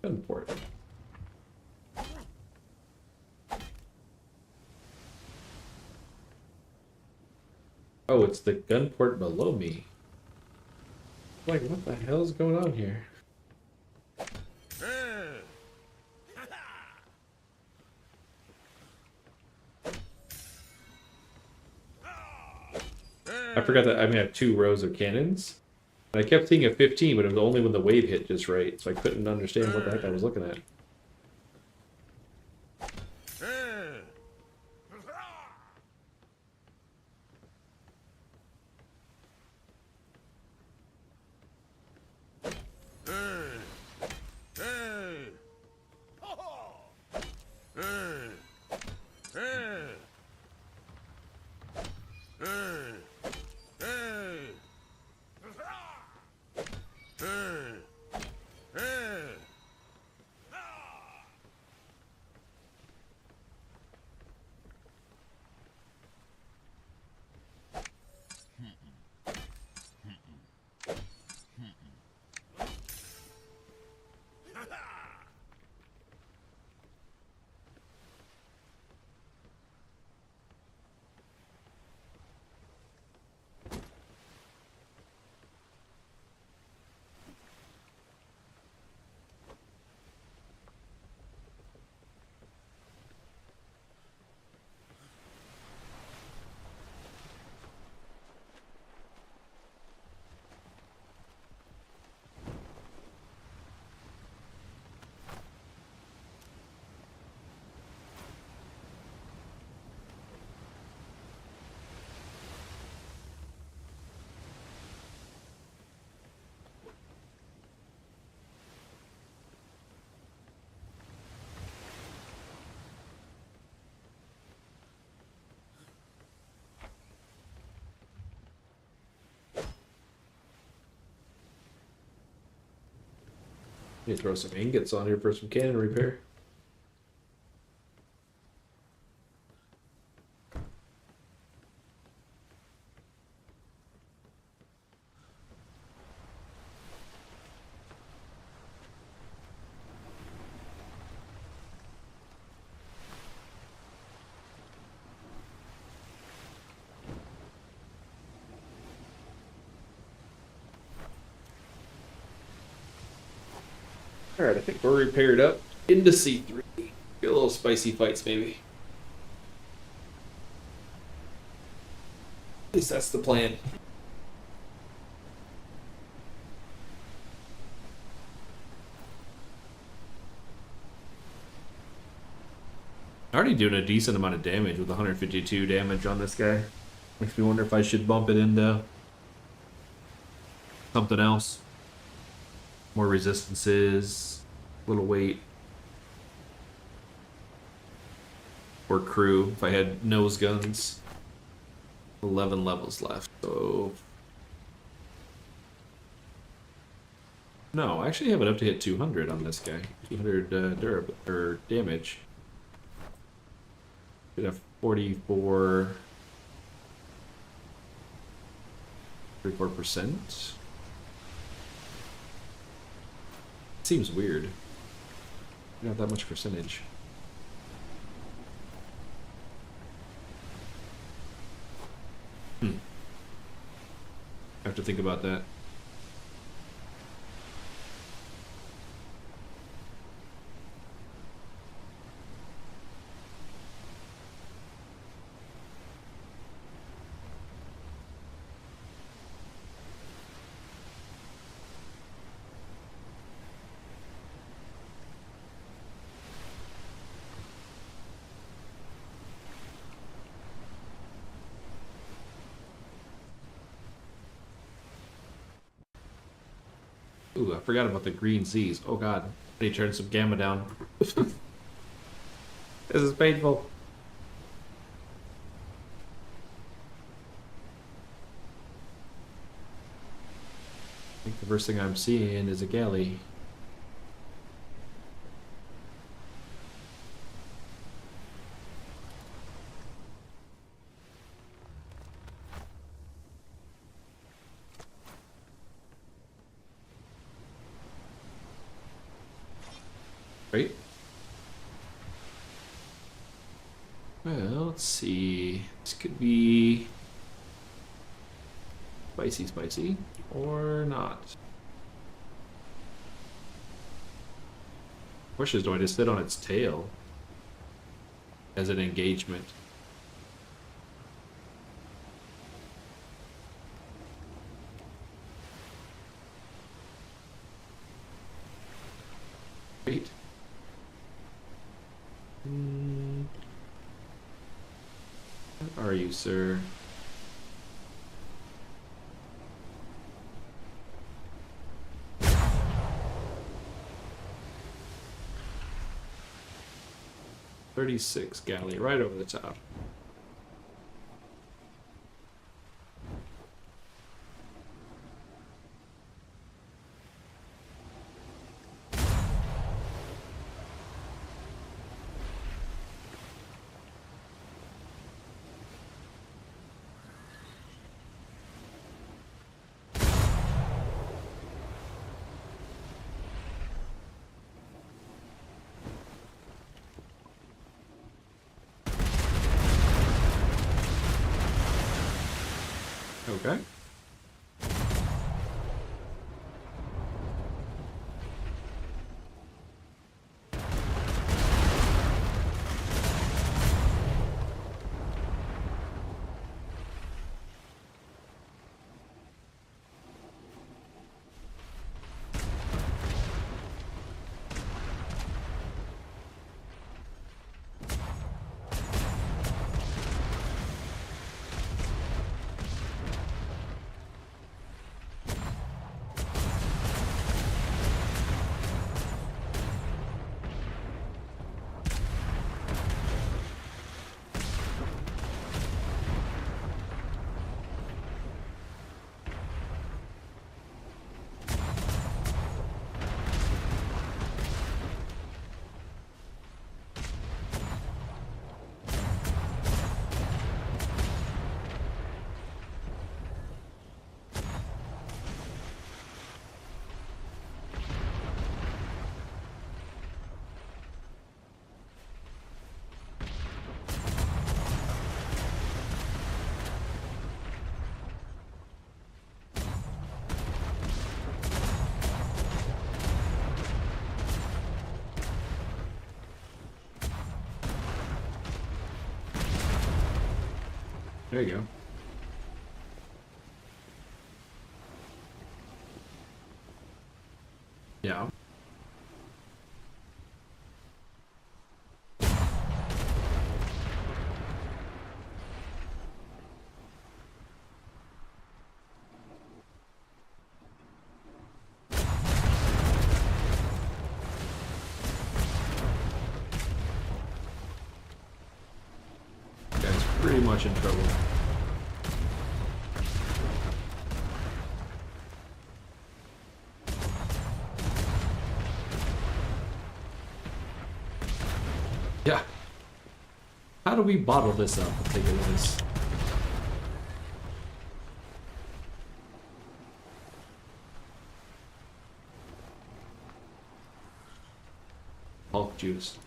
Gunport. Oh, it's the gunport below me. Like, what the hell is going on here? I forgot that I have 2 rows of cannons. And I kept seeing a 15, but it was only when the wave hit just right, so I couldn't understand what the heck I was looking at. You throw some ingots on here for some cannon repair. Alright, I think we're repaired up into C3. Get a little spicy fights, maybe. At least that's the plan. Already doing a decent amount of damage with 152 damage on this guy. Makes me wonder if I should bump it in though. something else. More resistances, little weight. Or crew, if I had nose guns. 11 levels left, so... No, I actually have it up to hit 200 on this guy. 200 durable, or damage. Should have 44... 34%. Seems weird. You don't have that much percentage. I have to think about that. Ooh, I forgot about the green Z's. Oh god. I need to turn some gamma down. This is painful. I think the first thing I'm seeing is a galley. Right? Well, let's see. This could be spicy, or not. Question is, do I just sit on its tail as an engagement? Wait. What are you, sir? $36 galley, right over the top. Okay. There you go. Yeah. pretty much in trouble. Yeah. How do we bottle this up? I'll take it as. Hulk juice.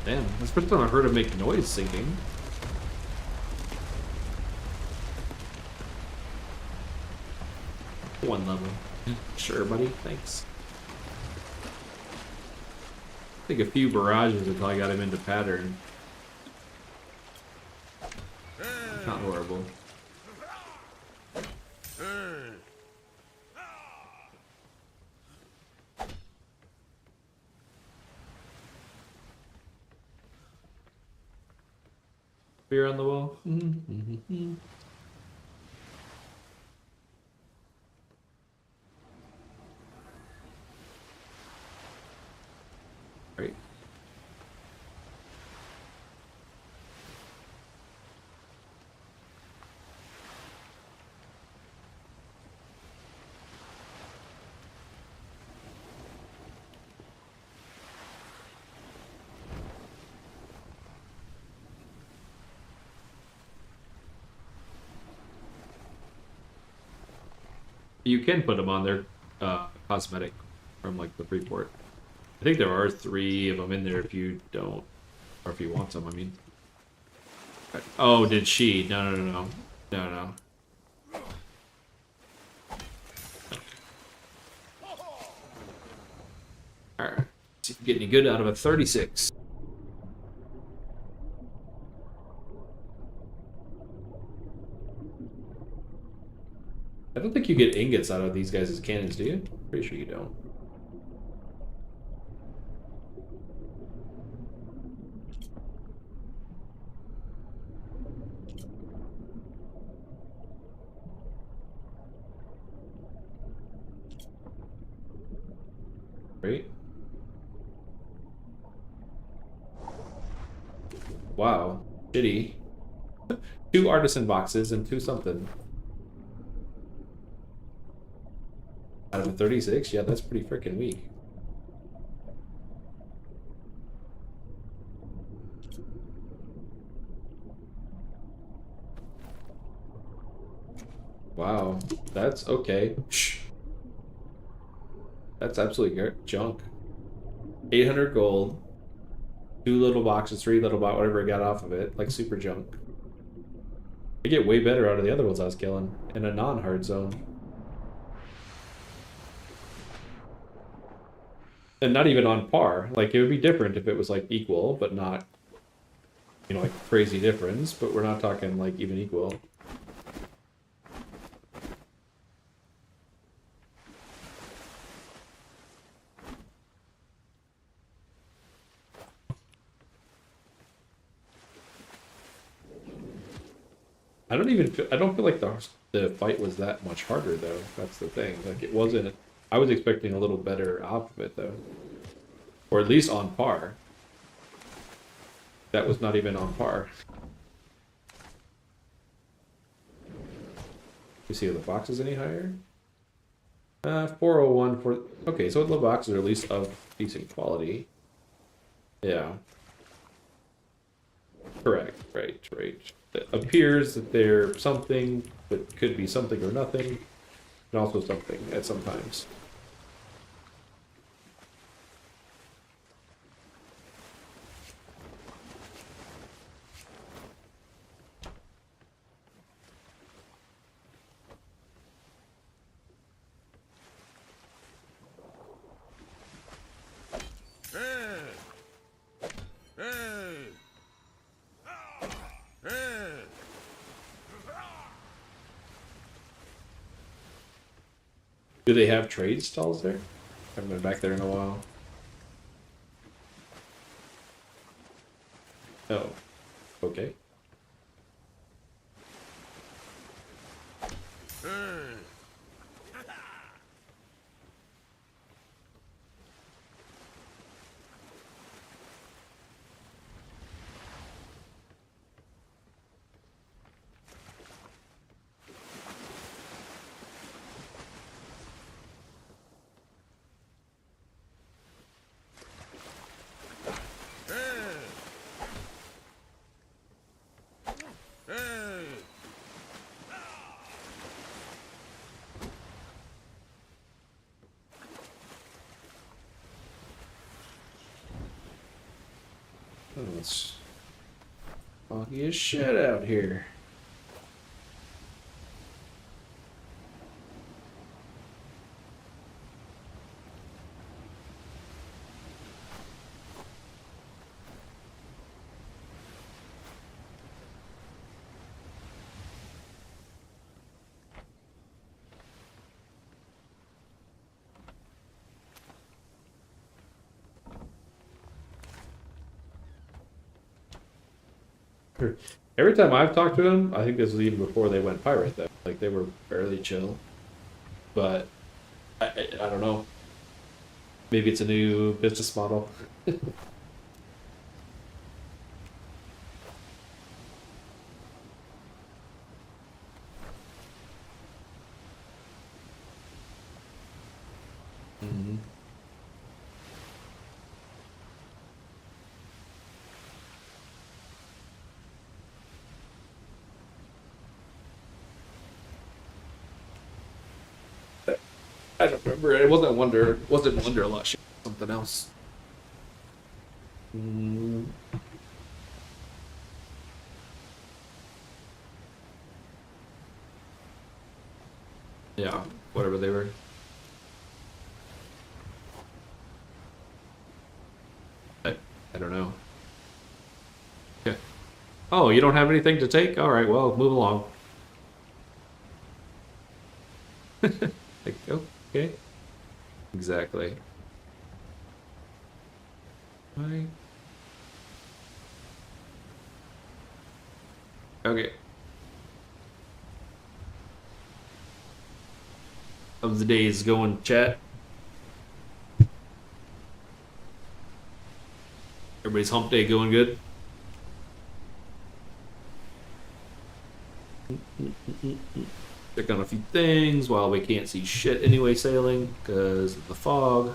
Damn, that's the first time I've heard him make noise sinking. One level. Sure, buddy. Thanks. I think a few barrages until I got him into pattern. Not horrible. Fear on the wall. Right. You can put them on their cosmetic from like the Freeport. I think there are 3 of them in there if you don't, or if you want some. I mean. Oh, did she? No. All right. See if you get any good out of a 36. I don't think you get ingots out of these guys' cannons, do you? Pretty sure you don't. Right? Wow. Shitty. 2 artisan boxes and 2 something. Out of a 36? Yeah, that's pretty freaking weak. Wow, that's okay. That's absolutely junk. 800 gold. 2 little boxes, 3 little boxes, whatever I got off of it. Like super junk. I get way better out of the other ones I was killing in a non-hard zone. And not even on par. Like, it would be different if it was, like, equal, but not, you know, like, crazy difference. But we're not talking, like, even equal. I don't feel like the fight was that much harder, though. That's the thing. Like, it wasn't... I was expecting a little better off of it, though. Or at least on par. That was not even on par. You see if the box is any higher? 401 for... Okay, so the boxes are at least of decent quality. Yeah. Correct. Right. It appears that they're something, but could be something or nothing. And also something at some times. Do they have trade stalls there? Haven't been back there in a while. Oh, okay. Oh, it's foggy as shit out here. Every time I've talked to them, I think this was even before they went pirate though. Like they were fairly chill. But I don't know. Maybe it's a new business model. Mhm. I don't remember. It wasn't Wonder. It wasn't Wonderlust. Something else. Mm. Yeah, whatever they were. I don't know. Okay. Oh, you don't have anything to take? All right, well, move along. Like, okay. Exactly. Right. Okay. How's the days going, chat? Everybody's hump day going good? Check on a few things while we can't see shit anyway sailing because of the fog.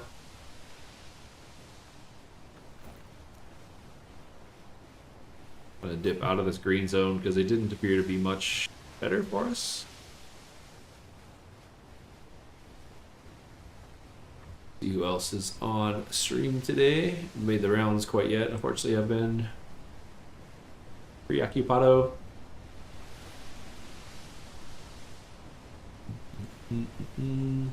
I'm gonna dip out of this green zone because it didn't appear to be much better for us. See who else is on stream today. Made the rounds quite yet. Unfortunately, I've been preoccupado. Hmm.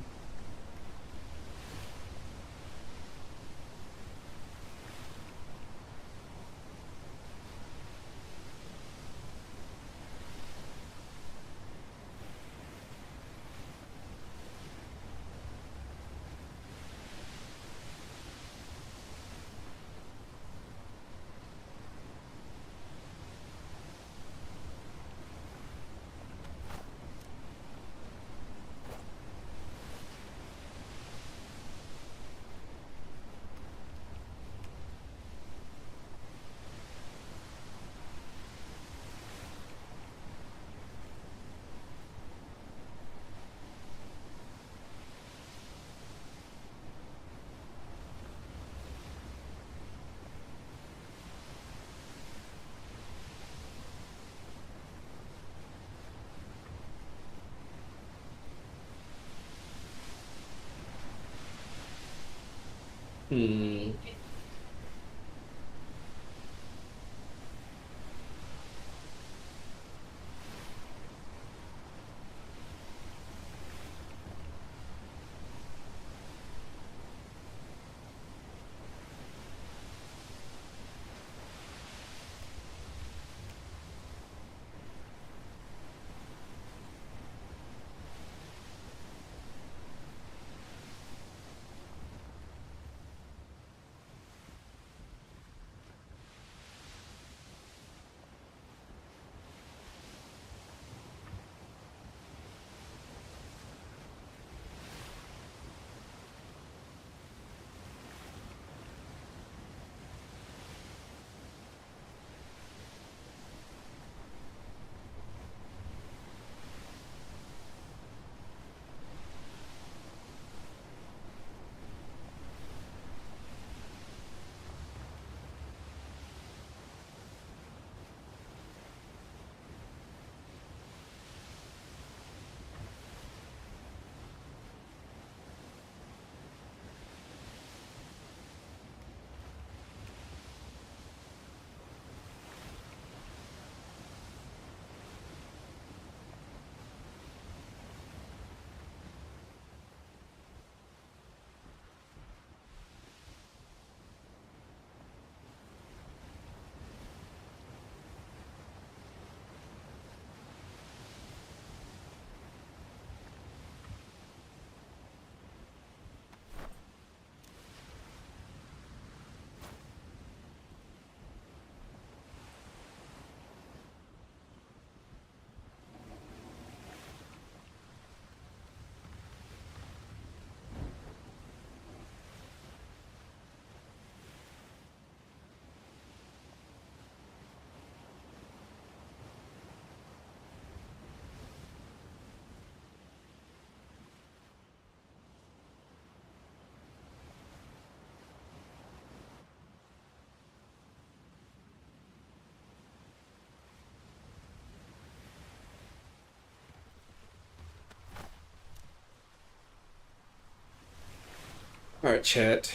Alright, chat.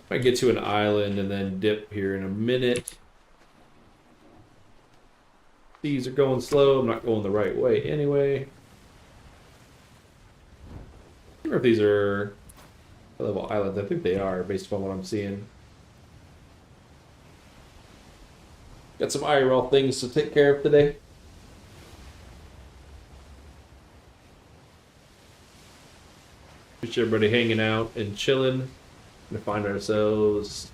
Might get to an island and then dip here in a minute. These are going slow. I'm not going the right way anyway. I wonder if these are level islands. I think they are, based upon what I'm seeing. Got some IRL things to take care of today. Appreciate everybody hanging out and chilling. Gonna find ourselves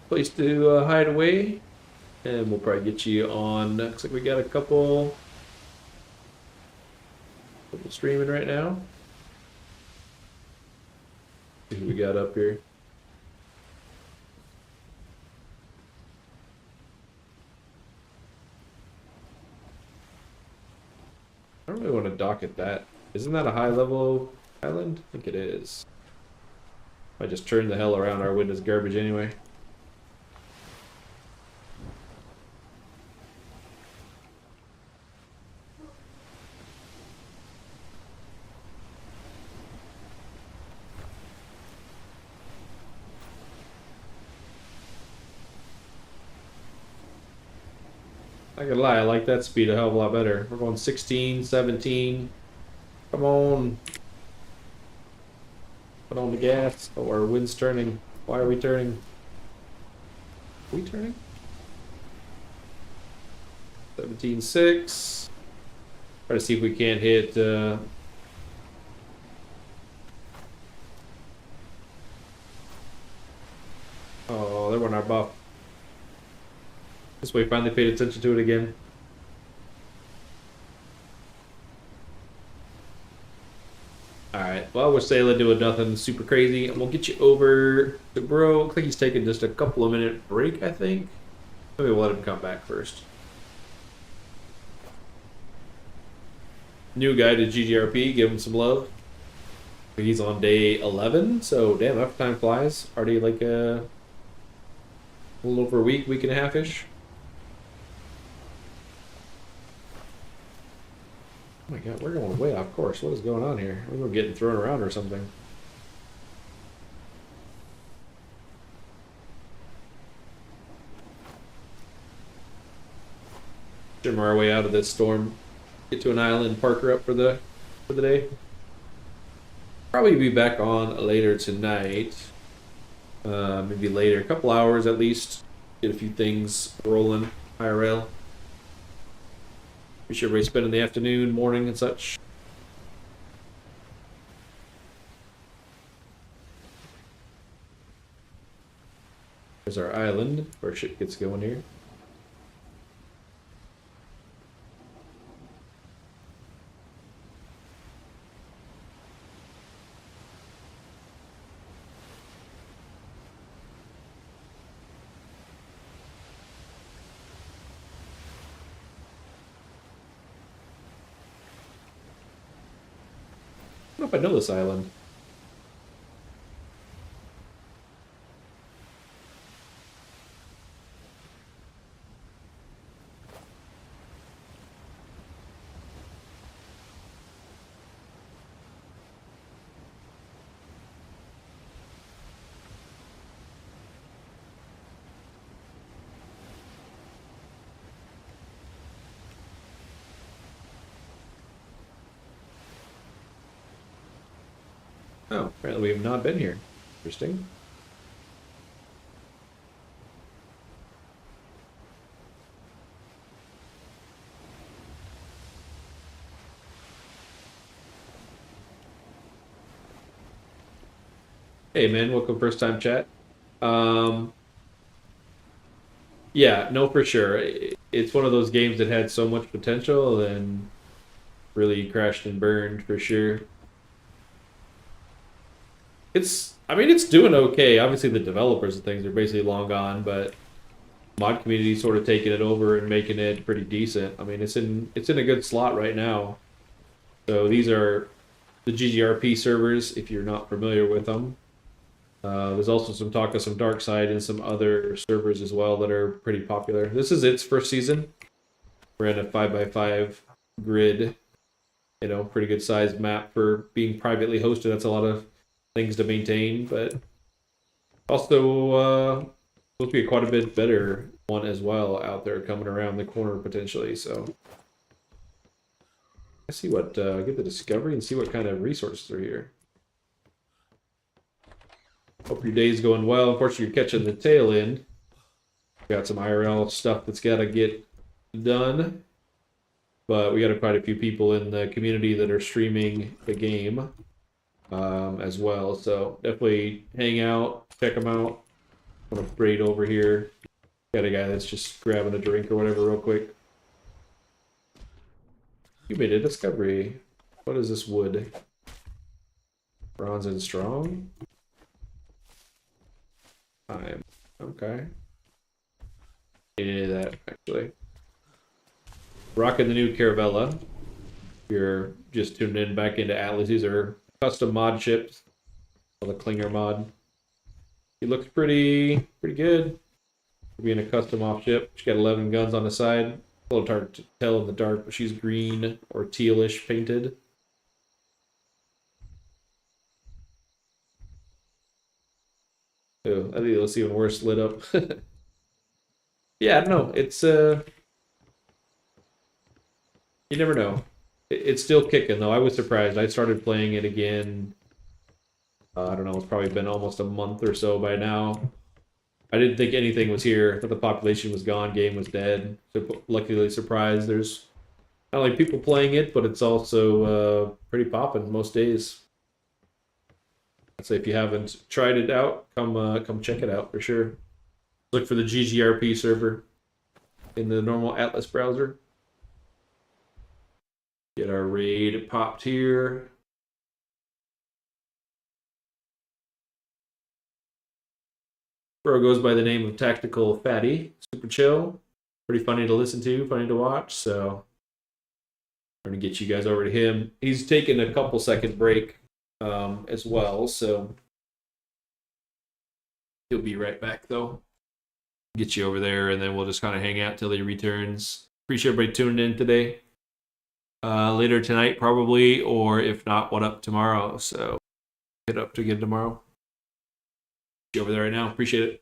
a place to hide away, and we'll probably get you on. Looks like we got a couple streaming right now. See who we got up here. I don't really want to dock at that. Isn't that a high level island? I think it is. I just turned the hell around. Our wind is garbage anyway. Not gonna lie, I like that speed a hell of a lot better. We're going 16, 17. Come on. Put on the gas. Oh, our wind's turning. Why are we turning? Are we turning? 17.6. Try to see if we can't hit oh, there went our buff. This way finally paid attention to it again. Alright, well, we're sailing, doing nothing super crazy, and we'll get you over to bro. Looks like he's taking just a couple of minute break, I think. Maybe we'll let him come back first. New guy to GGRP, give him some love. He's on day 11, so damn, after time flies. Already like a little over a week and a half-ish. Oh my god, we're going way off course. What is going on here? We're getting thrown around or something. Shimmer our way out of this storm. Get to an island, park her up for the day. Probably be back on later tonight. Maybe later, a couple hours at least. Get a few things rolling IRL. Be sure everybody spending the afternoon, morning, and such. There's our island where shit gets going here. I don't know if I know this island. Oh, apparently we have not been here. Interesting. Hey man, welcome first time chat. Yeah, no, for sure. It's one of those games that had so much potential and really crashed and burned for sure. I mean, it's doing okay. Obviously, the developers and things are basically long gone, but mod community sort of taking it over and making it pretty decent. I mean, it's in a good slot right now. So these are the GGRP servers, if you're not familiar with them. There's also some talk of some dark side and some other servers as well that are pretty popular. This is its first season. We're in a 5x5 grid. You know, pretty good sized map for being privately hosted. That's a lot of things to maintain, but also supposed to be quite a bit better one as well out there coming around the corner potentially. So let's see what get the discovery and see what kind of resources are here. Hope your day's going well. Unfortunately, you're catching the tail end. Got some IRL stuff that's got to get done, but we got quite a few people in the community that are streaming the game as well. So definitely hang out, check them out. I'm gonna braid over here. Got a guy that's just grabbing a drink or whatever real quick. You made a discovery. What is this wood? Bronze and strong? Time. Okay. Any of that, actually. Rocking the new Caravella. If you're just tuned in back into Atlas, these are custom mod ships. The Klinger mod. He looks pretty good. Being a custom off ship. She's got 11 guns on the side. A little hard to tell in the dark, but she's green or tealish painted. Oh, I think it looks even worse lit up. Yeah, I don't know. It's you never know. It's still kicking though. I was surprised. I started playing it again. I don't know. It's probably been almost a month or so by now. I didn't think anything was here. I thought the population was gone. Game was dead. So luckily surprised. There's not only people playing it, but it's also pretty popping most days. I'd say if you haven't tried it out, come check it out for sure. Look for the GGRP server in the normal Atlas browser. Get our raid popped here. Bro goes by the name of Tactical Fatty. Super chill. Pretty funny to listen to, funny to watch. So I'm going to get you guys over to him. He's taking a couple second break as well. So he'll be right back though. Get you over there and then we'll just kind of hang out till he returns. Appreciate everybody tuning in today. Later tonight probably, or if not, what up tomorrow. So hit up to again tomorrow. Get over there right now. Appreciate it.